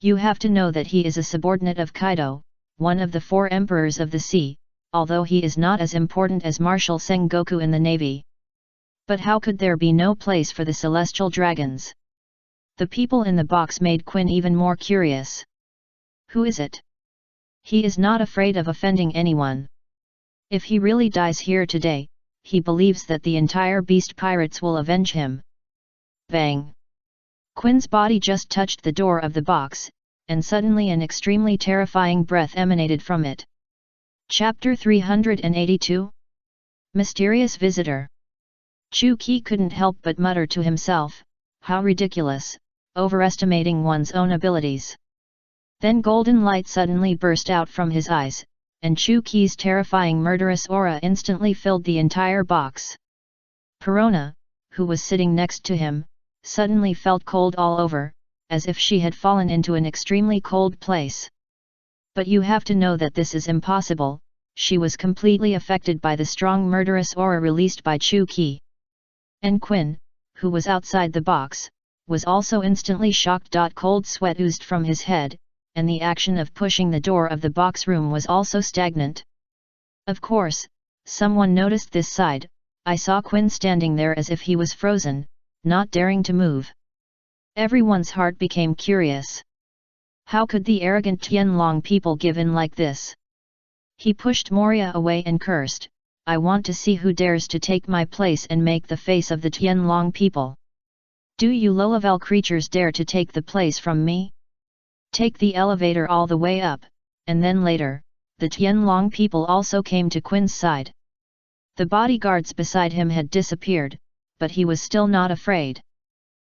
You have to know that he is a subordinate of Kaido, one of the 4 emperors of the sea, although he is not as important as Marshal Sengoku in the navy. But how could there be no place for the celestial dragons? The people in the box made Qian even more curious. Who is it? He is not afraid of offending anyone. If he really dies here today, he believes that the entire beast pirates will avenge him. Bang! Qian's body just touched the door of the box, and suddenly an extremely terrifying breath emanated from it. Chapter 382? Mysterious Visitor. Chu Qi couldn't help but mutter to himself, how ridiculous, overestimating one's own abilities. Then golden light suddenly burst out from his eyes, and Chu Qi's terrifying murderous aura instantly filled the entire box. Perona, who was sitting next to him, suddenly felt cold all over, as if she had fallen into an extremely cold place. But you have to know that this is impossible. She was completely affected by the strong murderous aura released by Chu Qi. And Qian, who was outside the box, was also instantly shocked. Cold sweat oozed from his head, and the action of pushing the door of the box room was also stagnant. Of course, someone noticed this side. I saw Qian standing there as if he was frozen, not daring to move. Everyone's heart became curious. How could the arrogant Tianlong people give in like this? He pushed Moria away and cursed, I want to see who dares to take my place and make the face of the Tianlong people. Do you low-level creatures dare to take the place from me? Take the elevator all the way up, and then later, the Tianlong people also came to Qian's side. The bodyguards beside him had disappeared, but he was still not afraid.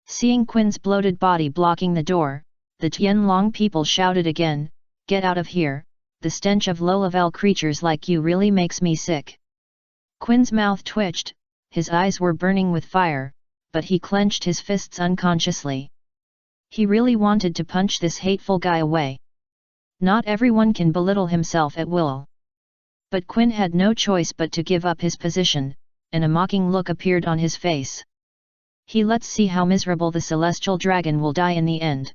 Seeing Qian's bloated body blocking the door, the Tianlong people shouted again, get out of here, the stench of low-level creatures like you really makes me sick. Qian's mouth twitched, his eyes were burning with fire, but he clenched his fists unconsciously. He really wanted to punch this hateful guy away. Not everyone can belittle himself at will. But Qian had no choice but to give up his position, and a mocking look appeared on his face. Let's see how miserable the celestial dragon will die in the end.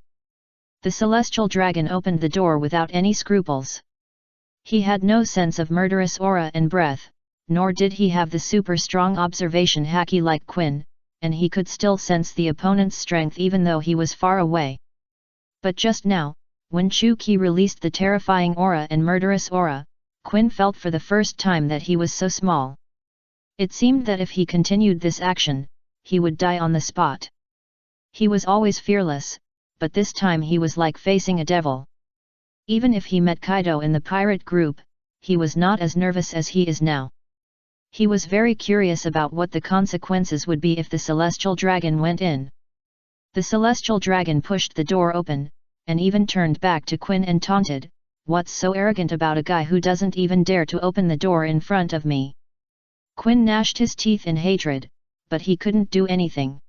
The celestial dragon opened the door without any scruples. He had no sense of murderous aura and breath, nor did he have the super strong observation haki like Qian, and he could still sense the opponent's strength even though he was far away. But just now, when Chu Qi released the terrifying aura and murderous aura, Qian felt for the first time that he was so small. It seemed that if he continued this action, he would die on the spot. He was always fearless, but this time he was like facing a devil. Even if he met Kaido in the pirate group, he was not as nervous as he is now. He was very curious about what the consequences would be if the celestial dragon went in. The celestial dragon pushed the door open, and even turned back to Quinn and taunted, "What's so arrogant about a guy who doesn't even dare to open the door in front of me?" Quinn gnashed his teeth in hatred, but he couldn't do anything.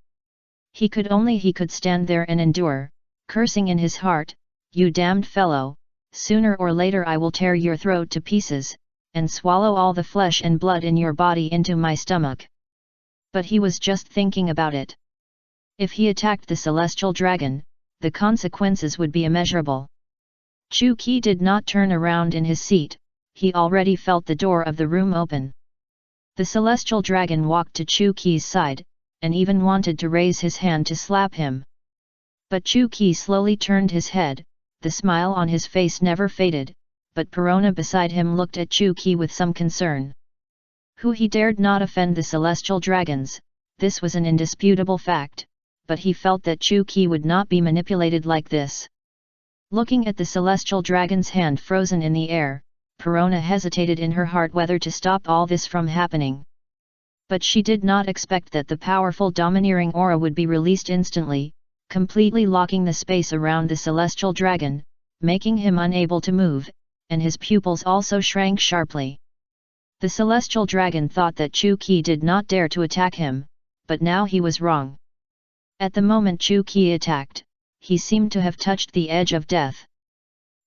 He could stand there and endure, cursing in his heart, "You damned fellow, sooner or later I will tear your throat to pieces, and swallow all the flesh and blood in your body into my stomach." But he was just thinking about it. If he attacked the celestial dragon, the consequences would be immeasurable. Chu Qi did not turn around in his seat, he already felt the door of the room open. The celestial dragon walked to Chu Qi's side, and even wanted to raise his hand to slap him. But Chu Qi slowly turned his head, the smile on his face never faded, but Perona beside him looked at Chu Qi with some concern. He dared not offend the celestial dragons, this was an indisputable fact, but he felt that Chu Qi would not be manipulated like this. Looking at the celestial dragon's hand frozen in the air, Perona hesitated in her heart whether to stop all this from happening. But she did not expect that the powerful domineering aura would be released instantly, completely locking the space around the celestial dragon, making him unable to move, and his pupils also shrank sharply. The celestial dragon thought that Chu Qi did not dare to attack him, but now he was wrong. At the moment Chu Qi attacked, he seemed to have touched the edge of death.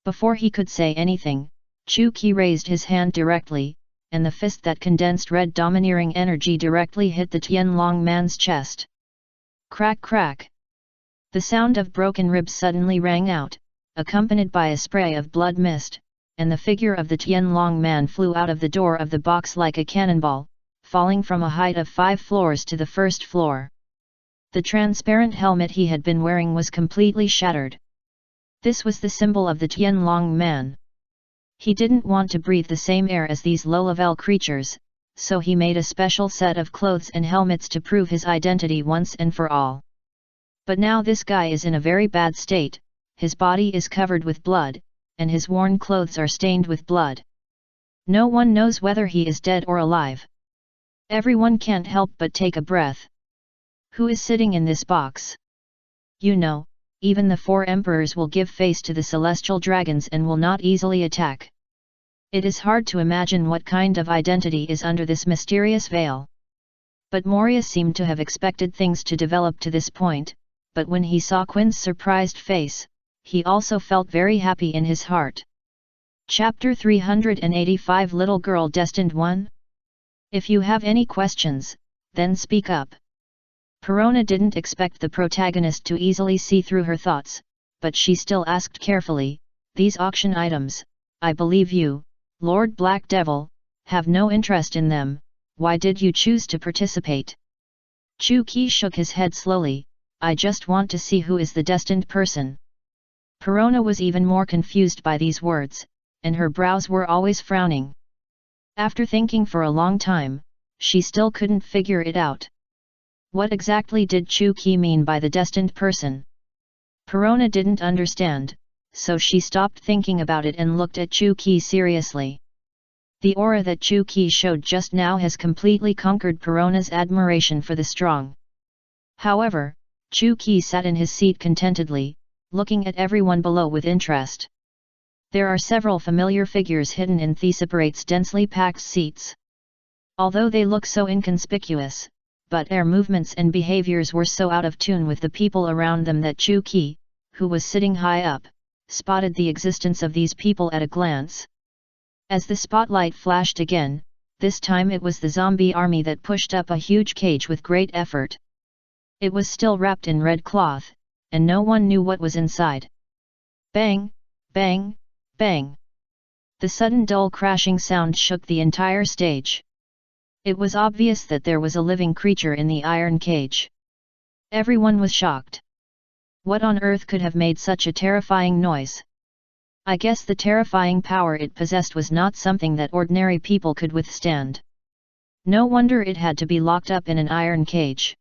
Before he could say anything, Chu Qi raised his hand directly, and the fist that condensed red domineering energy directly hit the Tianlong man's chest. Crack crack! The sound of broken ribs suddenly rang out, accompanied by a spray of blood mist, and the figure of the Tianlong man flew out of the door of the box like a cannonball, falling from a height of 5 floors to the first floor. The transparent helmet he had been wearing was completely shattered. This was the symbol of the Tianlong man. He didn't want to breathe the same air as these low-level creatures, so he made a special set of clothes and helmets to prove his identity once and for all. But now this guy is in a very bad state, his body is covered with blood, and his worn clothes are stained with blood. No one knows whether he is dead or alive. Everyone can't help but take a breath. Who is sitting in this box? You know, even the 4 emperors will give face to the celestial dragons and will not easily attack. It is hard to imagine what kind of identity is under this mysterious veil. But Moria seemed to have expected things to develop to this point, but when he saw Quinn's surprised face, he also felt very happy in his heart. Chapter 385 Little Girl Destined 1? If you have any questions, then speak up. Perona didn't expect the protagonist to easily see through her thoughts, but she still asked carefully, "These auction items, I believe you, Lord Black Devil, have no interest in them, why did you choose to participate?" Chu Qi shook his head slowly, "I just want to see who is the destined person." Perona was even more confused by these words, and her brows were always frowning. After thinking for a long time, she still couldn't figure it out. What exactly did Chu Qi mean by the destined person? Perona didn't understand, so she stopped thinking about it and looked at Chu Qi seriously. The aura that Chu Qi showed just now has completely conquered Perona's admiration for the strong. However, Chu Qi sat in his seat contentedly, looking at everyone below with interest. There are several familiar figures hidden in Thesiparate's densely packed seats. Although they look so inconspicuous, but their movements and behaviors were so out of tune with the people around them that Chu Qi, who was sitting high up, spotted the existence of these people at a glance. As the spotlight flashed again, this time it was the zombie army that pushed up a huge cage with great effort. It was still wrapped in red cloth, and no one knew what was inside. Bang, bang, bang. The sudden dull crashing sound shook the entire stage. It was obvious that there was a living creature in the iron cage. Everyone was shocked. What on earth could have made such a terrifying noise? I guess the terrifying power it possessed was not something that ordinary people could withstand. No wonder it had to be locked up in an iron cage.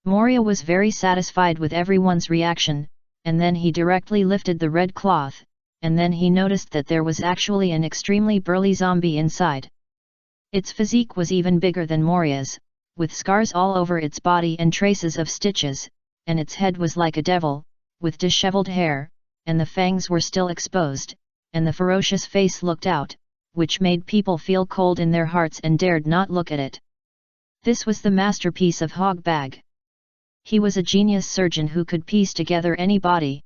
Moria was very satisfied with everyone's reaction, and then he directly lifted the red cloth, and then he noticed that there was actually an extremely burly zombie inside. Its physique was even bigger than Moria's, with scars all over its body and traces of stitches, and its head was like a devil, with disheveled hair, and the fangs were still exposed, and the ferocious face looked out, which made people feel cold in their hearts and dared not look at it. This was the masterpiece of Hogbag. He was a genius surgeon who could piece together any body.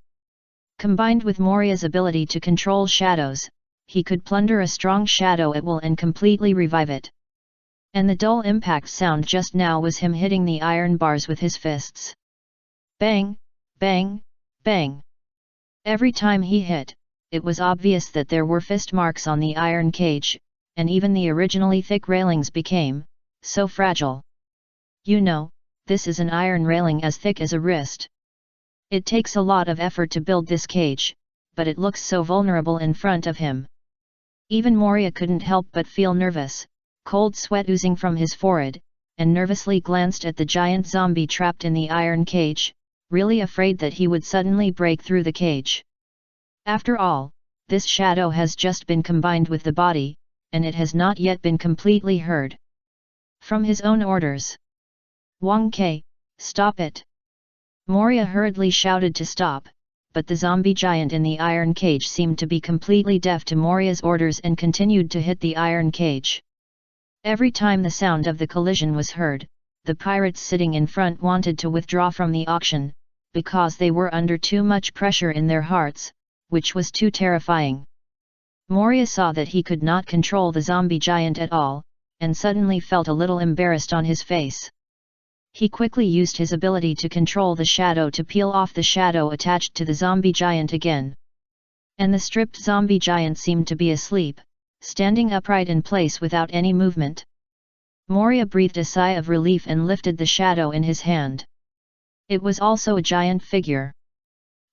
Combined with Moria's ability to control shadows, he could plunder a strong shadow at will and completely revive it. And the dull impact sound just now was him hitting the iron bars with his fists. Bang, bang, bang. Every time he hit, it was obvious that there were fist marks on the iron cage, and even the originally thick railings became so fragile. You know, this is an iron railing as thick as a wrist. It takes a lot of effort to build this cage, but it looks so vulnerable in front of him. Even Moria couldn't help but feel nervous, cold sweat oozing from his forehead, and nervously glanced at the giant zombie trapped in the iron cage, really afraid that he would suddenly break through the cage. After all, this shadow has just been combined with the body, and it has not yet been completely heard. From his own orders. Wang Ke, stop it! Moria hurriedly shouted to stop, but the zombie giant in the iron cage seemed to be completely deaf to Moria's orders and continued to hit the iron cage. Every time the sound of the collision was heard, the pirates sitting in front wanted to withdraw from the auction, because they were under too much pressure in their hearts, which was too terrifying. Moria saw that he could not control the zombie giant at all, and suddenly felt a little embarrassed on his face. He quickly used his ability to control the shadow to peel off the shadow attached to the zombie giant again. And the stripped zombie giant seemed to be asleep, standing upright in place without any movement. Moria breathed a sigh of relief and lifted the shadow in his hand. It was also a giant figure.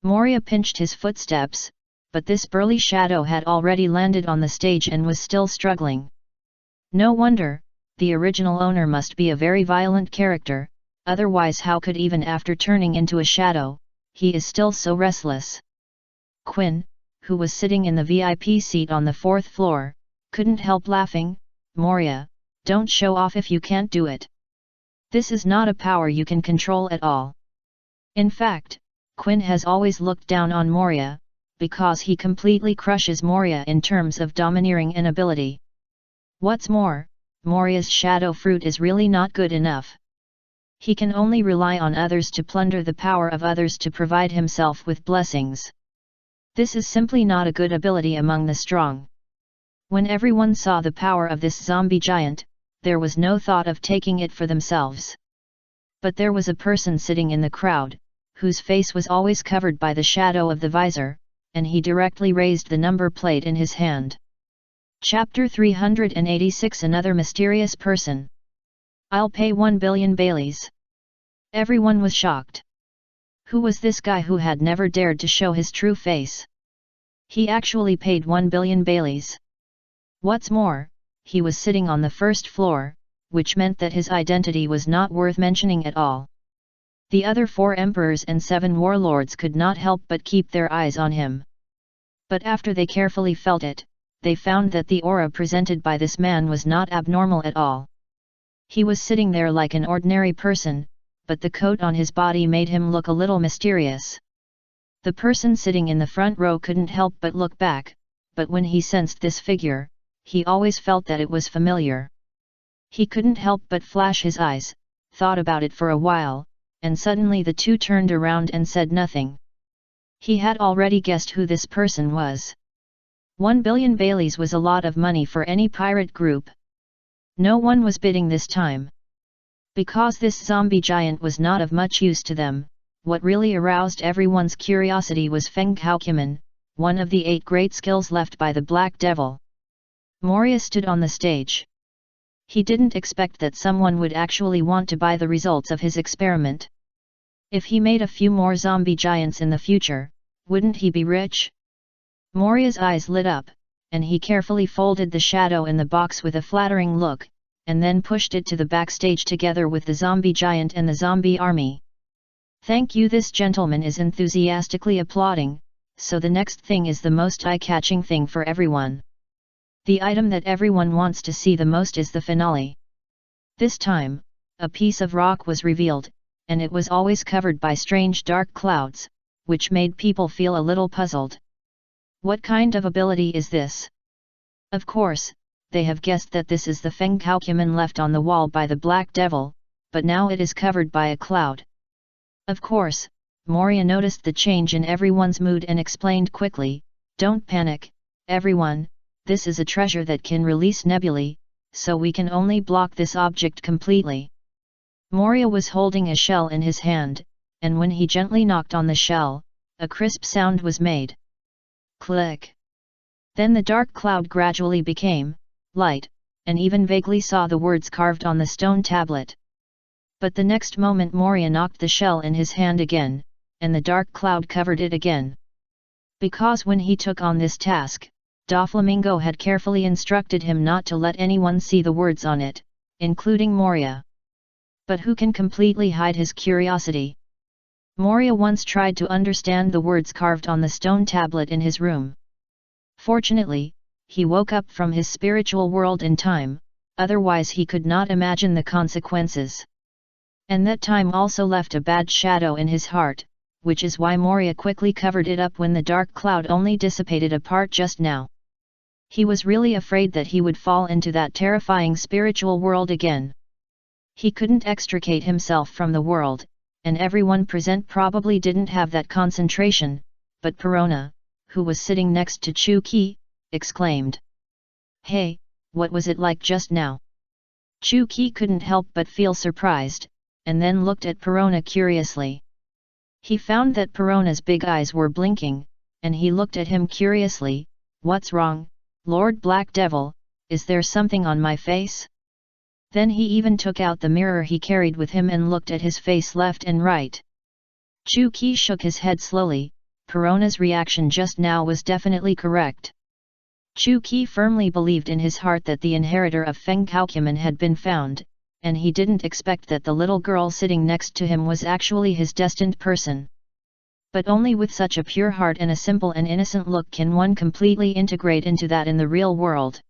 Moria pinched his footsteps, but this burly shadow had already landed on the stage and was still struggling. No wonder, the original owner must be a very violent character, otherwise how could even after turning into a shadow, he is still so restless. Quinn, who was sitting in the VIP seat on the 4th floor, couldn't help laughing. Moria, don't show off if you can't do it. This is not a power you can control at all. In fact, Quinn has always looked down on Moria, because he completely crushes Moria in terms of domineering and ability. What's more, Moria's shadow fruit is really not good enough. He can only rely on others to plunder the power of others to provide himself with blessings. This is simply not a good ability among the strong. When everyone saw the power of this zombie giant, there was no thought of taking it for themselves. But there was a person sitting in the crowd, whose face was always covered by the shadow of the visor, and he directly raised the number plate in his hand. Chapter 386 Another mysterious person. I'll pay 1 billion Baileys. Everyone was shocked. Who was this guy who had never dared to show his true face? He actually paid 1 billion Baileys. What's more, he was sitting on the 1st floor, which meant that his identity was not worth mentioning at all. The other 4 emperors and 7 warlords could not help but keep their eyes on him. But after they carefully felt it, they found that the aura presented by this man was not abnormal at all. He was sitting there like an ordinary person, but the coat on his body made him look a little mysterious. The person sitting in the front row couldn't help but look back, but when he sensed this figure, he always felt that it was familiar. He couldn't help but flash his eyes, thought about it for a while, and suddenly the two turned around and said nothing. He had already guessed who this person was. 1 billion Baileys was a lot of money for any pirate group. No one was bidding this time. Because this zombie giant was not of much use to them, what really aroused everyone's curiosity was Feng Kaokuman, one of the 8 great skills left by the Black Devil. Moria stood on the stage. He didn't expect that someone would actually want to buy the results of his experiment. If he made a few more zombie giants in the future, wouldn't he be rich? Moria's eyes lit up, and he carefully folded the shadow in the box with a flattering look, and then pushed it to the backstage together with the zombie giant and the zombie army. Thank you. This gentleman is enthusiastically applauding, so the next thing is the most eye-catching thing for everyone. The item that everyone wants to see the most is the finale. This time, a piece of rock was revealed, and it was always covered by strange dark clouds, which made people feel a little puzzled. What kind of ability is this? Of course, they have guessed that this is the Fengcaocumen left on the wall by the Black Devil, but now it is covered by a cloud. Of course, Moria noticed the change in everyone's mood and explained quickly, "Don't panic, everyone, this is a treasure that can release nebulae, so we can only block this object completely." Moria was holding a shell in his hand, and when he gently knocked on the shell, a crisp sound was made. Click! Then the dark cloud gradually became light, and even vaguely saw the words carved on the stone tablet. But the next moment Moria knocked the shell in his hand again, and the dark cloud covered it again. Because when he took on this task, Doflamingo had carefully instructed him not to let anyone see the words on it, including Moria. But who can completely hide his curiosity? Moria once tried to understand the words carved on the stone tablet in his room. Fortunately, he woke up from his spiritual world in time, otherwise he could not imagine the consequences. And that time also left a bad shadow in his heart, which is why Moria quickly covered it up when the dark cloud only dissipated a part just now. He was really afraid that he would fall into that terrifying spiritual world again. He couldn't extricate himself from the world, and everyone present probably didn't have that concentration, but Perona, who was sitting next to Chuki, exclaimed, "Hey, what was it like just now?" Chuki couldn't help but feel surprised, and then looked at Perona curiously. He found that Perona's big eyes were blinking, and he looked at him curiously. "What's wrong, Lord Black Devil, is there something on my face?" Then he even took out the mirror he carried with him and looked at his face left and right. Chuki shook his head slowly. Perona's reaction just now was definitely correct. Chuki firmly believed in his heart that the inheritor of Fengcaocumen had been found, and he didn't expect that the little girl sitting next to him was actually his destined person. But only with such a pure heart and a simple and innocent look can one completely integrate into that in the real world.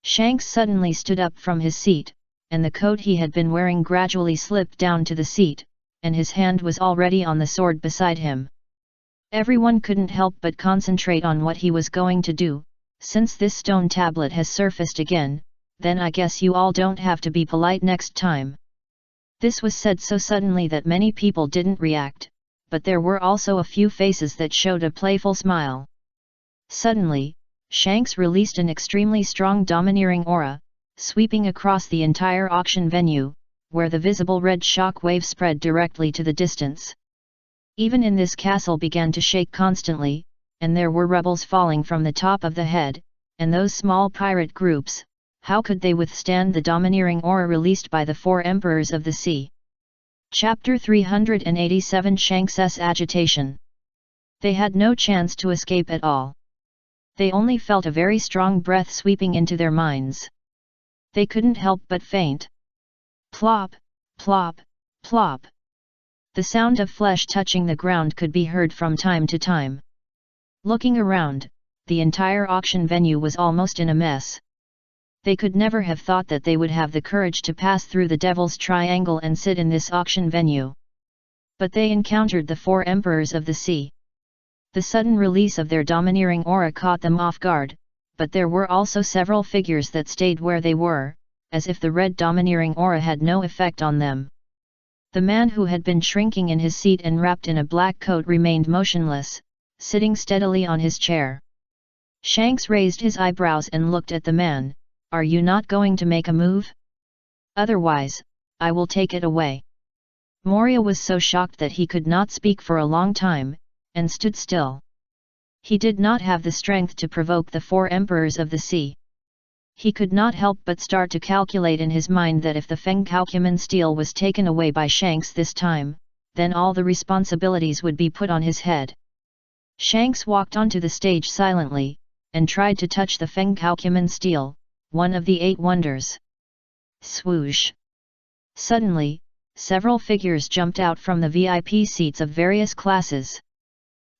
Shanks suddenly stood up from his seat, and the coat he had been wearing gradually slipped down to the seat, and his hand was already on the sword beside him. Everyone couldn't help but concentrate on what he was going to do. "Since this stone tablet has surfaced again, then I guess you all don't have to be polite next time." This was said so suddenly that many people didn't react, but there were also a few faces that showed a playful smile. Suddenly, Shanks released an extremely strong domineering aura, sweeping across the entire auction venue, where the visible red shock wave spread directly to the distance. Even in this castle began to shake constantly, and there were rebels falling from the top of the head, and those small pirate groups, how could they withstand the domineering aura released by the four emperors of the sea? Chapter 387 Shanks's Agitation. They had no chance to escape at all. They only felt a very strong breath sweeping into their minds. They couldn't help but faint. Plop, plop, plop. The sound of flesh touching the ground could be heard from time to time. Looking around, the entire auction venue was almost in a mess. They could never have thought that they would have the courage to pass through the Devil's Triangle and sit in this auction venue. But they encountered the four emperors of the sea. The sudden release of their domineering aura caught them off guard, but there were also several figures that stayed where they were, as if the red domineering aura had no effect on them. The man who had been shrinking in his seat and wrapped in a black coat remained motionless, sitting steadily on his chair. Shanks raised his eyebrows and looked at the man. "Are you not going to make a move? Otherwise, I will take it away." Moria was so shocked that he could not speak for a long time, and stood still. He did not have the strength to provoke the four emperors of the sea. He could not help but start to calculate in his mind that if the Fengcaocumen steel was taken away by Shanks this time, then all the responsibilities would be put on his head. Shanks walked onto the stage silently, and tried to touch the Fengcaocumen steel, one of the 8 wonders. Swoosh! Suddenly, several figures jumped out from the VIP seats of various classes.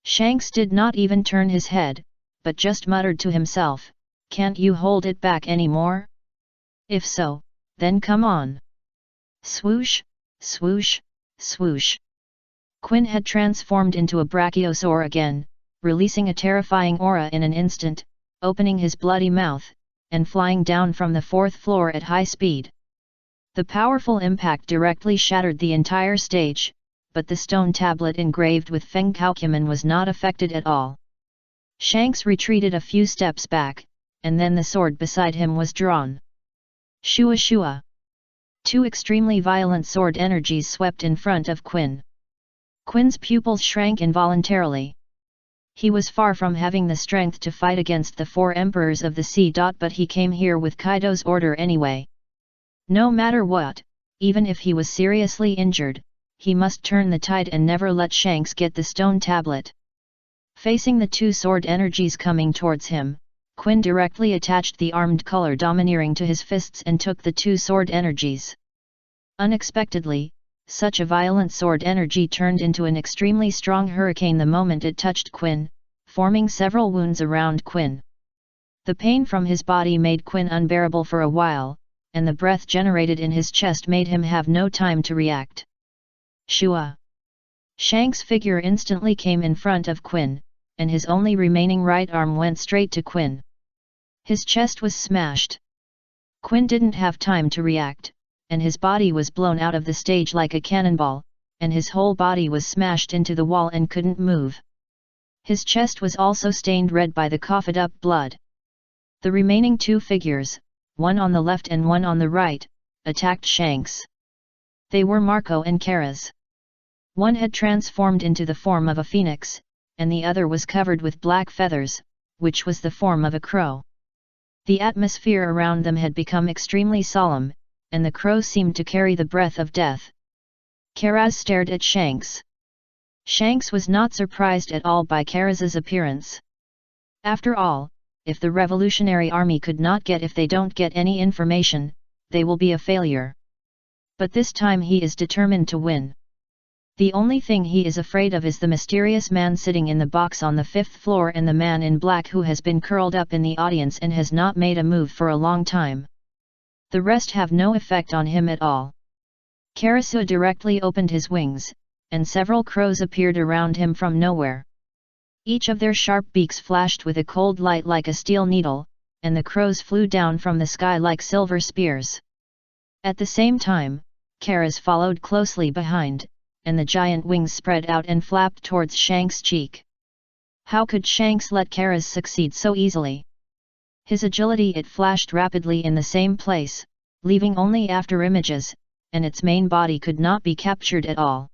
Shanks did not even turn his head, but just muttered to himself, "Can't you hold it back anymore? If so, then come on." Swoosh, swoosh, swoosh. Quinn had transformed into a brachiosaur again, releasing a terrifying aura in an instant, opening his bloody mouth, and flying down from the 4th floor at high speed. The powerful impact directly shattered the entire stage, but the stone tablet engraved with FANFIC was not affected at all. Shanks retreated a few steps back, and then the sword beside him was drawn. Shua shua. 2 extremely violent sword energies swept in front of Quinn. Quinn's pupils shrank involuntarily. He was far from having the strength to fight against the 4 emperors of the sea. But he came here with Kaido's order anyway. No matter what, even if he was seriously injured, he must turn the tide and never let Shanks get the stone tablet. Facing the 2 sword energies coming towards him, Quinn directly attached the armed color domineering to his fists and took the 2 sword energies. Unexpectedly, such a violent sword energy turned into an extremely strong hurricane the moment it touched Quinn, forming several wounds around Quinn. The pain from his body made Quinn unbearable for a while, and the breath generated in his chest made him have no time to react. Shua! Shanks' figure instantly came in front of Quinn, and his only remaining right arm went straight to Quinn. His chest was smashed. Quinn didn't have time to react, and his body was blown out of the stage like a cannonball, and his whole body was smashed into the wall and couldn't move. His chest was also stained red by the coughed-up blood. The remaining 2 figures, one on the left and one on the right, attacked Shanks. They were Marco and Karaz. One had transformed into the form of a phoenix, and the other was covered with black feathers, which was the form of a crow. The atmosphere around them had become extremely solemn, and the crow seemed to carry the breath of death. Karaz stared at Shanks. Shanks was not surprised at all by Karaz's appearance. After all, if the Revolutionary Army could not get if they don't get any information, they will be a failure. But this time he is determined to win. The only thing he is afraid of is the mysterious man sitting in the box on the 5th floor and the man in black who has been curled up in the audience and has not made a move for a long time. The rest have no effect on him at all. Karasu directly opened his wings, and several crows appeared around him from nowhere. Each of their sharp beaks flashed with a cold light like a steel needle, and the crows flew down from the sky like silver spears. At the same time, Karaz followed closely behind, and the giant wings spread out and flapped towards Shanks' cheek. How could Shanks let Karaz succeed so easily? His agility, it flashed rapidly in the same place, leaving only after images, and its main body could not be captured at all.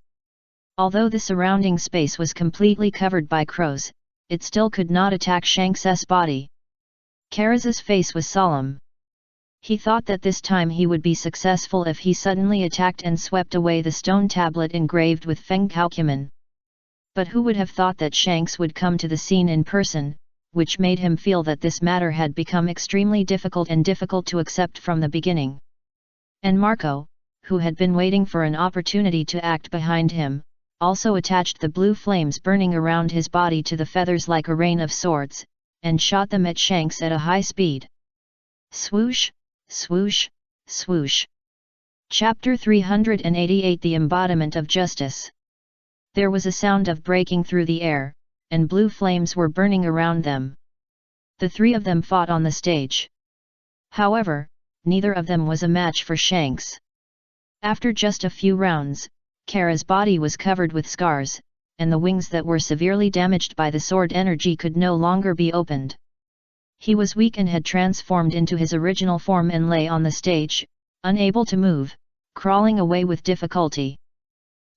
Although the surrounding space was completely covered by crows, it still could not attack Shanks' body. Karaz's face was solemn. He thought that this time he would be successful if he suddenly attacked and swept away the stone tablet engraved with FANFIC. But who would have thought that Shanks would come to the scene in person, which made him feel that this matter had become extremely difficult and difficult to accept from the beginning. And Marco, who had been waiting for an opportunity to act behind him, also attached the blue flames burning around his body to the feathers like a rain of swords, and shot them at Shanks at a high speed. Swoosh, swoosh, swoosh. Chapter 388 The Embodiment of Justice. There was a sound of breaking through the air, and blue flames were burning around them. The 3 of them fought on the stage. However, neither of them was a match for Shanks. After just a few rounds, Karaz's body was covered with scars, and the wings that were severely damaged by the sword energy could no longer be opened. He was weak and had transformed into his original form and lay on the stage, unable to move, crawling away with difficulty.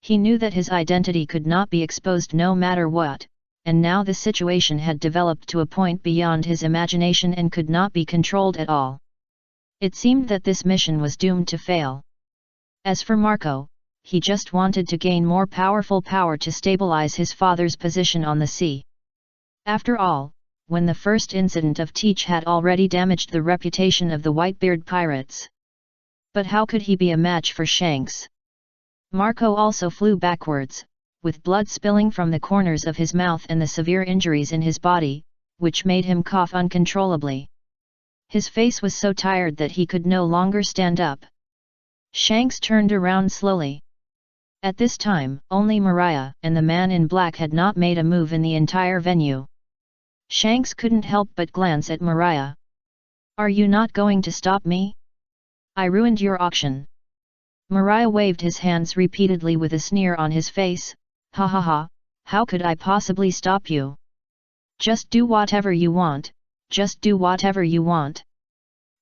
He knew that his identity could not be exposed no matter what, and now the situation had developed to a point beyond his imagination and could not be controlled at all. It seemed that this mission was doomed to fail. As for Marco, he just wanted to gain more powerful power to stabilize his father's position on the sea. After all, when the first incident of Teach had already damaged the reputation of the Whitebeard pirates. But how could he be a match for Shanks? Marco also flew backwards, with blood spilling from the corners of his mouth and the severe injuries in his body, which made him cough uncontrollably. His face was so tired that he could no longer stand up. Shanks turned around slowly. At this time, only Mariah and the man in black had not made a move in the entire venue. Shanks couldn't help but glance at Mariah. "Are you not going to stop me? I ruined your auction." Mariah waved his hands repeatedly with a sneer on his face. "Ha ha ha, how could I possibly stop you? Just do whatever you want, just do whatever you want."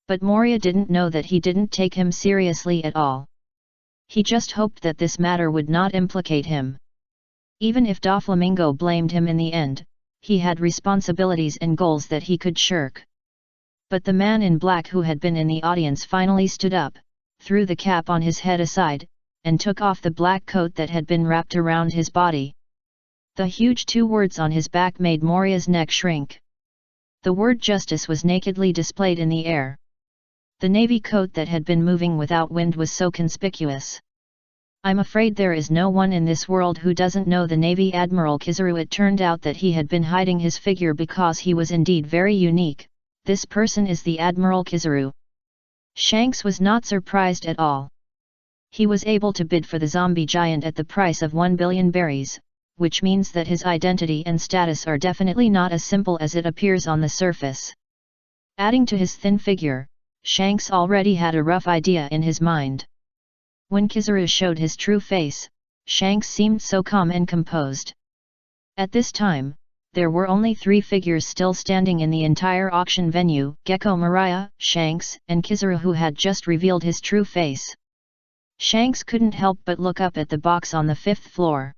But Moria didn't know that he didn't take him seriously at all. He just hoped that this matter would not implicate him. Even if Doflamingo blamed him in the end, he had responsibilities and goals that he could shirk. But the man in black who had been in the audience finally stood up, threw the cap on his head aside, and took off the black coat that had been wrapped around his body. The huge 2 words on his back made Moria's neck shrink. The word justice was nakedly displayed in the air. The navy coat that had been moving without wind was so conspicuous. "I'm afraid there is no one in this world who doesn't know the Navy Admiral Kizaru." It turned out that he had been hiding his figure because he was indeed very unique. "This person is the Admiral Kizaru." Shanks was not surprised at all. He was able to bid for the zombie giant at the price of 1 billion berries, which means that his identity and status are definitely not as simple as it appears on the surface. Adding to his thin figure, Shanks already had a rough idea in his mind. When Kizaru showed his true face, Shanks seemed so calm and composed. At this time, there were only 3 figures still standing in the entire auction venue: Gecko, Mariah, Shanks, and Kizaru, who had just revealed his true face. Shanks couldn't help but look up at the box on the 5th floor.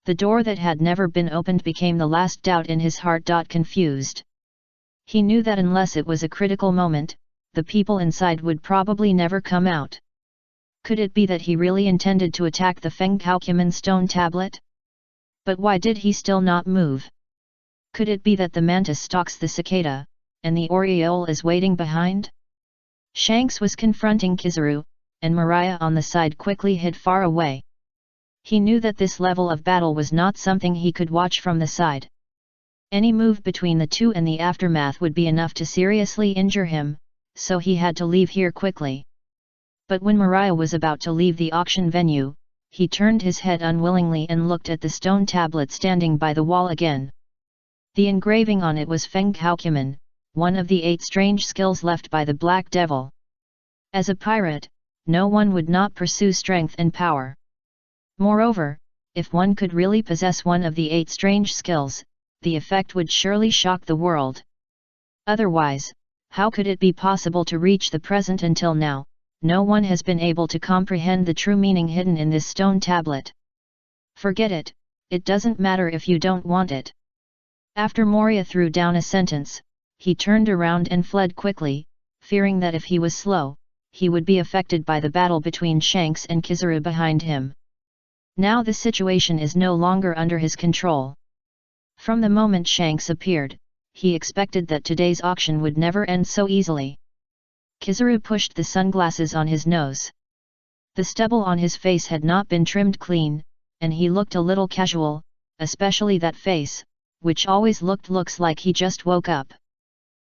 The door that had never been opened became the last doubt in his heart. Confused. He knew that unless it was a critical moment, the people inside would probably never come out. Could it be that he really intended to attack the Fengkaukuman stone tablet? But why did he still not move? Could it be that the mantis stalks the cicada, and the oriole is waiting behind? Shanks was confronting Kizaru, and Mariah on the side quickly hid far away. He knew that this level of battle was not something he could watch from the side. Any move between the two and the aftermath would be enough to seriously injure him, so he had to leave here quickly. But when Mariah was about to leave the auction venue, he turned his head unwillingly and looked at the stone tablet standing by the wall again. The engraving on it was Fengkaukuman, one of the 8 strange skills left by the Black Devil. As a pirate, no one would not pursue strength and power. Moreover, if one could really possess one of the 8 strange skills, the effect would surely shock the world. Otherwise, how could it be possible to reach the present? Until now, no one has been able to comprehend the true meaning hidden in this stone tablet. Forget it, it doesn't matter if you don't want it. After Moria threw down a sentence, he turned around and fled quickly, fearing that if he was slow, he would be affected by the battle between Shanks and Kizaru behind him. Now the situation is no longer under his control. From the moment Shanks appeared, he expected that today's auction would never end so easily. Kizaru pushed the sunglasses on his nose. The stubble on his face had not been trimmed clean, and he looked a little casual, especially that face, which always looks like he just woke up.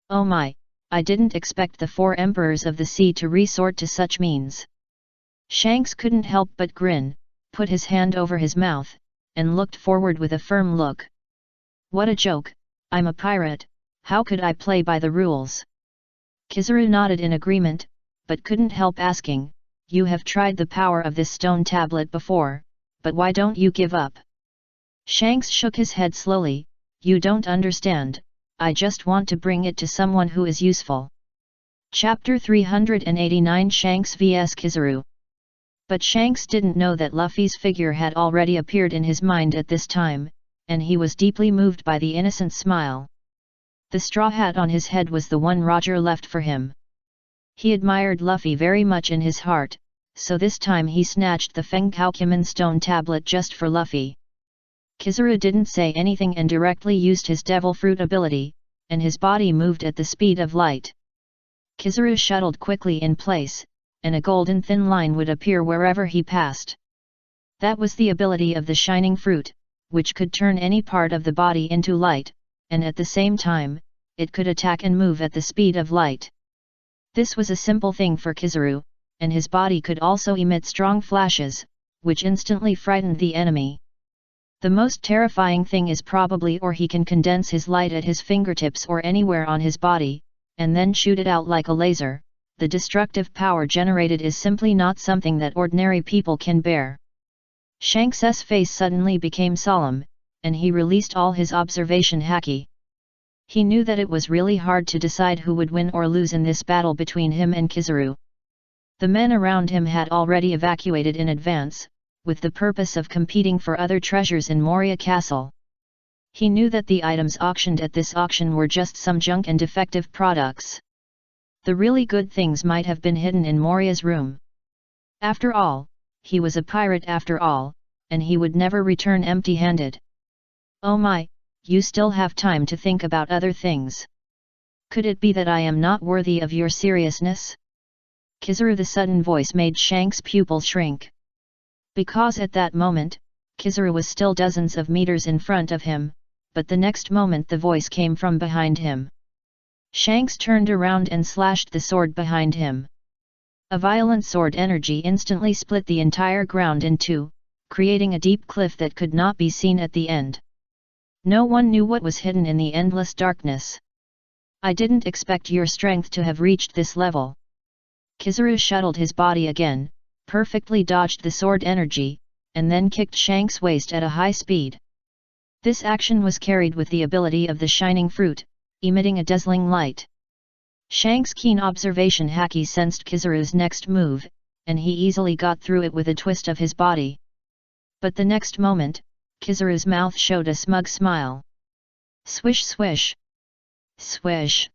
Oh my, I didn't expect the 4 emperors of the sea to resort to such means. Shanks couldn't help but grin, put his hand over his mouth, and looked forward with a firm look. What a joke, I'm a pirate, how could I play by the rules? Kizaru nodded in agreement, but couldn't help asking, you have tried the power of this stone tablet before, but why don't you give up? Shanks shook his head slowly, you don't understand, I just want to bring it to someone who is useful. Chapter 389 Shanks vs Kizaru. But Shanks didn't know that Luffy's figure had already appeared in his mind at this time, and he was deeply moved by the innocent smile. The straw hat on his head was the one Roger left for him. He admired Luffy very much in his heart, so this time he snatched the Fengkaukuman stone tablet just for Luffy. Kizaru didn't say anything and directly used his devil fruit ability, and his body moved at the speed of light. Kizaru shuttled quickly in place, and a golden thin line would appear wherever he passed. That was the ability of the shining fruit, which could turn any part of the body into light, and at the same time, it could attack and move at the speed of light. This was a simple thing for Kizaru, and his body could also emit strong flashes, which instantly frightened the enemy. The most terrifying thing is probably or he can condense his light at his fingertips or anywhere on his body, and then shoot it out like a laser. The destructive power generated is simply not something that ordinary people can bear. Shanks's face suddenly became solemn, and he released all his observation haki. He knew that it was really hard to decide who would win or lose in this battle between him and Kizaru. The men around him had already evacuated in advance, with the purpose of competing for other treasures in Moria Castle. He knew that the items auctioned at this auction were just some junk and defective products. The really good things might have been hidden in Moria's room. After all, he was a pirate after all, and he would never return empty-handed. Oh my, you still have time to think about other things. Could it be that I am not worthy of your seriousness? Kizaru, the sudden voice made Shank's pupils shrink. Because at that moment, Kizaru was still dozens of meters in front of him, but the next moment the voice came from behind him. Shanks turned around and slashed the sword behind him. A violent sword energy instantly split the entire ground in two, creating a deep cliff that could not be seen at the end. No one knew what was hidden in the endless darkness. I didn't expect your strength to have reached this level. Kizaru shuttled his body again, perfectly dodged the sword energy, and then kicked Shank's waist at a high speed. This action was carried with the ability of the shining fruit, emitting a dazzling light. Shank's keen observation haki sensed Kizaru's next move, and he easily got through it with a twist of his body. But the next moment, Kizaru's mouth showed a smug smile. Swish swish. Swish.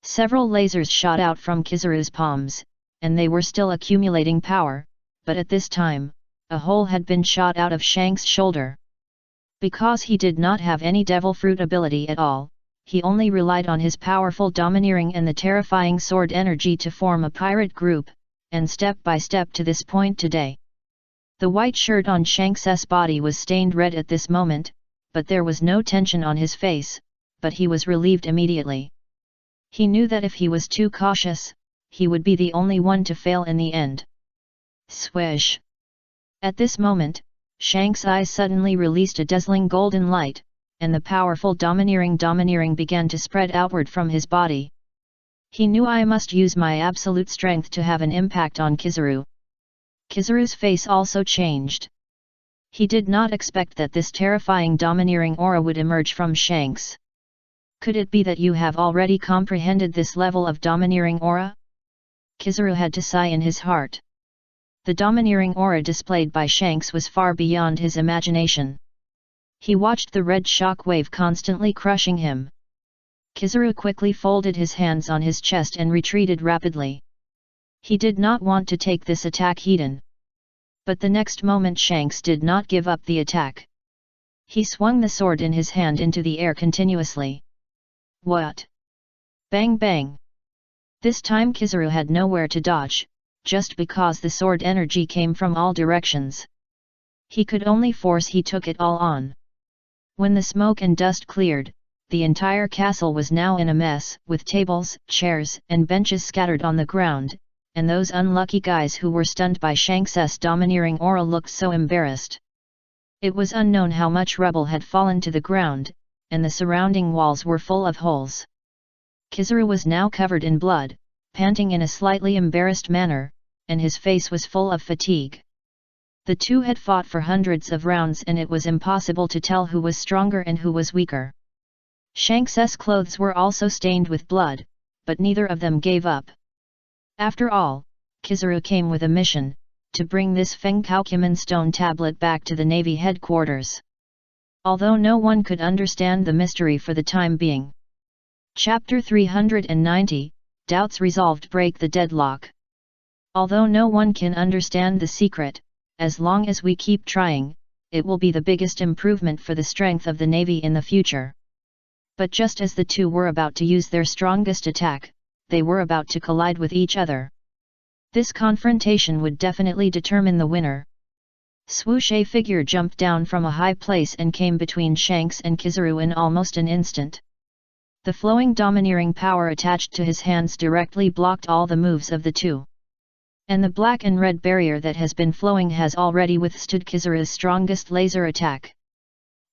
Several lasers shot out from Kizaru's palms, and they were still accumulating power, but at this time, a hole had been shot out of Shank's shoulder. Because he did not have any devil fruit ability at all, he only relied on his powerful domineering and the terrifying sword energy to form a pirate group, and step by step to this point today. The white shirt on Shanks's body was stained red at this moment, but there was no tension on his face, but he was relieved immediately. He knew that if he was too cautious, he would be the only one to fail in the end. Swish! At this moment, Shank's eyes suddenly released a dazzling golden light, and the powerful domineering began to spread outward from his body. He knew I must use my absolute strength to have an impact on Kizaru. Kizaru's face also changed. He did not expect that this terrifying domineering aura would emerge from Shanks. Could it be that you have already comprehended this level of domineering aura? Kizaru had to sigh in his heart. The domineering aura displayed by Shanks was far beyond his imagination. He watched the red shock wave constantly crushing him. Kizaru quickly folded his hands on his chest and retreated rapidly. He did not want to take this attack head-on. But the next moment Shanks did not give up the attack. He swung the sword in his hand into the air continuously. What? Bang bang! This time Kizaru had nowhere to dodge, just because the sword energy came from all directions. He could only force he took it all on. When the smoke and dust cleared, the entire castle was now in a mess, with tables, chairs, and benches scattered on the ground, and those unlucky guys who were stunned by Shanks's domineering aura looked so embarrassed. It was unknown how much rubble had fallen to the ground, and the surrounding walls were full of holes. Kizaru was now covered in blood, panting in a slightly embarrassed manner, and his face was full of fatigue. The two had fought for hundreds of rounds and it was impossible to tell who was stronger and who was weaker. Shanks's clothes were also stained with blood, but neither of them gave up. After all, Kizaru came with a mission, to bring this Fengkaukuman stone tablet back to the Navy headquarters. Although no one could understand the mystery for the time being. Chapter 390, Doubts Resolved Break the Deadlock. Although no one can understand the secret, as long as we keep trying, it will be the biggest improvement for the strength of the Navy in the future. But just as the two were about to use their strongest attack, they were about to collide with each other. This confrontation would definitely determine the winner. Swoosh! A figure jumped down from a high place and came between Shanks and Kizaru in almost an instant. The flowing domineering power attached to his hands directly blocked all the moves of the two. And the black and red barrier that has been flowing has already withstood Kizaru's strongest laser attack.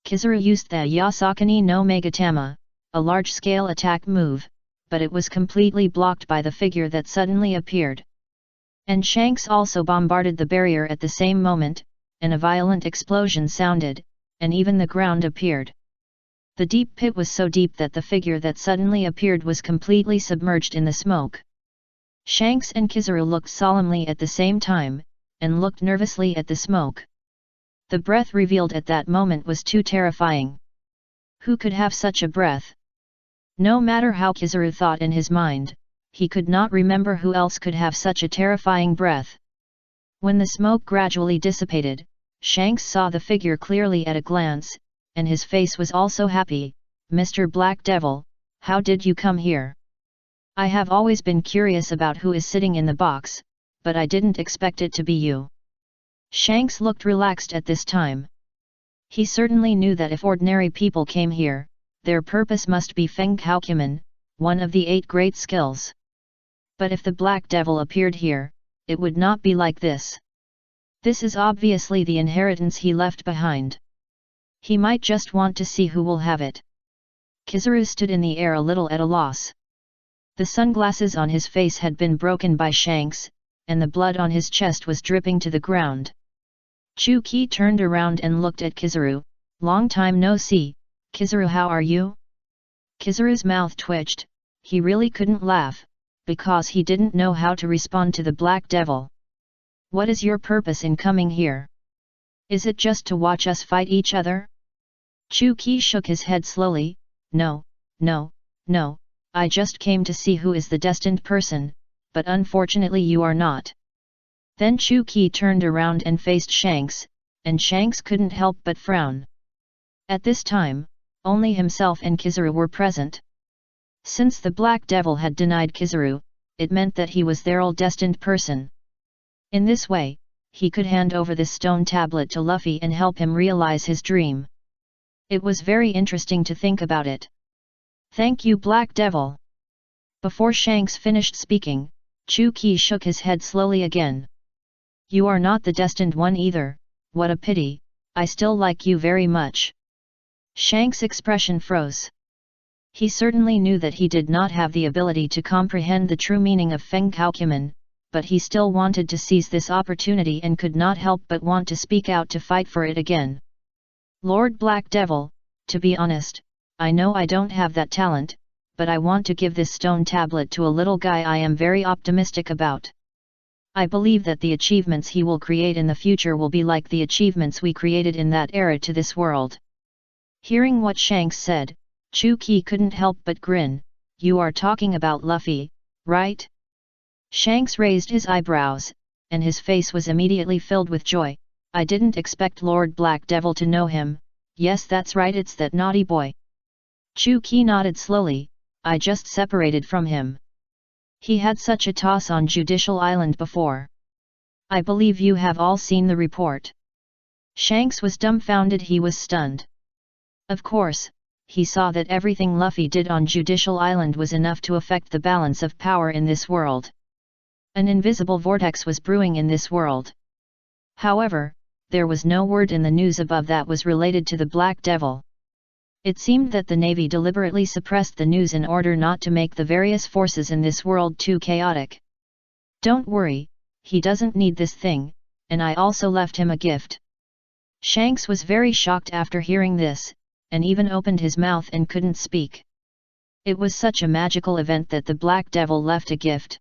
Kizaru used the Yasakani no Megatama, a large-scale attack move, but it was completely blocked by the figure that suddenly appeared. And Shanks also bombarded the barrier at the same moment, and a violent explosion sounded, and even the ground appeared. The deep pit was so deep that the figure that suddenly appeared was completely submerged in the smoke. Shanks and Kizaru looked solemnly at the same time, and looked nervously at the smoke. The breath revealed at that moment was too terrifying. Who could have such a breath? No matter how Kizaru thought in his mind, he could not remember who else could have such a terrifying breath. When the smoke gradually dissipated, Shanks saw the figure clearly at a glance, and his face was also happy. "Mr. Black Devil, how did you come here? I have always been curious about who is sitting in the box, but I didn't expect it to be you." Shanks looked relaxed at this time. He certainly knew that if ordinary people came here, their purpose must be Feng Kaokuman, one of the 8 great skills. But if the Black Devil appeared here, it would not be like this. This is obviously the inheritance he left behind. He might just want to see who will have it. Kizaru stood in the air a little at a loss. The sunglasses on his face had been broken by Shanks, and the blood on his chest was dripping to the ground. Chuki turned around and looked at Kizaru. "Long time no see, Kizaru, how are you?" Kizaru's mouth twitched. He really couldn't laugh, because he didn't know how to respond to the Black Devil. "What is your purpose in coming here? Is it just to watch us fight each other?" Chuki shook his head slowly. No, I just came to see who is the destined person, but unfortunately you are not." Then Chuki turned around and faced Shanks, and Shanks couldn't help but frown. At this time, only himself and Kizaru were present. Since the Black Devil had denied Kizaru, it meant that he was their old destined person. In this way, he could hand over this stone tablet to Luffy and help him realize his dream. It was very interesting to think about it. "Thank you, Black Devil." Before Shanks finished speaking, Chuki shook his head slowly again. "You are not the destined one either, what a pity, I still like you very much." Shanks' expression froze. He certainly knew that he did not have the ability to comprehend the true meaning of Feng Kaokuman, but he still wanted to seize this opportunity and could not help but want to speak out to fight for it again. "Lord Black Devil, to be honest, I know I don't have that talent, but I want to give this stone tablet to a little guy I am very optimistic about. I believe that the achievements he will create in the future will be like the achievements we created in that era to this world." Hearing what Shanks said, Chuki couldn't help but grin. "You are talking about Luffy, right?" Shanks raised his eyebrows, and his face was immediately filled with joy. "I didn't expect Lord Black Devil to know him. Yes, that's right, it's that naughty boy." Chuki nodded slowly. "I just separated from him. He had such a toss on Judicial Island before. I believe you have all seen the report." Shanks was dumbfounded. He was stunned. Of course, he saw that everything Luffy did on Judicial Island was enough to affect the balance of power in this world. An invisible vortex was brewing in this world. However, there was no word in the news above that was related to the Black Devil. It seemed that the Navy deliberately suppressed the news in order not to make the various forces in this world too chaotic. "Don't worry, he doesn't need this thing, and I also left him a gift." Shanks was very shocked after hearing this, and even opened his mouth and couldn't speak. It was such a magical event that the Black Devil left a gift.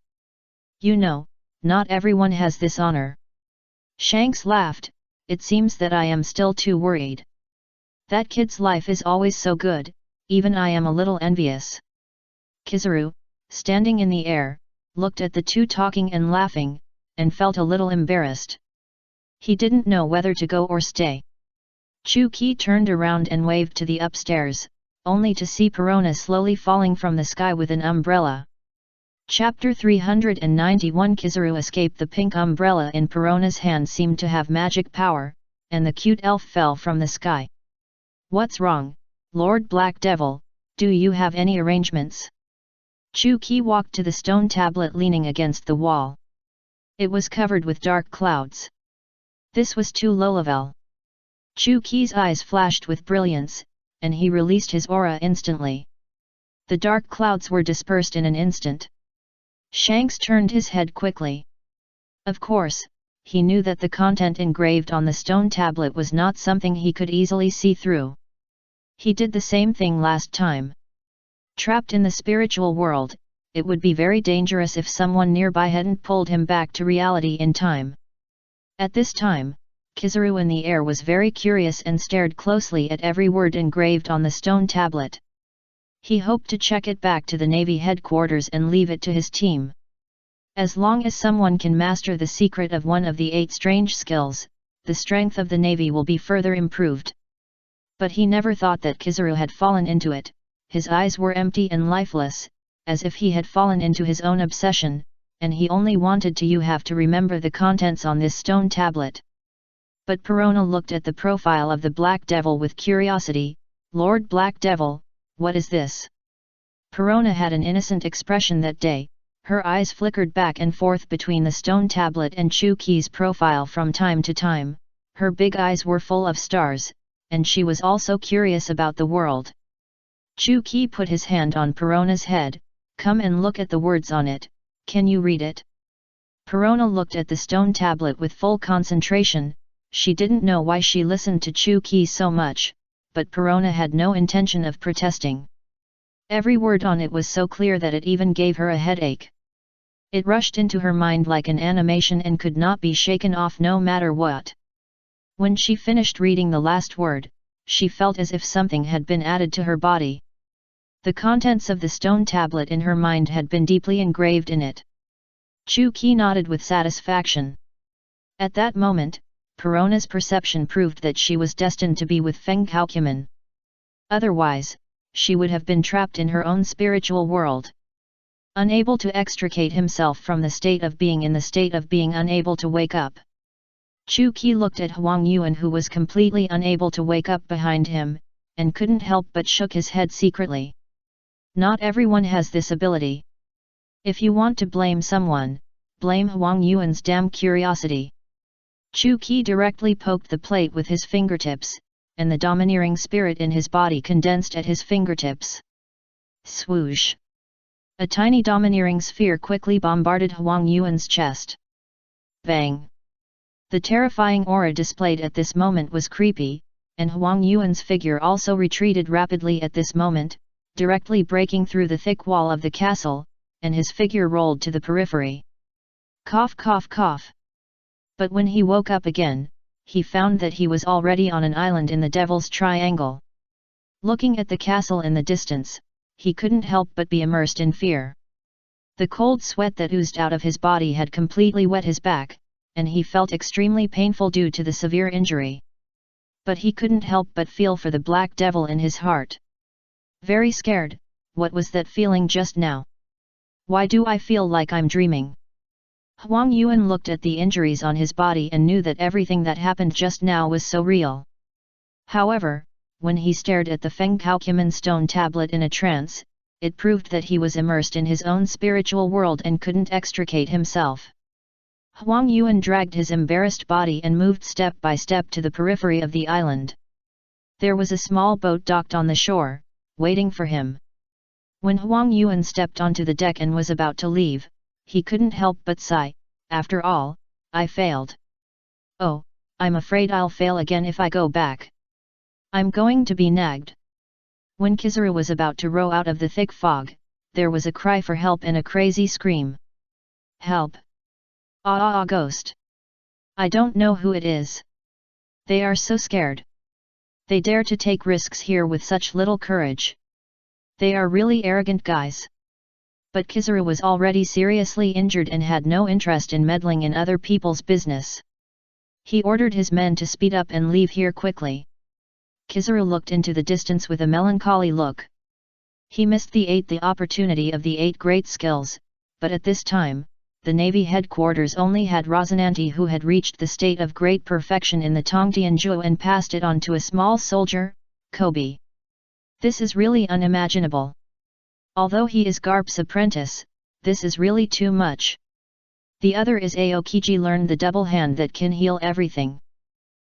"You know, not everyone has this honor." Shanks laughed. "It seems that I am still too worried. That kid's life is always so good, even I am a little envious." Kizaru, standing in the air, looked at the two talking and laughing, and felt a little embarrassed. He didn't know whether to go or stay. Chuki turned around and waved to the upstairs, only to see Perona slowly falling from the sky with an umbrella. Chapter 391. Kizaru escaped. The pink umbrella in Perona's hand seemed to have magic power, and the cute elf fell from the sky. "What's wrong, Lord Black Devil, do you have any arrangements?" Chu-Ki walked to the stone tablet leaning against the wall. It was covered with dark clouds. This was too low level. Chu-Ki's eyes flashed with brilliance, and he released his aura instantly. The dark clouds were dispersed in an instant. Shanks turned his head quickly. Of course, he knew that the content engraved on the stone tablet was not something he could easily see through. He did the same thing last time. Trapped in the spiritual world, it would be very dangerous if someone nearby hadn't pulled him back to reality in time. At this time, Kizaru in the air was very curious and stared closely at every word engraved on the stone tablet. He hoped to check it back to the Navy headquarters and leave it to his team. As long as someone can master the secret of one of the 8 strange skills, the strength of the Navy will be further improved. But he never thought that Kizaru had fallen into it. His eyes were empty and lifeless, as if he had fallen into his own obsession, and he only wanted to have to remember the contents on this stone tablet. But Perona looked at the profile of the Black Devil with curiosity. "Lord Black Devil, what is this?" Perona had an innocent expression that day. Her eyes flickered back and forth between the stone tablet and Chu-Ki's profile from time to time. Her big eyes were full of stars, and she was also curious about the world. Chu-Ki put his hand on Perona's head. "Come and look at the words on it, can you read it?" Perona looked at the stone tablet with full concentration. She didn't know why she listened to Chu-Ki so much, but Perona had no intention of protesting. Every word on it was so clear that it even gave her a headache. It rushed into her mind like an animation and could not be shaken off no matter what. When she finished reading the last word, she felt as if something had been added to her body. The contents of the stone tablet in her mind had been deeply engraved in it. Chu-Ki nodded with satisfaction. At that moment, Perona's perception proved that she was destined to be with Feng Kaokuman. Otherwise, she would have been trapped in her own spiritual world. Unable to extricate himself from the state of being in the state of being unable to wake up. Chu-Ki looked at Huang Yuan, who was completely unable to wake up behind him, and couldn't help but shook his head secretly. Not everyone has this ability. If you want to blame someone, blame Huang Yuan's damn curiosity. Chu-Ki directly poked the plate with his fingertips, and the domineering spirit in his body condensed at his fingertips. Swoosh! A tiny domineering sphere quickly bombarded Huang Yuan's chest. Bang! The terrifying aura displayed at this moment was creepy, and Huang Yuan's figure also retreated rapidly at this moment, directly breaking through the thick wall of the castle, and his figure rolled to the periphery. Cough cough cough. But when he woke up again, he found that he was already on an island in the Devil's Triangle. Looking at the castle in the distance, he couldn't help but be immersed in fear. The cold sweat that oozed out of his body had completely wet his back, and he felt extremely painful due to the severe injury. But he couldn't help but feel for the Black Devil in his heart. Very scared. What was that feeling just now? Why do I feel like I'm dreaming? Huang Yuan looked at the injuries on his body and knew that everything that happened just now was so real. However, when he stared at the Feng Kaokuman stone tablet in a trance, it proved that he was immersed in his own spiritual world and couldn't extricate himself. Huang Yuan dragged his embarrassed body and moved step by step to the periphery of the island. There was a small boat docked on the shore, waiting for him. When Huang Yuan stepped onto the deck and was about to leave, he couldn't help but sigh. After all, I failed. Oh, I'm afraid I'll fail again if I go back. I'm going to be nagged. When Kizaru was about to row out of the thick fog, there was a cry for help and a crazy scream. Help! Ah, ghost! I don't know who it is. They are so scared. They dare to take risks here with such little courage. They are really arrogant guys. But Kizaru was already seriously injured and had no interest in meddling in other people's business. He ordered his men to speed up and leave here quickly. Kizaru looked into the distance with a melancholy look. He missed the opportunity of the 8 great skills, but at this time, the Navy headquarters only had Rosinante, who had reached the state of great perfection in the Tongtianzhou and passed it on to a small soldier, Kobe. This is really unimaginable. Although he is Garp's apprentice, this is really too much. The other is Aokiji, learned the double hand that can heal everything.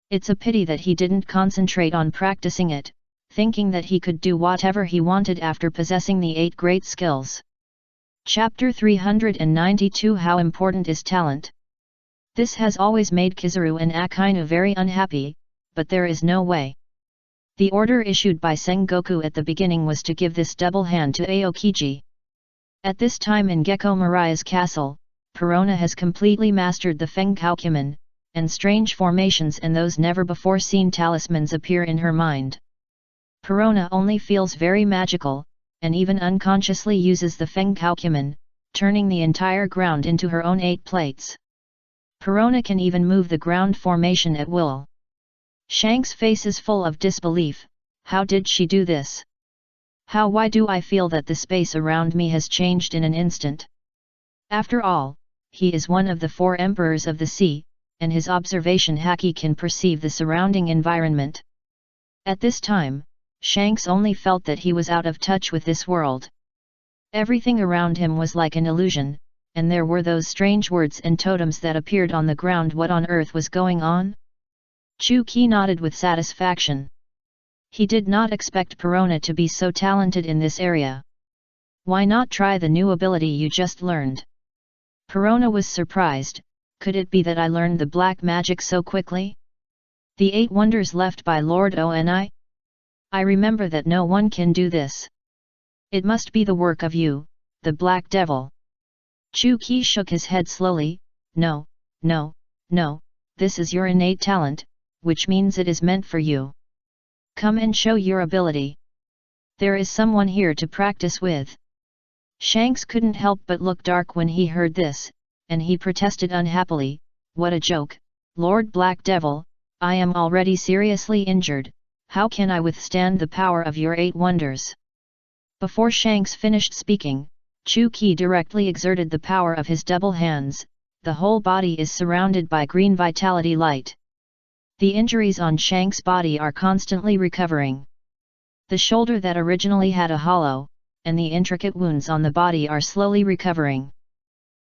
It's a pity that he didn't concentrate on practicing it, thinking that he could do whatever he wanted after possessing the 8 great skills. Chapter 392, How Important is Talent? This has always made Kizaru and Akainu very unhappy, but there is no way. The order issued by Sengoku at the beginning was to give this double hand to Aokiji. At this time in Gecko Maria's castle, Perona has completely mastered the Fengkaukumen, and strange formations and those never-before-seen talismans appear in her mind. Perona only feels very magical, and even unconsciously uses the Fengkaukumen, turning the entire ground into her own 8 plates. Perona can even move the ground formation at will. Shank's face is full of disbelief. How did she do this? Why do I feel that the space around me has changed in an instant? After all, he is one of the 4 emperors of the sea, and his observation haki can perceive the surrounding environment. At this time, Shanks only felt that he was out of touch with this world. Everything around him was like an illusion, and there were those strange words and totems that appeared on the ground. What on earth was going on? Chu-Ki nodded with satisfaction. He did not expect Perona to be so talented in this area. Why not try the new ability you just learned? Perona was surprised. Could it be that I learned the black magic so quickly? The 8 wonders left by Lord Oni? I remember that no one can do this. It must be the work of you, the Black Devil. Chu-Ki shook his head slowly. No, this is your innate talent, which means it is meant for you. Come and show your ability. There is someone here to practice with. Shanks couldn't help but look dark when he heard this, and he protested unhappily, what a joke, Lord Black Devil, I am already seriously injured, how can I withstand the power of your 8 wonders? Before Shanks finished speaking, Chu-Ki directly exerted the power of his double hands. The whole body is surrounded by green vitality light. The injuries on Shanks' body are constantly recovering. The shoulder that originally had a hollow, and the intricate wounds on the body are slowly recovering.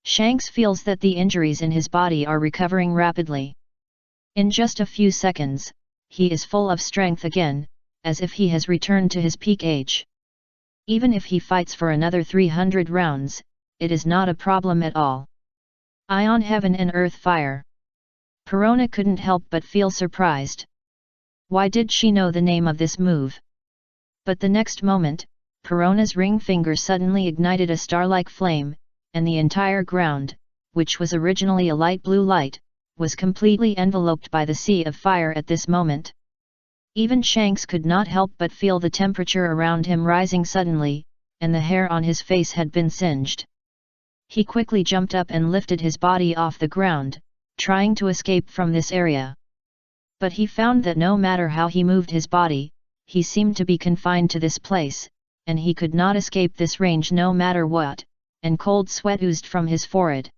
Shanks feels that the injuries in his body are recovering rapidly. In just a few seconds, he is full of strength again, as if he has returned to his peak age. Even if he fights for another 300 rounds, it is not a problem at all. Ion Heaven and Earth Fire. Perona couldn't help but feel surprised. Why did she know the name of this move? But the next moment, Perona's ring finger suddenly ignited a star-like flame, and the entire ground, which was originally a light blue light, was completely enveloped by the sea of fire at this moment. Even Shanks could not help but feel the temperature around him rising suddenly, and the hair on his face had been singed. He quickly jumped up and lifted his body off the ground, trying to escape from this area. But he found that no matter how he moved his body, he seemed to be confined to this place, and he could not escape this range no matter what, and cold sweat oozed from his forehead.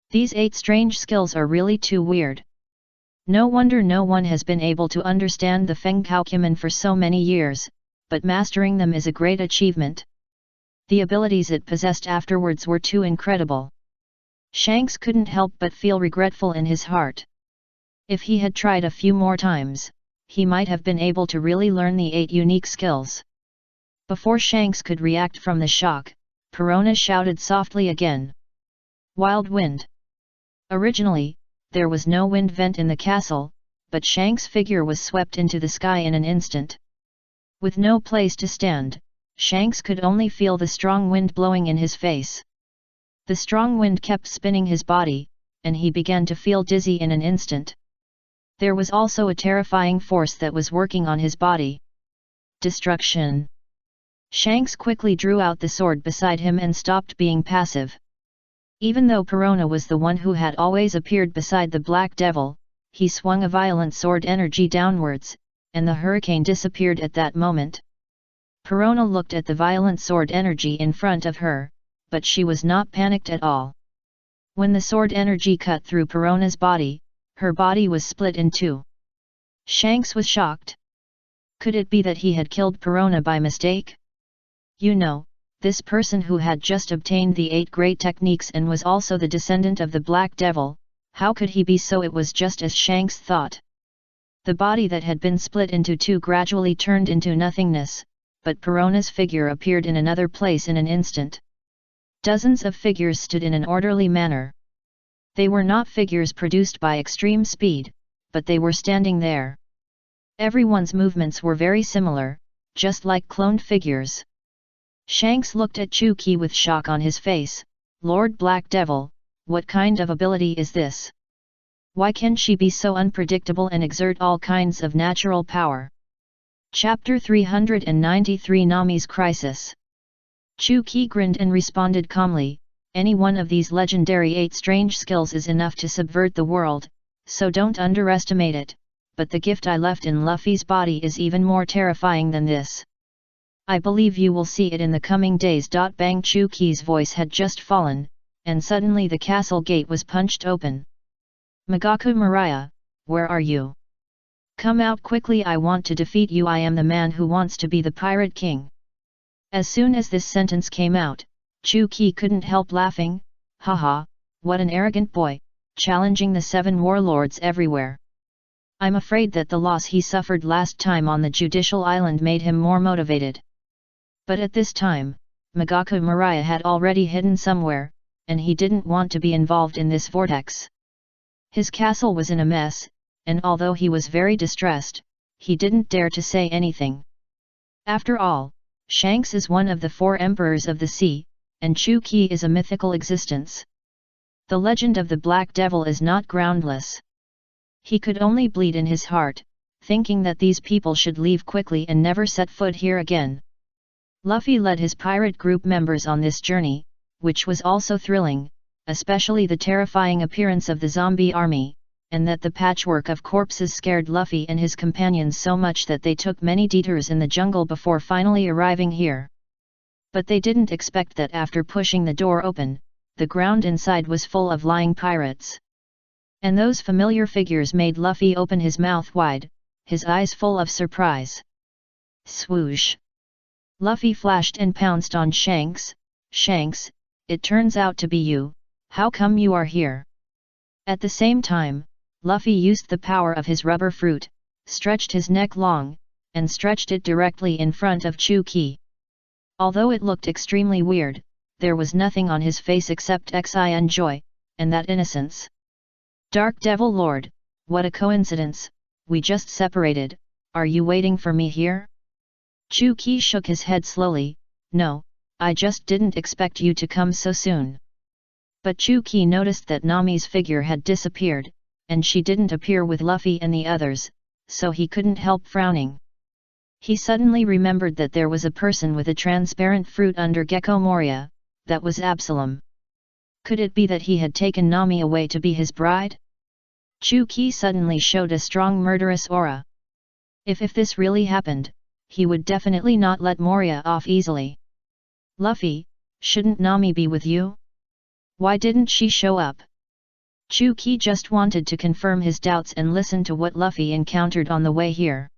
These 8 strange skills are really too weird. No wonder no one has been able to understand the Fengkaukumen for so many years, but mastering them is a great achievement. The abilities it possessed afterwards were too incredible. Shanks couldn't help but feel regretful in his heart. If he had tried a few more times, he might have been able to really learn the 8 unique skills. Before Shanks could react from the shock, Perona shouted softly again. Wild wind. Originally, there was no wind vent in the castle, but Shanks' figure was swept into the sky in an instant. With no place to stand, Shanks could only feel the strong wind blowing in his face. The strong wind kept spinning his body, and he began to feel dizzy in an instant. There was also a terrifying force that was working on his body. Destruction. Shanks quickly drew out the sword beside him and stopped being passive. Even though Perona was the one who had always appeared beside the Black Devil, he swung a violent sword energy downwards, and the hurricane disappeared at that moment. Perona looked at the violent sword energy in front of her, but she was not panicked at all. When the sword energy cut through Perona's body, her body was split in two. Shanks was shocked. Could it be that he had killed Perona by mistake? You know, this person who had just obtained the 8 great techniques and was also the descendant of the Black Devil, how could he be so? It was just as Shanks thought. The body that had been split into two gradually turned into nothingness, but Perona's figure appeared in another place in an instant. Dozens of figures stood in an orderly manner. They were not figures produced by extreme speed, but they were standing there. Everyone's movements were very similar, just like cloned figures. Shanks looked at Chu-Ki with shock on his face. Lord Black Devil, what kind of ability is this? Why can she be so unpredictable and exert all kinds of natural power? Chapter 393 Nami's Crisis. Chu-Ki grinned and responded calmly, any one of these legendary 8 strange skills is enough to subvert the world, so don't underestimate it, but the gift I left in Luffy's body is even more terrifying than this. I believe you will see it in the coming days. Bang! Chu-Ki's voice had just fallen, and suddenly the castle gate was punched open. Magaku Mariah, where are you? Come out quickly, I want to defeat you. I am the man who wants to be the pirate king. As soon as this sentence came out, Chu-Ki couldn't help laughing. Haha, what an arrogant boy, challenging the 7 warlords everywhere. I'm afraid that the loss he suffered last time on the Judicial Island made him more motivated. But at this time, Magaku Mariah had already hidden somewhere, and he didn't want to be involved in this vortex. His castle was in a mess, and although he was very distressed, he didn't dare to say anything. After all, Shanks is one of the 4 emperors of the sea, and Chu-Ki is a mythical existence. The legend of the Black Devil is not groundless. He could only bleed in his heart, thinking that these people should leave quickly and never set foot here again. Luffy led his pirate group members on this journey, which was also thrilling, especially the terrifying appearance of the zombie army, and that the patchwork of corpses scared Luffy and his companions so much that they took many detours in the jungle before finally arriving here. But they didn't expect that after pushing the door open, the ground inside was full of lying pirates. And those familiar figures made Luffy open his mouth wide, his eyes full of surprise. Swoosh! Luffy flashed and pounced on Shanks. Shanks, it turns out to be you, how come you are here? At the same time, Luffy used the power of his rubber fruit, stretched his neck long, and stretched it directly in front of Chu-Ki. Although it looked extremely weird, there was nothing on his face except Xin joy, and that innocence. Dark Devil Lord, what a coincidence, we just separated, are you waiting for me here? Chu-Ki shook his head slowly, no, I just didn't expect you to come so soon. But Chu-Ki noticed that Nami's figure had disappeared, and she didn't appear with Luffy and the others, so he couldn't help frowning. He suddenly remembered that there was a person with a transparent fruit under Gecko Moria, that was Absalom. Could it be that he had taken Nami away to be his bride? Chu-Ki suddenly showed a strong murderous aura. If this really happened, he would definitely not let Moria off easily. Luffy, shouldn't Nami be with you? Why didn't she show up? Chu-Ki just wanted to confirm his doubts and listen to what Luffy encountered on the way here.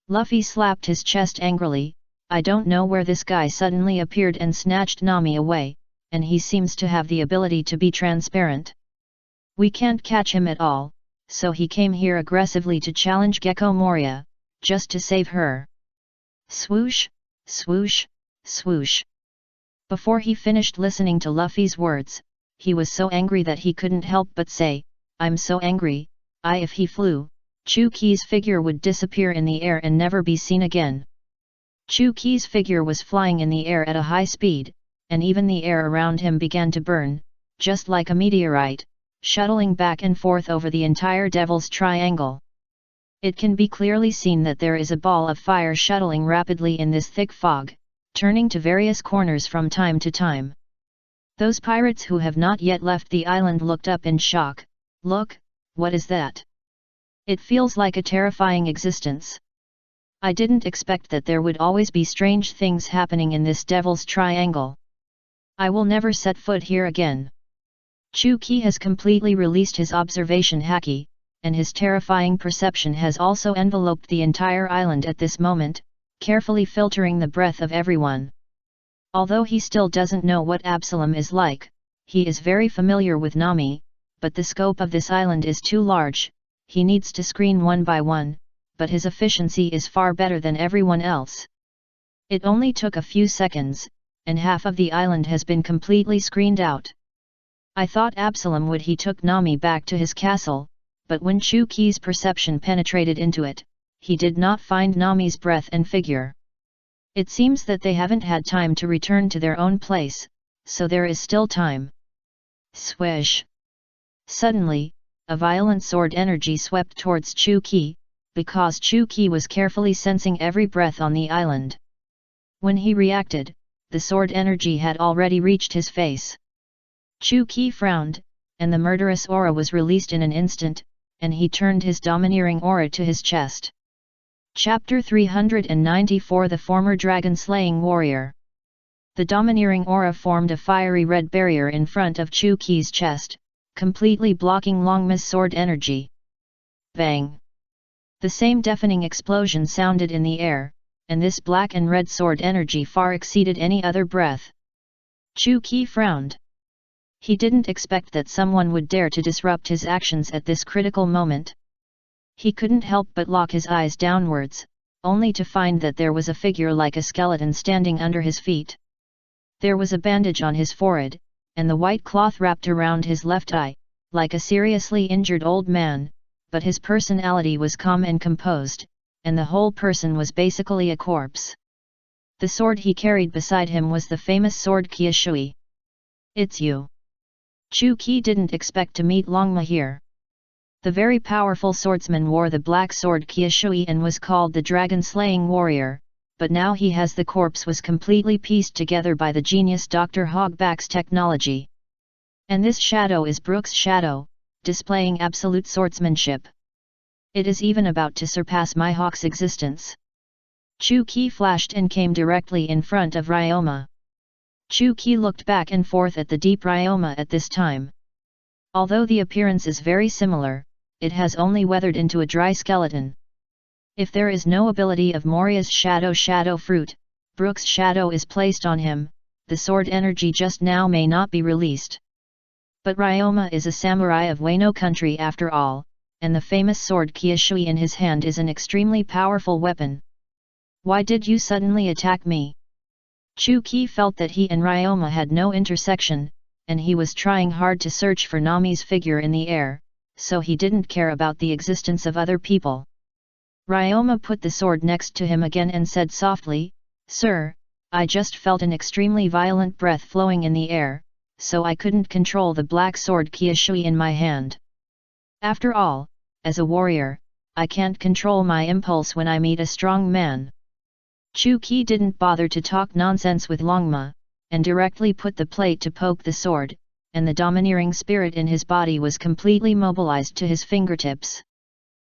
Luffy slapped his chest angrily, I don't know where this guy suddenly appeared and snatched Nami away, and he seems to have the ability to be transparent. We can't catch him at all, so he came here aggressively to challenge Gecko Moria, just to save her. Swoosh, swoosh, swoosh. Before he finished listening to Luffy's words, he was so angry that he couldn't help but say, I'm so angry, if he flew, Chu-Ki's figure would disappear in the air and never be seen again. Chu-Ki's figure was flying in the air at a high speed, and even the air around him began to burn, just like a meteorite, shuttling back and forth over the entire Devil's Triangle. It can be clearly seen that there is a ball of fire shuttling rapidly in this thick fog, turning to various corners from time to time. Those pirates who have not yet left the island looked up in shock. Look, what is that? It feels like a terrifying existence. I didn't expect that there would always be strange things happening in this Devil's Triangle. I will never set foot here again. Chu Qi has completely released his observation haki, and his terrifying perception has also enveloped the entire island at this moment, carefully filtering the breath of everyone. Although he still doesn't know what Absalom is like, he is very familiar with Nami, but the scope of this island is too large, he needs to screen one by one, but his efficiency is far better than everyone else. It only took a few seconds, and half of the island has been completely screened out. I thought Absalom would he took Nami back to his castle, but when Chu Qi's perception penetrated into it, he did not find Nami's breath and figure. It seems that they haven't had time to return to their own place, so there is still time. Swish! Suddenly, a violent sword energy swept towards Chu Qi, because Chu Qi was carefully sensing every breath on the island. When he reacted, the sword energy had already reached his face. Chu Qi frowned, and the murderous aura was released in an instant, and he turned his domineering aura to his chest. Chapter 394 The Former Dragon-Slaying Warrior. The domineering aura formed a fiery red barrier in front of Chu Qi's chest, completely blocking Longma's sword energy. Bang! The same deafening explosion sounded in the air, and this black and red sword energy far exceeded any other breath. Chu Qi frowned. He didn't expect that someone would dare to disrupt his actions at this critical moment. He couldn't help but lock his eyes downwards, only to find that there was a figure like a skeleton standing under his feet. There was a bandage on his forehead, and the white cloth wrapped around his left eye, like a seriously injured old man, but his personality was calm and composed, and the whole person was basically a corpse. The sword he carried beside him was the famous sword Qiushui. It's you. Chu Qi didn't expect to meet Longma here. The very powerful swordsman wore the black sword Qiushui and was called the Dragon-Slaying Warrior, but now he has the corpse was completely pieced together by the genius Dr. Hogback's technology. And this shadow is Brook's shadow, displaying absolute swordsmanship. It is even about to surpass my hawk's existence. Chu Qi flashed and came directly in front of Ryoma. Chu Qi looked back and forth at the deep Ryoma at this time. Although the appearance is very similar, it has only weathered into a dry skeleton. If there is no ability of Moria's shadow fruit, Brook's shadow is placed on him, the sword energy just now may not be released. But Ryoma is a samurai of Wano country after all, and the famous sword Qiushui in his hand is an extremely powerful weapon. Why did you suddenly attack me? Chu Qi felt that he and Ryoma had no intersection, and he was trying hard to search for Nami's figure in the air, so he didn't care about the existence of other people. Ryoma put the sword next to him again and said softly, "Sir, I just felt an extremely violent breath flowing in the air, so I couldn't control the black sword Qiushui in my hand. After all, as a warrior, I can't control my impulse when I meet a strong man." Chu Qi didn't bother to talk nonsense with Longma, and directly put the plate to poke the sword, and the domineering spirit in his body was completely mobilized to his fingertips.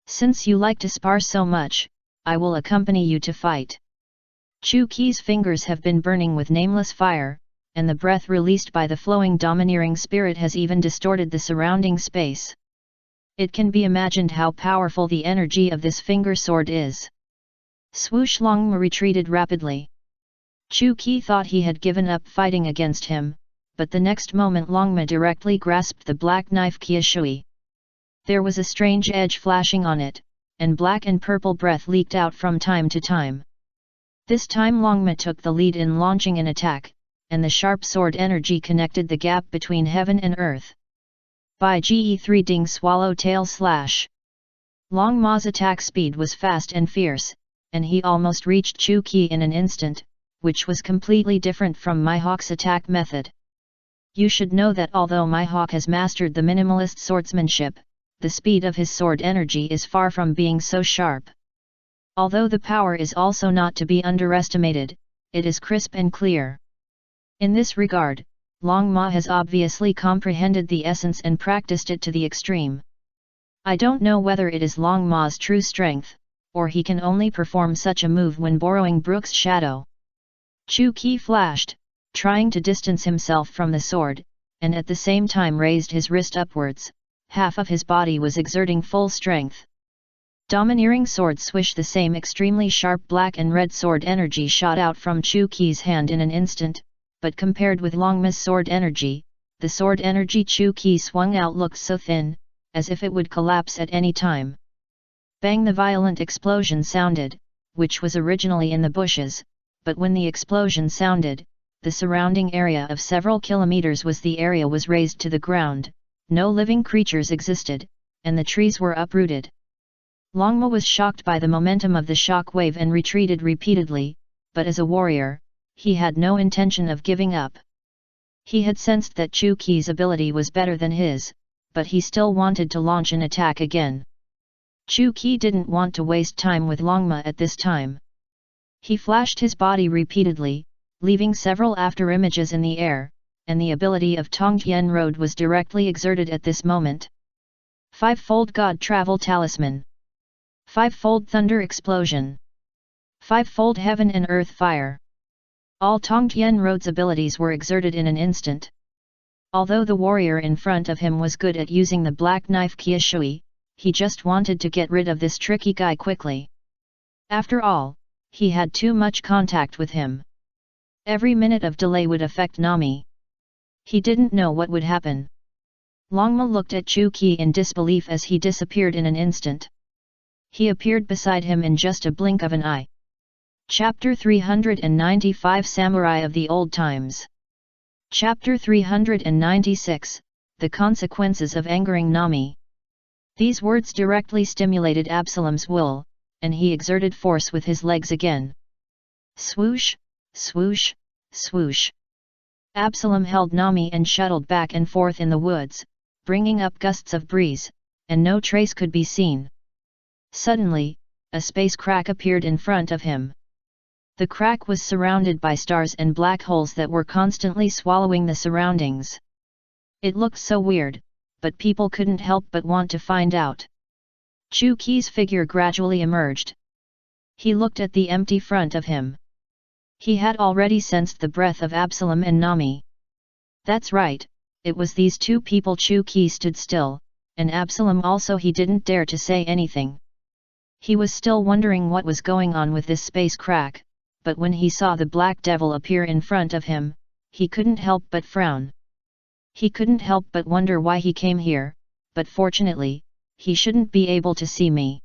"Since you like to spar so much, I will accompany you to fight." Chu Qi's fingers have been burning with nameless fire, and the breath released by the flowing domineering spirit has even distorted the surrounding space. It can be imagined how powerful the energy of this finger sword is. Swoosh! Longma retreated rapidly. Chu Qi thought he had given up fighting against him, but the next moment Longma directly grasped the black knife Qiushui. There was a strange edge flashing on it, and black and purple breath leaked out from time to time. This time Longma took the lead in launching an attack, and the sharp sword energy connected the gap between heaven and earth. By GE3 Ding Swallowtail Slash. Longma's attack speed was fast and fierce, and he almost reached Chu Qi in an instant, which was completely different from my hawk's attack method. You should know that although my hawk has mastered the minimalist swordsmanship, the speed of his sword energy is far from being so sharp. Although the power is also not to be underestimated, it is crisp and clear. In this regard, Longma has obviously comprehended the essence and practiced it to the extreme. I don't know whether it is Longma's true strength, or he can only perform such a move when borrowing Brook's shadow. Chu Qi flashed, trying to distance himself from the sword, and at the same time raised his wrist upwards. Half of his body was exerting full strength. Domineering sword swish. The same extremely sharp black and red sword energy shot out from Chu Qi's hand in an instant, but compared with Longma's sword energy, the sword energy Chu Qi swung out looked so thin, as if it would collapse at any time. Bang! The violent explosion sounded, which was originally in the bushes, but when the explosion sounded, the surrounding area of several kilometers was razed to the ground. No living creatures existed, and the trees were uprooted. Longma was shocked by the momentum of the shock wave and retreated repeatedly, but as a warrior, he had no intention of giving up. He had sensed that Chu Qi's ability was better than his, but he still wanted to launch an attack again. Chu Qi didn't want to waste time with Longma at this time. He flashed his body repeatedly, leaving several afterimages in the air, and the ability of Tongtian Road was directly exerted at this moment. Five-fold God Travel Talisman. Five-fold Thunder Explosion. Five-fold Heaven and Earth Fire. All Tongtian Road's abilities were exerted in an instant. Although the warrior in front of him was good at using the black knife Qiushui, he just wanted to get rid of this tricky guy quickly. After all, he had too much contact with him. Every minute of delay would affect Nami. He didn't know what would happen. Longma looked at Chu Qi in disbelief as he disappeared in an instant. He appeared beside him in just a blink of an eye. Chapter 395 Samurai of the Old Times. Chapter 396 The Consequences of Angering Nami. These words directly stimulated Absalom's will, and he exerted force with his legs again. Swoosh, swoosh, swoosh. Absalom held Nami and shuttled back and forth in the woods, bringing up gusts of breeze, and no trace could be seen. Suddenly, a space crack appeared in front of him. The crack was surrounded by stars and black holes that were constantly swallowing the surroundings. It looked so weird, but people couldn't help but want to find out. Chu Qi's figure gradually emerged. He looked at the empty front of him. He had already sensed the breath of Absalom and Nami. That's right, it was these two people. Chu Qi stood still, and Absalom also. He didn't dare to say anything. He was still wondering what was going on with this space crack, but when he saw the Black Devil appear in front of him, he couldn't help but frown. He couldn't help but wonder why he came here, but fortunately, he shouldn't be able to see me.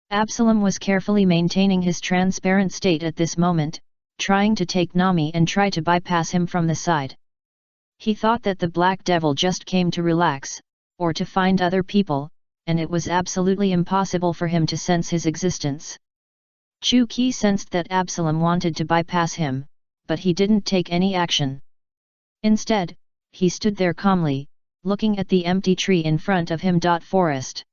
Absalom was carefully maintaining his transparent state at this moment, trying to take Nami and try to bypass him from the side. He thought that the Black Devil just came to relax, or to find other people, and it was absolutely impossible for him to sense his existence. Chu Qi sensed that Absalom wanted to bypass him, but he didn't take any action. Instead, he stood there calmly, looking at the empty tree in front of him. Forest.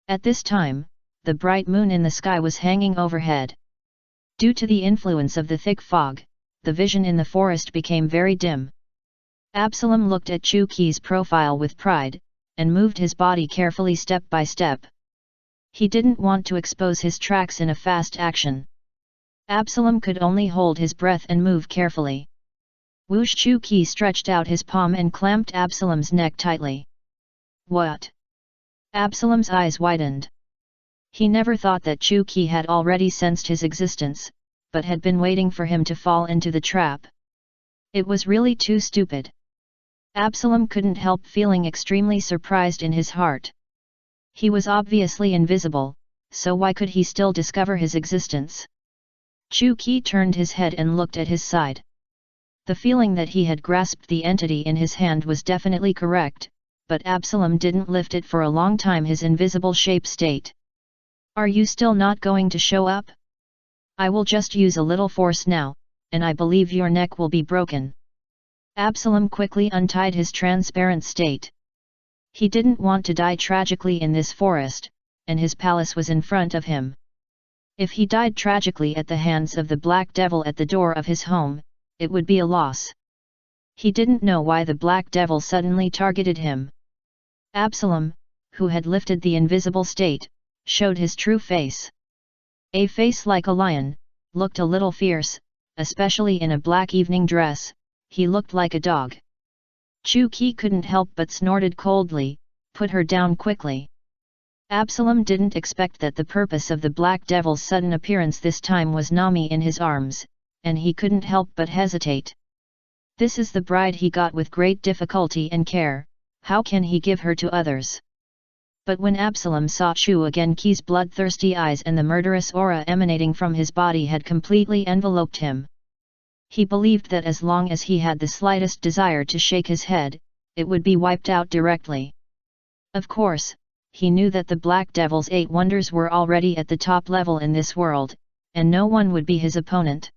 At this time, the bright moon in the sky was hanging overhead. Due to the influence of the thick fog, the vision in the forest became very dim. Absalom looked at Chu Qi's profile with pride, and moved his body carefully step by step. He didn't want to expose his tracks in a fast action. Absalom could only hold his breath and move carefully. Whoosh! Chu Qi stretched out his palm and clamped Absalom's neck tightly. What? Absalom's eyes widened. He never thought that Chu Qi had already sensed his existence, but had been waiting for him to fall into the trap. It was really too stupid. Absalom couldn't help feeling extremely surprised in his heart. He was obviously invisible, so why could he still discover his existence? Chu Qi turned his head and looked at his side. The feeling that he had grasped the entity in his hand was definitely correct, but Absalom didn't lift it for a long time. His invisible shape state. Are you still not going to show up? I will just use a little force now, and I believe your neck will be broken. Absalom quickly untied his transparent state. He didn't want to die tragically in this forest, and his palace was in front of him. If he died tragically at the hands of the Black Devil at the door of his home, it would be a loss. He didn't know why the Black Devil suddenly targeted him. Absalom, who had lifted the invisible state, showed his true face. A face like a lion, looked a little fierce, especially in a black evening dress. He looked like a dog. Chu-Ki couldn't help but snorted coldly, put her down quickly. Absalom didn't expect that the purpose of the Black Devil's sudden appearance this time was Nami in his arms, and he couldn't help but hesitate. This is the bride he got with great difficulty and care, how can he give her to others? But when Absalom saw Chu-Ki-'s bloodthirsty eyes and the murderous aura emanating from his body had completely enveloped him, he believed that as long as he had the slightest desire to shake his head, it would be wiped out directly. Of course, he knew that the Black Devil's 8 wonders were already at the top level in this world, and no one would be his opponent.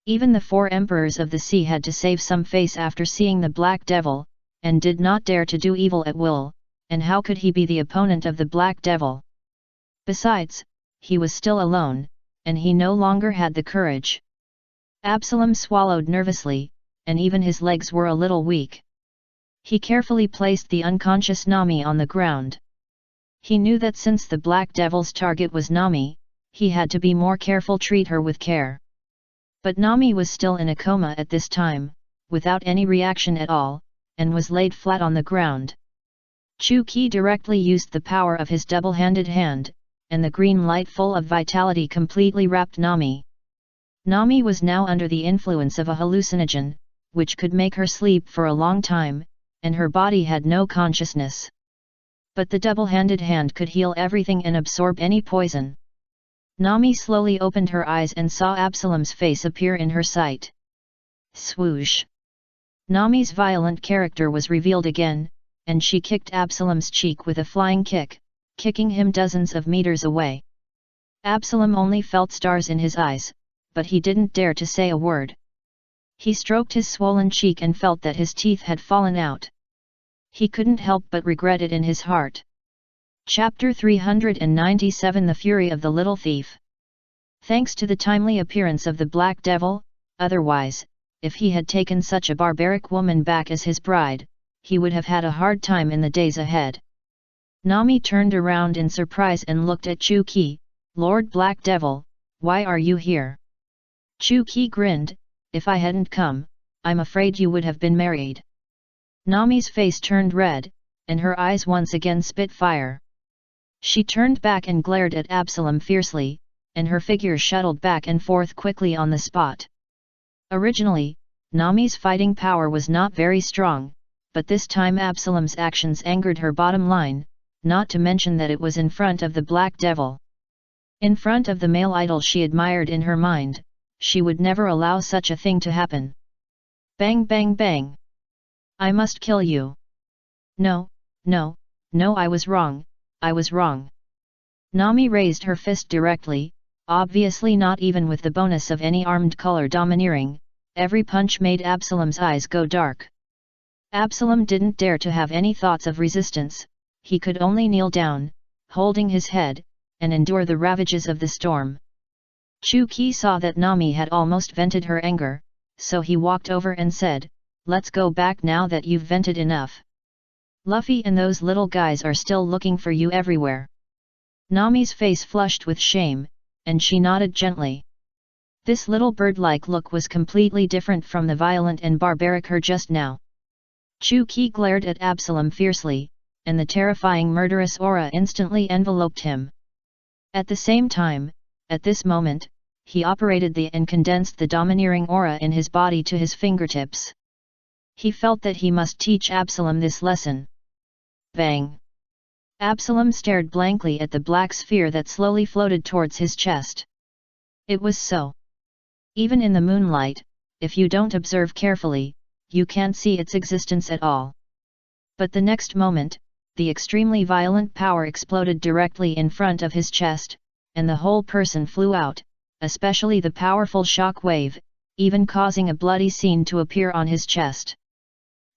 Even the 4 emperors of the sea had to save some face after seeing the Black Devil, and did not dare to do evil at will, and how could he be the opponent of the Black Devil? Besides, he was still alone, and he no longer had the courage. Absalom swallowed nervously, and even his legs were a little weak. He carefully placed the unconscious Nami on the ground. He knew that since the Black Devil's target was Nami, he had to be more careful, treat her with care. But Nami was still in a coma at this time, without any reaction at all, and was laid flat on the ground. Chu-Ki directly used the power of his double-handed hand, and the green light full of vitality completely wrapped Nami. Nami was now under the influence of a hallucinogen, which could make her sleep for a long time, and her body had no consciousness. But the double-handed hand could heal everything and absorb any poison. Nami slowly opened her eyes and saw Absalom's face appear in her sight. Swoosh! Nami's violent character was revealed again, and she kicked Absalom's cheek with a flying kick, kicking him dozens of meters away. Absalom only felt stars in his eyes, but he didn't dare to say a word. He stroked his swollen cheek and felt that his teeth had fallen out. He couldn't help but regret it in his heart. Chapter 397 The Fury of the Little Thief. Thanks to the timely appearance of the Black Devil, otherwise, if he had taken such a barbaric woman back as his bride, he would have had a hard time in the days ahead. Nami turned around in surprise and looked at Chu-Ki. Lord Black Devil, why are you here? Chu-Ki grinned, if I hadn't come, I'm afraid you would have been married. Nami's face turned red, and her eyes once again spit fire. She turned back and glared at Absalom fiercely, and her figure shuttled back and forth quickly on the spot. Originally, Nami's fighting power was not very strong, but this time Absalom's actions angered her bottom line, not to mention that it was in front of the Black Devil. In front of the male idol she admired in her mind, she would never allow such a thing to happen. Bang bang bang! I must kill you! No, no, no, I was wrong, I was wrong. Nami raised her fist directly, obviously not even with the bonus of any armed color domineering. Every punch made Absalom's eyes go dark. Absalom didn't dare to have any thoughts of resistance, he could only kneel down, holding his head, and endure the ravages of the storm. Chu-Ki saw that Nami had almost vented her anger, so he walked over and said, let's go back now that you've vented enough. Luffy and those little guys are still looking for you everywhere. Nami's face flushed with shame, and she nodded gently. This little bird-like look was completely different from the violent and barbaric her just now. Chu-Ki glared at Absalom fiercely, and the terrifying murderous aura instantly enveloped him. At the same time, at this moment, he operated and condensed the domineering aura in his body to his fingertips. He felt that he must teach Absalom this lesson. Bang! Absalom stared blankly at the black sphere that slowly floated towards his chest. It was so. Even in the moonlight, if you don't observe carefully, you can't see its existence at all. But the next moment, the extremely violent power exploded directly in front of his chest, and the whole person flew out, especially the powerful shock wave, even causing a bloody scene to appear on his chest.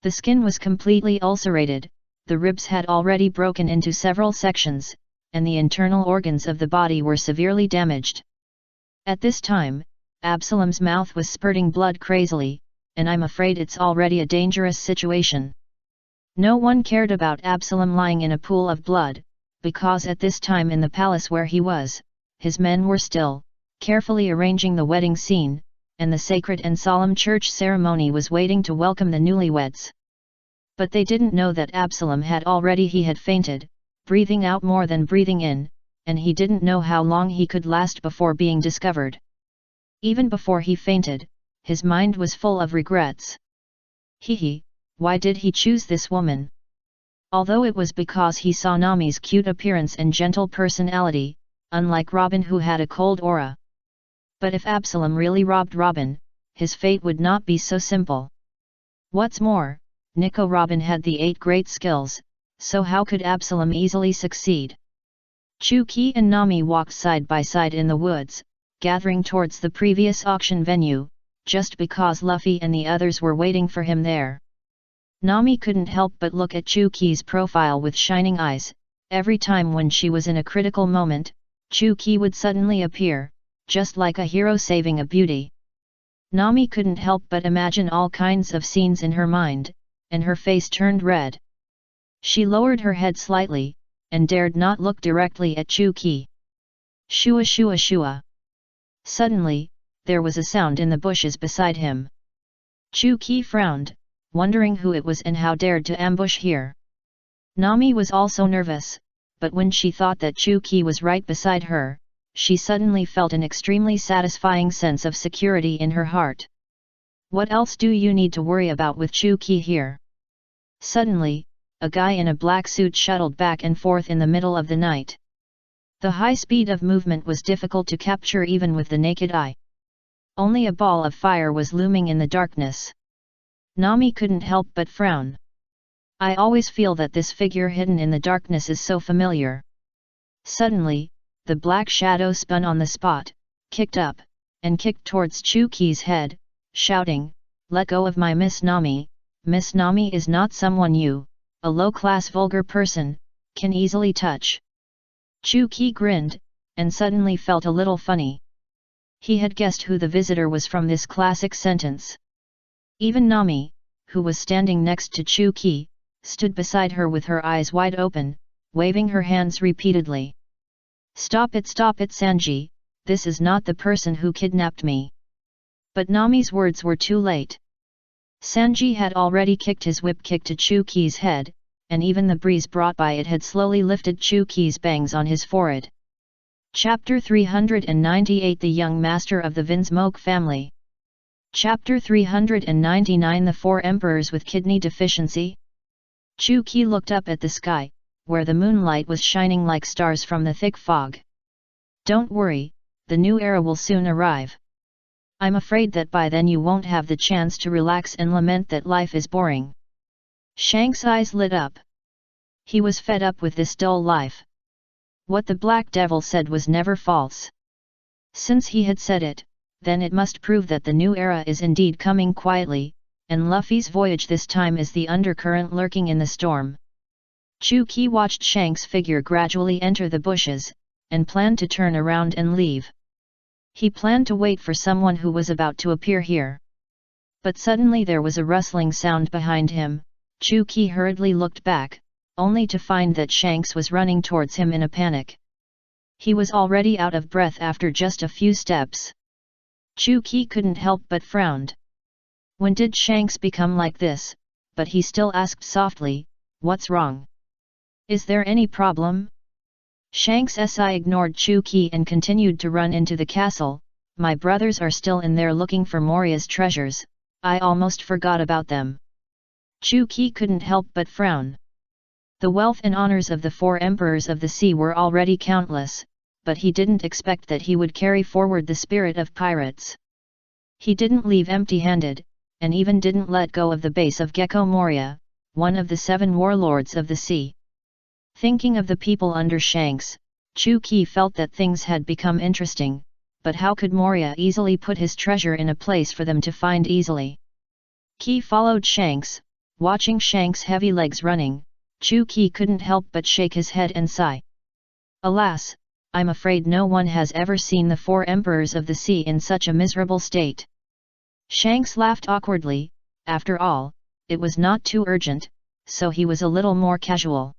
The skin was completely ulcerated, the ribs had already broken into several sections, and the internal organs of the body were severely damaged. At this time, Absalom's mouth was spurting blood crazily, and I'm afraid it's already a dangerous situation. No one cared about Absalom lying in a pool of blood, because at this time in the palace where he was, his men were still, carefully arranging the wedding scene, and the sacred and solemn church ceremony was waiting to welcome the newlyweds. But they didn't know that Absalom had fainted, breathing out more than breathing in, and he didn't know how long he could last before being discovered. Even before he fainted, his mind was full of regrets. Why did he choose this woman? Although it was because he saw Nami's cute appearance and gentle personality, unlike Robin who had a cold aura. But if Absalom really robbed Robin, his fate would not be so simple. What's more, Nico Robin had the 8 great skills, so how could Absalom easily succeed? Chu-Ki and Nami walked side by side in the woods, gathering towards the previous auction venue, just because Luffy and the others were waiting for him there. Nami couldn't help but look at Chu-Ki's profile with shining eyes. Every time when she was in a critical moment, Chu-Ki would suddenly appear, just like a hero saving a beauty. Nami couldn't help but imagine all kinds of scenes in her mind, and her face turned red. She lowered her head slightly, and dared not look directly at Chu-Ki. Shua shua shua. Suddenly, there was a sound in the bushes beside him. Chu-Ki frowned, wondering who it was and how dared to ambush here. Nami was also nervous, but when she thought that Chu-Ki was right beside her, she suddenly felt an extremely satisfying sense of security in her heart. What else do you need to worry about with Chu-Ki here? Suddenly, a guy in a black suit shuttled back and forth in the middle of the night. The high speed of movement was difficult to capture even with the naked eye. Only a ball of fire was looming in the darkness. Nami couldn't help but frown. I always feel that this figure hidden in the darkness is so familiar. Suddenly, the black shadow spun on the spot, kicked up, and kicked towards Chu-Ki's head, shouting, "Let go of my Miss Nami. Miss Nami is not someone you, a low-class vulgar person, can easily touch." Chu-Ki grinned, and suddenly felt a little funny. He had guessed who the visitor was from this classic sentence. Even Nami, who was standing next to Chu-Ki, stood beside her with her eyes wide open, waving her hands repeatedly. Stop it Sanji, this is not the person who kidnapped me." But Nami's words were too late. Sanji had already kicked his whip kick to Chu-Ki's head, and even the breeze brought by it had slowly lifted Chu-Ki's bangs on his forehead. Chapter 398 The Young Master of the Vinsmoke Family. Chapter 399 The 4 Emperors with Kidney Deficiency. Chu-Ki looked up at the sky, where the moonlight was shining like stars from the thick fog. Don't worry, the new era will soon arrive. I'm afraid that by then you won't have the chance to relax and lament that life is boring. Shanks' eyes lit up. He was fed up with this dull life. What the Black Devil said was never false. Since he had said it, then it must prove that the new era is indeed coming quietly, and Luffy's voyage this time is the undercurrent lurking in the storm. Chu-Ki watched Shanks' figure gradually enter the bushes, and planned to turn around and leave. He planned to wait for someone who was about to appear here. But suddenly there was a rustling sound behind him. Chu-Ki hurriedly looked back, only to find that Shanks was running towards him in a panic. He was already out of breath after just a few steps. Chu-Ki couldn't help but frowned. When did Shanks become like this? But he still asked softly, "What's wrong? Is there any problem?" Shanks' ignored Chu-Ki and continued to run into the castle. "My brothers are still in there looking for Moria's treasures, I almost forgot about them." Chu-Ki couldn't help but frown. The wealth and honors of the 4 emperors of the sea were already countless, but he didn't expect that he would carry forward the spirit of pirates. He didn't leave empty-handed, and even didn't let go of the base of Gecko Moria, one of the 7 warlords of the sea. Thinking of the people under Shanks, Chu-Ki felt that things had become interesting, but how could Moria easily put his treasure in a place for them to find easily? Ki followed Shanks, watching Shanks' heavy legs running. Chu-Ki couldn't help but shake his head and sigh. Alas, I'm afraid no one has ever seen the 4 emperors of the sea in such a miserable state. Shanks laughed awkwardly. After all, it was not too urgent, so he was a little more casual.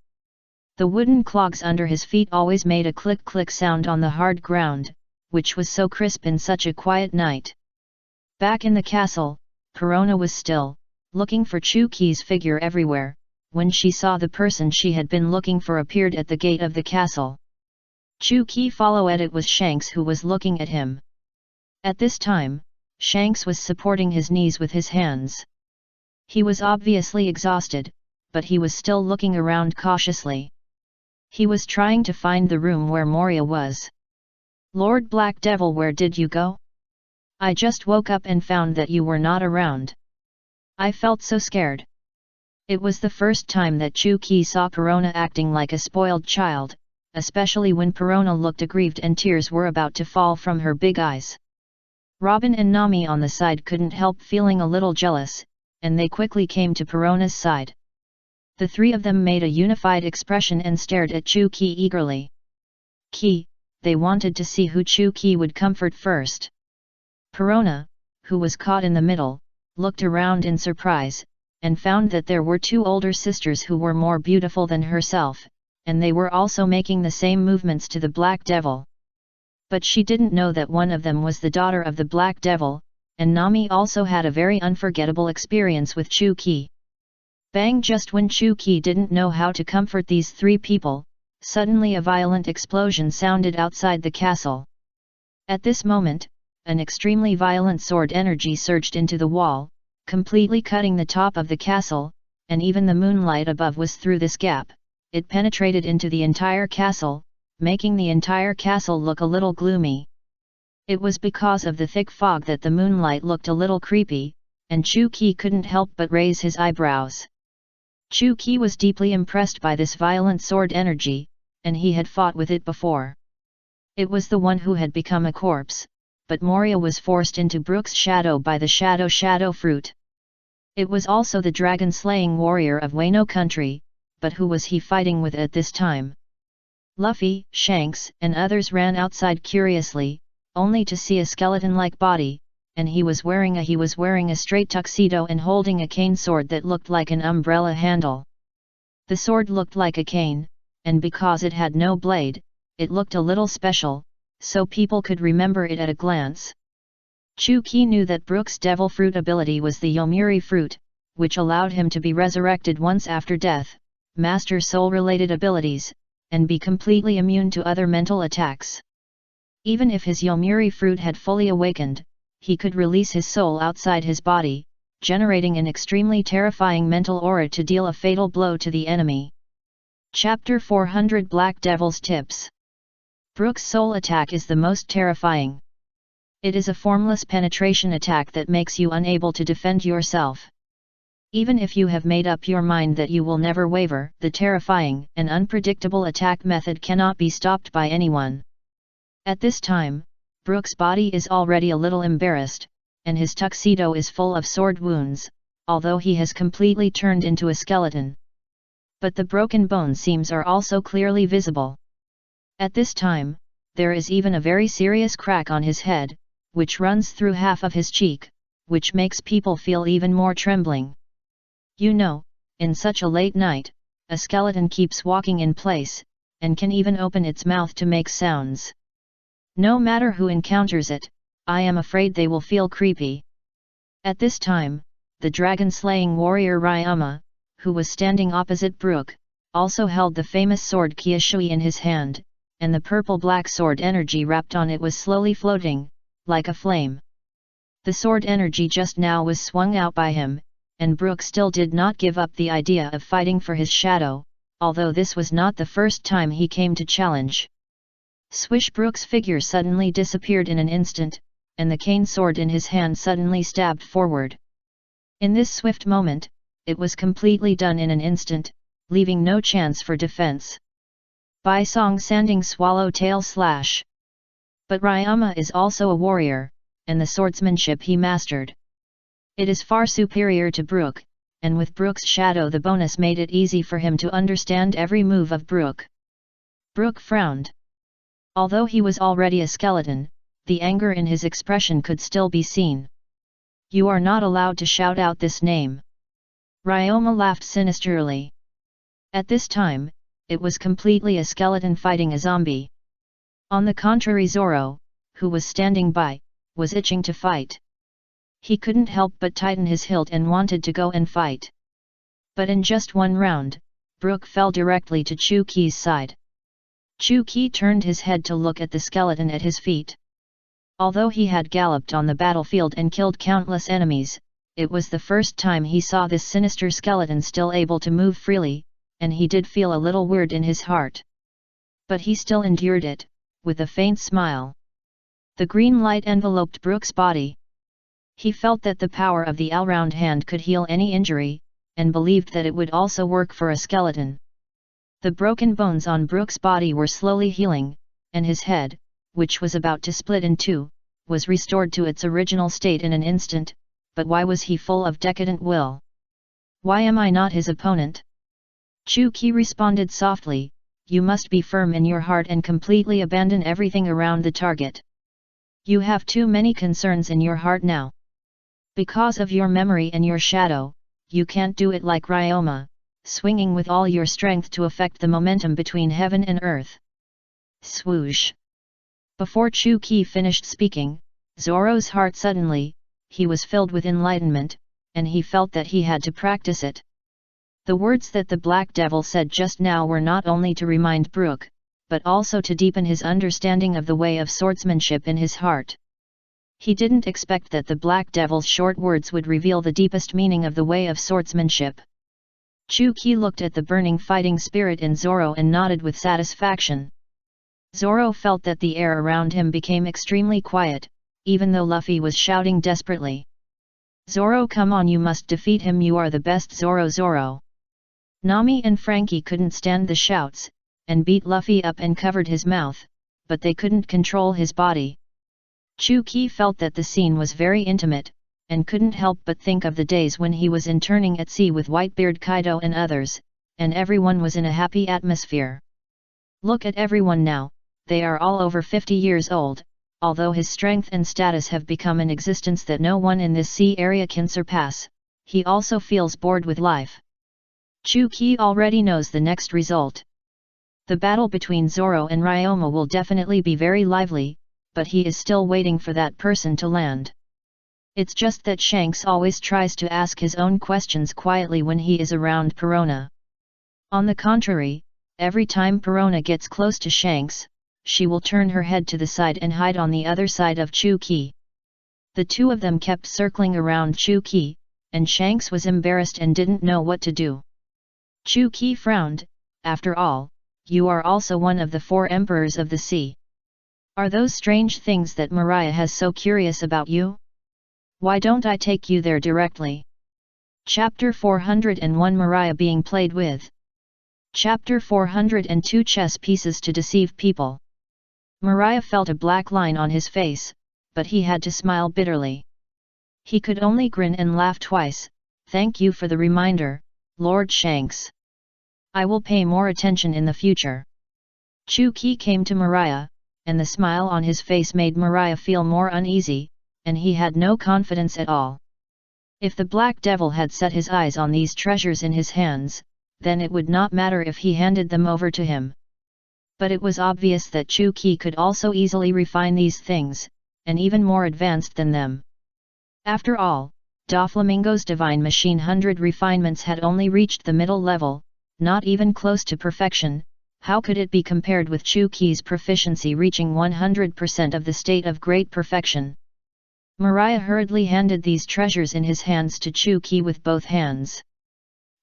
The wooden clogs under his feet always made a click-click sound on the hard ground, which was so crisp in such a quiet night. Back in the castle, Perona was still, looking for Chu-Ki's figure everywhere, when she saw the person she had been looking for appeared at the gate of the castle. Chu-Ki followed. It was Shanks who was looking at him. At this time, Shanks was supporting his knees with his hands. He was obviously exhausted, but he was still looking around cautiously. He was trying to find the room where Moria was. "Lord Black Devil, where did you go? I just woke up and found that you were not around. I felt so scared." It was the first time that Chu-Ki saw Perona acting like a spoiled child, especially when Perona looked aggrieved and tears were about to fall from her big eyes. Robin and Nami on the side couldn't help feeling a little jealous, and they quickly came to Perona's side. The three of them made a unified expression and stared at Chu-Ki eagerly. They wanted to see who Chu-Ki would comfort first. Perona, who was caught in the middle, looked around in surprise, and found that there were two older sisters who were more beautiful than herself, and they were also making the same movements to the Black Devil. But she didn't know that one of them was the daughter of the Black Devil, and Nami also had a very unforgettable experience with Chu-Ki. Bang! Just when Chu-Ki didn't know how to comfort these three people, suddenly a violent explosion sounded outside the castle. At this moment, an extremely violent sword energy surged into the wall, completely cutting the top of the castle, and even the moonlight above was through this gap. It penetrated into the entire castle, making the entire castle look a little gloomy. It was because of the thick fog that the moonlight looked a little creepy, and Chu-Ki couldn't help but raise his eyebrows. Chu-Ki was deeply impressed by this violent sword energy, and he had fought with it before. It was the one who had become a corpse, but Moria was forced into Brook's shadow by the shadow fruit. It was also the dragon-slaying warrior of Wano country, but who was he fighting with at this time? Luffy, Shanks, and others ran outside curiously, only to see a skeleton-like body, and he was wearing a straight tuxedo and holding a cane sword that looked like an umbrella handle. The sword looked like a cane, and because it had no blade, it looked a little special, so people could remember it at a glance. Chu-Ki knew that Brook's devil fruit ability was the Yomiuri fruit, which allowed him to be resurrected once after death, master soul-related abilities, and be completely immune to other mental attacks. Even if his Yomiuri fruit had fully awakened, he could release his soul outside his body, generating an extremely terrifying mental aura to deal a fatal blow to the enemy. Chapter 400 Black Devil's Tips. Brook's soul attack is the most terrifying. It is a formless penetration attack that makes you unable to defend yourself. Even if you have made up your mind that you will never waver, the terrifying and unpredictable attack method cannot be stopped by anyone. At this time, Brook's body is already a little embarrassed, and his tuxedo is full of sword wounds, although he has completely turned into a skeleton. But the broken bone seams are also clearly visible. At this time, there is even a very serious crack on his head, which runs through half of his cheek, which makes people feel even more trembling. You know, in such a late night, a skeleton keeps walking in place, and can even open its mouth to make sounds. No matter who encounters it, I am afraid they will feel creepy. At this time, the dragon-slaying warrior Ryama, who was standing opposite Brook, also held the famous sword Kyushui in his hand, and the purple-black sword energy wrapped on it was slowly floating, like a flame. The sword energy just now was swung out by him, and Brook still did not give up the idea of fighting for his shadow, although this was not the first time he came to challenge. Swish! Brook's figure suddenly disappeared in an instant, and the cane sword in his hand suddenly stabbed forward. In this swift moment, it was completely done in an instant, leaving no chance for defense. By Song Sanding Swallowtail Slash. But Ryama is also a warrior, and the swordsmanship he mastered. It is far superior to Brook, and with Brook's shadow the bonus made it easy for him to understand every move of Brook. Brook frowned. Although he was already a skeleton, the anger in his expression could still be seen. You are not allowed to shout out this name. Ryoma laughed sinisterly. At this time, it was completely a skeleton fighting a zombie. On the contrary, Zoro, who was standing by, was itching to fight. He couldn't help but tighten his hilt and wanted to go and fight. But in just one round, Brook fell directly to Chu Qi's side. Chu Qi turned his head to look at the skeleton at his feet. Although he had galloped on the battlefield and killed countless enemies, it was the first time he saw this sinister skeleton still able to move freely, and he did feel a little weird in his heart. But he still endured it, with a faint smile. The green light enveloped Brook's body. He felt that the power of the all-round hand could heal any injury, and believed that it would also work for a skeleton. The broken bones on Brook's body were slowly healing, and his head, which was about to split in two, was restored to its original state in an instant. But why was he full of decadent will? Why am I not his opponent? Chu Qi responded softly, you must be firm in your heart and completely abandon everything around the target. You have too many concerns in your heart now. Because of your memory and your shadow, you can't do it like Ryoma, swinging with all your strength to affect the momentum between heaven and earth. Swoosh! Before Chu Qi finished speaking, Zoro's heart suddenly, he was filled with enlightenment, and he felt that he had to practice it. The words that the Black Devil said just now were not only to remind Brook, but also to deepen his understanding of the way of swordsmanship in his heart. He didn't expect that the Black Devil's short words would reveal the deepest meaning of the way of swordsmanship. Chu Qi looked at the burning fighting spirit in Zoro and nodded with satisfaction. Zoro felt that the air around him became extremely quiet, even though Luffy was shouting desperately. Zoro, come on, you must defeat him, you are the best Zoro. Zoro! Nami and Frankie couldn't stand the shouts, and beat Luffy up and covered his mouth, but they couldn't control his body. Chu Qi felt that the scene was very intimate, and couldn't help but think of the days when he was interning at sea with Whitebeard Kaido and others, and everyone was in a happy atmosphere. Look at everyone now, they are all over 50 years old. Although his strength and status have become an existence that no one in this sea area can surpass, he also feels bored with life. Chu Qi already knows the next result. The battle between Zoro and Ryoma will definitely be very lively, but he is still waiting for that person to land. It's just that Shanks always tries to ask his own questions quietly when he is around Perona. On the contrary, every time Perona gets close to Shanks, she will turn her head to the side and hide on the other side of Chu Qi. The two of them kept circling around Chu Qi, and Shanks was embarrassed and didn't know what to do. Chu Qi frowned, after all, you are also one of the 4 emperors of the sea. Are those strange things that Mariah has so curious about you? Why don't I take you there directly? Chapter 401 Mariah being played with. Chapter 402 Chess pieces to deceive people. Mariah felt a black line on his face, but he had to smile bitterly. He could only grin and laugh twice. Thank you for the reminder, Lord Shanks. I will pay more attention in the future. Chu Qi came to Mariah, and the smile on his face made Mariah feel more uneasy, and he had no confidence at all. If the Black Devil had set his eyes on these treasures in his hands, then it would not matter if he handed them over to him. But it was obvious that Chu Qi could also easily refine these things, and even more advanced than them. After all, Doflamingo's Divine Machine 100 refinements had only reached the middle level, not even close to perfection. How could it be compared with Chu Qi's proficiency reaching 100% of the state of great perfection? Mariah hurriedly handed these treasures in his hands to Chu Qi with both hands.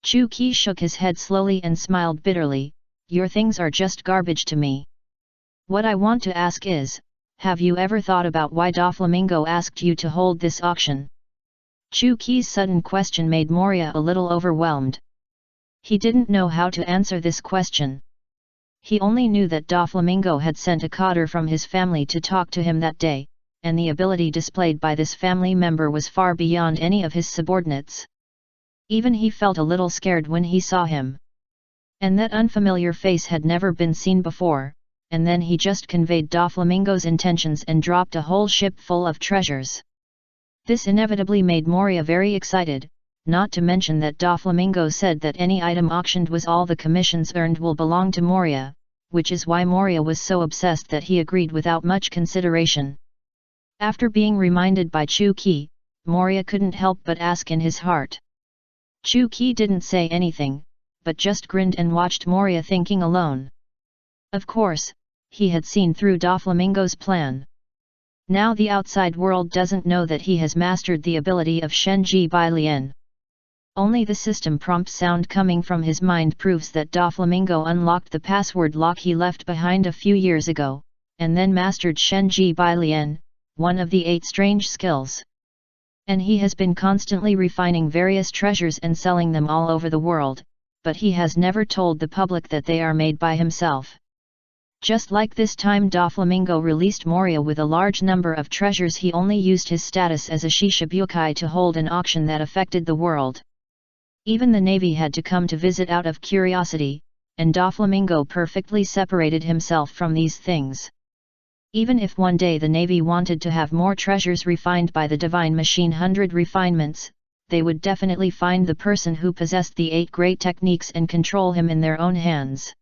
Chu Qi shook his head slowly and smiled bitterly, your things are just garbage to me. What I want to ask is, have you ever thought about why Doflamingo asked you to hold this auction? Chu Qi's sudden question made Moria a little overwhelmed. He didn't know how to answer this question. He only knew that Doflamingo had sent a cotter from his family to talk to him that day, and the ability displayed by this family member was far beyond any of his subordinates. Even he felt a little scared when he saw him. And that unfamiliar face had never been seen before, and then he just conveyed Doflamingo's intentions and dropped a whole ship full of treasures. This inevitably made Moria very excited, not to mention that Doflamingo said that any item auctioned was all the commissions earned will belong to Moria, which is why Moria was so obsessed that he agreed without much consideration. After being reminded by Chu Qi, Moria couldn't help but ask in his heart. Chu-Ki didn't say anything, but just grinned and watched Moria thinking alone. Of course, he had seen through Doflamingo's plan. Now the outside world doesn't know that he has mastered the ability of Shenji Bailian. Only the system prompt sound coming from his mind proves that Doflamingo unlocked the password lock he left behind a few years ago, and then mastered Shenji Bailian, one of the 8 strange skills. And he has been constantly refining various treasures and selling them all over the world, but he has never told the public that they are made by himself. Just like this time Doflamingo released Moria with a large number of treasures, he only used his status as a Shishibukai to hold an auction that affected the world. Even the navy had to come to visit out of curiosity, and Doflamingo perfectly separated himself from these things. Even if one day the navy wanted to have more treasures refined by the divine machine 100 refinements, they would definitely find the person who possessed the 8 great techniques and control him in their own hands.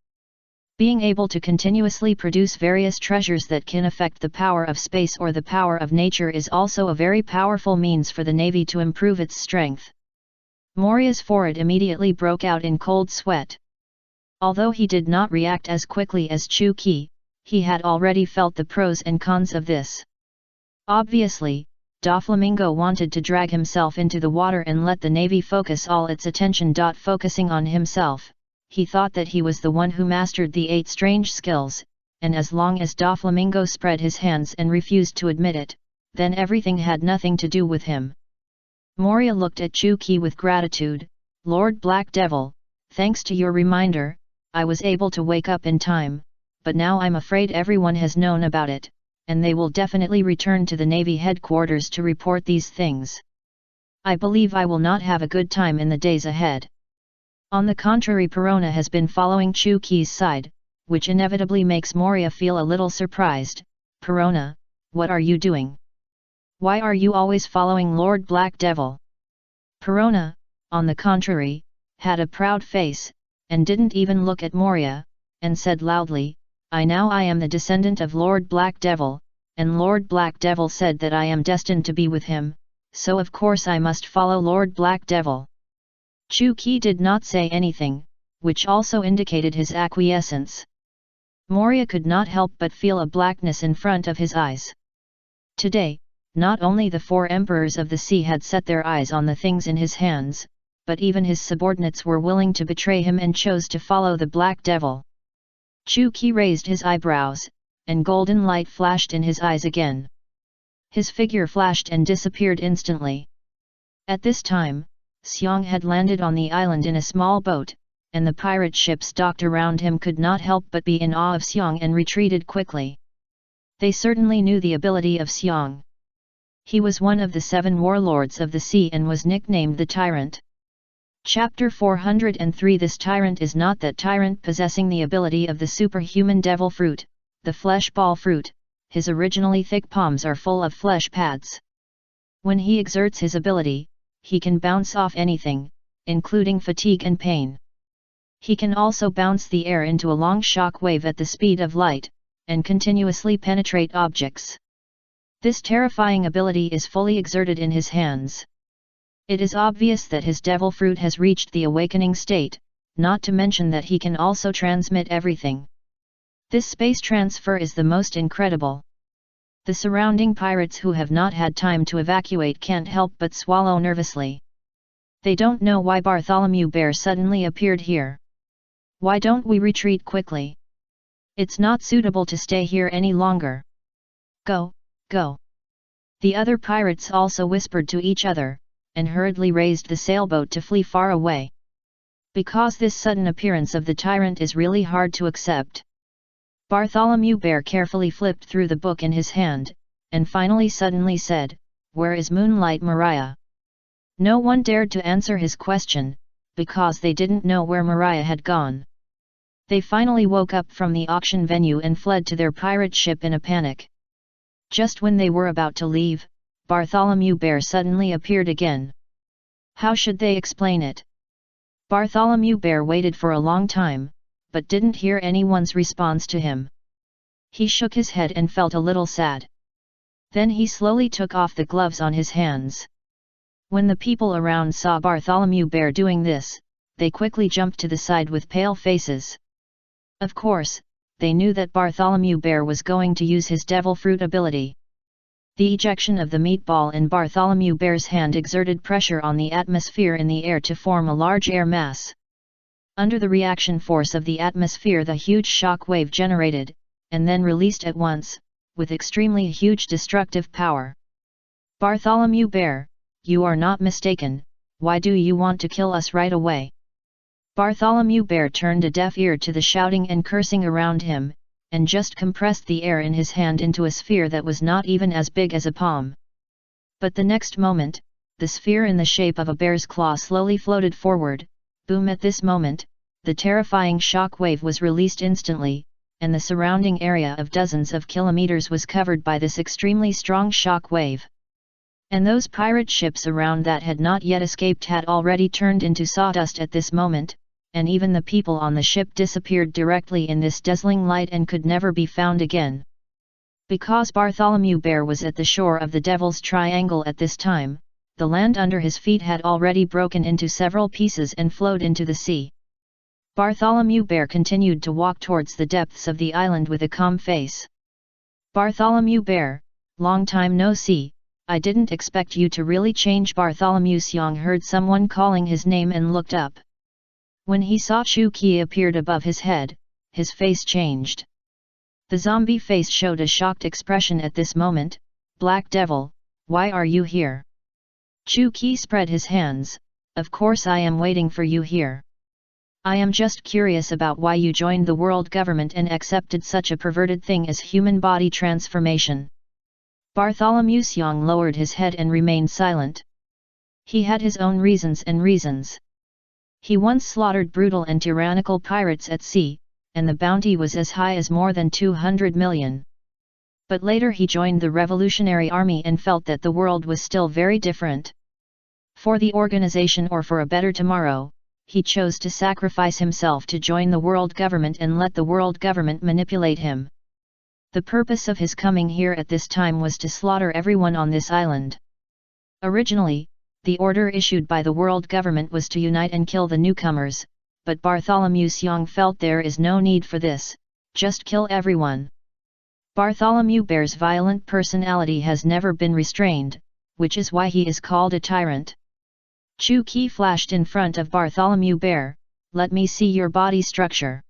Being able to continuously produce various treasures that can affect the power of space or the power of nature is also a very powerful means for the navy to improve its strength. Moria's forehead immediately broke out in cold sweat. Although he did not react as quickly as Chu-Ki, he had already felt the pros and cons of this. Obviously, Doflamingo wanted to drag himself into the water and let the navy focus all its attention. Focusing on himself, he thought that he was the one who mastered the 8 strange skills, and as long as Doflamingo spread his hands and refused to admit it, then everything had nothing to do with him. Moria looked at Chu-Ki with gratitude. Lord Black Devil, thanks to your reminder, I was able to wake up in time, but now I'm afraid everyone has known about it, and they will definitely return to the Navy headquarters to report these things. I believe I will not have a good time in the days ahead. On the contrary, Perona has been following Chu-Ki's side, which inevitably makes Moria feel a little surprised. Perona, what are you doing? Why are you always following Lord Black Devil? Perona, on the contrary, had a proud face, and didn't even look at Moria, and said loudly, I am the descendant of Lord Black Devil, and Lord Black Devil said that I am destined to be with him, so of course I must follow Lord Black Devil. Chu-Ki did not say anything, which also indicated his acquiescence. Moria could not help but feel a blackness in front of his eyes. Today, not only the 4 emperors of the sea had set their eyes on the things in his hands, but even his subordinates were willing to betray him and chose to follow the Black Devil. Chu-Ki raised his eyebrows, and golden light flashed in his eyes again. His figure flashed and disappeared instantly. At this time, Xiong had landed on the island in a small boat, and the pirate ships docked around him could not help but be in awe of Xiong and retreated quickly. They certainly knew the ability of Xiong. He was one of the 7 warlords of the sea and was nicknamed the Tyrant. Chapter 403. This tyrant is not that tyrant possessing the ability of the superhuman devil fruit, the flesh ball fruit. His originally thick palms are full of flesh pads. When he exerts his ability, he can bounce off anything, including fatigue and pain. He can also bounce the air into a long shock wave at the speed of light, and continuously penetrate objects. This terrifying ability is fully exerted in his hands. It is obvious that his devil fruit has reached the awakening state, not to mention that he can also transmit everything. This space transfer is the most incredible. The surrounding pirates who have not had time to evacuate can't help but swallow nervously. They don't know why Bartholomew Bear suddenly appeared here. Why don't we retreat quickly? It's not suitable to stay here any longer. Go, go. The other pirates also whispered to each other, and hurriedly raised the sailboat to flee far away. Because this sudden appearance of the tyrant is really hard to accept. Bartholomew Bear carefully flipped through the book in his hand, and finally suddenly said, Where is Moonlight Mariah? No one dared to answer his question, because they didn't know where Mariah had gone. They finally woke up from the auction venue and fled to their pirate ship in a panic. Just when they were about to leave, Bartholomew Bear suddenly appeared again. How should they explain it? Bartholomew Bear waited for a long time, but didn't hear anyone's response to him. He shook his head and felt a little sad. Then he slowly took off the gloves on his hands. When the people around saw Bartholomew Bear doing this, they quickly jumped to the side with pale faces. Of course, they knew that Bartholomew Bear was going to use his devil fruit ability. The ejection of the meatball in Bartholomew Bear's hand exerted pressure on the atmosphere in the air to form a large air mass. Under the reaction force of the atmosphere, the huge shock wave generated, and then released at once, with extremely huge destructive power. Bartholomew Bear, you are not mistaken, why do you want to kill us right away? Bartholomew Bear turned a deaf ear to the shouting and cursing around him, and just compressed the air in his hand into a sphere that was not even as big as a palm. But the next moment, the sphere in the shape of a bear's claw slowly floated forward. Boom! At this moment, the terrifying shock wave was released instantly, and the surrounding area of dozens of kilometers was covered by this extremely strong shock wave. And those pirate ships around that had not yet escaped had already turned into sawdust at this moment, and even the people on the ship disappeared directly in this dazzling light and could never be found again. Because Bartholomew Bear was at the shore of the Devil's Triangle at this time, the land under his feet had already broken into several pieces and flowed into the sea. Bartholomew Bear continued to walk towards the depths of the island with a calm face. Bartholomew Bear, long time no see, I didn't expect you to really change. Bartholomew Xiong heard someone calling his name and looked up. When he saw Chu Qi appeared above his head, his face changed. The zombie face showed a shocked expression at this moment. Black Devil, why are you here? Chu Qi spread his hands. Of course I am waiting for you here. I am just curious about why you joined the world government and accepted such a perverted thing as human body transformation. Bartholomew Xiong lowered his head and remained silent. He had his own reasons and reasons. He once slaughtered brutal and tyrannical pirates at sea, and the bounty was as high as more than 200 million. But later he joined the Revolutionary Army and felt that the world was still very different. For the organization or for a better tomorrow, he chose to sacrifice himself to join the world government and let the world government manipulate him. The purpose of his coming here at this time was to slaughter everyone on this island. Originally, the order issued by the world government was to unite and kill the newcomers, but Bartholomew Xiong felt there is no need for this, just kill everyone. Bartholomew Bear's violent personality has never been restrained, which is why he is called a tyrant. Chu Qi flashed in front of Bartholomew Bear, let me see your body structure.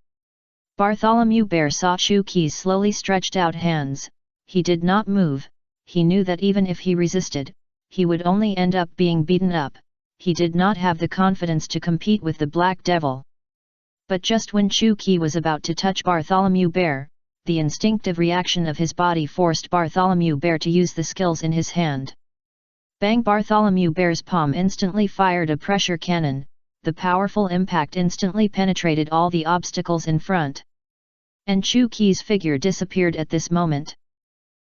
Bartholomew Bear saw Chu Qi's slowly stretched out hands. He did not move. He knew that even if he resisted, he would only end up being beaten up. He did not have the confidence to compete with the Black Devil. But just when Chu Qi was about to touch Bartholomew Bear, the instinctive reaction of his body forced Bartholomew Bear to use the skills in his hand. Bang! Bartholomew Bear's palm instantly fired a pressure cannon. The powerful impact instantly penetrated all the obstacles in front. And Chu Qi's figure disappeared at this moment.